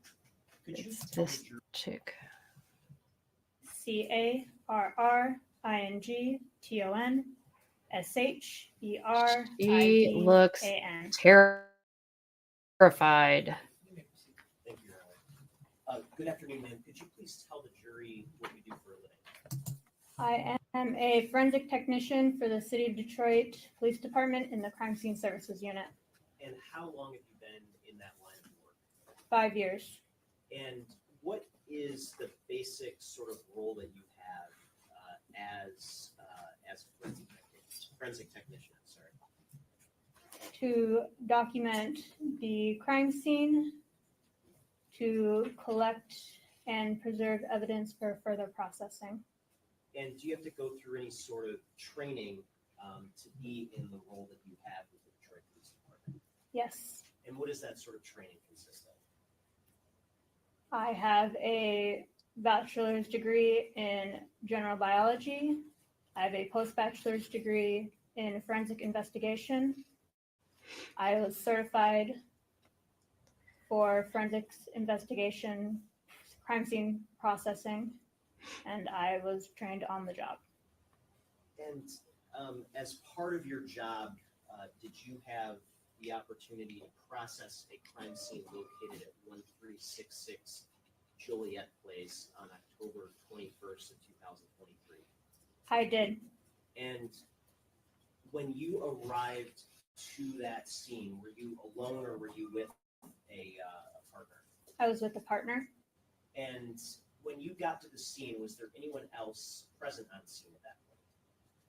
Speaker 10: Could you
Speaker 1: It's
Speaker 10: tell the
Speaker 1: this
Speaker 10: jury
Speaker 1: chick.
Speaker 20: CARRINGTON
Speaker 1: She looks
Speaker 20: SHERIDAN.
Speaker 1: terrified.
Speaker 10: Thank you, Your Honor. Good afternoon, ma'am. Could you please tell the jury what you do for a living?
Speaker 20: I am a forensic technician for the City of Detroit Police Department in the Crime Scene Services Unit.
Speaker 10: And how long have you been in that line of work?
Speaker 20: 5 years.
Speaker 10: And what is the basic sort of role that you have as a forensic technician? Sorry.
Speaker 20: To document the crime scene, to collect and preserve evidence for further processing.
Speaker 10: And do you have to go through any sort of training to be in the role that you have with the Detroit Police Department?
Speaker 20: Yes.
Speaker 10: And what does that sort of training consist of?
Speaker 20: I have a bachelor's degree in general biology. I have a post-bachelor's degree in forensic investigation. I was certified for forensics investigation, crime scene processing, and I was trained on the job.
Speaker 10: And as part of your job, did you have the opportunity to process a crime scene located at 1366 Joliet Place on October 21st of 2023?
Speaker 20: I did.
Speaker 10: And when you arrived to that scene, were you alone or were you with a partner?
Speaker 20: I was with a partner.
Speaker 10: And when you got to the scene, was there anyone else present on scene at that point?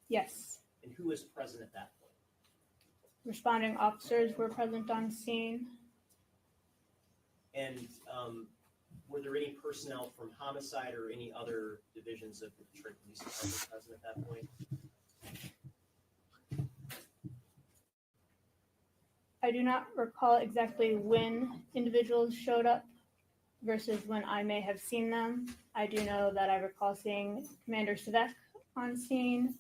Speaker 20: Yes.
Speaker 10: And who was present at that point?
Speaker 20: Responding officers were present on scene.
Speaker 10: And were there any personnel from homicide or any other divisions of the Detroit Police Department present at that point?
Speaker 20: I do not recall exactly when individuals showed up versus when I may have seen them. I do know that I recall seeing Commander Svek on scene,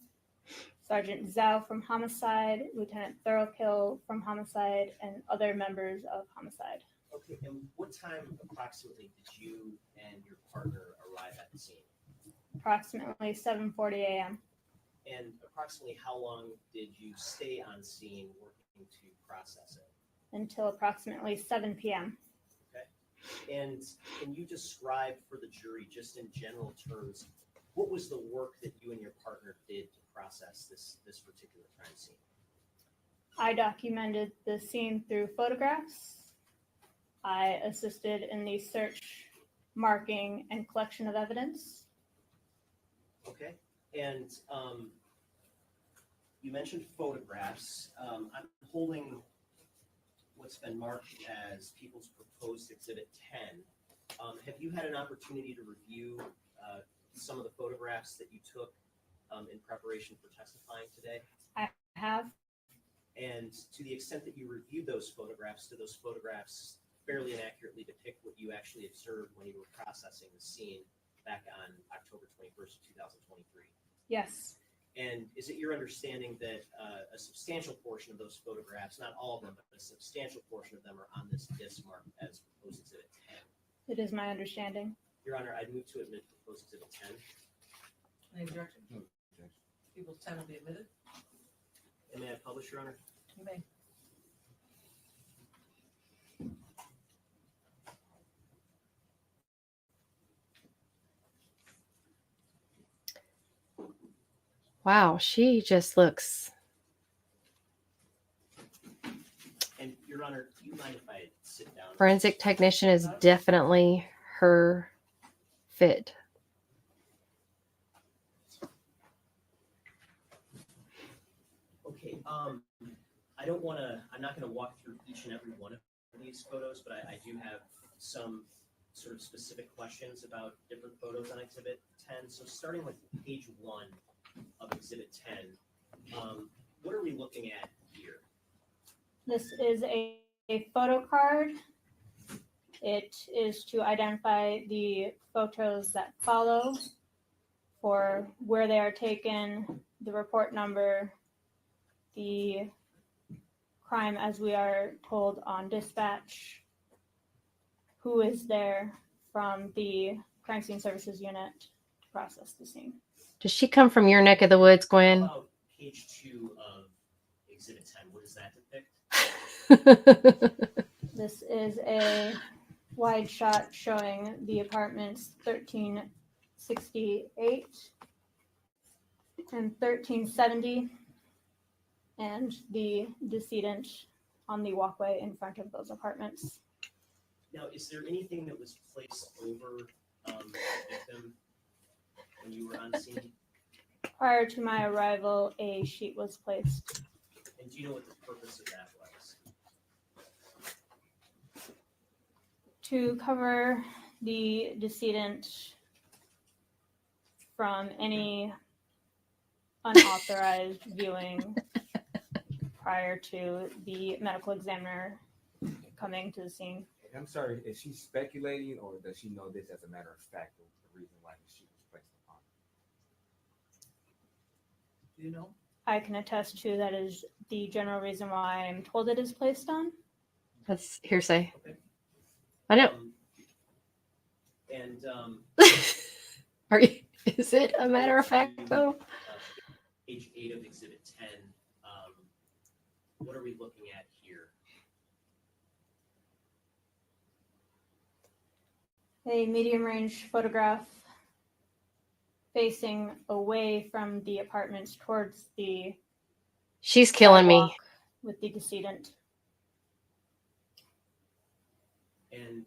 Speaker 20: Sergeant Zhao from Homicide, Lieutenant Thorokill from Homicide, and other members of Homicide.
Speaker 10: Okay, and what time approximately did you and your partner arrive at the scene?
Speaker 20: Approximately 7:40 a.m.
Speaker 10: And approximately how long did you stay on scene working to process it?
Speaker 20: until approximately 7 p.m.
Speaker 10: Okay. And can you describe for the jury, just in general terms, what was the work that you and your partner did to process this particular crime scene?
Speaker 20: I documented the scene through photographs. I assisted in the search, marking, and collection of evidence.
Speaker 10: Okay. And you mentioned photographs. I'm holding what's been marked as People's Proposed Exhibit 10. Have you had an opportunity to review some of the photographs that you took in preparation for testifying today?
Speaker 20: I have.
Speaker 10: And to the extent that you reviewed those photographs, do those photographs fairly and accurately depict what you actually observed when you were processing the scene back on October 21st, 2023?
Speaker 20: Yes.
Speaker 10: And is it your understanding that a substantial portion of those photographs, not all of them, but a substantial portion of them are on this disc marked as Proposed Exhibit 10?
Speaker 20: It is my understanding.
Speaker 10: Your Honor, I'd move to admit Proposed Exhibit 10.
Speaker 14: Any objection? No objection. People's 10 will be admitted.
Speaker 10: And may I publish, Your Honor?
Speaker 14: You may.
Speaker 1: Wow, she just looks.
Speaker 10: And Your Honor, do you mind if I sit down?
Speaker 1: Forensic technician is definitely her fit.
Speaker 10: Okay, I'm not going to walk through each and every one of these photos, but I do have some sort of specific questions about different photos on Exhibit 10. So starting with page 1 of Exhibit 10, what are we looking at here?
Speaker 20: This is a photo card. It is to identify the photos that follow for where they are taken, the report number, the crime as we are told on dispatch, who is there from the crime scene services unit to process the scene.
Speaker 1: Does she come from your neck of the woods, Gwen?
Speaker 10: How about page 2 of Exhibit 10? What does that depict?
Speaker 20: This is a wide shot showing the apartments 1368 and 1370 and the decedent on the walkway in front of those apartments.
Speaker 10: Now, is there anything that was placed over the victim when you were on scene?
Speaker 20: Prior to my arrival, a sheet was placed.
Speaker 10: And do you know what the purpose of that was?
Speaker 20: To cover the decedent from any unauthorized viewing prior to the medical examiner coming to the scene.
Speaker 3: I'm sorry, is she speculating or does she know this as a matter of fact, the reason why the sheet was placed upon her?
Speaker 14: Do you know?
Speaker 20: I can attest to that is the general reason why I'm told it is placed on.
Speaker 1: That's hearsay.
Speaker 10: Okay.
Speaker 1: I know.
Speaker 10: And
Speaker 1: Are you, is it a matter of fact though?
Speaker 10: Page 8 of Exhibit 10, what are we looking at here?
Speaker 20: A medium range photograph facing away from the apartments towards the
Speaker 1: She's killing me.
Speaker 20: sidewalk with the decedent.
Speaker 10: And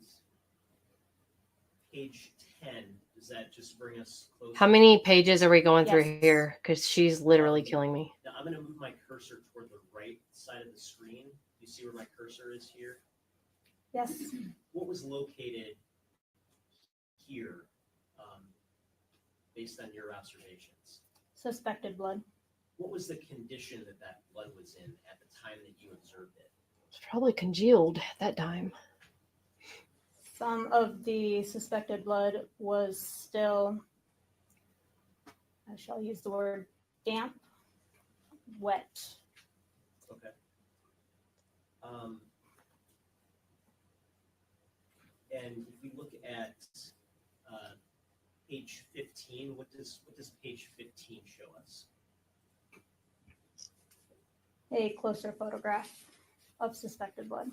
Speaker 10: page 10, does that just bring us closer?
Speaker 1: How many pages are we going through
Speaker 20: Yes.
Speaker 1: here? Because she's literally killing me.
Speaker 10: Now I'm going to move my cursor toward the right side of the screen. You see where my cursor is here?
Speaker 20: Yes.
Speaker 10: What was located here based on your observations?
Speaker 20: Suspected blood.
Speaker 10: What was the condition that that blood was in at the time that you observed it?
Speaker 1: It's probably congealed at that time.
Speaker 20: Some of the suspected blood was still, I shall use the word damp, wet.
Speaker 10: Okay. And if we look at page 15, what does page 15 show us?
Speaker 20: A closer photograph of suspected blood.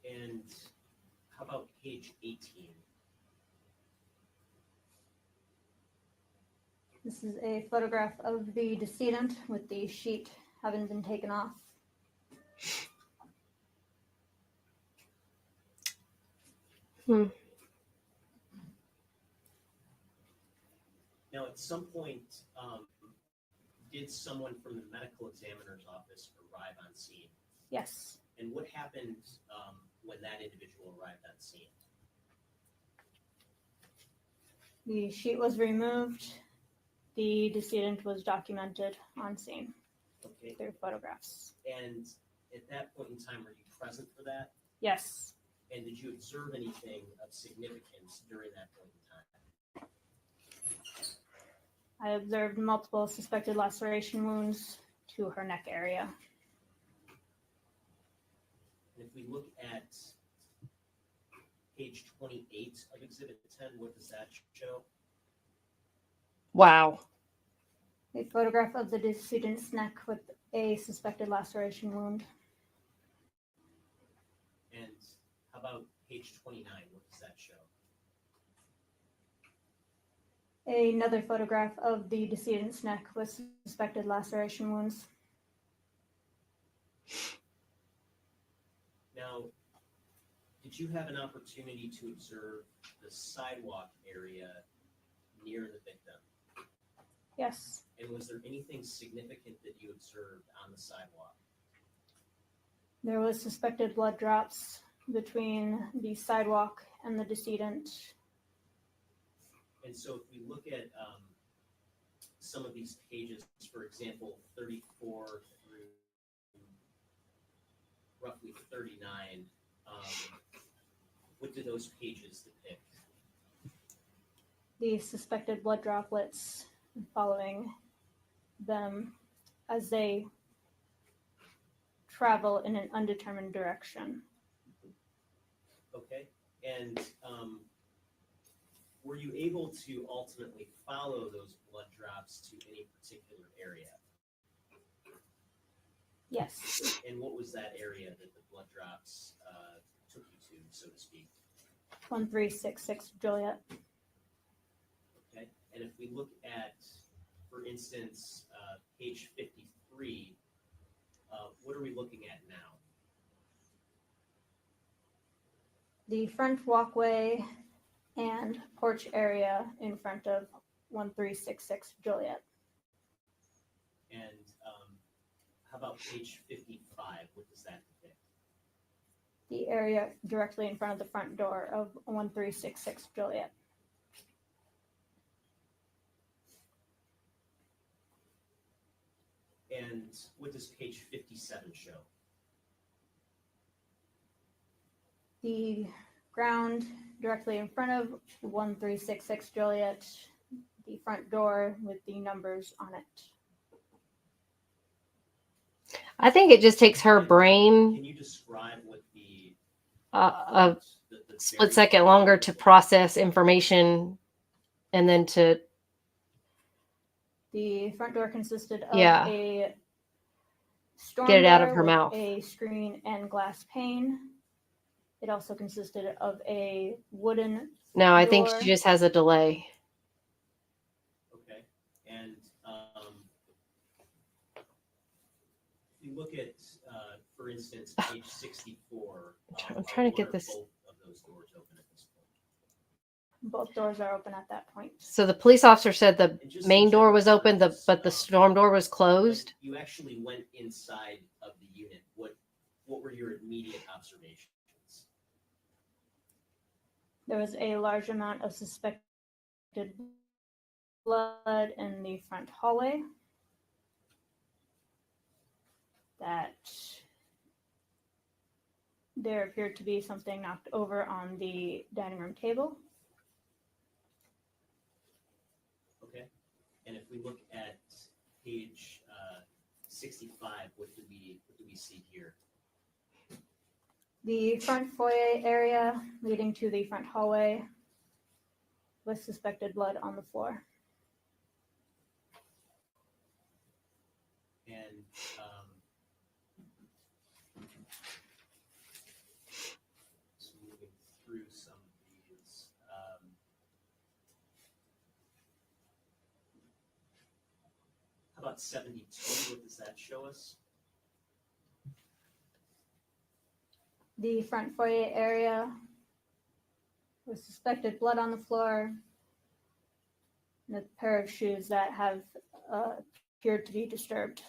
Speaker 10: And how about page 18?
Speaker 20: This is a photograph of the decedent with the sheet having been taken off.
Speaker 10: Now, at some point, did someone from the medical examiner's office arrive on scene?
Speaker 20: Yes.
Speaker 10: And what happened when that individual arrived on scene?
Speaker 20: The sheet was removed. The decedent was documented on scene through photographs.
Speaker 10: And at that point in time, were you present for that?
Speaker 20: Yes.
Speaker 10: And did you observe anything of significance during that point in time?
Speaker 20: I observed multiple suspected laceration wounds to her neck area.
Speaker 10: And if we look at page 28 of Exhibit 10, what does that show?
Speaker 1: Wow.
Speaker 20: A photograph of the decedent's neck with a suspected laceration wound.
Speaker 10: And how about page 29? What does that show?
Speaker 20: Another photograph of the decedent's neck with suspected laceration wounds.
Speaker 10: Now, did you have an opportunity to observe the sidewalk area near the victim?
Speaker 20: Yes.
Speaker 10: And was there anything significant that you observed on the sidewalk?
Speaker 20: There was suspected blood drops between the sidewalk and the decedent.
Speaker 10: And so if we look at some of these pages, for example, 34 through roughly 39, what do those pages depict?
Speaker 20: The suspected blood droplets following them as they travel in an undetermined direction.
Speaker 10: Okay. And were you able to ultimately follow those blood drops to any particular area?
Speaker 20: Yes.
Speaker 10: And what was that area that the blood drops took you to, so to speak?
Speaker 20: 1366 Juliet.
Speaker 10: Okay. And if we look at, for instance, page 53, what are we looking at now?
Speaker 20: The front walkway and porch area in front of 1366 Juliet.
Speaker 10: And how about page 55? What does that depict?
Speaker 20: The area directly in front of the front door of 1366 Juliet.
Speaker 10: And what does page 57 show?
Speaker 20: The ground directly in front of 1366 Juliet, the front door with the numbers on it.
Speaker 1: I think it just takes her brain
Speaker 10: Can you describe what the
Speaker 1: a split second longer to process information and then to
Speaker 20: The front door consisted of
Speaker 1: Yeah.
Speaker 20: a storm
Speaker 1: Get it out of
Speaker 20: door
Speaker 1: her
Speaker 20: with
Speaker 1: mouth.
Speaker 20: a screen and glass pane. It also consisted of a wooden
Speaker 1: No, I think
Speaker 20: door.
Speaker 1: she just has a delay.
Speaker 10: Okay. And if you look at, for instance, page 64,
Speaker 1: I'm trying to
Speaker 10: what
Speaker 1: get
Speaker 10: are
Speaker 1: this.
Speaker 10: both of those doors open at this point?
Speaker 20: Both doors are open at that point.
Speaker 1: So the police officer said the
Speaker 10: And just
Speaker 1: main
Speaker 10: in
Speaker 1: door
Speaker 10: general
Speaker 1: was open,
Speaker 10: terms,
Speaker 1: but the storm door was closed.
Speaker 10: You actually went inside of the unit. What were your immediate observations?
Speaker 20: There was a large amount of suspected blood in the front hallway that there appeared to be something knocked over on the dining room table.
Speaker 10: Okay. And if we look at page 65, what do we see here?
Speaker 20: The front foyer area leading to the front hallway with suspected blood on the floor.
Speaker 10: And so moving through some of these. How about 72? What does that show us?
Speaker 20: The front foyer area with suspected blood on the floor, and a pair of shoes that have appeared to be disturbed.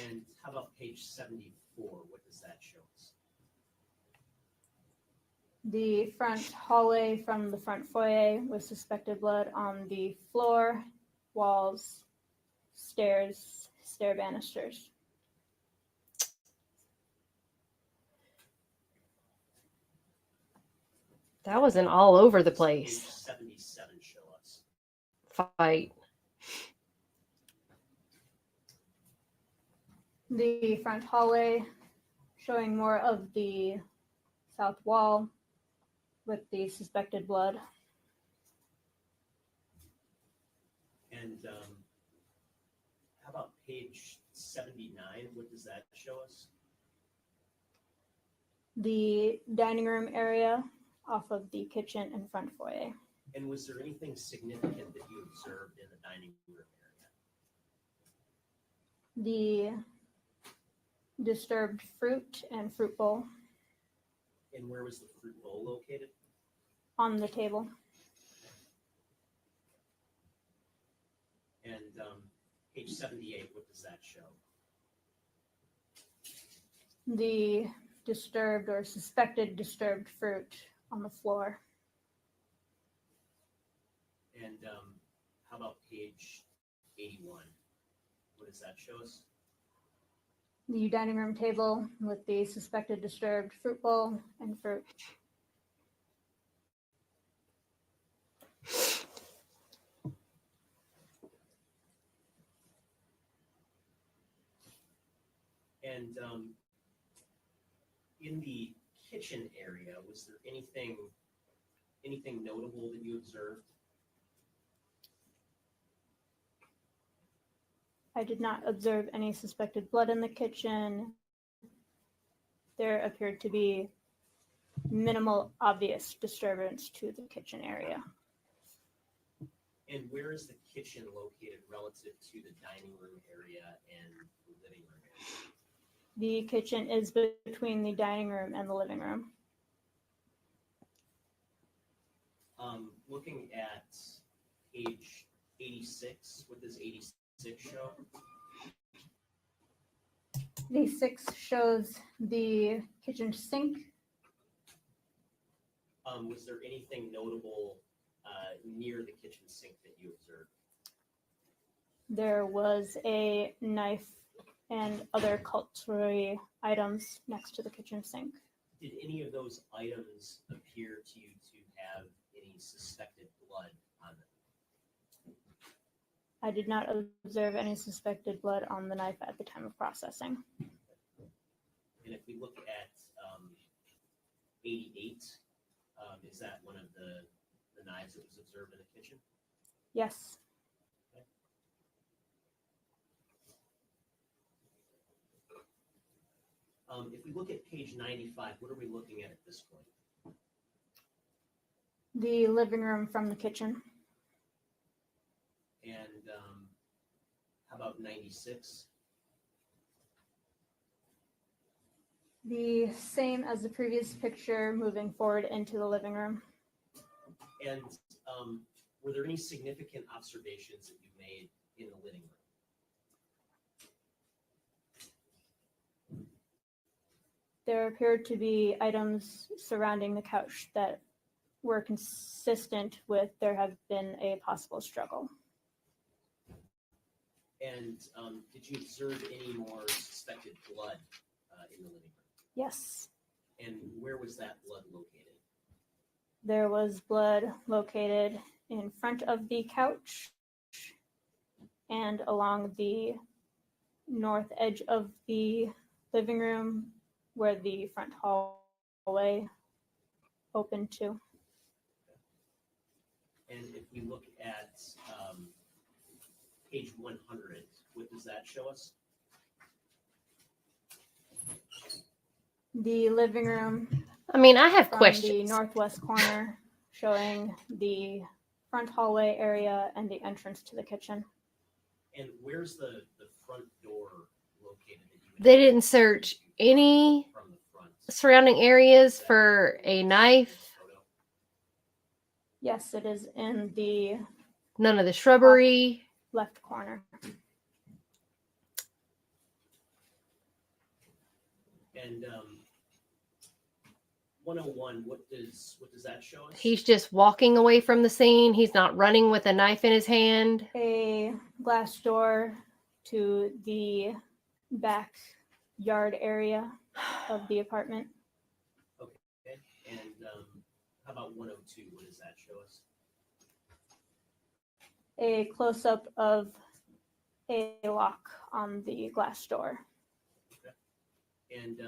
Speaker 10: And how about page 74? What does that show us?
Speaker 20: The front hallway from the front foyer with suspected blood on the floor, walls, stairs, stair banisters.
Speaker 1: That was an all over the
Speaker 10: Page
Speaker 1: place
Speaker 10: 77 show us.
Speaker 1: fight.
Speaker 20: The front hallway showing more of the south wall with the suspected blood.
Speaker 10: And how about page 79? What does that show us?
Speaker 20: The dining room area off of the kitchen and front foyer.
Speaker 10: And was there anything significant that you observed in the dining room area?
Speaker 20: The disturbed fruit and fruit bowl
Speaker 10: And where was the fruit bowl located?
Speaker 20: on the table.
Speaker 10: And page 78, what does that show?
Speaker 20: The disturbed or suspected disturbed fruit on the floor.
Speaker 10: And how about page 81? What does that show us?
Speaker 20: The dining room table with the suspected disturbed fruit bowl and fruit.
Speaker 10: And in the kitchen area, was there anything notable that you observed?
Speaker 20: I did not observe any suspected blood in the kitchen. There appeared to be minimal obvious disturbance to the kitchen area.
Speaker 10: And where is the kitchen located relative to the dining room area and the living room area?
Speaker 20: The kitchen is between the dining room and the living room.
Speaker 10: Looking at page 86, what does 86 show?
Speaker 20: 86 shows the kitchen sink.
Speaker 10: Was there anything notable near the kitchen sink that you observed?
Speaker 20: There was a knife and other cutlery items next to the kitchen sink.
Speaker 10: Did any of those items appear to you to have any suspected blood on them?
Speaker 20: I did not observe any suspected blood on the knife at the time of processing.
Speaker 10: And if we look at 88, is that one of the knives that was observed in the kitchen?
Speaker 20: Yes.
Speaker 10: If we look at page 95, what are we looking at this point?
Speaker 20: The living room from the kitchen.
Speaker 10: And how about 96?
Speaker 20: The same as the previous picture, moving forward into the living room.
Speaker 10: And were there any significant observations that you made in the living room?
Speaker 20: There appeared to be items surrounding the couch that were consistent with there have been a possible struggle.
Speaker 10: And did you observe any more suspected blood in the living room?
Speaker 20: Yes.
Speaker 10: And where was that blood located?
Speaker 20: There was blood located in front of the couch and along the north edge of the living room where the front hallway opened to.
Speaker 10: And if we look at page 100, what does that show us?
Speaker 20: The living room.
Speaker 1: I mean, I have
Speaker 20: from
Speaker 1: questions.
Speaker 20: the northwest corner showing the front hallway area and the entrance to the kitchen.
Speaker 10: And where's the front door located?
Speaker 1: They didn't search any surrounding areas for a knife.
Speaker 20: Yes, it is in the
Speaker 1: None of the shrubbery.
Speaker 20: left corner.
Speaker 10: And 101, what does that show us?
Speaker 1: He's just walking away from the scene. He's not running with a knife in his hand.
Speaker 20: A glass door to the backyard area of the apartment.
Speaker 10: Okay. And how about 102? What does that show us?
Speaker 20: A close-up of a lock on the glass door.
Speaker 10: Okay. And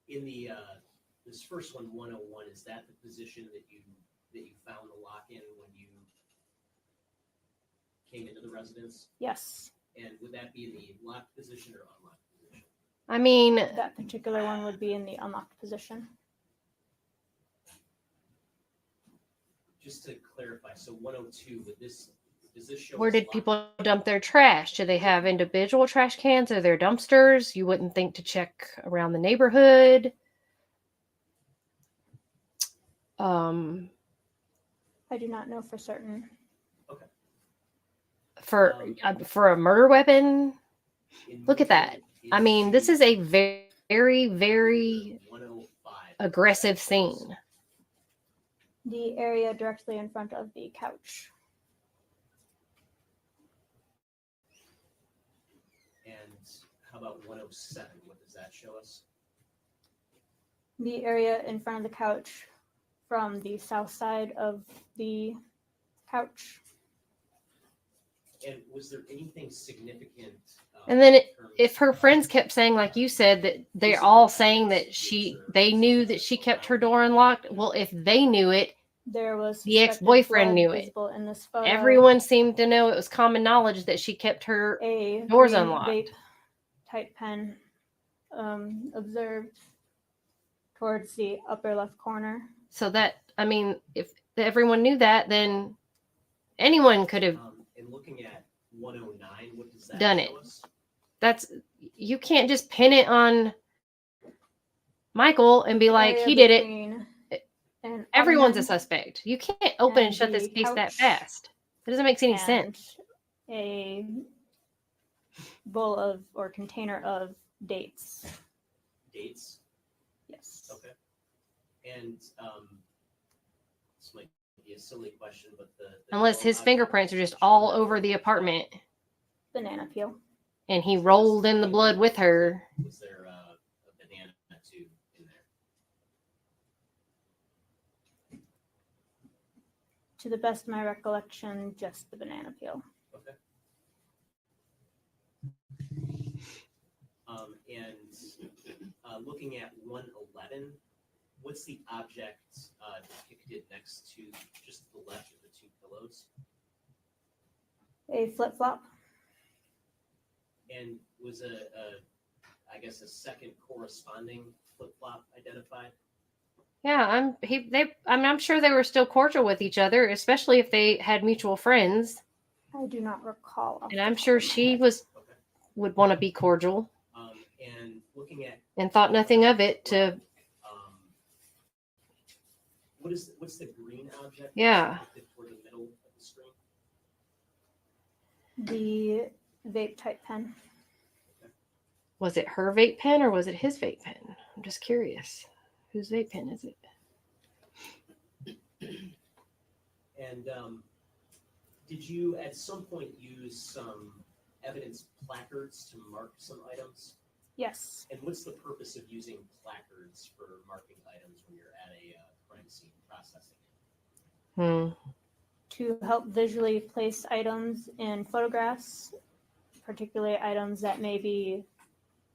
Speaker 10: in the this first one, 101, is that the position that you found the lock in when you came into the residence?
Speaker 20: Yes.
Speaker 10: And would that be in the locked position or unlocked position?
Speaker 1: I mean,
Speaker 20: that particular one would be in the unlocked position.
Speaker 10: Just to clarify, so 102, does this show
Speaker 1: where
Speaker 10: us
Speaker 1: did
Speaker 10: locked?
Speaker 1: people dump their trash? Do they have individual trash cans or their dumpsters? You wouldn't think to check around the neighborhood.
Speaker 20: I do not know for certain.
Speaker 10: Okay.
Speaker 1: For a murder weapon, look at that. I mean, this is a very, very aggressive scene.
Speaker 20: The area directly in front of the couch.
Speaker 10: And how about 107? What does that show us?
Speaker 20: The area in front of the couch from the south side of the couch.
Speaker 10: And was there anything significant?
Speaker 1: And then if her friends kept saying, like you said, that they're all saying that they knew that she kept her door unlocked. Well, if they knew it,
Speaker 20: there was
Speaker 1: the ex-boyfriend knew it.
Speaker 20: In this photo.
Speaker 1: Everyone seemed to know it was common knowledge that she kept her doors unlocked.
Speaker 20: Vape type pen observed towards the upper left corner.
Speaker 1: So that, I mean, if everyone knew that, then anyone could have
Speaker 10: And looking at 109, what does that
Speaker 1: done
Speaker 10: show
Speaker 1: it.
Speaker 10: us?
Speaker 1: That's, you can't just pin it on Michael and be like, he did it. Everyone's a suspect. You can't open and shut this case that fast. It doesn't make any sense.
Speaker 20: A bowl of or container of dates.
Speaker 10: Dates?
Speaker 20: Yes.
Speaker 10: Okay. And this might be a silly question, but the
Speaker 1: Unless his fingerprints are just all over the apartment.
Speaker 20: Banana peel.
Speaker 1: And he rolled in the blood with her.
Speaker 10: Was there a banana tube in there?
Speaker 20: To the best of my recollection, just the banana peel.
Speaker 10: Okay. And looking at 111, what's the object depicted next to just the left of the two pillows?
Speaker 20: A flip-flop.
Speaker 10: And was I guess a second corresponding flip-flop identified?
Speaker 1: Yeah, I'm sure they were still cordial with each other, especially if they had mutual friends.
Speaker 20: I do not recall.
Speaker 1: And I'm sure she would want to be cordial.
Speaker 10: And looking at
Speaker 1: and thought nothing of it to.
Speaker 10: What's the green object?
Speaker 1: Yeah.
Speaker 10: Toward the middle of the screen.
Speaker 20: The vape type pen.
Speaker 1: Was it her vape pen or was it his vape pen? I'm just curious. Whose vape pen is it?
Speaker 10: And did you at some point use some evidence placards to mark some items?
Speaker 20: Yes.
Speaker 10: And what's the purpose of using placards for marking items when you're at a crime scene processing?
Speaker 20: To help visually place items in photographs, particularly items that may be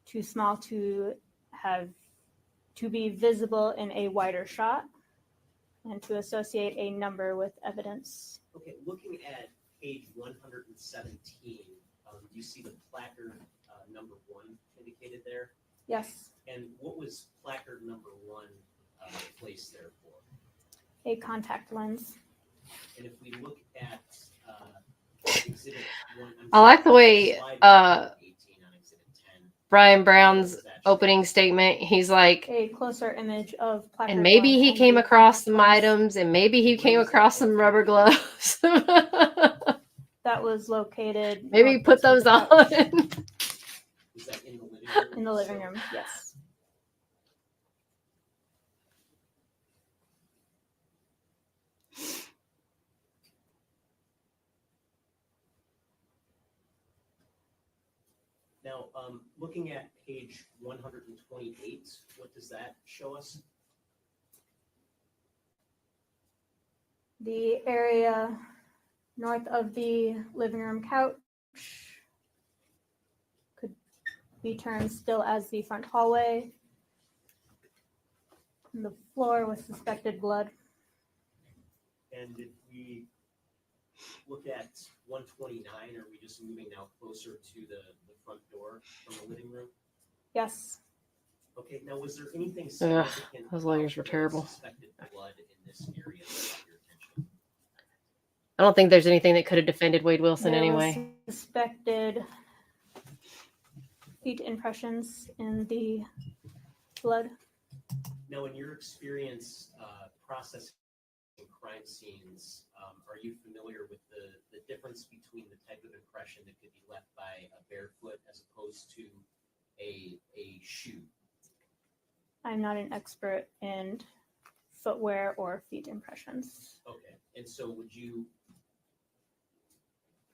Speaker 20: too small to be visible in a wider shot, and to associate a number with evidence.
Speaker 10: Okay, looking at page 117, do you see the placard number 1 indicated there?
Speaker 20: Yes.
Speaker 10: And what was placard number 1 placed there for?
Speaker 20: A contact lens.
Speaker 10: And if we look at exhibit 1,
Speaker 1: I like the way
Speaker 10: slide 18 on exhibit 10.
Speaker 1: Brian Brown's opening statement. He's like,
Speaker 20: A closer image of placard
Speaker 1: and maybe
Speaker 20: one
Speaker 1: he
Speaker 20: and
Speaker 1: came
Speaker 20: the
Speaker 1: across
Speaker 20: contact
Speaker 1: some
Speaker 20: lens
Speaker 1: items, and maybe he came across some rubber gloves.
Speaker 20: that was located.
Speaker 1: Maybe he put those on.
Speaker 10: Is that in the living room?
Speaker 20: In the living room, yes.
Speaker 10: Now, looking at page 128, what does that show us?
Speaker 20: The area north of the living room couch could be termed still as the front hallway. And the floor with suspected blood.
Speaker 10: And if we look at 129, are we just moving now closer to the front door from the living room?
Speaker 20: Yes.
Speaker 10: Okay, now was there anything
Speaker 1: Ugh,
Speaker 10: significant
Speaker 1: those lawyers were
Speaker 10: about the
Speaker 1: terrible.
Speaker 10: suspected blood in this area that caught your attention?
Speaker 1: I don't think there's anything that could have defended Wade Wilson
Speaker 20: There
Speaker 1: anyway.
Speaker 20: was suspected feet impressions in the blood.
Speaker 10: Now, in your experience processing crime scenes, are you familiar with the difference between the type of impression that could be left by a barefoot as opposed to a shoe?
Speaker 20: I'm not an expert in footwear or feet impressions.
Speaker 10: Okay, and so would you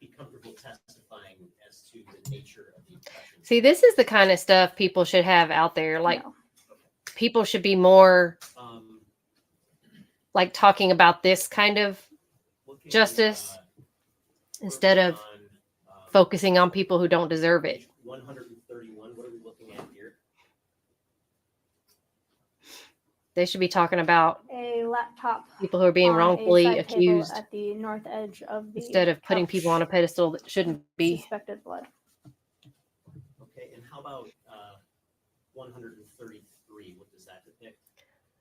Speaker 10: be comfortable testifying as to the nature of the impression?
Speaker 1: See, this is the kind of stuff people should have out there. Like, people should be more like talking about this kind of justice instead of focusing on people who don't deserve it.
Speaker 10: 131, what are we looking at here?
Speaker 1: They should be talking about
Speaker 20: A laptop.
Speaker 1: people who are being
Speaker 20: on a
Speaker 1: wrongfully
Speaker 20: side table
Speaker 1: accused
Speaker 20: at the north edge of the
Speaker 1: instead of putting
Speaker 20: couch.
Speaker 1: people on a pedestal that shouldn't be.
Speaker 20: Suspected blood.
Speaker 10: Okay, and how about 133? What does that depict?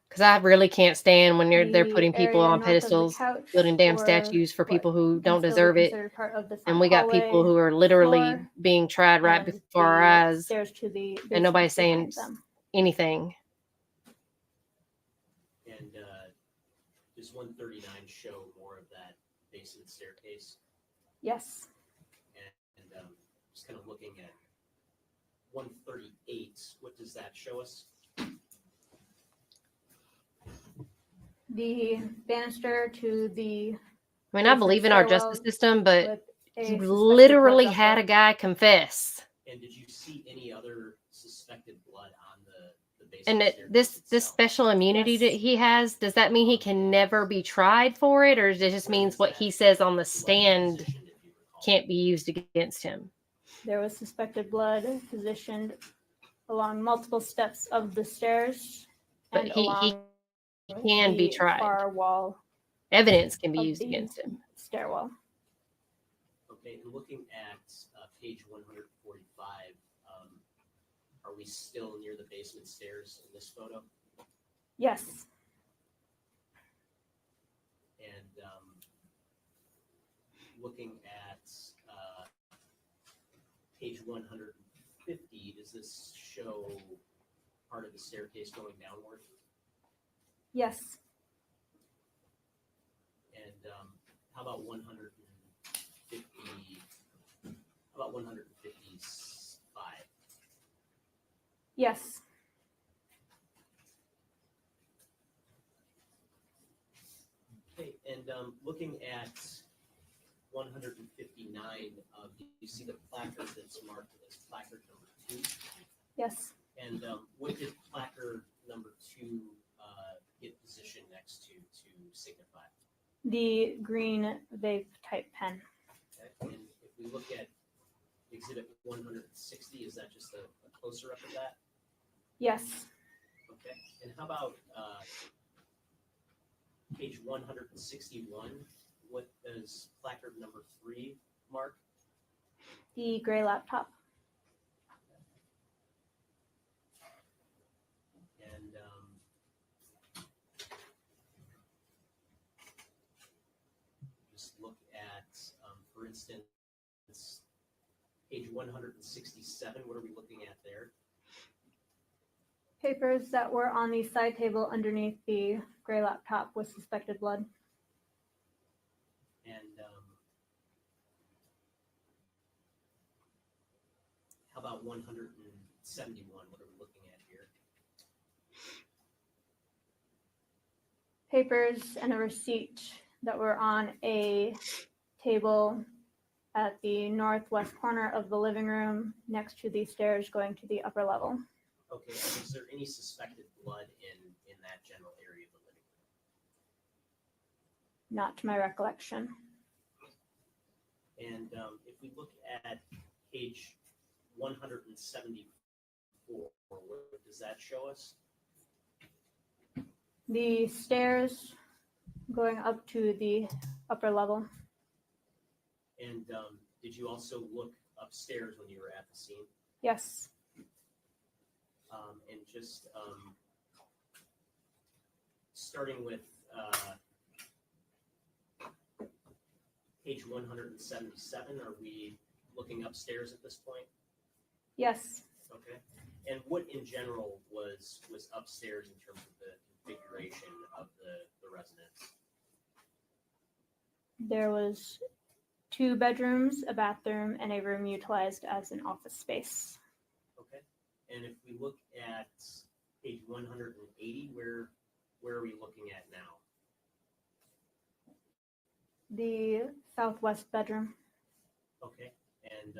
Speaker 1: Because I really can't stand when they're
Speaker 20: The
Speaker 1: putting people
Speaker 20: area
Speaker 1: on
Speaker 20: north of the
Speaker 1: pedestals,
Speaker 20: couch
Speaker 1: building damn
Speaker 20: or
Speaker 1: statues for
Speaker 20: what
Speaker 1: people who don't
Speaker 20: can still
Speaker 1: deserve
Speaker 20: be
Speaker 1: it.
Speaker 20: considered part of the
Speaker 1: And
Speaker 20: front
Speaker 1: we got people
Speaker 20: hallway
Speaker 1: who are literally
Speaker 20: floor
Speaker 1: being tried right
Speaker 20: and
Speaker 1: before our
Speaker 20: the
Speaker 1: eyes,
Speaker 20: stairs to the
Speaker 1: and
Speaker 20: basement
Speaker 1: nobody's saying
Speaker 20: behind them.
Speaker 1: anything.
Speaker 10: And does 139 show more of that basement staircase?
Speaker 20: Yes.
Speaker 10: And just kind of looking at 138, what does that show us?
Speaker 20: The banister to the.
Speaker 1: I mean, I believe in our justice system, but
Speaker 20: with a
Speaker 1: you
Speaker 20: suspected
Speaker 1: literally
Speaker 20: blood
Speaker 1: had a
Speaker 20: vessel.
Speaker 1: guy confess.
Speaker 10: And did you see any other suspected blood on the basement
Speaker 1: And
Speaker 10: staircase?
Speaker 1: this special immunity that he has, does that mean he can never be tried for it, or does it just means what he says on the stand can't be used against him?
Speaker 20: There was suspected blood positioned along multiple steps of the stairs.
Speaker 1: But
Speaker 20: and
Speaker 1: he
Speaker 20: along
Speaker 1: can be
Speaker 20: the
Speaker 1: tried.
Speaker 20: Far wall
Speaker 1: Evidence can be
Speaker 20: of
Speaker 1: used
Speaker 20: the
Speaker 1: against him.
Speaker 20: stairwell.
Speaker 10: Okay, and looking at page 145, are we still near the basement stairs in this photo?
Speaker 20: Yes.
Speaker 10: And looking at page 150, does this show part of the staircase going downward?
Speaker 20: Yes.
Speaker 10: And how about 150? How about 155?
Speaker 20: Yes.
Speaker 10: Okay, and looking at 159, do you see the placard that's marked as placard number 2?
Speaker 20: Yes.
Speaker 10: And what did placard number 2 get positioned next to signify?
Speaker 20: The green vape type pen.
Speaker 10: Okay. And if we look at exhibit 160, is that just a closer up of that?
Speaker 20: Yes.
Speaker 10: Okay. And how about page 161? What does placard number 3 mark?
Speaker 20: The gray laptop.
Speaker 10: And just look at, for instance, page 167. What are we looking at there?
Speaker 20: Papers that were on the side table underneath the gray laptop with suspected blood.
Speaker 10: And how about 171? What are we looking at here?
Speaker 20: Papers and a receipt that were on a table at the northwest corner of the living room next to the stairs going to the upper level.
Speaker 10: Okay, and is there any suspected blood in that general area of the living room?
Speaker 20: Not to my recollection.
Speaker 10: And if we look at page 174, what does that show us?
Speaker 20: The stairs going up to the upper level.
Speaker 10: And did you also look upstairs when you were at the scene?
Speaker 20: Yes.
Speaker 10: And just starting with page 177, are we looking upstairs at this point?
Speaker 20: Yes.
Speaker 10: Okay. And what in general was upstairs in terms of the configuration of the residence?
Speaker 20: There was 2 bedrooms, a bathroom, and a room utilized as an office space.
Speaker 10: Okay. And if we look at page 180, where are we looking at now?
Speaker 20: The southwest bedroom.
Speaker 10: Okay. And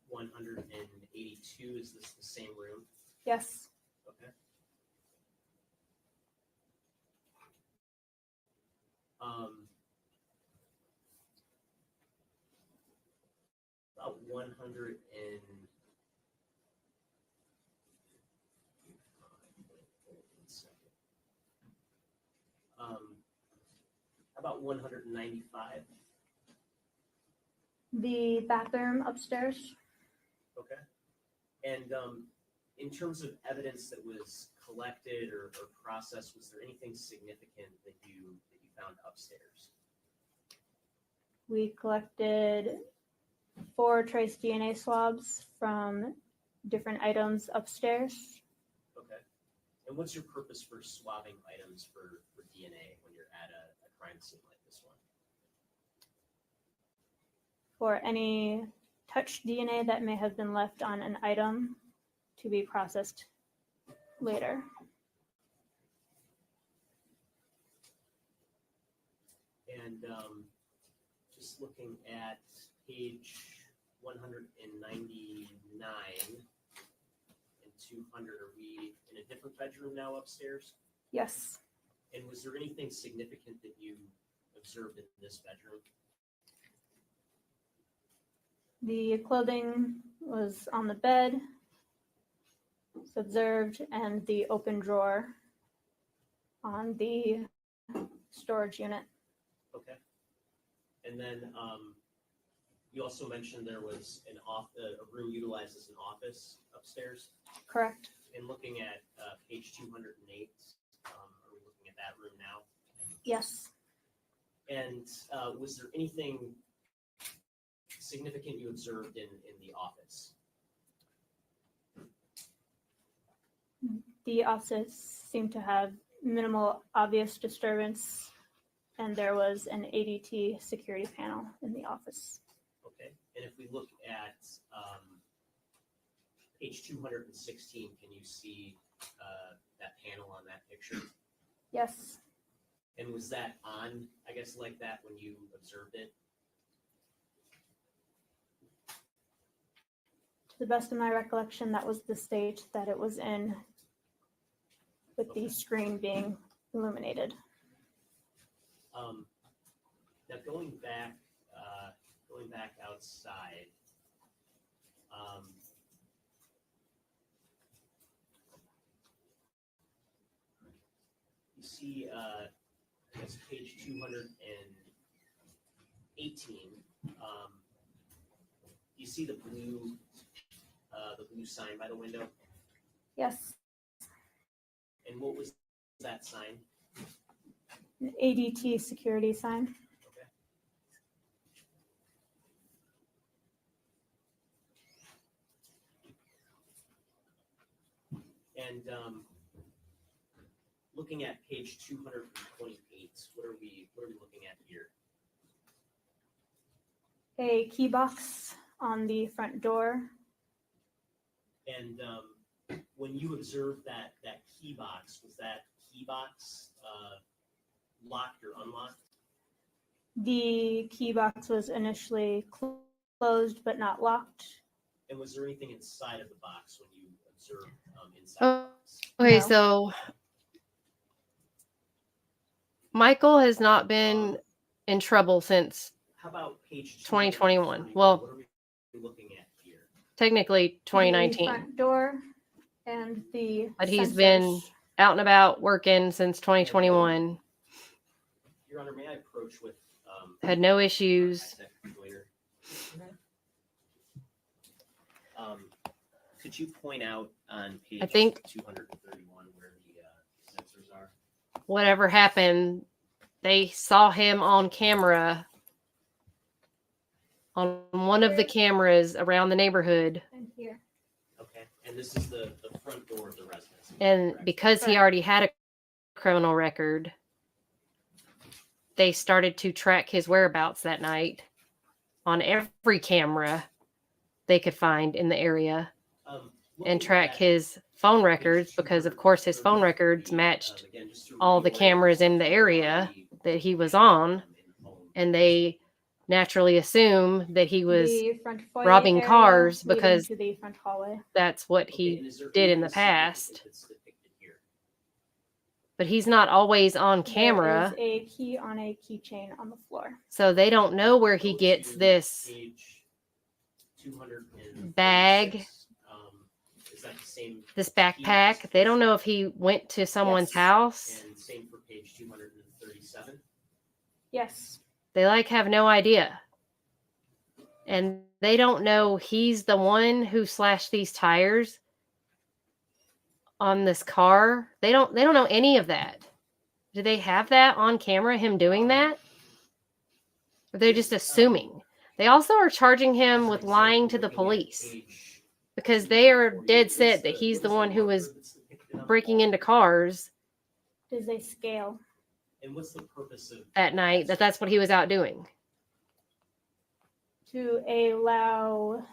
Speaker 10: 182, is this the same room?
Speaker 20: Yes.
Speaker 10: Okay. About 100 and about 195.
Speaker 20: The bathroom upstairs.
Speaker 10: Okay. And in terms of evidence that was collected or processed, was there anything significant that you found upstairs?
Speaker 20: We collected 4 trace DNA swabs from different items upstairs.
Speaker 10: Okay. And what's your purpose for swabbing items for DNA when you're at a crime scene like this one?
Speaker 20: For any touch DNA that may have been left on an item to be processed later.
Speaker 10: And just looking at page 199 and 200, are we in a different bedroom now upstairs?
Speaker 20: Yes.
Speaker 10: And was there anything significant that you observed in this bedroom?
Speaker 20: The clothing was on the bed, it's observed, and the open drawer on the storage unit.
Speaker 10: Okay. And then you also mentioned there was a room utilized as an office upstairs.
Speaker 20: Correct.
Speaker 10: And looking at page 208, are we looking at that room now?
Speaker 20: Yes.
Speaker 10: And was there anything significant you observed in the office?
Speaker 20: The office seemed to have minimal obvious disturbance, and there was an ADT security panel in the office.
Speaker 10: Okay. And if we look at page 216, can you see that panel on that picture?
Speaker 20: Yes.
Speaker 10: And was that on, I guess, like that when you observed it?
Speaker 20: To the best of my recollection, that was the state that it was in, with the screen being illuminated.
Speaker 10: Now going back outside, you see, that's page 218. You see the blue sign by the window.
Speaker 20: Yes,
Speaker 10: And what was that sign?
Speaker 20: an ADT security sign.
Speaker 10: And looking at page 228, what are we looking at here?
Speaker 20: A key box on the front door.
Speaker 10: And when you observed that key box, was that key box locked or unlocked?
Speaker 20: The key box was initially closed but not locked.
Speaker 10: And was there anything inside of the box when you observed inside
Speaker 1: Oh,
Speaker 10: the box?
Speaker 1: okay,
Speaker 20: No.
Speaker 1: so Michael has not been in trouble since
Speaker 10: How about page
Speaker 1: 2021.
Speaker 10: 231?
Speaker 1: Well,
Speaker 10: What are we looking at here?
Speaker 1: technically
Speaker 20: The
Speaker 1: 2019,
Speaker 20: front door and the
Speaker 1: but he's
Speaker 20: sensors.
Speaker 1: been out and about working since 2021.
Speaker 10: Your Honor, may I approach with
Speaker 1: Had no issues.
Speaker 10: later? Could you point out on page
Speaker 1: I think
Speaker 10: 231 where the sensors are?
Speaker 1: whatever happened, they saw him on camera on one of the cameras around the neighborhood.
Speaker 20: And here.
Speaker 10: Okay, and this is the front door of the residence.
Speaker 1: And because he already had a criminal record, they started to track his whereabouts that night on every camera they could find in the area and track his phone records because, of course, his phone records matched all the cameras in the area that he was on. And they naturally assume that he was
Speaker 20: The front foyer
Speaker 1: robbing
Speaker 20: area
Speaker 1: cars
Speaker 20: leading
Speaker 1: because
Speaker 20: to the front hallway.
Speaker 1: that's what he did in the past. But he's not always on camera,
Speaker 20: There is a key on a keychain on the floor.
Speaker 1: so they don't know where he gets this bag,
Speaker 10: Is that the same?
Speaker 1: this backpack. They don't know if he went to someone's house.
Speaker 10: And same for page 237.
Speaker 20: Yes.
Speaker 1: They have no idea. And they don't know he's the one who slashed these tires on this car. They don't know any of that. Do they have that on camera, him doing that? Or they're just assuming? They also are charging him with lying to the police because they are dead set that he's the one who was breaking into cars
Speaker 20: There's a scale.
Speaker 10: And what's the purpose of
Speaker 1: at night, that's what he was out doing.
Speaker 20: To allow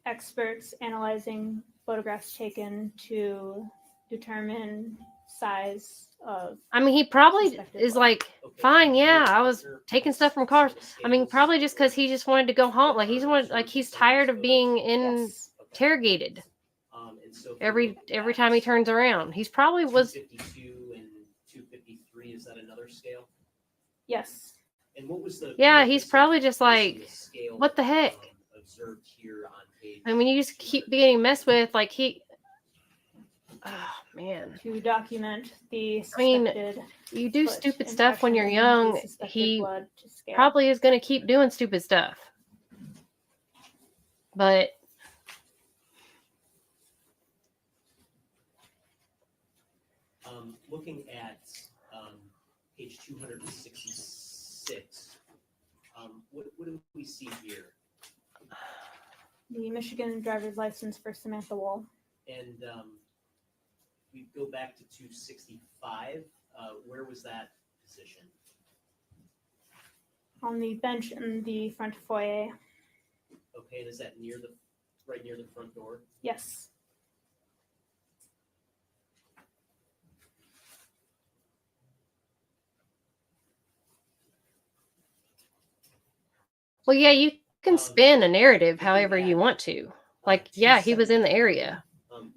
Speaker 20: experts analyzing photographs taken to determine size of.
Speaker 1: I mean, he probably is fine, yeah, I was taking stuff from cars. I mean, probably just because he just wanted to go home. He's tired of being interrogated
Speaker 10: and so
Speaker 1: every time he turns around. He's probably was.
Speaker 10: 252 and 253, is that another scale?
Speaker 20: Yes.
Speaker 10: And what was the?
Speaker 1: Yeah, he's probably just
Speaker 10: scale
Speaker 1: what the heck?
Speaker 10: Observed here on page.
Speaker 1: I mean, you just keep getting messed with. Oh man.
Speaker 20: To document the
Speaker 1: I
Speaker 20: suspected.
Speaker 1: mean, you do
Speaker 20: foot
Speaker 1: stupid stuff when you're
Speaker 20: infection and
Speaker 1: young.
Speaker 20: the suspected
Speaker 1: He
Speaker 20: blood to scale.
Speaker 1: probably is going to keep doing stupid stuff. But
Speaker 10: Looking at page 266, what do we see here?
Speaker 20: The Michigan driver's license for Samantha Wall.
Speaker 10: And we go back to 265. Where was that position?
Speaker 20: On the bench in the front foyer.
Speaker 10: Okay, and is that right near the front door?
Speaker 20: Yes.
Speaker 1: well, yeah, you can spin a narrative however you want to. Like, yeah, he was in the area.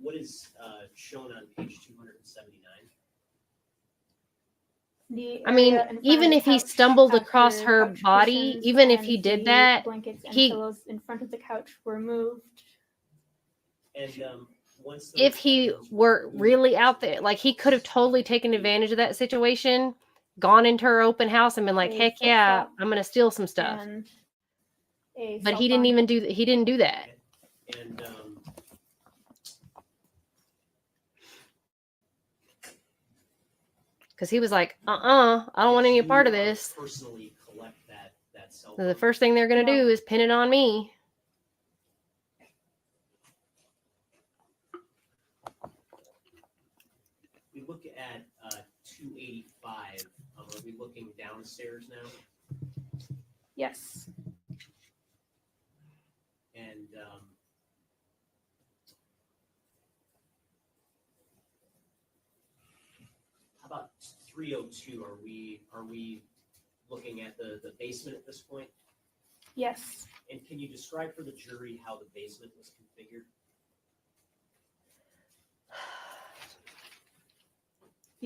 Speaker 10: What is shown on page 279?
Speaker 1: I mean,
Speaker 20: area in front of
Speaker 1: even
Speaker 20: the
Speaker 1: if he
Speaker 20: couch
Speaker 1: stumbled across
Speaker 20: after
Speaker 1: her
Speaker 20: couch
Speaker 1: body,
Speaker 20: cushions
Speaker 1: even if
Speaker 20: and
Speaker 1: he did
Speaker 20: the
Speaker 1: that,
Speaker 20: blankets and
Speaker 1: he
Speaker 20: pillows in front of the couch were moved.
Speaker 10: And once those
Speaker 1: if he
Speaker 10: items
Speaker 1: were really out there, like he could have totally taken advantage of that situation, gone into her open house and been like,
Speaker 20: A
Speaker 1: heck
Speaker 20: flip
Speaker 1: yeah,
Speaker 20: flop
Speaker 1: I'm gonna steal some stuff.
Speaker 20: and a
Speaker 1: But
Speaker 20: cell
Speaker 1: he didn't
Speaker 20: phone.
Speaker 1: even do that. He didn't do that.
Speaker 10: And
Speaker 1: Because he was like, I don't want any part of this.
Speaker 10: personally collect that cell
Speaker 1: So the first thing they're gonna do is pin it on me.
Speaker 10: we look at 285. Are we looking downstairs now?
Speaker 20: Yes.
Speaker 10: And how about 302? Are we looking at the basement at this point?
Speaker 20: Yes.
Speaker 10: And can you describe for the jury how the basement was configured?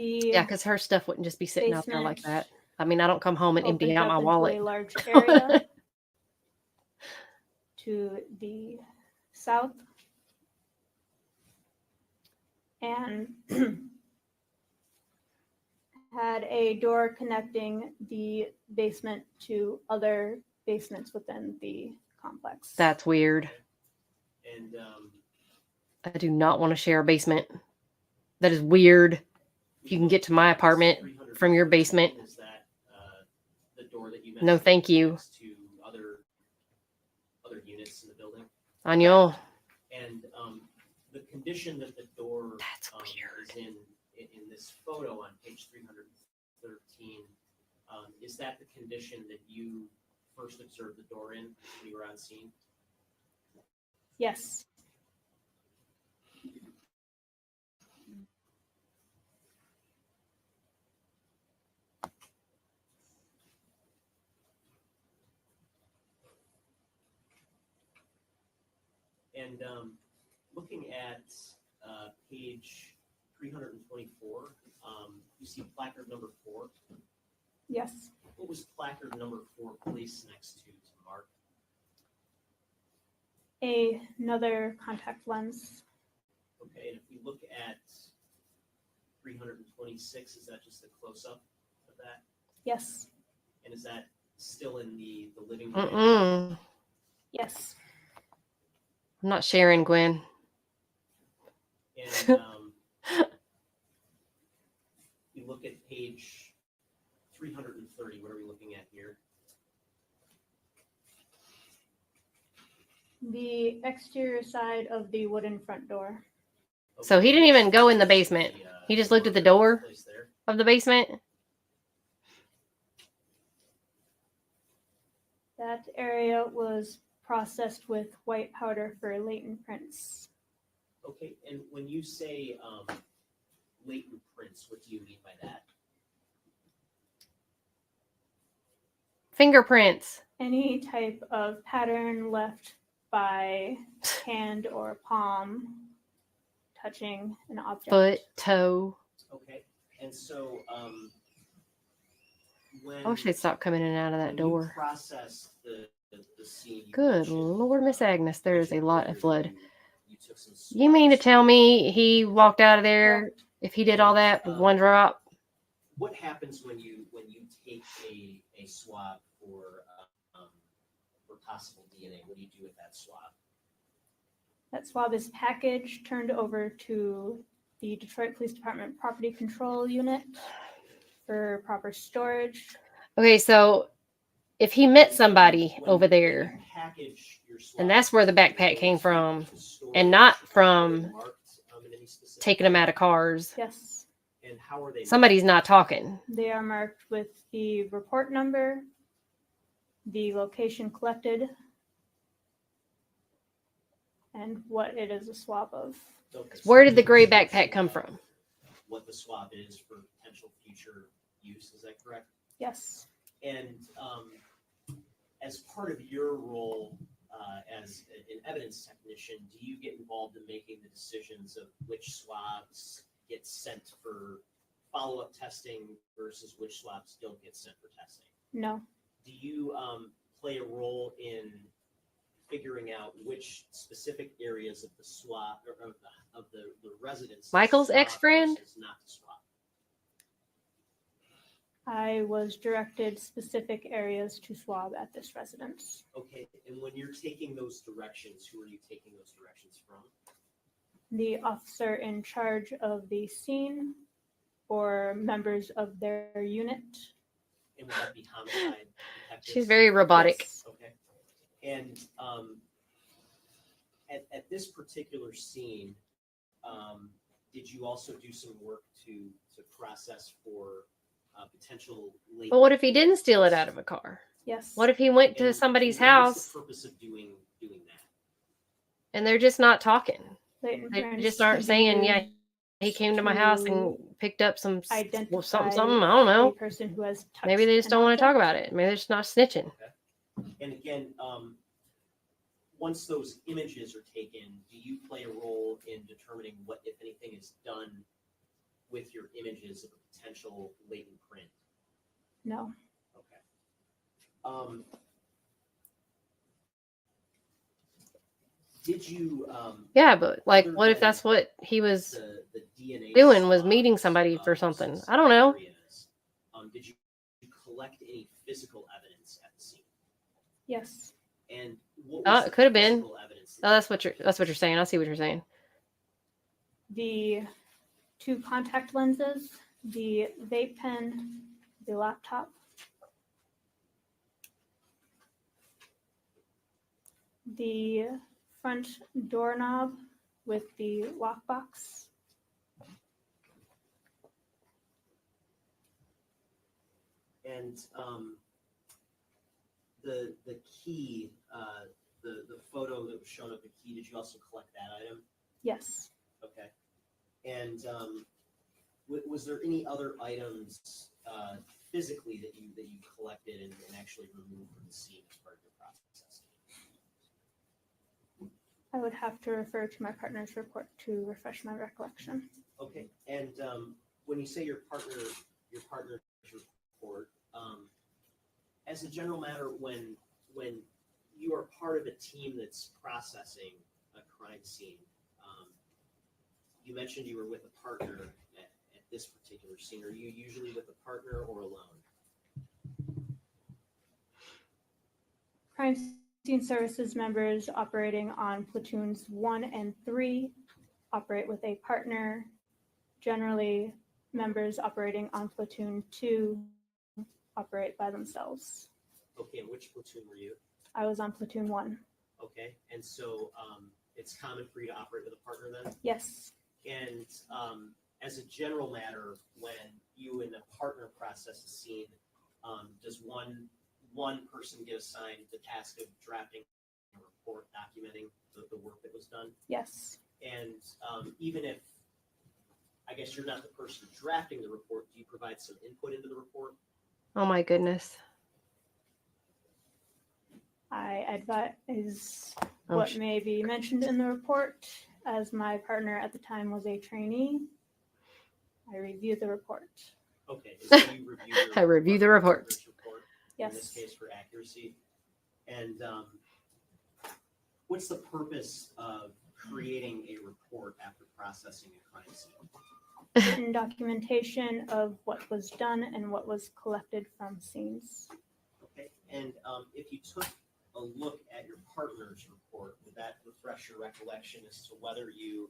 Speaker 1: Yeah, because her stuff wouldn't just be sitting out there like
Speaker 20: basement
Speaker 1: that. I mean, I don't come home and empty
Speaker 20: opened
Speaker 1: out
Speaker 20: up
Speaker 1: my
Speaker 20: into
Speaker 1: wallet.
Speaker 20: a large area to the south and had a door connecting the basement to other basements within the complex.
Speaker 1: That's weird.
Speaker 10: And
Speaker 1: I do not want to share a basement. That is weird. If you can get to my apartment from your basement.
Speaker 10: Is that the door that you
Speaker 1: No, thank you.
Speaker 10: next to other units in the building?
Speaker 1: I know.
Speaker 10: And the condition that the door is in this photo on page 313, is that the condition that you first observed the door in when you were on scene?
Speaker 20: Yes.
Speaker 10: And looking at page 324, you see placard number 4.
Speaker 20: Yes.
Speaker 10: What was placard number 4 placed next to Mark?
Speaker 20: Another contact lens.
Speaker 10: Okay, and if we look at 326, is that just a close-up of that?
Speaker 20: Yes.
Speaker 10: And is that still in the living room?
Speaker 1: Mm-mm.
Speaker 20: Yes.
Speaker 1: I'm not sharing, Gwen.
Speaker 10: And you look at page 330. What are we looking at here?
Speaker 20: The exterior side of the wooden front door.
Speaker 1: So he didn't even go in the basement. He just looked at the door of the basement.
Speaker 20: That area was processed with white powder for latent prints.
Speaker 10: Okay, and when you say latent prints, what do you mean by that?
Speaker 1: Fingerprints.
Speaker 20: Any type of pattern left by hand or palm touching an object.
Speaker 1: Foot, toe.
Speaker 10: Okay, and so when
Speaker 1: I wish they'd stop coming in and out of that
Speaker 10: when you
Speaker 1: door.
Speaker 10: process the scene, you
Speaker 1: Good
Speaker 10: mentioned
Speaker 1: Lord, Miss Agnes, there is a lot of blood.
Speaker 10: you took some
Speaker 1: You mean to tell me he walked out of there if he did all that with one drop?
Speaker 10: What happens when you take a swab for possible DNA? What do you do with that swab?
Speaker 20: That swab is packaged, turned over to the Detroit Police Department Property Control Unit for proper storage.
Speaker 1: Okay, so if he met somebody over there,
Speaker 10: Package your swab,
Speaker 1: and that's where the backpack came from, and not from taking them out of cars,
Speaker 20: Yes,
Speaker 10: and how are they?
Speaker 1: somebody's not talking.
Speaker 20: they are marked with the report number, the location collected, and what it is a swab of.
Speaker 10: Okay, so
Speaker 1: Where did the gray backpack come from?
Speaker 10: what the swab is for potential future use, is that correct?
Speaker 20: Yes.
Speaker 10: And as part of your role as an evidence technician, do you get involved in making the decisions of which swabs get sent for follow-up testing versus which swabs don't get sent for testing?
Speaker 20: No.
Speaker 10: Do you play a role in figuring out which specific areas of the swab or of the residents
Speaker 1: Michael's ex-friend?
Speaker 10: not to swab?
Speaker 20: I was directed specific areas to swab at this residence.
Speaker 10: Okay, and when you're taking those directions, who are you taking those directions from?
Speaker 20: The officer in charge of the scene or members of their unit.
Speaker 10: And would that be homicide detectives?
Speaker 1: She's very robotic.
Speaker 20: Yes.
Speaker 10: Okay. And at this particular scene, did you also do some work to process for potential late?
Speaker 1: But what if he didn't steal it out of a car?
Speaker 20: Yes.
Speaker 1: What if he went to
Speaker 10: And
Speaker 1: somebody's
Speaker 10: what's
Speaker 1: house
Speaker 10: the purpose of doing that?
Speaker 1: and they're just not talking?
Speaker 20: They
Speaker 1: They just aren't saying, yeah, he came to my house and picked up some
Speaker 20: identify
Speaker 1: something. I don't know.
Speaker 20: a person who has touched
Speaker 1: Maybe they just
Speaker 20: an
Speaker 1: don't want to talk
Speaker 20: object.
Speaker 1: about it. Maybe they're just not snitching.
Speaker 10: And again, once those images are taken, do you play a role in determining what, if anything, is done with your images of a potential latent print?
Speaker 20: No.
Speaker 10: Okay. Did you?
Speaker 1: Yeah, but like,
Speaker 10: other
Speaker 1: what if
Speaker 10: than
Speaker 1: that's what he was
Speaker 10: the DNA
Speaker 1: doing, was
Speaker 10: swab,
Speaker 1: meeting somebody for something? I don't know.
Speaker 10: areas, did you collect any physical evidence at the scene?
Speaker 20: Yes.
Speaker 10: And what
Speaker 1: Oh,
Speaker 10: was
Speaker 1: it
Speaker 10: the
Speaker 1: could have been.
Speaker 10: physical evidence?
Speaker 1: Oh, that's what you're saying. I see what you're saying.
Speaker 20: The 2 contact lenses, the vape pen, the laptop. The front doorknob with the lockbox.
Speaker 10: And the key, the photo that was shown of the key, did you also collect that item?
Speaker 20: Yes.
Speaker 10: Okay. And was there any other items physically that you collected and actually removed from the scene as part of your process?
Speaker 20: I would have to refer to my partner's report to refresh my recollection.
Speaker 10: Okay. And when you say your partner's report, as a general matter, when you are part of a team that's processing a crime scene, you mentioned you were with a partner at this particular scene. Are you usually with a partner or alone?
Speaker 20: Crime scene services members operating on platoons 1 and 3 operate with a partner. Generally, members operating on platoon 2 operate by themselves.
Speaker 10: Okay, and which platoon were you?
Speaker 20: I was on platoon 1.
Speaker 10: Okay, and so it's common for you to operate with a partner then?
Speaker 20: Yes.
Speaker 10: And as a general matter, when you and a partner process a scene, does one person get assigned the task of drafting a report documenting the work that was done?
Speaker 20: Yes.
Speaker 10: And even if, I guess you're not the person drafting the report, do you provide some input into the report?
Speaker 1: Oh my goodness.
Speaker 20: I advise
Speaker 1: Oh,
Speaker 20: what may be mentioned in the report. As my partner at the time was a trainee, I reviewed the report.
Speaker 10: Okay, and so you review
Speaker 1: I review the reports.
Speaker 10: report,
Speaker 20: Yes.
Speaker 10: in this case for accuracy. And what's the purpose of creating a report after processing a crime scene?
Speaker 20: Written documentation of what was done and what was collected from scenes.
Speaker 10: Okay, and if you took a look at your partner's report, would that refresh your recollection as to whether you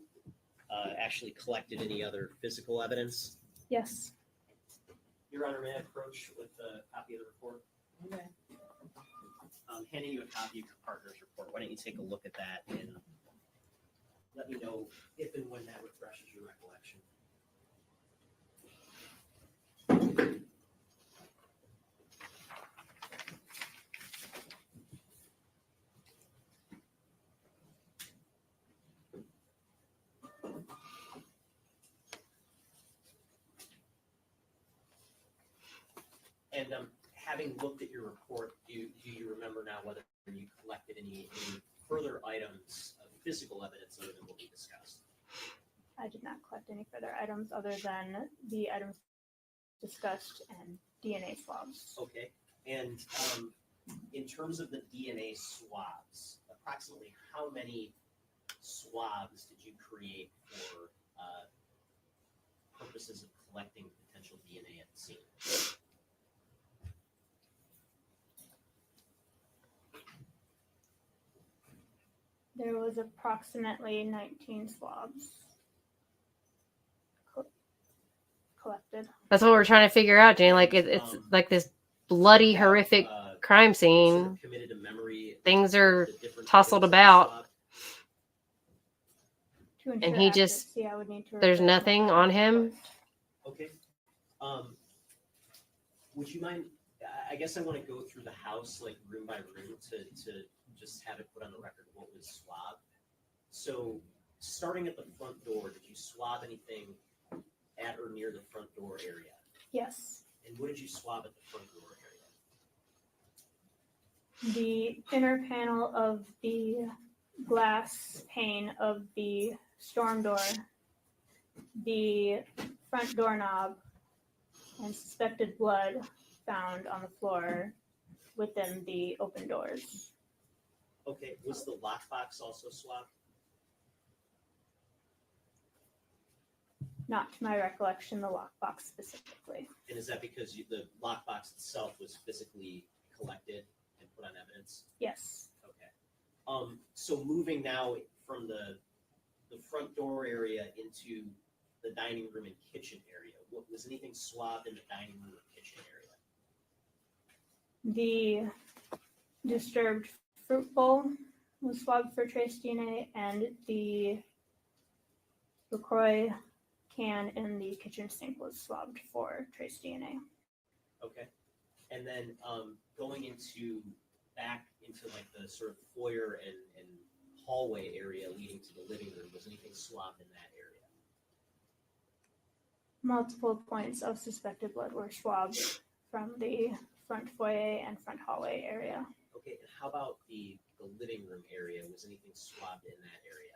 Speaker 10: actually collected any other physical evidence?
Speaker 20: Yes.
Speaker 10: Your Honor, may I approach with a copy of the report?
Speaker 14: Okay.
Speaker 10: Handing you a copy of your partner's report. Why don't you take a look at that and let me know if and when that refreshes your recollection. And having looked at your report, do you remember now whether you collected any further items of physical evidence other than what we discussed?
Speaker 20: I did not collect any further items other than the items discussed and DNA swabs.
Speaker 10: Okay. And in terms of the DNA swabs, approximately how many swabs did you create for purposes of collecting potential DNA at the scene?
Speaker 20: There was approximately 19 swabs collected.
Speaker 1: That's what we're trying to figure out, Jane. Like it's like this bloody, horrific crime scene.
Speaker 10: Committed to memory.
Speaker 1: Things are tousled about.
Speaker 20: To
Speaker 1: And
Speaker 20: ensure
Speaker 1: he just,
Speaker 20: accuracy, I would need to
Speaker 1: there's
Speaker 20: refer to my
Speaker 1: nothing on him.
Speaker 10: Okay. Would you mind? I guess I want to go through the house like room by room to just have it put on the record what was swabbed. So, starting at the front door, did you swab anything at or near the front door area?
Speaker 20: Yes.
Speaker 10: And what did you swab at the front door area?
Speaker 20: The inner panel of the glass pane of the storm door, the front doorknob, and suspected blood found on the floor within the open doors.
Speaker 10: Okay. Was the lockbox also swabbed?
Speaker 20: Not to my recollection, the lockbox specifically.
Speaker 10: And is that because the lockbox itself was physically collected and put on evidence?
Speaker 20: Yes.
Speaker 10: Okay. So moving now from the front door area into the dining room and kitchen area, was anything swabbed in the dining room or kitchen area?
Speaker 20: The disturbed fruit bowl was swabbed for trace DNA, and the LaCroix can in the kitchen sink was swabbed for trace DNA.
Speaker 10: Okay. And then going back into like the sort of foyer and hallway area leading to the living room, was anything swabbed in that area?
Speaker 20: Multiple points of suspected blood were swabbed from the front foyer and front hallway area.
Speaker 10: Okay, and how about the living room area? Was anything swabbed in that area?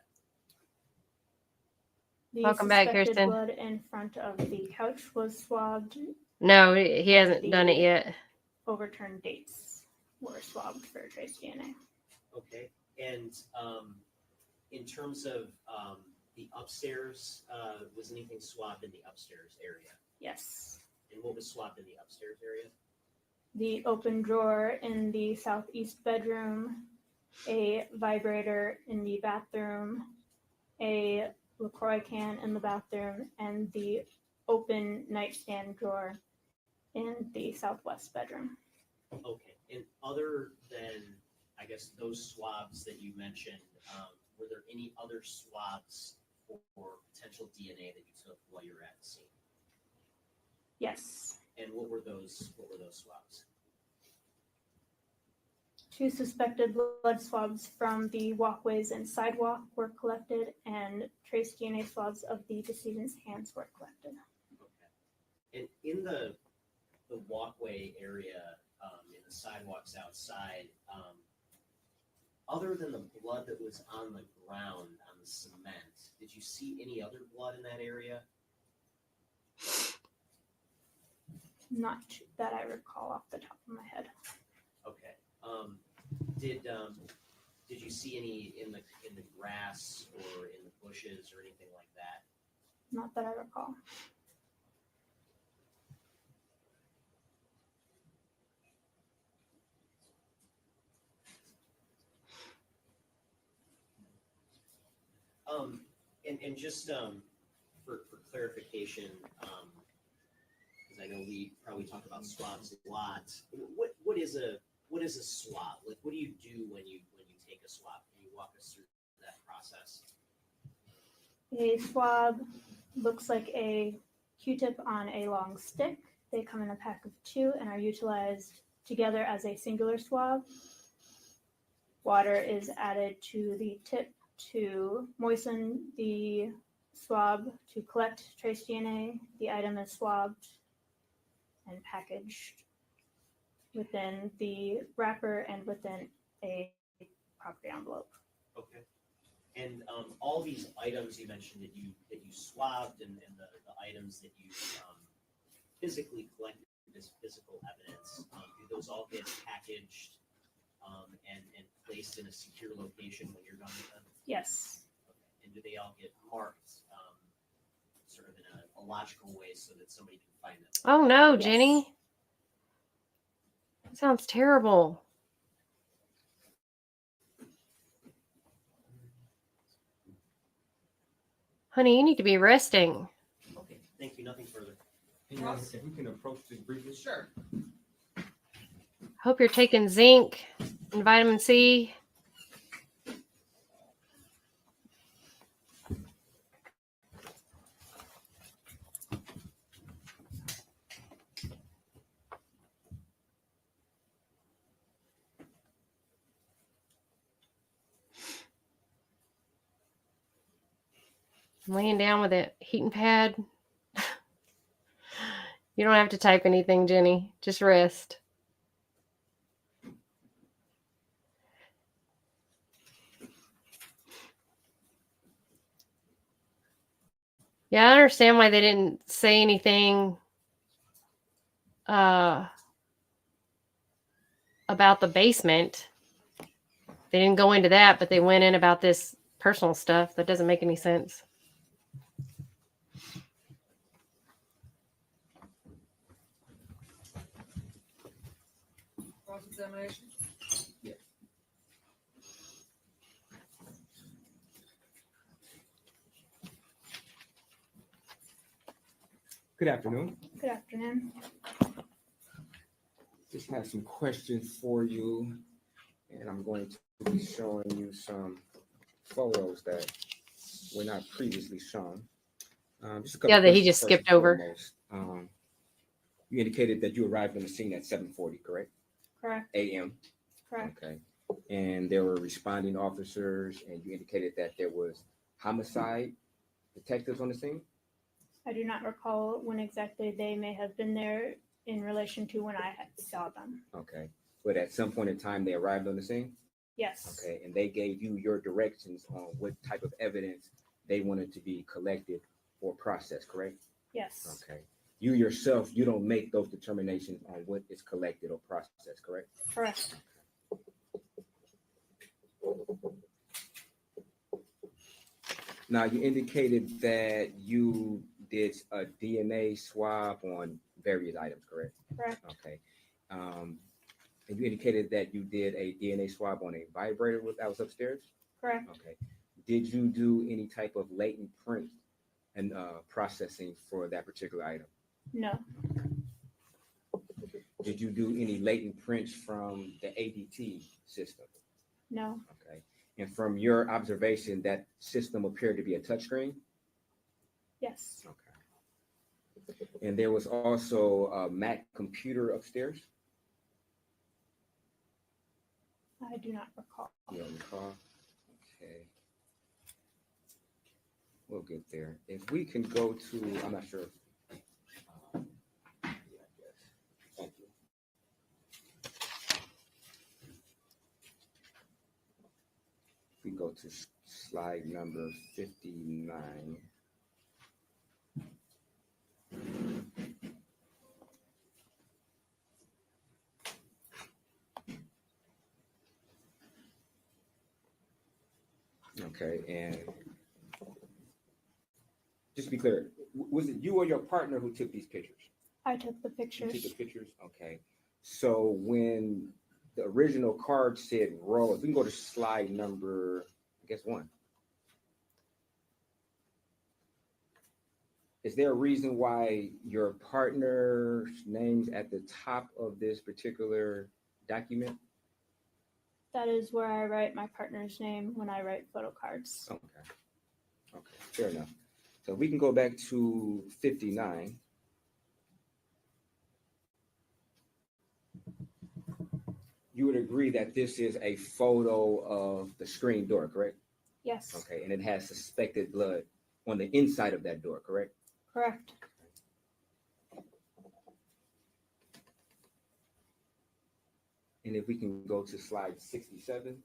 Speaker 20: The
Speaker 1: Welcome back,
Speaker 20: suspected
Speaker 1: Kirsten.
Speaker 20: blood in front of the couch was swabbed.
Speaker 1: No, he hasn't done it yet.
Speaker 20: Overturned dates were swabbed for trace DNA.
Speaker 10: Okay, and in terms of the upstairs, was anything swabbed in the upstairs area?
Speaker 20: Yes.
Speaker 10: And what was swabbed in the upstairs area?
Speaker 20: The open drawer in the southeast bedroom, a vibrator in the bathroom, a LaCroix can in the bathroom, and the open nightstand drawer in the southwest bedroom.
Speaker 10: Okay, and other than, I guess, those swabs that you mentioned, were there any other swabs for potential DNA that you took while you were at the scene?
Speaker 20: Yes.
Speaker 10: And what were those swabs?
Speaker 20: 2 suspected blood swabs from the walkways and sidewalk were collected, and trace DNA swabs of the decedent's hands were collected.
Speaker 10: Okay. And in the walkway area, in the sidewalks outside, other than the blood that was on the ground on the cement, did you see any other blood in that area?
Speaker 20: Not that I recall off the top of my head.
Speaker 10: Okay. Did you see any in the grass or in the bushes or anything like that?
Speaker 20: Not that I recall.
Speaker 10: And just for clarification, because I know we probably talk about swabs a lot. What is a swab? Like, what do you do when you take a swab? Can you walk us through that process?
Speaker 20: A swab looks like a Q-tip on a long stick. They come in a pack of 2 and are utilized together as a singular swab. Water is added to the tip to moisten the swab to collect trace DNA. The item is swabbed and packaged within the wrapper and within a property envelope.
Speaker 10: Okay. And all these items you mentioned that you swabbed and the items that you physically collected as physical evidence, do those all get packaged and placed in a secure location when you're done with them?
Speaker 20: Yes.
Speaker 10: Okay. And do they all get marked sort of in a logical way so that somebody can find them?
Speaker 1: Oh no,
Speaker 20: Yes.
Speaker 1: Jenny. That sounds terrible. Honey, you need to be resting.
Speaker 10: Okay, thank you. Nothing further.
Speaker 3: If we can approach this briefly.
Speaker 14: Sure.
Speaker 1: Hope you're taking zinc and vitamin C. I'm laying down with a heating pad. You don't have to type anything, Jenny. Just rest. Yeah, I understand why they didn't say anything about the basement. They didn't go into that, but they went in about this personal stuff. That doesn't make any sense.
Speaker 14: Cross-examination?
Speaker 3: Yes. Good afternoon.
Speaker 20: Good afternoon.
Speaker 3: Just have some questions for you, and I'm going to be showing you some photos that were not previously shown. Just a couple
Speaker 1: Yeah, that he
Speaker 3: questions
Speaker 1: just
Speaker 3: first
Speaker 1: skipped
Speaker 3: and
Speaker 1: over.
Speaker 3: foremost. You indicated that you arrived on the scene at 7:40, correct?
Speaker 20: Correct.
Speaker 3: A.m.
Speaker 20: Correct.
Speaker 3: Okay. And there were responding officers, and you indicated that there was homicide detectives on the scene?
Speaker 20: I do not recall when exactly they may have been there in relation to when I saw them.
Speaker 3: Okay. But at some point in time, they arrived on the scene?
Speaker 20: Yes.
Speaker 3: Okay. And they gave you your directions on what type of evidence they wanted to be collected or processed, correct?
Speaker 20: Yes.
Speaker 3: Okay. You yourself, you don't make those determinations on what is collected or processed, correct?
Speaker 20: Correct.
Speaker 3: Now, you indicated that you did a DNA swab on various items, correct?
Speaker 20: Correct.
Speaker 3: Okay. And you indicated that you did a DNA swab on a vibrator that was upstairs?
Speaker 20: Correct.
Speaker 3: Okay. Did you do any type of latent print and processing for that particular item?
Speaker 20: No.
Speaker 3: Did you do any latent prints from the ADT system?
Speaker 20: No.
Speaker 3: Okay. And from your observation, that system appeared to be a touchscreen?
Speaker 20: Yes.
Speaker 3: Okay. And there was also a Mac computer upstairs?
Speaker 20: I do not recall.
Speaker 3: You don't recall? Okay. We'll get there. If we can go to, I'm not sure. Yeah, I guess. Thank you. We go to slide number 59. Okay, and just to be clear, was it you or your partner who took these pictures?
Speaker 20: I took the
Speaker 3: You
Speaker 20: pictures.
Speaker 3: took the pictures? Okay. So when the original card said roll, if we can go to slide number, I guess 1. Is there a reason why your partner's name's at the top of this particular document?
Speaker 20: That is where I write my partner's name when I write photo cards.
Speaker 3: Okay. Okay, fair enough. So we can go back to 59. You would agree that this is a photo of the screen door, correct?
Speaker 20: Yes.
Speaker 3: Okay, and it has suspected blood on the inside of that door, correct?
Speaker 20: Correct.
Speaker 3: And if we can go to slide 67.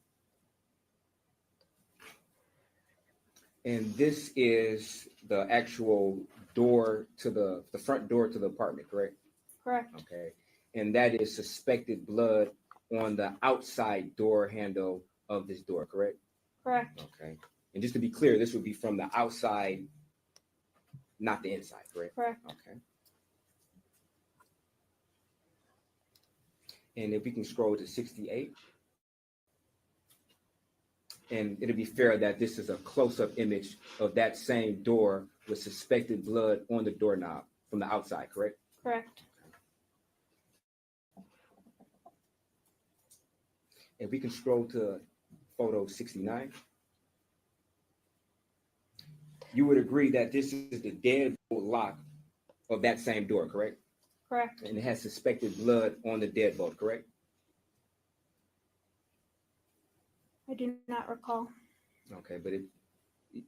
Speaker 3: And this is the actual door to the front door to the apartment, correct?
Speaker 20: Correct.
Speaker 3: Okay. And that is suspected blood on the outside door handle of this door, correct?
Speaker 20: Correct.
Speaker 3: Okay. And just to be clear, this would be from the outside, not the inside, correct?
Speaker 20: Correct.
Speaker 3: Okay. And if we can scroll to 68. And it'll be fair that this is a close-up image of that same door with suspected blood on the doorknob from the outside, correct?
Speaker 20: Correct.
Speaker 3: If we can scroll to photo 69. You would agree that this is the deadbolt lock of that same door, correct?
Speaker 20: Correct.
Speaker 3: And it has suspected blood on the deadbolt, correct?
Speaker 20: I do not recall.
Speaker 3: Okay, but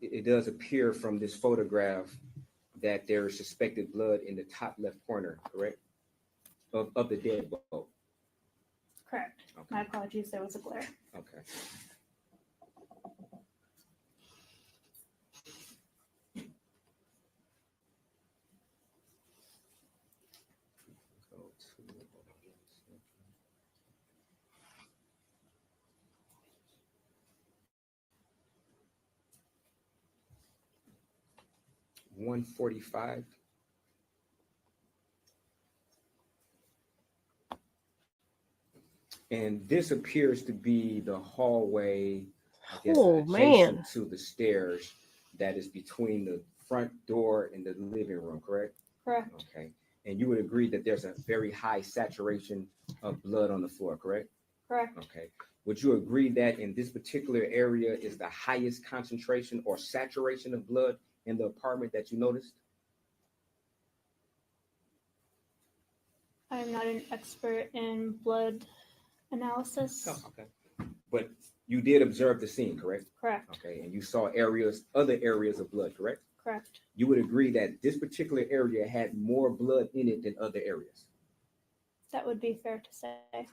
Speaker 3: it does appear from this photograph that there is suspected blood in the top left corner, correct? Of the deadbolt.
Speaker 20: Correct.
Speaker 3: Okay.
Speaker 20: My apologies, there was a glare.
Speaker 3: Okay. Go to 145. And this appears to be the hallway, I guess, adjacent
Speaker 1: man.
Speaker 3: to the stairs that is between the front door and the living room, correct?
Speaker 20: Correct.
Speaker 3: Okay. And you would agree that there's a very high saturation of blood on the floor, correct?
Speaker 20: Correct.
Speaker 3: Okay. Would you agree that in this particular area is the highest concentration or saturation of blood in the apartment that you noticed?
Speaker 20: I am not an expert in blood analysis.
Speaker 3: Oh, okay. But you did observe the scene, correct?
Speaker 20: Correct.
Speaker 3: Okay. And you saw other areas of blood, correct?
Speaker 20: Correct.
Speaker 3: You would agree that this particular area had more blood in it than other areas.
Speaker 20: That would be fair to say.
Speaker 3: Okay.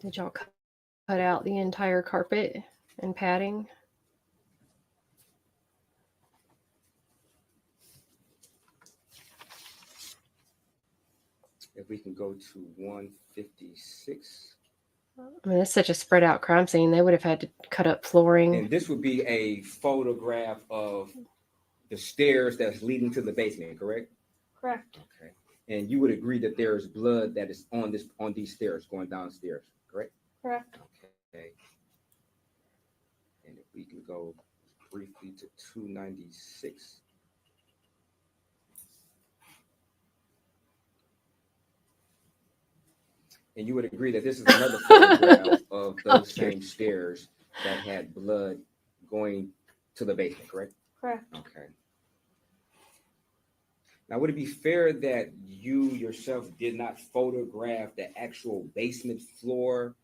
Speaker 1: Did y'all cut out the entire carpet and padding?
Speaker 3: If we can go to 156.
Speaker 1: I mean, it's such a spread out crime scene. They would have had to cut up flooring.
Speaker 3: And this would be a photograph of the stairs that's leading to the basement, correct?
Speaker 20: Correct.
Speaker 3: Okay. And you would agree that there is blood that is on these stairs going downstairs, correct?
Speaker 20: Correct.
Speaker 3: Okay. And if we can go briefly to 296. And you would agree that this is another photograph of those same stairs that had blood going to the basement, correct?
Speaker 20: Correct.
Speaker 3: Okay. Now, would it be fair that you yourself did not photograph the actual basement floor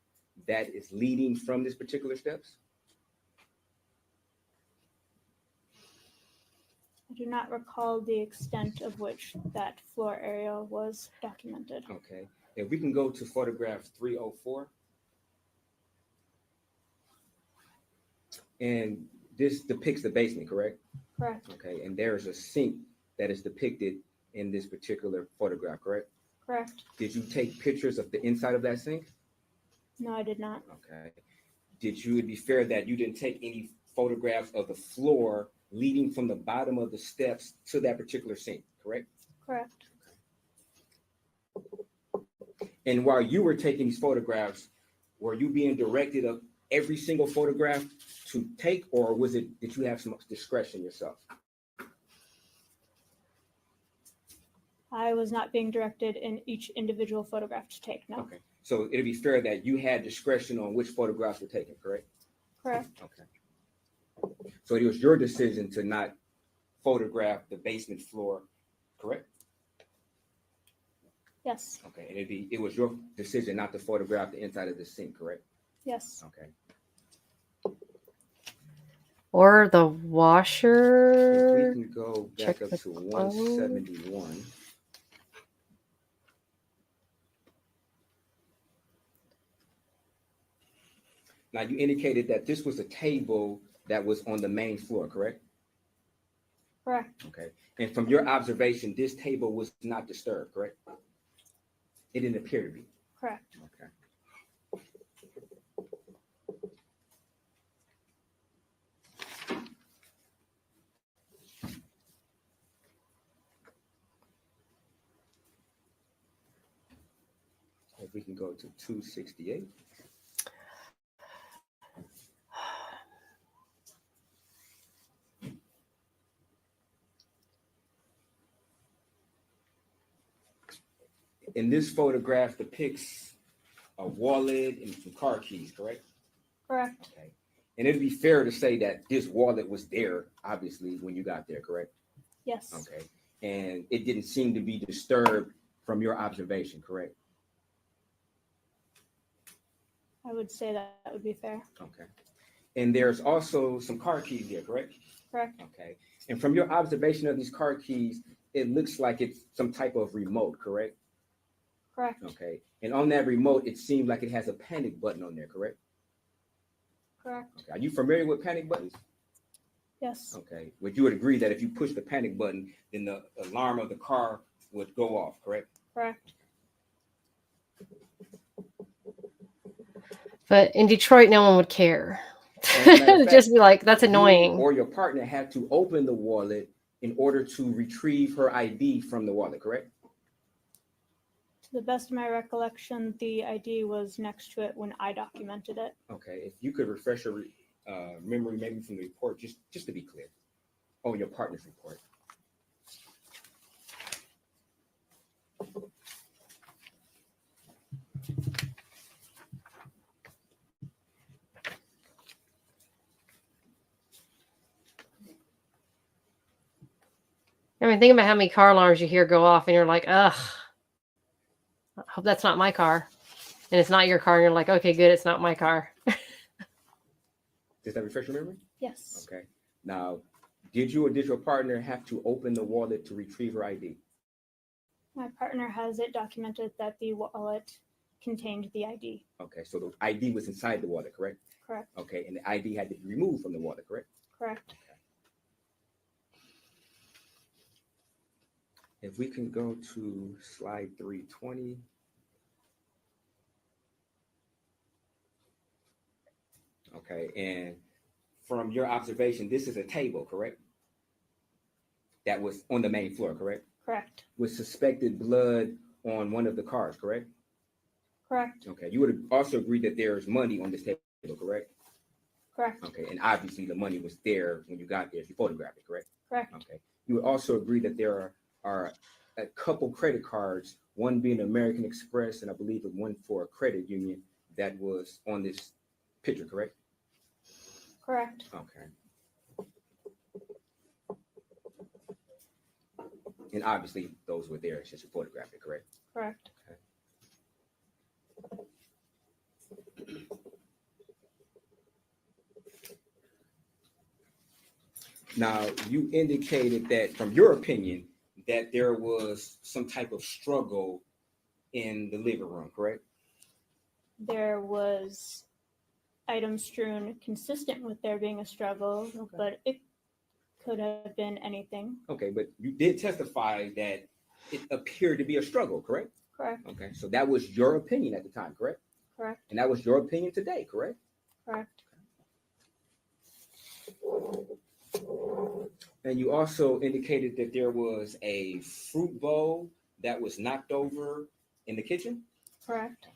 Speaker 3: that is leading from this particular steps?
Speaker 20: I do not recall the extent of which that floor area was documented.
Speaker 3: Okay. If we can go to photograph 304. And this depicts the basement, correct?
Speaker 20: Correct.
Speaker 3: Okay. And there is a sink that is depicted in this particular photograph, correct?
Speaker 20: Correct.
Speaker 3: Did you take pictures of the inside of that sink?
Speaker 20: No, I did not.
Speaker 3: Okay. It'd be fair that you didn't take any photographs of the floor leading from the bottom of the steps to that particular sink, correct?
Speaker 20: Correct.
Speaker 3: And while you were taking these photographs, were you being directed of every single photograph to take, or did you have some discretion yourself?
Speaker 20: I was not being directed in each individual photograph to take, no.
Speaker 3: Okay. So it'd be fair that you had discretion on which photographs were taken, correct?
Speaker 20: Correct.
Speaker 3: Okay. So it was your decision to not photograph the basement floor, correct?
Speaker 20: Yes.
Speaker 3: Okay. And it was your decision not to photograph the inside of the sink, correct?
Speaker 20: Yes.
Speaker 3: Okay.
Speaker 1: Or the washer.
Speaker 3: If we can go
Speaker 1: Check
Speaker 3: back up
Speaker 1: the
Speaker 3: to
Speaker 1: clothes.
Speaker 3: 171. Now, you indicated that this was a table that was on the main floor, correct?
Speaker 20: Correct.
Speaker 3: Okay. And from your observation, this table was not disturbed, correct? It didn't appear to be.
Speaker 20: Correct.
Speaker 3: Okay. If we can go to 268. In this photograph depicts a wallet and some car keys, correct?
Speaker 20: Correct.
Speaker 3: Okay. And it'd be fair to say that this wallet was there, obviously, when you got there, correct?
Speaker 20: Yes.
Speaker 3: Okay. And it didn't seem to be disturbed from your observation, correct?
Speaker 20: I would say that would be fair.
Speaker 3: Okay. And there's also some car keys there, correct?
Speaker 20: Correct.
Speaker 3: Okay. And from your observation of these car keys, it looks like it's some type of remote, correct?
Speaker 20: Correct.
Speaker 3: Okay. And on that remote, it seems like it has a panic button on there, correct?
Speaker 20: Correct.
Speaker 3: Okay. Are you familiar with panic buttons?
Speaker 20: Yes.
Speaker 3: Okay. Would you would agree that if you push the panic button, then the alarm of the car would go off, correct?
Speaker 20: Correct.
Speaker 1: But in Detroit, no one would care.
Speaker 3: And as a matter of fact,
Speaker 1: Just be like, that's
Speaker 3: you
Speaker 1: annoying.
Speaker 3: or your partner had to open the wallet in order to retrieve her ID from the wallet, correct?
Speaker 20: To the best of my recollection, the ID was next to it when I documented it.
Speaker 3: Okay. If you could refresh your memory, maybe from the report, just to be clear. Oh, your partner's report.
Speaker 1: I mean, think about how many car alarms you hear go off, and you're like, ugh, I hope that's not my car. And it's not your car, and you're like, okay, good, it's not my car.
Speaker 3: Does that refresh your memory?
Speaker 20: Yes.
Speaker 3: Okay. Now, did you or did your partner have to open the wallet to retrieve her ID?
Speaker 20: My partner has it documented that the wallet contained the ID.
Speaker 3: Okay, so the ID was inside the wallet, correct?
Speaker 20: Correct.
Speaker 3: Okay, and the ID had to be removed from the wallet, correct?
Speaker 20: Correct.
Speaker 3: If we can go to slide 320. Okay, and from your observation, this is a table, correct? That was on the main floor, correct?
Speaker 20: Correct.
Speaker 3: With suspected blood on one of the cars, correct?
Speaker 20: Correct.
Speaker 3: Okay, you would also agree that there's money on this table, correct?
Speaker 20: Correct.
Speaker 3: Okay, and obviously the money was there when you got there, if you photographed it, correct?
Speaker 20: Correct.
Speaker 3: Okay, you would also agree that there are a couple credit cards, one being American Express, and I believe one for a credit union that was on this picture, correct?
Speaker 20: Correct.
Speaker 3: Okay. And obviously those were there since you photographed it, correct?
Speaker 20: Correct.
Speaker 3: Now, you indicated that from your opinion, that there was some type of struggle in the living room, correct?
Speaker 20: There was items strewn consistent with there being a struggle, but it could have been anything.
Speaker 3: Okay, but you did testify that it appeared to be a struggle, correct?
Speaker 20: Correct.
Speaker 3: Okay, so that was your opinion at the time, correct?
Speaker 20: Correct.
Speaker 3: And that was your opinion today, correct?
Speaker 20: Correct.
Speaker 3: And you also indicated that there was a fruit bowl that was knocked over in the kitchen?
Speaker 20: Correct.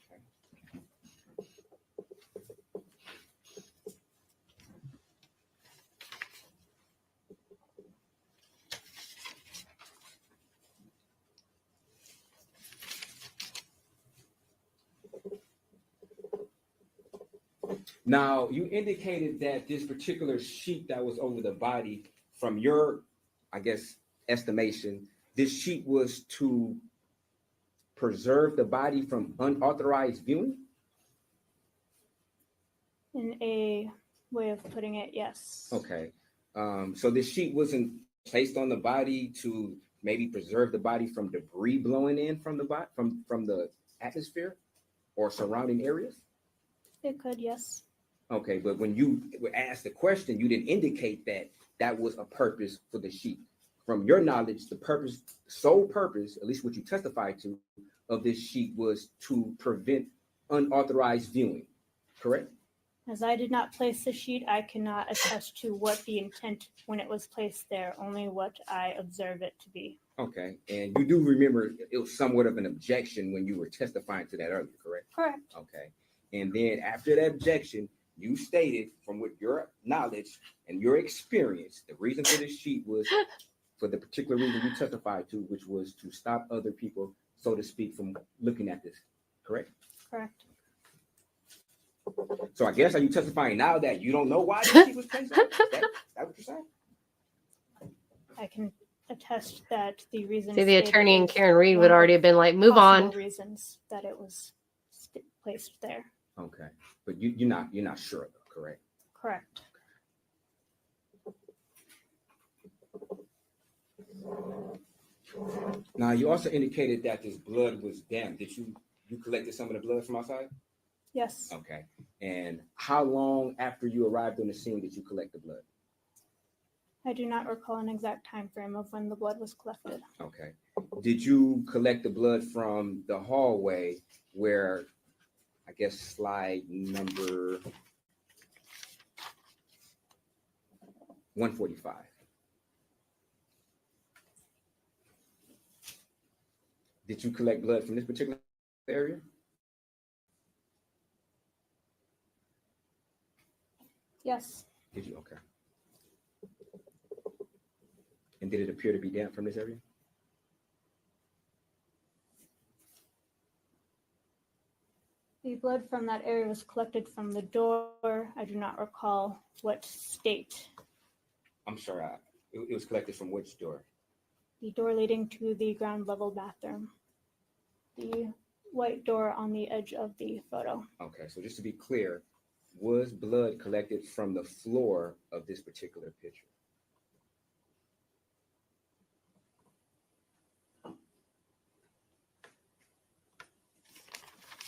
Speaker 3: Now, you indicated that this particular sheet that was over the body, from your, I guess, estimation, this sheet was to preserve the body from unauthorized viewing?
Speaker 20: In a way of putting it, yes.
Speaker 3: Okay. So this sheet wasn't placed on the body to maybe preserve the body from debris blowing in from the from the atmosphere or surrounding areas?
Speaker 20: It could, yes.
Speaker 3: Okay, but when you were asked the question, you didn't indicate that that was a purpose for the sheet. From your knowledge, the purpose, sole purpose, at least what you testified to, of this sheet was to prevent unauthorized viewing, correct?
Speaker 20: As I did not place the sheet, I cannot attest to what the intent when it was placed there, only what I observe it to be.
Speaker 3: Okay, and you do remember it was somewhat of an objection when you were testifying to that earlier, correct?
Speaker 20: Correct.
Speaker 3: Okay, and then after that objection, you stated from what your knowledge and your experience, the reason for this sheet was for the particular reason you testified to, which was to stop other people, so to speak, from looking at this, correct?
Speaker 20: Correct.
Speaker 3: So I guess, are you testifying now that you don't know why this sheet was placed there? Is that what you're saying?
Speaker 20: I can attest that the reason.
Speaker 1: See, the
Speaker 20: stated
Speaker 1: attorney and
Speaker 20: is
Speaker 1: Karen Reed would
Speaker 20: one of
Speaker 1: already have been like, move
Speaker 20: possible
Speaker 1: on.
Speaker 20: reasons that it was placed there.
Speaker 3: Okay, but you're not sure though, correct?
Speaker 20: Correct.
Speaker 3: Now, you also indicated that this blood was damp. Did you collected some of the blood from outside?
Speaker 20: Yes.
Speaker 3: Okay. And how long after you arrived on the scene did you collect the blood?
Speaker 20: I do not recall an exact time frame of when the blood was collected.
Speaker 3: Okay. Did you collect the blood from the hallway where, I guess, slide number 145? Did you collect blood from this particular area?
Speaker 20: Yes.
Speaker 3: Did you? Okay. And did it appear to be damp from this area?
Speaker 20: The blood from that area was collected from the door. I do not recall what state.
Speaker 3: I'm sorry. It was collected from which door?
Speaker 20: The door leading to the ground level bathroom. The white door on the edge of the photo.
Speaker 3: Okay, so just to be clear, was blood collected from the floor of this particular picture?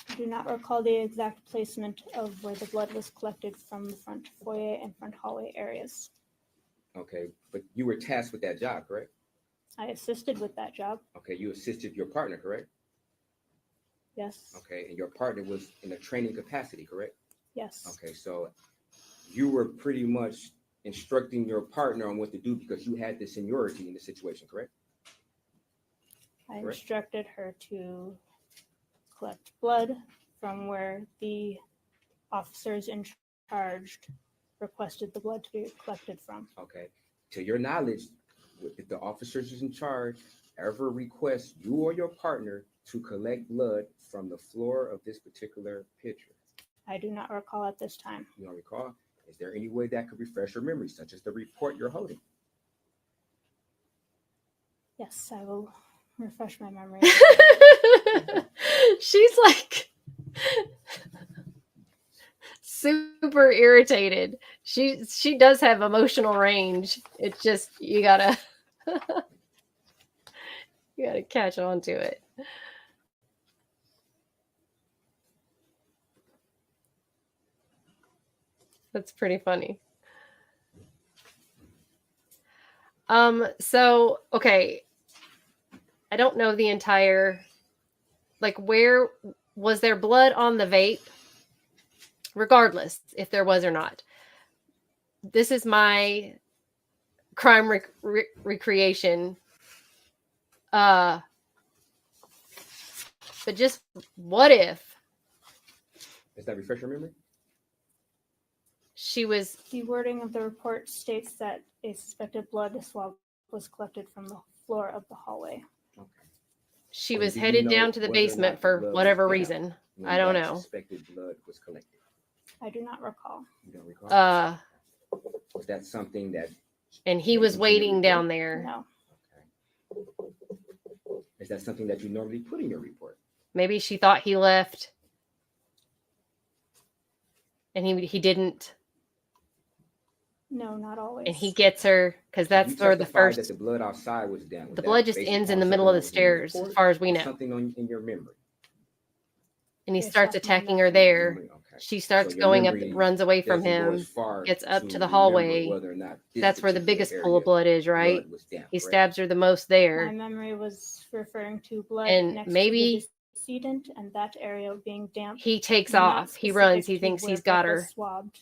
Speaker 20: I do not recall the exact placement of where the blood was collected from the front foyer and front hallway areas.
Speaker 3: Okay, but you were tasked with that job, correct?
Speaker 20: I assisted with that job.
Speaker 3: Okay, you assisted your partner, correct?
Speaker 20: Yes.
Speaker 3: Okay, and your partner was in a training capacity, correct?
Speaker 20: Yes.
Speaker 3: Okay, so you were pretty much instructing your partner on what to do because you had the seniority in the situation, correct?
Speaker 20: I
Speaker 3: Correct.
Speaker 20: instructed her to collect blood from where the officers in charge requested the blood to be collected from.
Speaker 3: Okay, to your knowledge, if the officers in charge ever request you or your partner to collect blood from the floor of this particular picture?
Speaker 20: I do not recall at this time.
Speaker 3: You don't recall? Is there any way that could refresh your memory, such as the report you're holding?
Speaker 20: Yes, I will refresh my memory.
Speaker 1: She's like super irritated. She does have emotional range. It's just you gotta you gotta catch on to it. That's pretty funny. So okay. I don't know the entire, like, where was there blood on the vape? Regardless if there was or not. This is my crime recreation. But just what if
Speaker 3: Does that refresh your memory?
Speaker 1: she was...
Speaker 20: The wording of the report states that a suspected blood swab was collected from the floor of the hallway.
Speaker 1: She
Speaker 3: Or
Speaker 1: was
Speaker 3: do you
Speaker 1: headed
Speaker 3: know
Speaker 1: down to the
Speaker 3: whether or
Speaker 1: basement
Speaker 3: not the
Speaker 1: for
Speaker 3: blood was
Speaker 1: whatever
Speaker 3: damp
Speaker 1: reason.
Speaker 3: when
Speaker 1: I don't
Speaker 3: that
Speaker 1: know.
Speaker 3: Suspected blood was collected.
Speaker 20: I do not recall.
Speaker 3: You don't recall? Was that something that?
Speaker 1: And he
Speaker 3: made
Speaker 1: was
Speaker 3: it into your
Speaker 1: waiting down
Speaker 3: report?
Speaker 1: there.
Speaker 20: No.
Speaker 3: Is that something that you normally put in your report?
Speaker 1: Maybe she thought he left. And he didn't.
Speaker 20: No, not always.
Speaker 1: And he gets her because that's
Speaker 3: You
Speaker 1: where the
Speaker 3: testified
Speaker 1: first.
Speaker 3: that the blood outside was damp. Was
Speaker 1: The
Speaker 3: that
Speaker 1: blood just
Speaker 3: based
Speaker 1: ends in
Speaker 3: upon
Speaker 1: the middle of the
Speaker 3: something that was in your
Speaker 1: stairs, as
Speaker 3: report
Speaker 1: far as we
Speaker 3: or
Speaker 1: know.
Speaker 3: Something in your memory.
Speaker 1: And he
Speaker 20: Based
Speaker 1: starts
Speaker 20: off my
Speaker 1: attacking her
Speaker 20: memory.
Speaker 1: there.
Speaker 3: Memory, okay.
Speaker 1: She starts
Speaker 3: So your
Speaker 1: going up,
Speaker 3: memory
Speaker 1: runs away from
Speaker 3: doesn't go
Speaker 1: him,
Speaker 3: as far
Speaker 1: gets up
Speaker 3: to
Speaker 1: to the
Speaker 3: remember
Speaker 1: hallway.
Speaker 3: whether or not this
Speaker 1: That's where the
Speaker 3: particular
Speaker 1: biggest pool of
Speaker 3: area
Speaker 1: blood is, right?
Speaker 3: blood was damp,
Speaker 1: He
Speaker 3: correct?
Speaker 1: stabs her the most
Speaker 20: My
Speaker 1: there.
Speaker 20: memory was referring to blood
Speaker 1: And
Speaker 20: next to
Speaker 1: maybe
Speaker 20: the decedent and that area being damp.
Speaker 1: he takes
Speaker 20: not
Speaker 1: off. He runs.
Speaker 20: specific
Speaker 1: He
Speaker 20: to
Speaker 1: thinks
Speaker 20: where
Speaker 1: he's
Speaker 20: blood
Speaker 1: got
Speaker 20: was
Speaker 1: her.
Speaker 20: swabbed.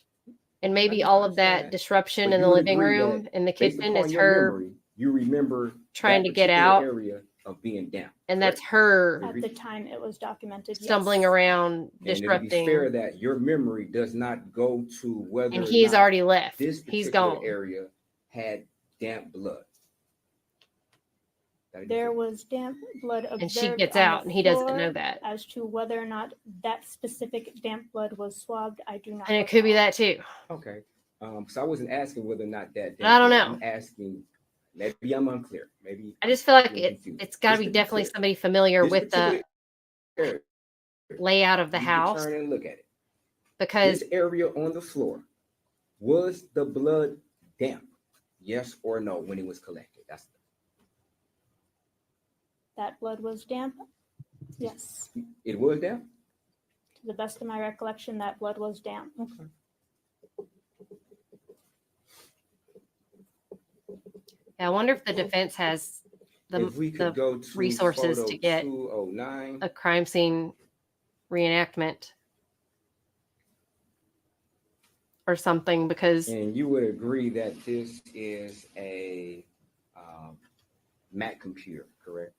Speaker 1: And maybe all of that disruption
Speaker 3: But
Speaker 1: in
Speaker 3: you
Speaker 1: the
Speaker 3: would
Speaker 1: living
Speaker 3: agree
Speaker 1: room
Speaker 3: that
Speaker 1: in the
Speaker 3: based
Speaker 1: kitchen
Speaker 3: upon
Speaker 1: is
Speaker 3: your
Speaker 1: her
Speaker 3: memory, you remember
Speaker 1: trying
Speaker 3: that
Speaker 1: to get
Speaker 3: particular
Speaker 1: out.
Speaker 3: area of being damp.
Speaker 1: And that's
Speaker 3: correct?
Speaker 1: her
Speaker 20: At the time it was documented,
Speaker 1: stumbling
Speaker 20: yes.
Speaker 1: around,
Speaker 3: And it'd be fair
Speaker 1: disrupting.
Speaker 3: that your memory does not go to whether
Speaker 1: And
Speaker 3: or
Speaker 1: he's
Speaker 3: not
Speaker 1: already left.
Speaker 3: this
Speaker 1: He's
Speaker 3: particular
Speaker 1: gone.
Speaker 3: area had damp blood.
Speaker 20: There was damp blood
Speaker 1: And she
Speaker 20: observed
Speaker 1: gets
Speaker 20: on
Speaker 1: out,
Speaker 20: the
Speaker 1: and he doesn't know
Speaker 20: floor.
Speaker 1: that.
Speaker 20: As to whether or not that specific damp blood was swabbed, I do not
Speaker 1: And it could be
Speaker 20: recall.
Speaker 1: that too.
Speaker 3: Okay. So I wasn't asking whether or not that.
Speaker 1: I don't
Speaker 3: damp blood.
Speaker 1: know.
Speaker 3: I'm asking. Maybe I'm unclear. Maybe
Speaker 1: I just feel like
Speaker 3: getting confused.
Speaker 1: it's got to
Speaker 3: Just
Speaker 1: be
Speaker 3: to
Speaker 1: definitely
Speaker 3: clear,
Speaker 1: somebody familiar
Speaker 3: this
Speaker 1: with the
Speaker 3: particular area,
Speaker 1: layout of the
Speaker 3: you
Speaker 1: house,
Speaker 3: can turn and look at it.
Speaker 1: because
Speaker 3: This area on the floor, was the blood damp? Yes or no when it was collected? That's
Speaker 20: That blood was damp? Yes.
Speaker 3: it was damp.
Speaker 20: To the best of my recollection, that blood was damp.
Speaker 3: Okay.
Speaker 1: I wonder if the defense has
Speaker 3: If we could go to
Speaker 1: resources
Speaker 3: photo
Speaker 1: to get
Speaker 3: 209.
Speaker 1: a crime scene reenactment or something, because
Speaker 3: And you would agree that this is a Mac computer, correct?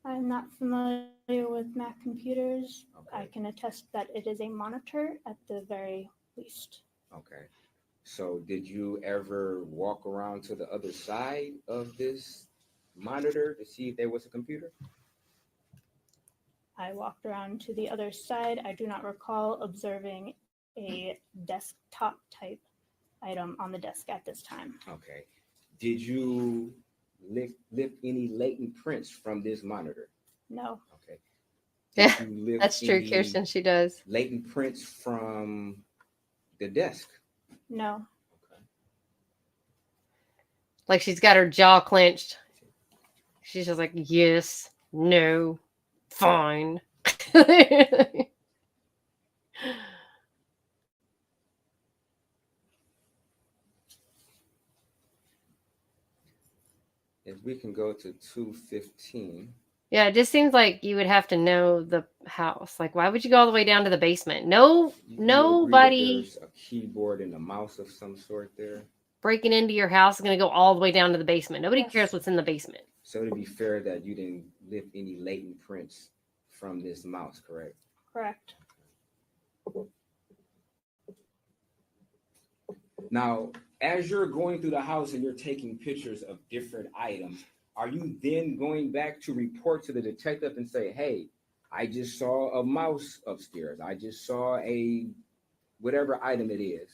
Speaker 20: I'm not familiar with Mac computers. I can attest that it is a monitor at the very least.
Speaker 3: Okay. So did you ever walk around to the other side of this monitor to see if there was a computer?
Speaker 20: I walked around to the other side. I do not recall observing a desktop type item on the desk at this time.
Speaker 3: Okay. Did you lift any latent prints from this monitor?
Speaker 20: No.
Speaker 3: Okay.
Speaker 1: Yeah,
Speaker 3: Did you lift
Speaker 1: that's true,
Speaker 3: any
Speaker 1: Kirsten. She does.
Speaker 3: latent prints from the desk?
Speaker 20: No.
Speaker 1: Like she's got her jaw clenched. She's just like, yes, no, fine.
Speaker 3: If we can go to 215.
Speaker 1: Yeah, it just seems like you would have to know the house. Like, why would you go all the way down to the basement? No,
Speaker 3: You agree that
Speaker 1: nobody
Speaker 3: there's a keyboard and a mouse of some sort there.
Speaker 1: breaking into your house is going to go all the way down to the basement. Nobody cares what's in the basement.
Speaker 3: So to be fair, that you didn't lift any latent prints from this mouse, correct?
Speaker 20: Correct.
Speaker 3: Now, as you're going through the house and you're taking pictures of different items, are you then going back to report to the detective and say, hey, I just saw a mouse upstairs. I just saw a whatever item it is,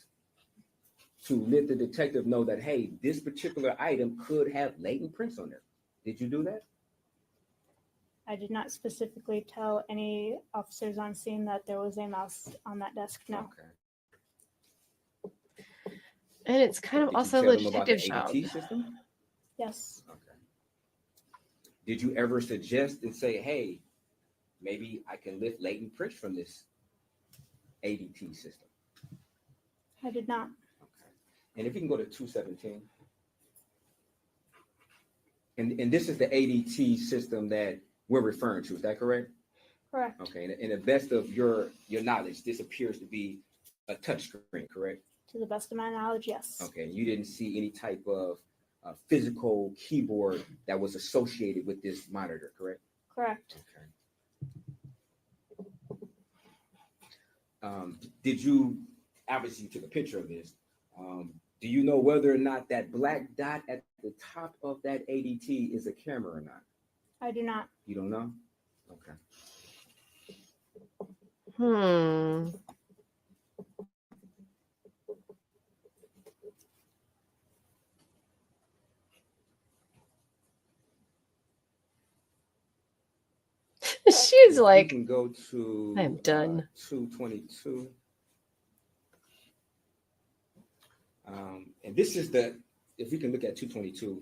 Speaker 3: to let the detective know that, hey, this particular item could have latent prints on it? Did you do that?
Speaker 20: I did not specifically tell any officers on scene that there was a mouse on that desk. No.
Speaker 3: Okay.
Speaker 1: And it's kind of
Speaker 3: Did you
Speaker 1: also
Speaker 3: tell
Speaker 1: a
Speaker 3: them about the
Speaker 1: detective job.
Speaker 3: ADT system?
Speaker 20: Yes.
Speaker 3: Okay. Did you ever suggest and say, hey, maybe I can lift latent prints from this ADT system?
Speaker 20: I did not.
Speaker 3: And if you can go to 217. And this is the ADT system that we're referring to, is that correct?
Speaker 20: Correct.
Speaker 3: Okay, and the best of your knowledge, this appears to be a touch screen, correct?
Speaker 20: To the best of my knowledge, yes.
Speaker 3: Okay, you didn't see any type of physical keyboard that was associated with this monitor, correct?
Speaker 20: Correct.
Speaker 3: Did you, obviously you took a picture of this, do you know whether or not that black dot at the top of that ADT is a camera or not?
Speaker 20: I do not.
Speaker 3: You don't know? Okay.
Speaker 1: She's like,
Speaker 3: we can go to
Speaker 1: I'm done.
Speaker 3: 222. And this is if we can look at 222,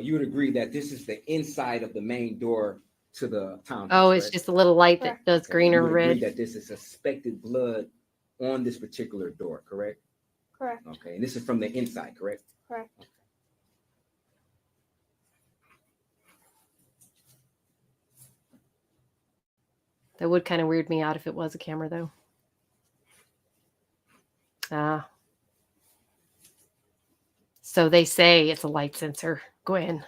Speaker 3: you would agree that this is the inside of the main door to the townhouse.
Speaker 1: Oh, it's
Speaker 3: correct?
Speaker 1: just a little light that does
Speaker 3: Okay,
Speaker 1: green
Speaker 3: you
Speaker 1: or
Speaker 3: would agree
Speaker 1: red.
Speaker 3: that this is suspected blood on this particular door, correct?
Speaker 20: Correct.
Speaker 3: Okay, and this is from the inside, correct?
Speaker 20: Correct.
Speaker 1: That would kind of weird me out if it was a camera, though. Ah. So they say it's a light sensor, Gwen.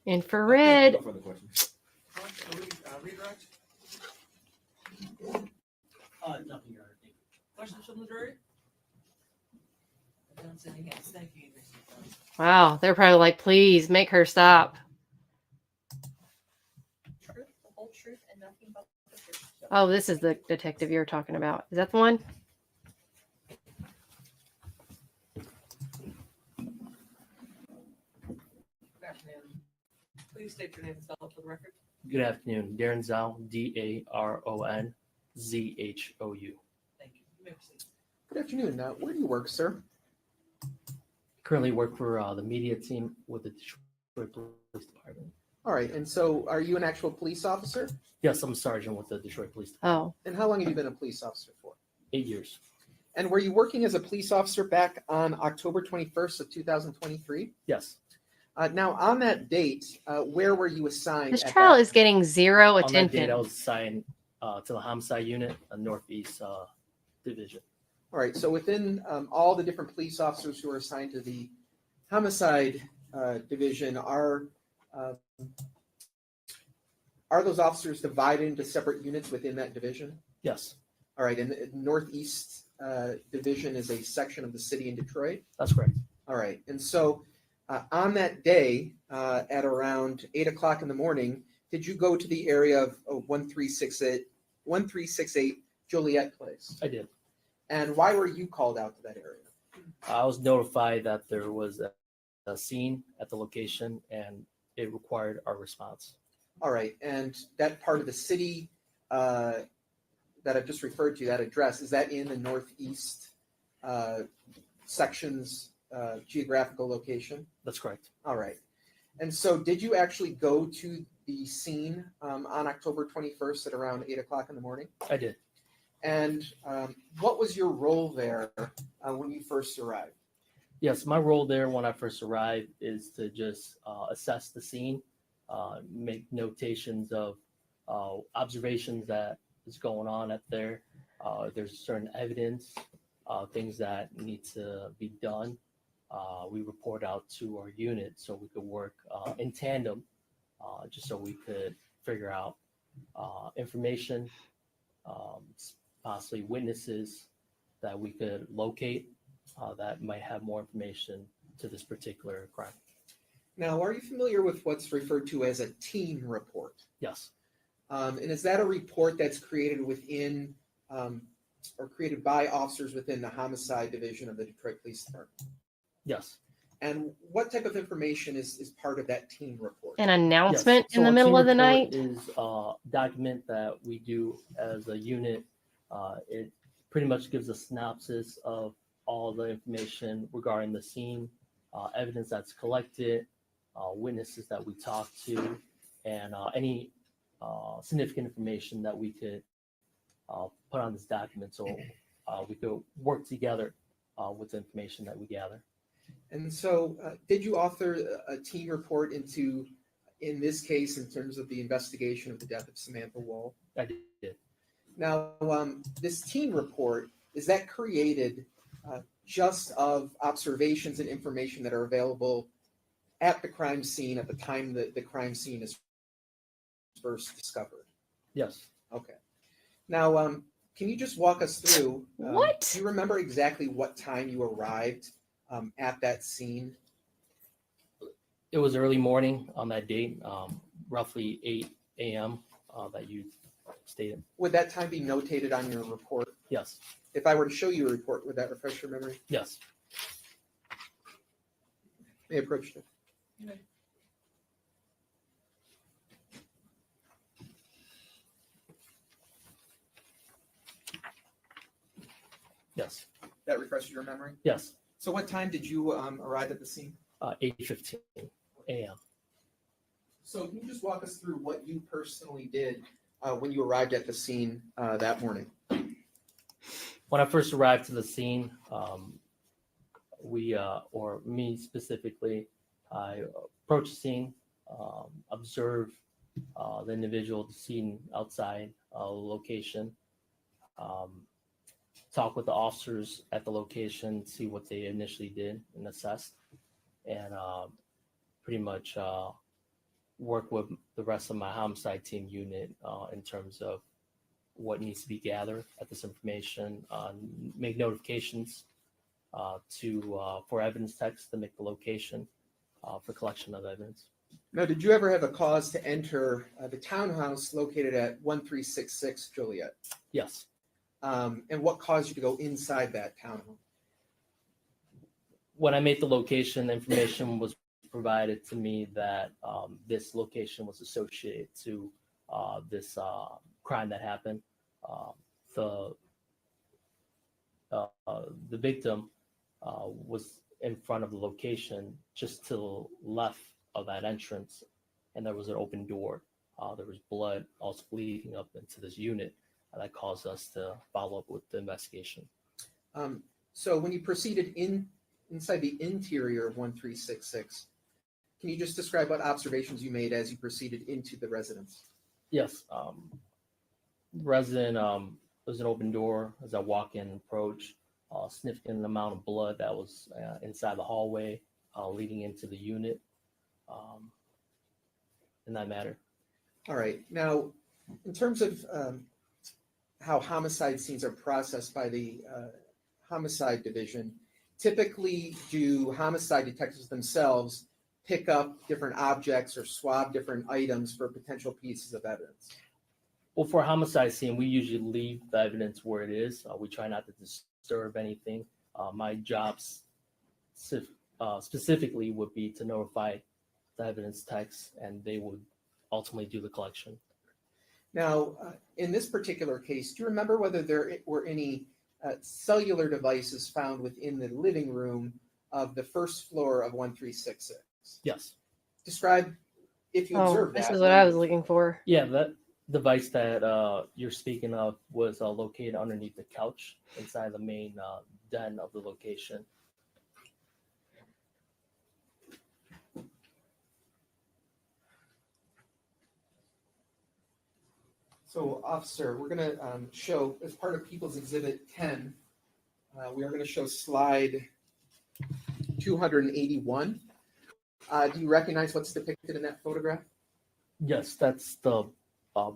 Speaker 1: Infrared.
Speaker 3: No further questions.
Speaker 14: Redirect?
Speaker 10: Nothing, Your Honor. Thank you.
Speaker 14: Questions from the jury? I don't see any hands. Thank you. You may sit down.
Speaker 1: Wow, they're probably like, please make her stop.
Speaker 5: Truth, the whole truth, and nothing but the truth.
Speaker 1: Oh, this is the detective you're talking about. Is that the one?
Speaker 14: Good afternoon. Please state your name and spell it for the record.
Speaker 22: Good afternoon. Darren Zhou, Daronzhou.
Speaker 14: Thank you. You may proceed.
Speaker 21: Good afternoon. Where do you work, sir?
Speaker 22: Currently work for the media team with the Detroit Police Department.
Speaker 21: All right. And so are you an actual police officer?
Speaker 22: Yes, I'm a sergeant with the Detroit Police Department.
Speaker 1: Oh.
Speaker 21: And how long have you been a police officer for?
Speaker 22: 8 years.
Speaker 21: And were you working as a police officer back on October 21st of 2023?
Speaker 22: Yes.
Speaker 21: Now, on that date, where were you assigned?
Speaker 1: This
Speaker 21: at
Speaker 1: trial
Speaker 21: that
Speaker 1: is getting zero
Speaker 22: On that
Speaker 1: attention.
Speaker 22: date, I was assigned to the homicide unit, a Northeast division.
Speaker 21: All right. So within all the different police officers who are assigned to the homicide division, are those officers divided into separate units within that division?
Speaker 22: Yes,
Speaker 21: All right. And the Northeast division is a section of the city in Detroit?
Speaker 22: that's correct.
Speaker 21: All right. And so on that day at around 8 o'clock in the morning, did you go to the area of 1368 Joliet Place?
Speaker 22: I did.
Speaker 21: And why were you called out to that area?
Speaker 22: I was notified that there was a scene at the location and it required our response.
Speaker 21: All right. And that part of the city that I've just referred to, that address, is that in the Northeast section's geographical location?
Speaker 22: That's correct.
Speaker 21: All right. And so did you actually go to the scene on October 21st at around 8 o'clock in the morning?
Speaker 22: I did.
Speaker 21: And what was your role there when you first arrived?
Speaker 22: Yes, my role there when I first arrived is to just assess the scene, make notations of observations that is going on up there. There's certain evidence, things that need to be done. We report out to our unit so we could work in tandem, just so we could figure out information, possibly witnesses that we could locate that might have more information to this particular crime.
Speaker 21: Now, are you familiar with what's referred to as a team report?
Speaker 22: Yes.
Speaker 21: And is that a report that's created within or created by officers within the homicide division of the Detroit Police Department?
Speaker 22: Yes.
Speaker 21: And what type of information is part of that team report?
Speaker 1: An announcement
Speaker 22: Yes.
Speaker 1: in the
Speaker 22: a
Speaker 1: middle
Speaker 22: team
Speaker 1: of the
Speaker 22: report
Speaker 1: night?
Speaker 22: is a document that we do as a unit. It pretty much gives a synopsis of all the information regarding the scene, evidence that's collected, witnesses that we talk to, and any significant information that we could put on this document so we could work together with the information that we gather.
Speaker 21: And so did you author a team report in this case, in terms of the investigation of the death of Samantha Wall?
Speaker 22: I did.
Speaker 21: Now, this team report, is that created just of observations and information that are available at the crime scene at the time that the crime scene is first discovered?
Speaker 22: Yes.
Speaker 21: Okay. Now, can you just walk us through?
Speaker 1: What?
Speaker 21: Do you remember exactly what time you arrived at that scene?
Speaker 22: It was early morning on that date, roughly 8 a.m. That you stated.
Speaker 21: Would that time be notated on your report?
Speaker 22: Yes.
Speaker 21: If I were to show you a report, would that refresh your memory?
Speaker 22: Yes.
Speaker 21: May approach it.
Speaker 22: Yes.
Speaker 21: That refreshes your memory?
Speaker 22: Yes.
Speaker 21: So what time did you arrive at the scene?
Speaker 22: 8:15 a.m.
Speaker 21: So can you just walk us through what you personally did when you arrived at the scene that morning?
Speaker 22: When I first arrived to the scene, or me specifically, I approached the scene, observed the individual seen outside the location, talk with the officers at the location, see what they initially did and assessed, and pretty much work with the rest of my homicide team unit in terms of what needs to be gathered at this information, make notifications for evidence text to make the location for collection of evidence.
Speaker 21: Now, did you ever have a cause to enter the townhouse located at 1366 Joliet?
Speaker 22: Yes.
Speaker 21: And what caused you to go inside that townhome?
Speaker 22: When I made the location, information was provided to me that this location was associated to this crime that happened. The victim was in front of the location, just to the left of that entrance, and there was an open door. There was blood also bleeding up into this unit that caused us to follow up with the investigation.
Speaker 21: So when you proceeded inside the interior of 1366, can you just describe what observations you made as you proceeded into the residence?
Speaker 22: Yes. Resident, there's an open door as I walk in and approach, significant amount of blood that was inside the hallway leading into the unit in that matter.
Speaker 21: All right. Now, in terms of how homicide scenes are processed by the homicide division, typically do homicide detectives themselves pick up different objects or swab different items for potential pieces of evidence?
Speaker 22: Well, for a homicide scene, we usually leave the evidence where it is. We try not to disturb anything. My job specifically would be to notify the evidence techs, and they would ultimately do the collection.
Speaker 21: Now, in this particular case, do you remember whether there were any cellular devices found within the living room of the first floor of 1366?
Speaker 22: Yes.
Speaker 21: Describe, if you observed that.
Speaker 1: This is what I was looking for.
Speaker 22: Yeah, that device that you're speaking of was located underneath the couch inside the main den of the location.
Speaker 21: So, officer, we're going to show, as part of People's Exhibit 10, we are going to show slide 281. Do you recognize what's depicted in that photograph?
Speaker 22: Yes, that's the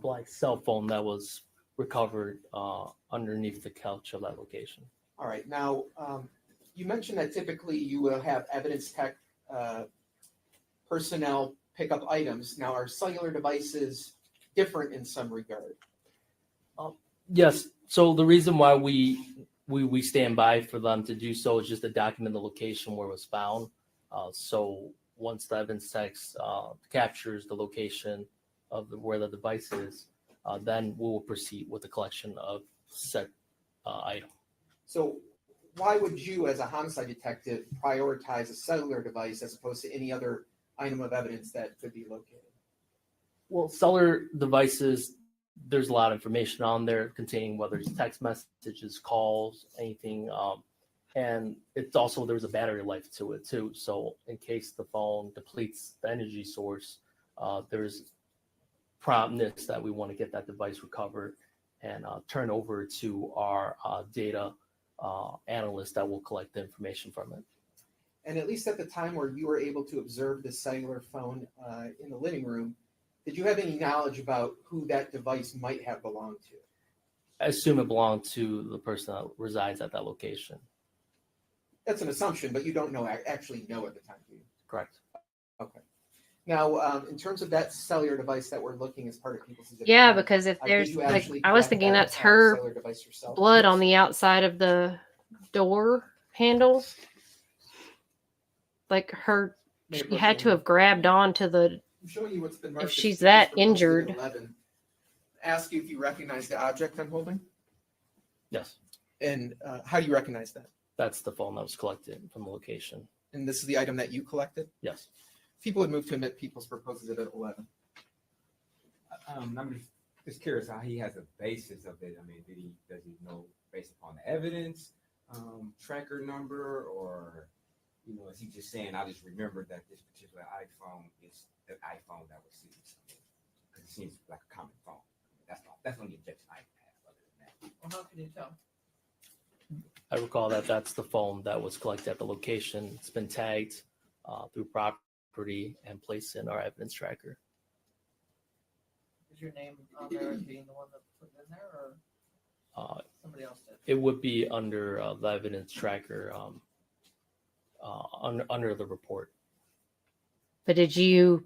Speaker 22: black cell phone that was recovered underneath the couch of that location.
Speaker 21: All right. Now, you mentioned that typically you will have evidence tech personnel pick up items. Now, are cellular devices different in some regard?
Speaker 22: Yes. So the reason why we stand by for them to do so is just to document the location where it was found. So once the evidence text captures the location of where the device is, then we will proceed with the collection of said item.
Speaker 21: So why would you, as a homicide detective, prioritize a cellular device as opposed to any other item of evidence that could be located?
Speaker 22: Well, cellular devices, there's a lot of information on there containing whether it's text messages, calls, anything. And it's also, there's a battery life to it too. So in case the phone depletes the energy source, there's promptness that we want to get that device recovered and turn over to our data analyst that will collect the information from it.
Speaker 21: And at least at the time where you were able to observe the cellular phone in the living room, did you have any knowledge about who that device might have belonged to?
Speaker 22: I assume it belonged to the person that resides at that location.
Speaker 21: That's an assumption, but you don't know actually know at the time, do you?
Speaker 22: Correct.
Speaker 21: Okay. Now, in terms of that cellular device that we're looking as part of people's exhibit
Speaker 1: Yeah,
Speaker 21: 10,
Speaker 1: because if
Speaker 21: did
Speaker 1: there's
Speaker 21: you
Speaker 1: like,
Speaker 21: actually
Speaker 1: I was
Speaker 21: collect
Speaker 1: thinking
Speaker 21: that
Speaker 1: that's her
Speaker 21: cellular device yourself?
Speaker 1: blood
Speaker 21: Yes.
Speaker 1: on the outside of the door handle. Like her,
Speaker 21: May
Speaker 1: she
Speaker 21: approach
Speaker 1: had to
Speaker 21: Amy.
Speaker 1: have grabbed onto the.
Speaker 21: I'm showing you what's been
Speaker 1: If
Speaker 21: marked as
Speaker 1: she's
Speaker 21: previous
Speaker 1: that
Speaker 21: proposed exhibit
Speaker 1: injured.
Speaker 21: 11. Ask you if you recognize the object I'm holding,
Speaker 22: Yes,
Speaker 21: and how do you recognize that?
Speaker 22: that's the phone that was collected from the location.
Speaker 21: And this is the item that you collected?
Speaker 22: Yes.
Speaker 21: People would move to admit people's proposed exhibit 11.
Speaker 3: I'm just curious how he has a basis of it. I mean, does he know based upon the evidence, tracker number, or is he just saying, I just remembered that this particular iPhone is the iPhone that was seized? Because it seems like a common phone. That's the only objection I have other than that.
Speaker 14: Well, how can you tell?
Speaker 22: I recall that that's the phone that was collected at the location. It's been tagged through property and placed in our evidence tracker.
Speaker 14: Is your name on there as being the one that put it in there, or somebody else did?
Speaker 22: It would be under the evidence tracker, under the report.
Speaker 1: But did you?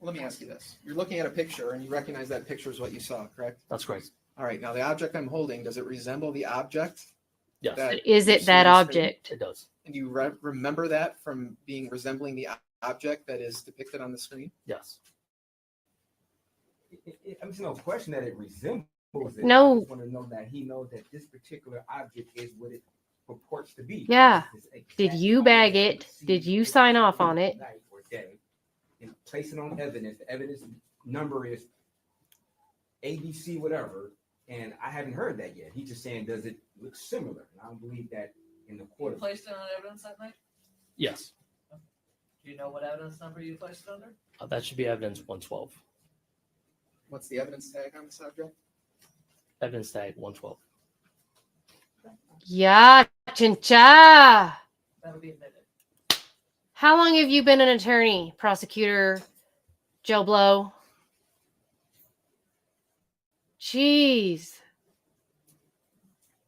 Speaker 21: Let me ask you this. You're looking at a picture and you recognize that picture is what you saw, correct?
Speaker 22: That's correct.
Speaker 21: All right. Now, the object I'm holding, does it resemble the object?
Speaker 22: Yes.
Speaker 1: Is it that object?
Speaker 22: It does.
Speaker 21: And you remember that from being resembling the object that is depicted on the screen?
Speaker 22: Yes.
Speaker 3: There's no question that it resembles it.
Speaker 1: No.
Speaker 3: I just want to know that he knows that this particular object is what it purports to be.
Speaker 1: Yeah.
Speaker 3: It's exact
Speaker 1: Did you
Speaker 3: phone
Speaker 1: bag
Speaker 3: that
Speaker 1: it?
Speaker 3: was seized
Speaker 1: Did you sign off on it?
Speaker 3: night or day, and place it on evidence. The evidence number is ABC, whatever. And I haven't heard that yet. He's just saying, does it look similar? And I don't believe that in the
Speaker 14: You
Speaker 3: court.
Speaker 14: placed it on evidence that night?
Speaker 22: Yes.
Speaker 14: Do you know what evidence number you placed it under?
Speaker 22: That should be evidence 112.
Speaker 21: What's the evidence tag on the subject?
Speaker 22: Evidence tag 112.
Speaker 1: Yeah, chincha.
Speaker 14: That'll be admitted.
Speaker 1: How long have you been an attorney, prosecutor, Joe Blow? Jeez.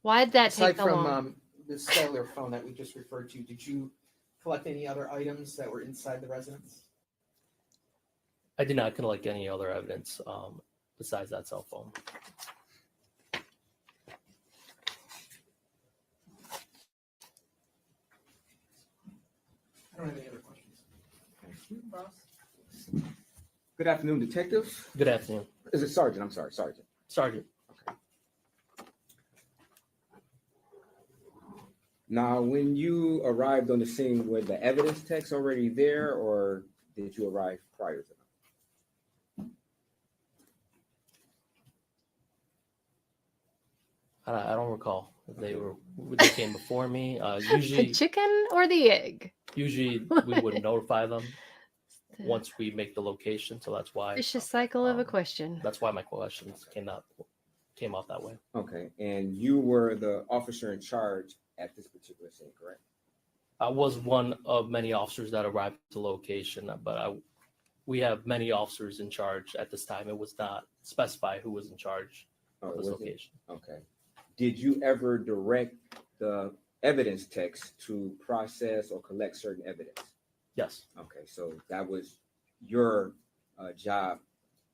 Speaker 1: Why did that
Speaker 21: Aside
Speaker 1: take so
Speaker 21: from
Speaker 1: long?
Speaker 21: the cellular phone that we just referred to, did you collect any other items that were inside the residence?
Speaker 22: I did not collect any other evidence besides that cell phone.
Speaker 21: I don't have any other questions.
Speaker 3: Thank you.
Speaker 14: Ross?
Speaker 3: Good afternoon, detectives.
Speaker 22: Good afternoon.
Speaker 3: Is it Sergeant? I'm sorry, Sergeant.
Speaker 22: Sergeant.
Speaker 3: Now, when you arrived on the scene, were the evidence techs already there, or did you arrive prior to them?
Speaker 22: I don't recall if they came before me.
Speaker 1: The
Speaker 22: Usually,
Speaker 1: chicken or the egg?
Speaker 22: usually we would notify them once we make the location. So that's why
Speaker 1: Vicious cycle of a question.
Speaker 22: that's why my questions came out that way.
Speaker 3: Okay, and you were the officer in charge at this particular scene, correct?
Speaker 22: I was one of many officers that arrived at the location, but we have many officers in charge at this time. It was not specified who was in charge of this
Speaker 3: was it?
Speaker 22: location.
Speaker 3: Okay. Did you ever direct the evidence techs to process or collect certain evidence?
Speaker 22: Yes.
Speaker 3: Okay, so that was your job,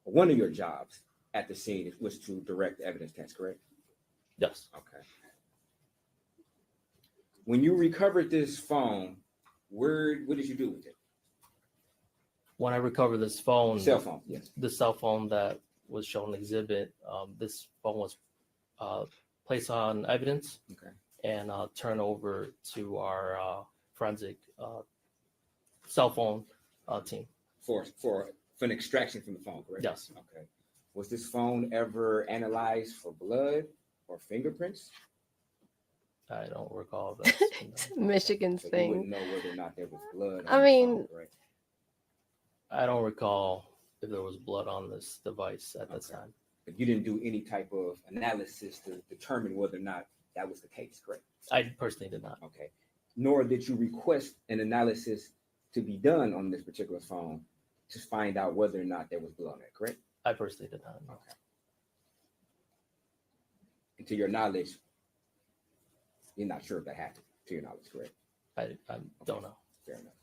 Speaker 3: or one of your jobs at the scene was to direct the evidence techs, correct?
Speaker 22: Yes.
Speaker 3: Okay. When you recovered this phone, what did you do with it?
Speaker 22: When I recovered this phone,
Speaker 3: Cell phone, yes.
Speaker 22: the cell phone that was shown in the exhibit, this phone was placed on evidence and turned over to our forensic cell phone team.
Speaker 3: For an extraction from the phone, correct?
Speaker 22: Yes.
Speaker 3: Okay. Was this phone ever analyzed for blood or fingerprints?
Speaker 22: I don't recall that.
Speaker 1: Michigan's
Speaker 3: So you
Speaker 1: thing.
Speaker 3: wouldn't know whether or not there was blood.
Speaker 1: I
Speaker 3: on the
Speaker 1: mean-
Speaker 3: phone, correct?
Speaker 22: I don't recall if there was blood on this device at that time.
Speaker 3: But you didn't do any type of analysis to determine whether or not that was the case, correct?
Speaker 22: I personally did not.
Speaker 3: Okay. Nor did you request an analysis to be done on this particular phone to find out whether or not there was blood on it, correct?
Speaker 22: I personally did not.
Speaker 3: Okay. And to your knowledge, you're not sure if that happened, to your knowledge, correct?
Speaker 22: I don't know.
Speaker 3: Fair enough.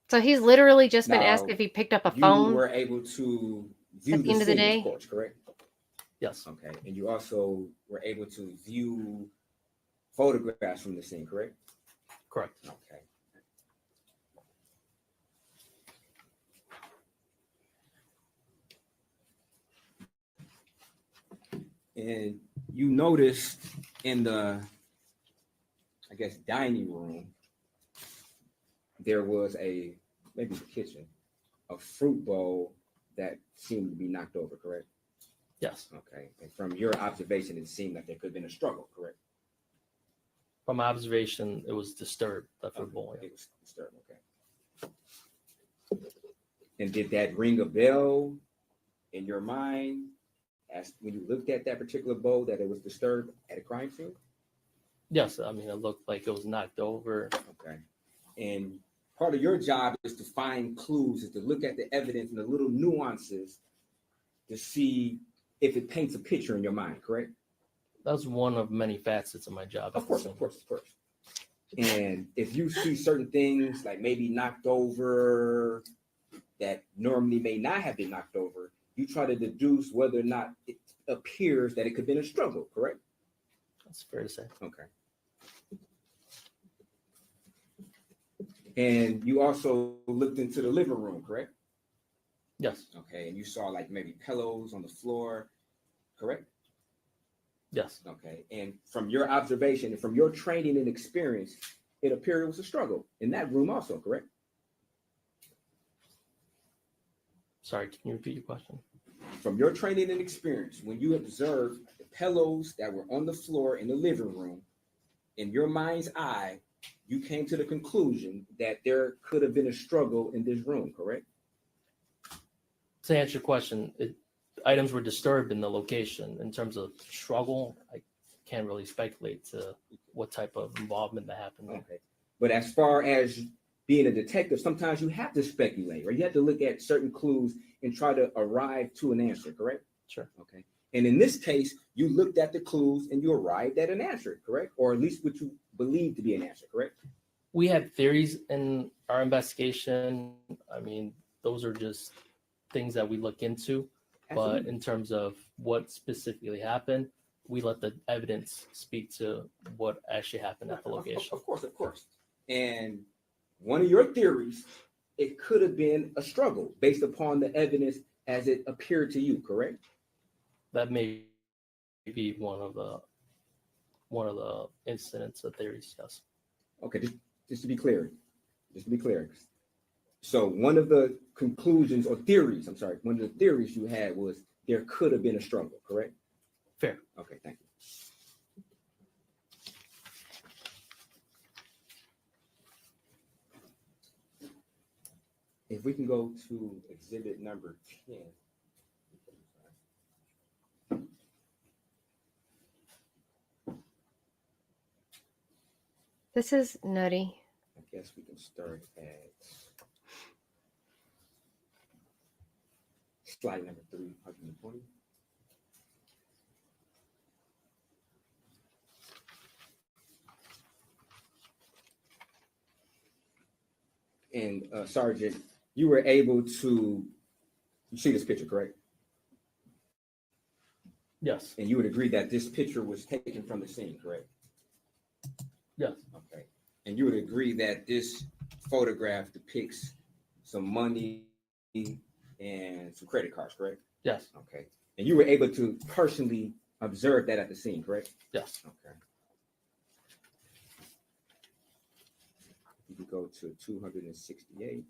Speaker 1: So he's literally just been asked
Speaker 3: Now,
Speaker 1: if he picked up a
Speaker 3: you
Speaker 1: phone
Speaker 3: were able to view
Speaker 1: at the
Speaker 3: the
Speaker 1: end of the
Speaker 3: scene,
Speaker 1: day.
Speaker 3: of course, correct?
Speaker 22: Yes.
Speaker 3: Okay. And you also were able to view photographs from the scene, correct?
Speaker 22: Correct.
Speaker 3: Okay. And you noticed in the, I guess, dining room, there was maybe the kitchen, a fruit bowl that seemed to be knocked over, correct?
Speaker 22: Yes.
Speaker 3: Okay. And from your observation, it seemed like there could have been a struggle, correct?
Speaker 22: From my observation, it was disturbed. The fruit bowl.
Speaker 3: It was disturbed, okay. And did that ring a bell in your mind as when you looked at that particular bowl that it was disturbed at a crime scene?
Speaker 22: Yes. I mean, it looked like it was knocked over.
Speaker 3: Okay. And part of your job is to find clues, is to look at the evidence and the little nuances to see if it paints a picture in your mind, correct?
Speaker 22: That's one of many facets of my job.
Speaker 3: Of course. And if you see certain things like maybe knocked over that normally may not have been knocked over, you try to deduce whether or not it appears that it could have been a struggle, correct?
Speaker 22: That's fair to say.
Speaker 3: Okay. And you also looked into the living room, correct?
Speaker 22: Yes.
Speaker 3: Okay. And you saw like maybe pillows on the floor, correct?
Speaker 22: Yes.
Speaker 3: Okay. And from your observation and from your training and experience, it appeared it was a struggle in that room also, correct?
Speaker 22: Sorry, can you repeat your question?
Speaker 3: From your training and experience, when you observed the pillows that were on the floor in the living room, in your mind's eye, you came to the conclusion that there could have been a struggle in this room, correct?
Speaker 22: To answer your question, items were disturbed in the location. In terms of struggle, I can't really speculate to what type of involvement that happened there.
Speaker 3: Okay. But as far as being a detective, sometimes you have to speculate, right? You have to look at certain clues and try to arrive to an answer, correct?
Speaker 22: Sure.
Speaker 3: Okay. And in this case, you looked at the clues and you arrived at an answer, correct? Or at least what you believe to be an answer, correct?
Speaker 22: We had theories in our investigation. I mean, those are just things that we look into.
Speaker 3: Absolutely.
Speaker 22: But in terms of what specifically happened, we let the evidence speak to what actually happened at the location.
Speaker 3: Of course. And one of your theories, it could have been a struggle based upon the evidence as it appeared to you, correct?
Speaker 22: That may be one of the incidents of theories, yes.
Speaker 3: Okay, just to be clear. So one of the conclusions or theories, one of the theories you had was there could have been a struggle, correct?
Speaker 22: Fair.
Speaker 3: Okay, thank you. If we can go to exhibit number 10.
Speaker 1: This is nutty.
Speaker 3: I guess we can start at slide number 320. And Sergeant, you were able to, you see this picture, correct?
Speaker 22: Yes.
Speaker 3: And you would agree that this picture was taken from the scene, correct?
Speaker 22: Yes.
Speaker 3: Okay. And you would agree that this photograph depicts some money and some credit cards, correct?
Speaker 22: Yes.
Speaker 3: Okay. And you were able to personally observe that at the scene, correct?
Speaker 22: Yes.
Speaker 3: Okay. You can go to 268.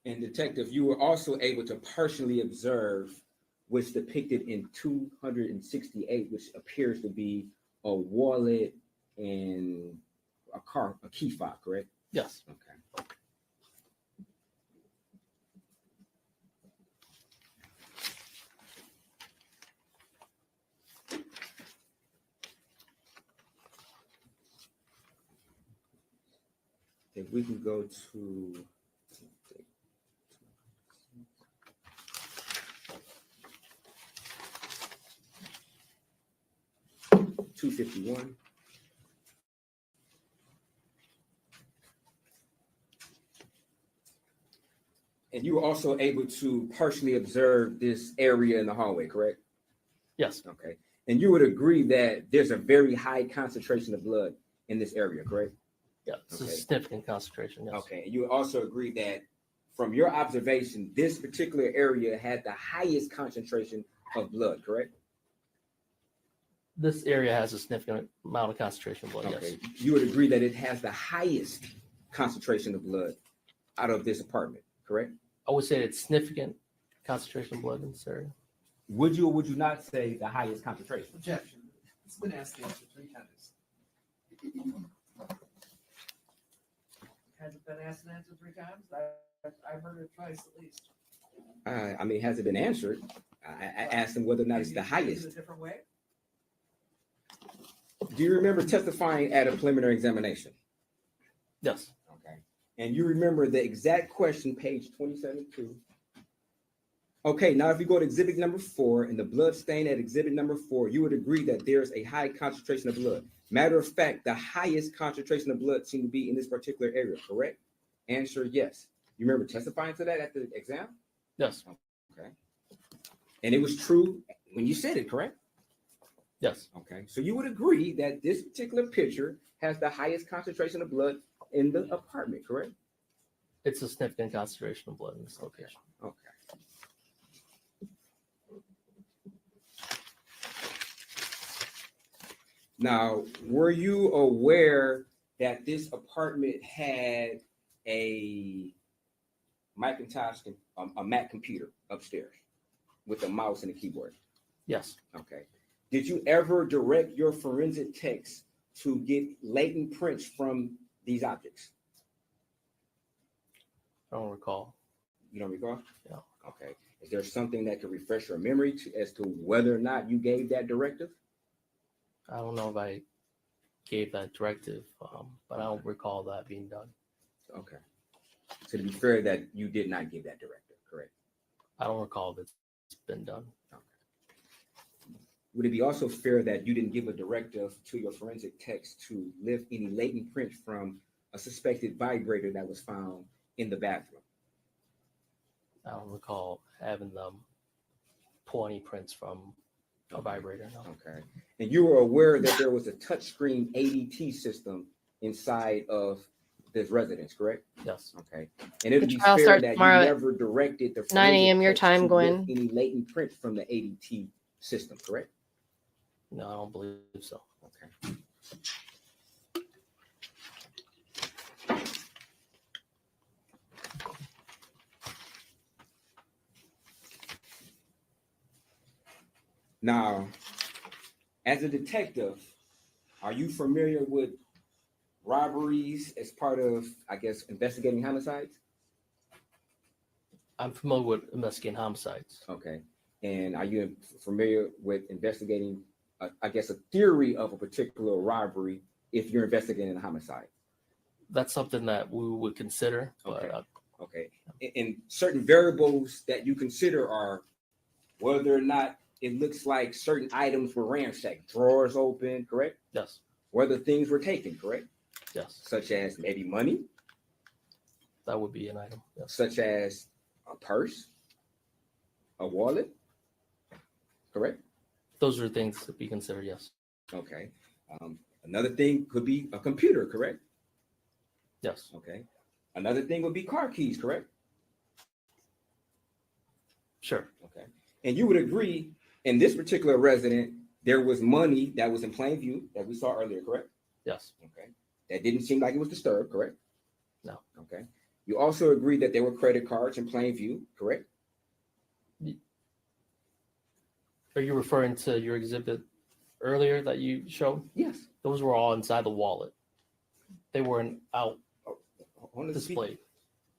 Speaker 3: And Detective, you were also able to personally observe what's depicted in 268, which appears to be a wallet and a key fob, correct?
Speaker 22: Yes.
Speaker 3: Okay. If we can go to 251. And you were also able to partially observe this area in the hallway, correct?
Speaker 22: Yes.
Speaker 3: Okay. And you would agree that there's a very high concentration of blood in this area, correct?
Speaker 22: Yeah, it's
Speaker 3: Okay.
Speaker 22: a significant concentration. Yes.
Speaker 3: Okay. And you would also agree that from your observation, this particular area had the highest concentration of blood, correct?
Speaker 22: This area has a significant amount of concentration of blood.
Speaker 3: Okay.
Speaker 22: Yes.
Speaker 3: You would agree that it has the highest concentration of blood out of this apartment, correct?
Speaker 22: I would say it's significant concentration of blood in this area.
Speaker 3: Would you or would you not say the highest concentration?
Speaker 21: Objection. It's been asked the answer 3 times.
Speaker 14: Has it been asked and answered 3 times? I've heard it twice at least.
Speaker 3: I mean, has it been answered? I asked him whether or not it's the
Speaker 14: Can you use
Speaker 3: highest.
Speaker 14: it a different way?
Speaker 3: Do you remember testifying at a preliminary examination?
Speaker 22: Yes.
Speaker 3: Okay. And you remember the exact question, page 27-2. Okay, now if you go to exhibit number 4 and the blood stain at exhibit number 4, you would agree that there's a high concentration of blood. Matter of fact, the highest concentration of blood seemed to be in this particular area, correct? Answer, yes. You remember testifying to that at the exam?
Speaker 22: Yes.
Speaker 3: Okay. And it was true when you said it, correct?
Speaker 22: Yes.
Speaker 3: Okay. So you would agree that this particular picture has the highest concentration of blood in the apartment, correct?
Speaker 22: It's a significant concentration of blood in this location.
Speaker 3: Okay. Now, were you aware that this apartment had a Macintosh, a Mac computer upstairs with a mouse and a keyboard?
Speaker 22: Yes.
Speaker 3: Okay. Did you ever direct your forensic techs to get latent prints from these objects?
Speaker 22: I don't recall.
Speaker 3: You don't recall?
Speaker 22: No.
Speaker 3: Okay. Is there something that could refresh your memory as to whether or not you gave that directive?
Speaker 22: I don't know if I gave that directive, but I don't recall that being done.
Speaker 3: Okay. So to be fair, that you did not give that directive, correct?
Speaker 22: I don't recall if it's been done.
Speaker 3: Would it be also fair that you didn't give a directive to your forensic techs to lift any latent prints from a suspected vibrator that was found in the bathroom?
Speaker 22: I don't recall having them pull any prints from a vibrator. No.
Speaker 3: Okay. And you were aware that there was a touchscreen ADT system inside of this residence, correct?
Speaker 22: Yes.
Speaker 3: Okay. And it would
Speaker 1: The
Speaker 3: be
Speaker 1: trial
Speaker 3: fair
Speaker 1: starts
Speaker 3: that you
Speaker 1: tomorrow at
Speaker 3: never directed the
Speaker 1: 9 a.m. your
Speaker 3: forensic techs
Speaker 1: time,
Speaker 3: to
Speaker 1: Gwen.
Speaker 3: lift any latent prints from the ADT system, correct?
Speaker 22: No, I don't believe so.
Speaker 3: Okay. Now, as a detective, are you familiar with robberies as part of, I guess, investigating homicides?
Speaker 22: I'm familiar with investigating homicides.
Speaker 3: Okay. And are you familiar with investigating, I guess, a theory of a particular robbery if you're investigating a homicide?
Speaker 22: That's something that we would consider.
Speaker 3: Okay.
Speaker 22: But,
Speaker 3: Okay. And certain variables that you consider are whether or not it looks like certain items were ransacked, drawers open, correct?
Speaker 22: Yes.
Speaker 3: Whether things were taken, correct?
Speaker 22: Yes.
Speaker 3: Such as maybe money,
Speaker 22: That would be an item. Yes.
Speaker 3: such as a purse, a wallet, correct?
Speaker 22: Those are things to be considered. Yes.
Speaker 3: Okay. Another thing could be a computer, correct?
Speaker 22: Yes.
Speaker 3: Okay. Another thing would be car keys, correct?
Speaker 22: Sure.
Speaker 3: Okay. And you would agree in this particular resident, there was money that was in plain view that we saw earlier, correct?
Speaker 22: Yes.
Speaker 3: Okay. That didn't seem like it was disturbed, correct?
Speaker 22: No.
Speaker 3: Okay. You also agree that there were credit cards in plain view, correct?
Speaker 22: Are you referring to your exhibit earlier that you showed?
Speaker 3: Yes.
Speaker 22: Those were all inside the wallet. They weren't out
Speaker 3: On the
Speaker 22: displayed.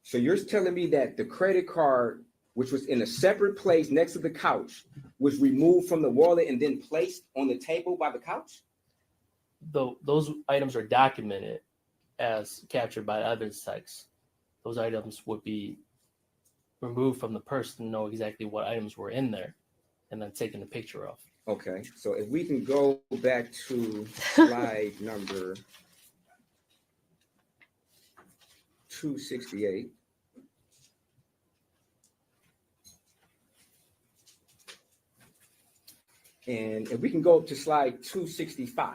Speaker 3: So you're telling me that the credit card, which was in a separate place next to the couch, was removed from the wallet and then placed on the table by the couch?
Speaker 22: Those items are documented as captured by evidence text. Those items would be removed from the person to know exactly what items were in there and then taken a picture of.
Speaker 3: Okay, so if we can go back to slide number 268. And if we can go up to slide 265.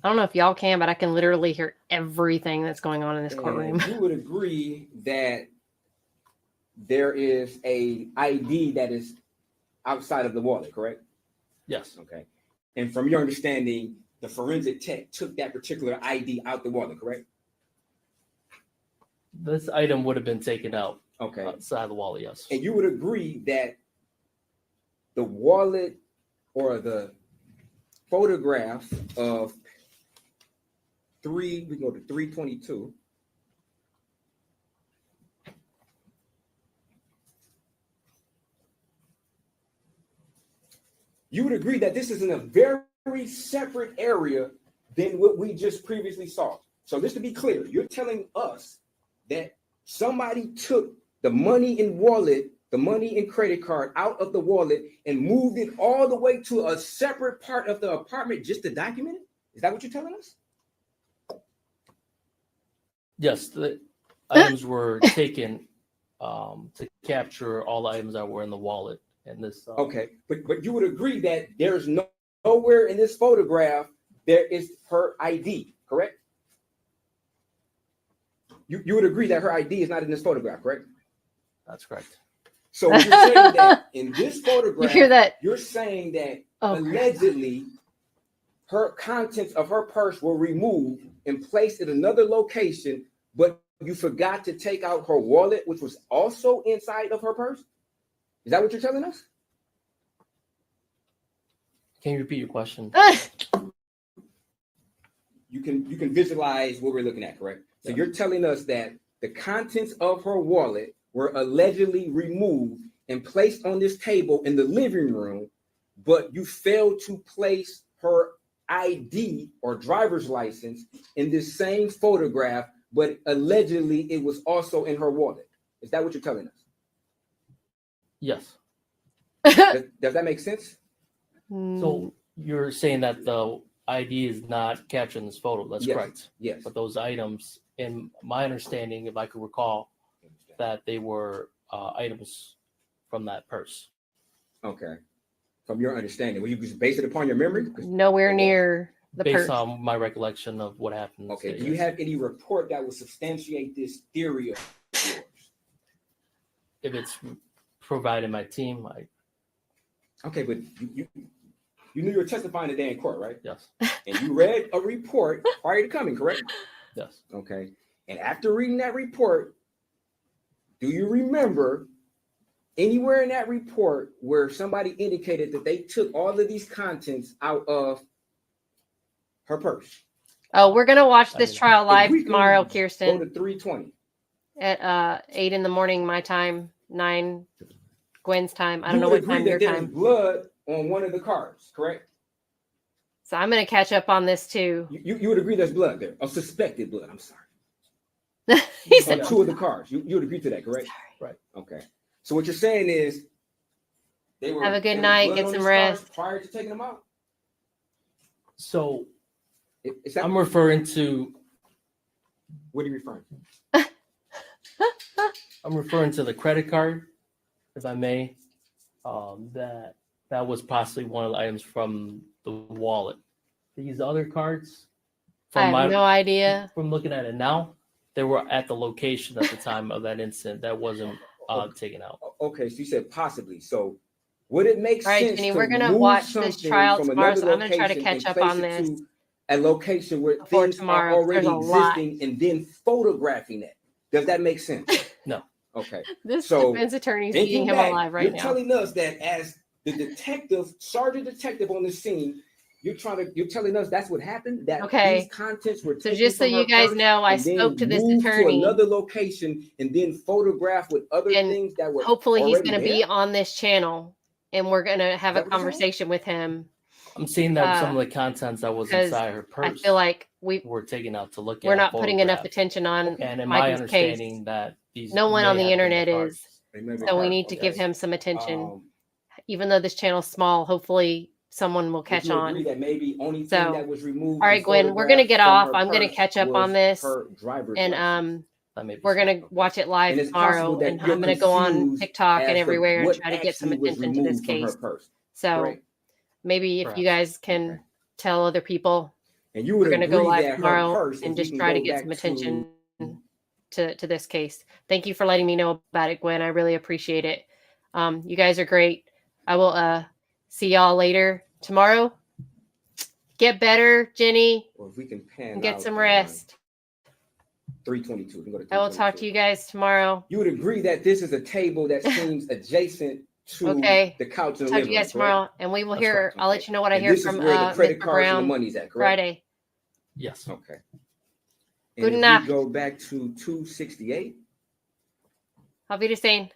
Speaker 1: I don't know if y'all can, but I can literally hear everything that's going on in this courtroom.
Speaker 3: And you would agree that there is a ID that is outside of the wallet, correct?
Speaker 22: Yes.
Speaker 3: Okay. And from your understanding, the forensic tech took that particular ID out the wallet, correct?
Speaker 22: This item would have been taken out.
Speaker 3: Okay.
Speaker 22: Outside the wallet, yes.
Speaker 3: And you would agree that the wallet or the photograph of we go to 322. You would agree that this is in a very separate area than what we just previously saw. So just to be clear, you're telling us that somebody took the money in wallet, the money in credit card out of the wallet and moved it all the way to a separate part of the apartment just to document it? Is that what you're telling us?
Speaker 22: Yes, the items were taken to capture all the items that were in the wallet. And this.
Speaker 3: Okay, but you would agree that there's nowhere in this photograph there is her ID, correct? You would agree that her ID is not in this photograph, correct?
Speaker 22: That's correct.
Speaker 3: So you're saying that in this photograph,
Speaker 1: You hear that?
Speaker 3: You're saying that allegedly her contents of her purse were removed and placed at another location, but you forgot to take out her wallet, which was also inside of her purse? Is that what you're telling us?
Speaker 22: Can you repeat your question?
Speaker 3: You can visualize what we're looking at, correct? So you're telling us that the contents of her wallet were allegedly removed and placed on this table in the living room, but you failed to place her ID or driver's license in this same photograph, but allegedly it was also in her wallet. Is that what you're telling us?
Speaker 22: Yes.
Speaker 3: Does that make sense?
Speaker 22: So you're saying that the ID is not captured in this photo. That's
Speaker 3: Yes.
Speaker 22: correct.
Speaker 3: Yes.
Speaker 22: But those items, in my understanding, if I could recall, that they were items from that purse.
Speaker 3: Okay. From your understanding, will you just base it upon your memory?
Speaker 1: Nowhere near the
Speaker 22: Based
Speaker 1: purse.
Speaker 22: on my recollection of what happened.
Speaker 3: Okay. Do you have any report that would substantiate this theory of yours?
Speaker 22: If it's provided my team,
Speaker 3: Okay, but you knew you were testifying today in court, right?
Speaker 22: Yes.
Speaker 3: And you read a report prior to coming, correct?
Speaker 22: Yes.
Speaker 3: Okay. And after reading that report, do you remember anywhere in that report where somebody indicated that they took all of these contents out of her purse?
Speaker 1: Oh, we're gonna watch this trial live
Speaker 3: we can
Speaker 1: tomorrow,
Speaker 3: Go
Speaker 1: Kirsten,
Speaker 3: to 320.
Speaker 1: at 8 in the morning, my time, 9 Gwen's time. I don't
Speaker 3: You
Speaker 1: know
Speaker 3: would
Speaker 1: what time
Speaker 3: agree
Speaker 1: your
Speaker 3: that there's
Speaker 1: time.
Speaker 3: blood on one of the cards, correct?
Speaker 1: So I'm gonna catch up on this too.
Speaker 3: You would agree there's blood there, or suspected blood. I'm sorry.
Speaker 1: He
Speaker 3: On
Speaker 1: said,
Speaker 3: two of the cards. You would agree to that, correct?
Speaker 22: Right.
Speaker 3: Okay. So what you're saying is they were
Speaker 1: Have a good
Speaker 3: there was
Speaker 1: night,
Speaker 3: blood
Speaker 1: get
Speaker 3: on
Speaker 1: some
Speaker 3: these cards
Speaker 1: rest.
Speaker 3: prior to taking them out.
Speaker 22: So
Speaker 3: Is that
Speaker 22: I'm referring to.
Speaker 3: what are you referring to?
Speaker 22: I'm referring to the credit card, if I may. That was possibly one of the items from the wallet. These other cards,
Speaker 1: I have no idea.
Speaker 22: From looking at it now, they were at the location at the time of that incident. That wasn't taken out.
Speaker 3: Okay, so you said possibly. So would it make
Speaker 1: All right,
Speaker 3: sense
Speaker 1: Jenny,
Speaker 3: to
Speaker 1: we're gonna
Speaker 3: move
Speaker 1: watch this
Speaker 3: something
Speaker 1: trial
Speaker 3: from
Speaker 1: tomorrow,
Speaker 3: another
Speaker 1: so I'm gonna try to
Speaker 3: location
Speaker 1: catch
Speaker 3: and
Speaker 1: up
Speaker 3: place
Speaker 1: on
Speaker 3: it
Speaker 1: this
Speaker 3: to a location where
Speaker 1: before
Speaker 3: things
Speaker 1: tomorrow,
Speaker 3: are
Speaker 1: 'cause
Speaker 3: already
Speaker 1: there's a lot.
Speaker 3: existing and then photographing it? Does that make sense?
Speaker 22: No.
Speaker 3: Okay.
Speaker 1: This
Speaker 3: So
Speaker 1: defense attorney is
Speaker 3: thinking
Speaker 1: eating him
Speaker 3: back,
Speaker 1: alive right
Speaker 3: you're
Speaker 1: now.
Speaker 3: telling us that as the detective, sergeant detective on the scene, you're telling us that's what happened. That
Speaker 1: Okay.
Speaker 3: these contents were
Speaker 1: So
Speaker 3: taken
Speaker 1: just so
Speaker 3: from
Speaker 1: you
Speaker 3: her
Speaker 1: guys
Speaker 3: purse
Speaker 1: know, I
Speaker 3: and then
Speaker 1: spoke to this
Speaker 3: moved
Speaker 1: attorney.
Speaker 3: to another location and then photographed with other
Speaker 1: And
Speaker 3: things that were
Speaker 1: hopefully he's
Speaker 3: already
Speaker 1: going to
Speaker 3: there?
Speaker 1: be on this channel and we're going to have a
Speaker 3: that what you're saying?
Speaker 1: conversation with him.
Speaker 22: I'm seeing that some of the contents that was
Speaker 1: because
Speaker 22: inside her purse.
Speaker 1: I feel like
Speaker 22: were taken out to look at.
Speaker 1: we're not putting enough
Speaker 22: photographed.
Speaker 1: attention on
Speaker 22: And in my
Speaker 1: Michael's case.
Speaker 22: understanding that these
Speaker 1: No one
Speaker 22: may
Speaker 1: on the
Speaker 22: have been
Speaker 1: internet
Speaker 22: cards.
Speaker 1: is.
Speaker 3: They may be
Speaker 1: So we
Speaker 3: cards,
Speaker 1: need to give
Speaker 3: okay.
Speaker 1: him some attention. even though this channel's small, hopefully someone will
Speaker 3: Would
Speaker 1: catch
Speaker 3: you agree
Speaker 1: on.
Speaker 3: that maybe only thing
Speaker 1: So,
Speaker 3: that was removed?
Speaker 1: all right,
Speaker 3: and
Speaker 1: Gwen, we're gonna
Speaker 3: photographed
Speaker 1: get
Speaker 3: from
Speaker 1: off.
Speaker 3: her
Speaker 1: I'm gonna
Speaker 3: purse
Speaker 1: catch up
Speaker 3: was
Speaker 1: on this,
Speaker 3: her driver's
Speaker 1: and
Speaker 3: license?
Speaker 1: we're gonna watch it live
Speaker 3: And it's possible
Speaker 1: tomorrow,
Speaker 3: that
Speaker 1: and
Speaker 3: you're
Speaker 1: I'm gonna go on
Speaker 3: confused
Speaker 1: TikTok and
Speaker 3: as to
Speaker 1: everywhere and
Speaker 3: what
Speaker 1: try to get some
Speaker 3: actually was
Speaker 1: attention to this
Speaker 3: removed from her
Speaker 1: case.
Speaker 3: purse.
Speaker 1: So
Speaker 3: Correct.
Speaker 1: maybe if you
Speaker 3: Perhaps.
Speaker 1: guys can tell other people,
Speaker 3: And you would
Speaker 1: we're gonna go
Speaker 3: agree
Speaker 1: live
Speaker 3: that her
Speaker 1: tomorrow
Speaker 3: purse,
Speaker 1: and
Speaker 3: if we
Speaker 1: just
Speaker 3: can
Speaker 1: try to
Speaker 3: go
Speaker 1: get
Speaker 3: back
Speaker 1: some
Speaker 3: to
Speaker 1: attention to this case. Thank you for letting me know about it, Gwen. I really appreciate it. You guys are great. I will see y'all later tomorrow. Get better, Jenny,
Speaker 3: or if we can pan
Speaker 1: and get
Speaker 3: out
Speaker 1: some rest.
Speaker 3: 322. We can go to
Speaker 1: I will talk
Speaker 3: 322.
Speaker 1: to you guys tomorrow.
Speaker 3: You would agree that this is a table that seems adjacent to
Speaker 1: Okay.
Speaker 3: the couch in the
Speaker 1: Talk to
Speaker 3: living
Speaker 1: you
Speaker 3: room,
Speaker 1: guys tomorrow,
Speaker 3: correct?
Speaker 1: and we will
Speaker 3: That's
Speaker 1: hear.
Speaker 3: correct,
Speaker 1: I'll
Speaker 3: okay.
Speaker 1: let you know what I
Speaker 3: And
Speaker 1: hear
Speaker 3: this is
Speaker 1: from
Speaker 3: where the credit
Speaker 1: Mr.
Speaker 3: cards and the
Speaker 1: Brown
Speaker 3: money's at, correct?
Speaker 1: Friday.
Speaker 22: Yes.
Speaker 3: Okay.
Speaker 1: Good
Speaker 3: And if
Speaker 1: night.
Speaker 3: we go back to 268.
Speaker 1: Auf Wiedersehen.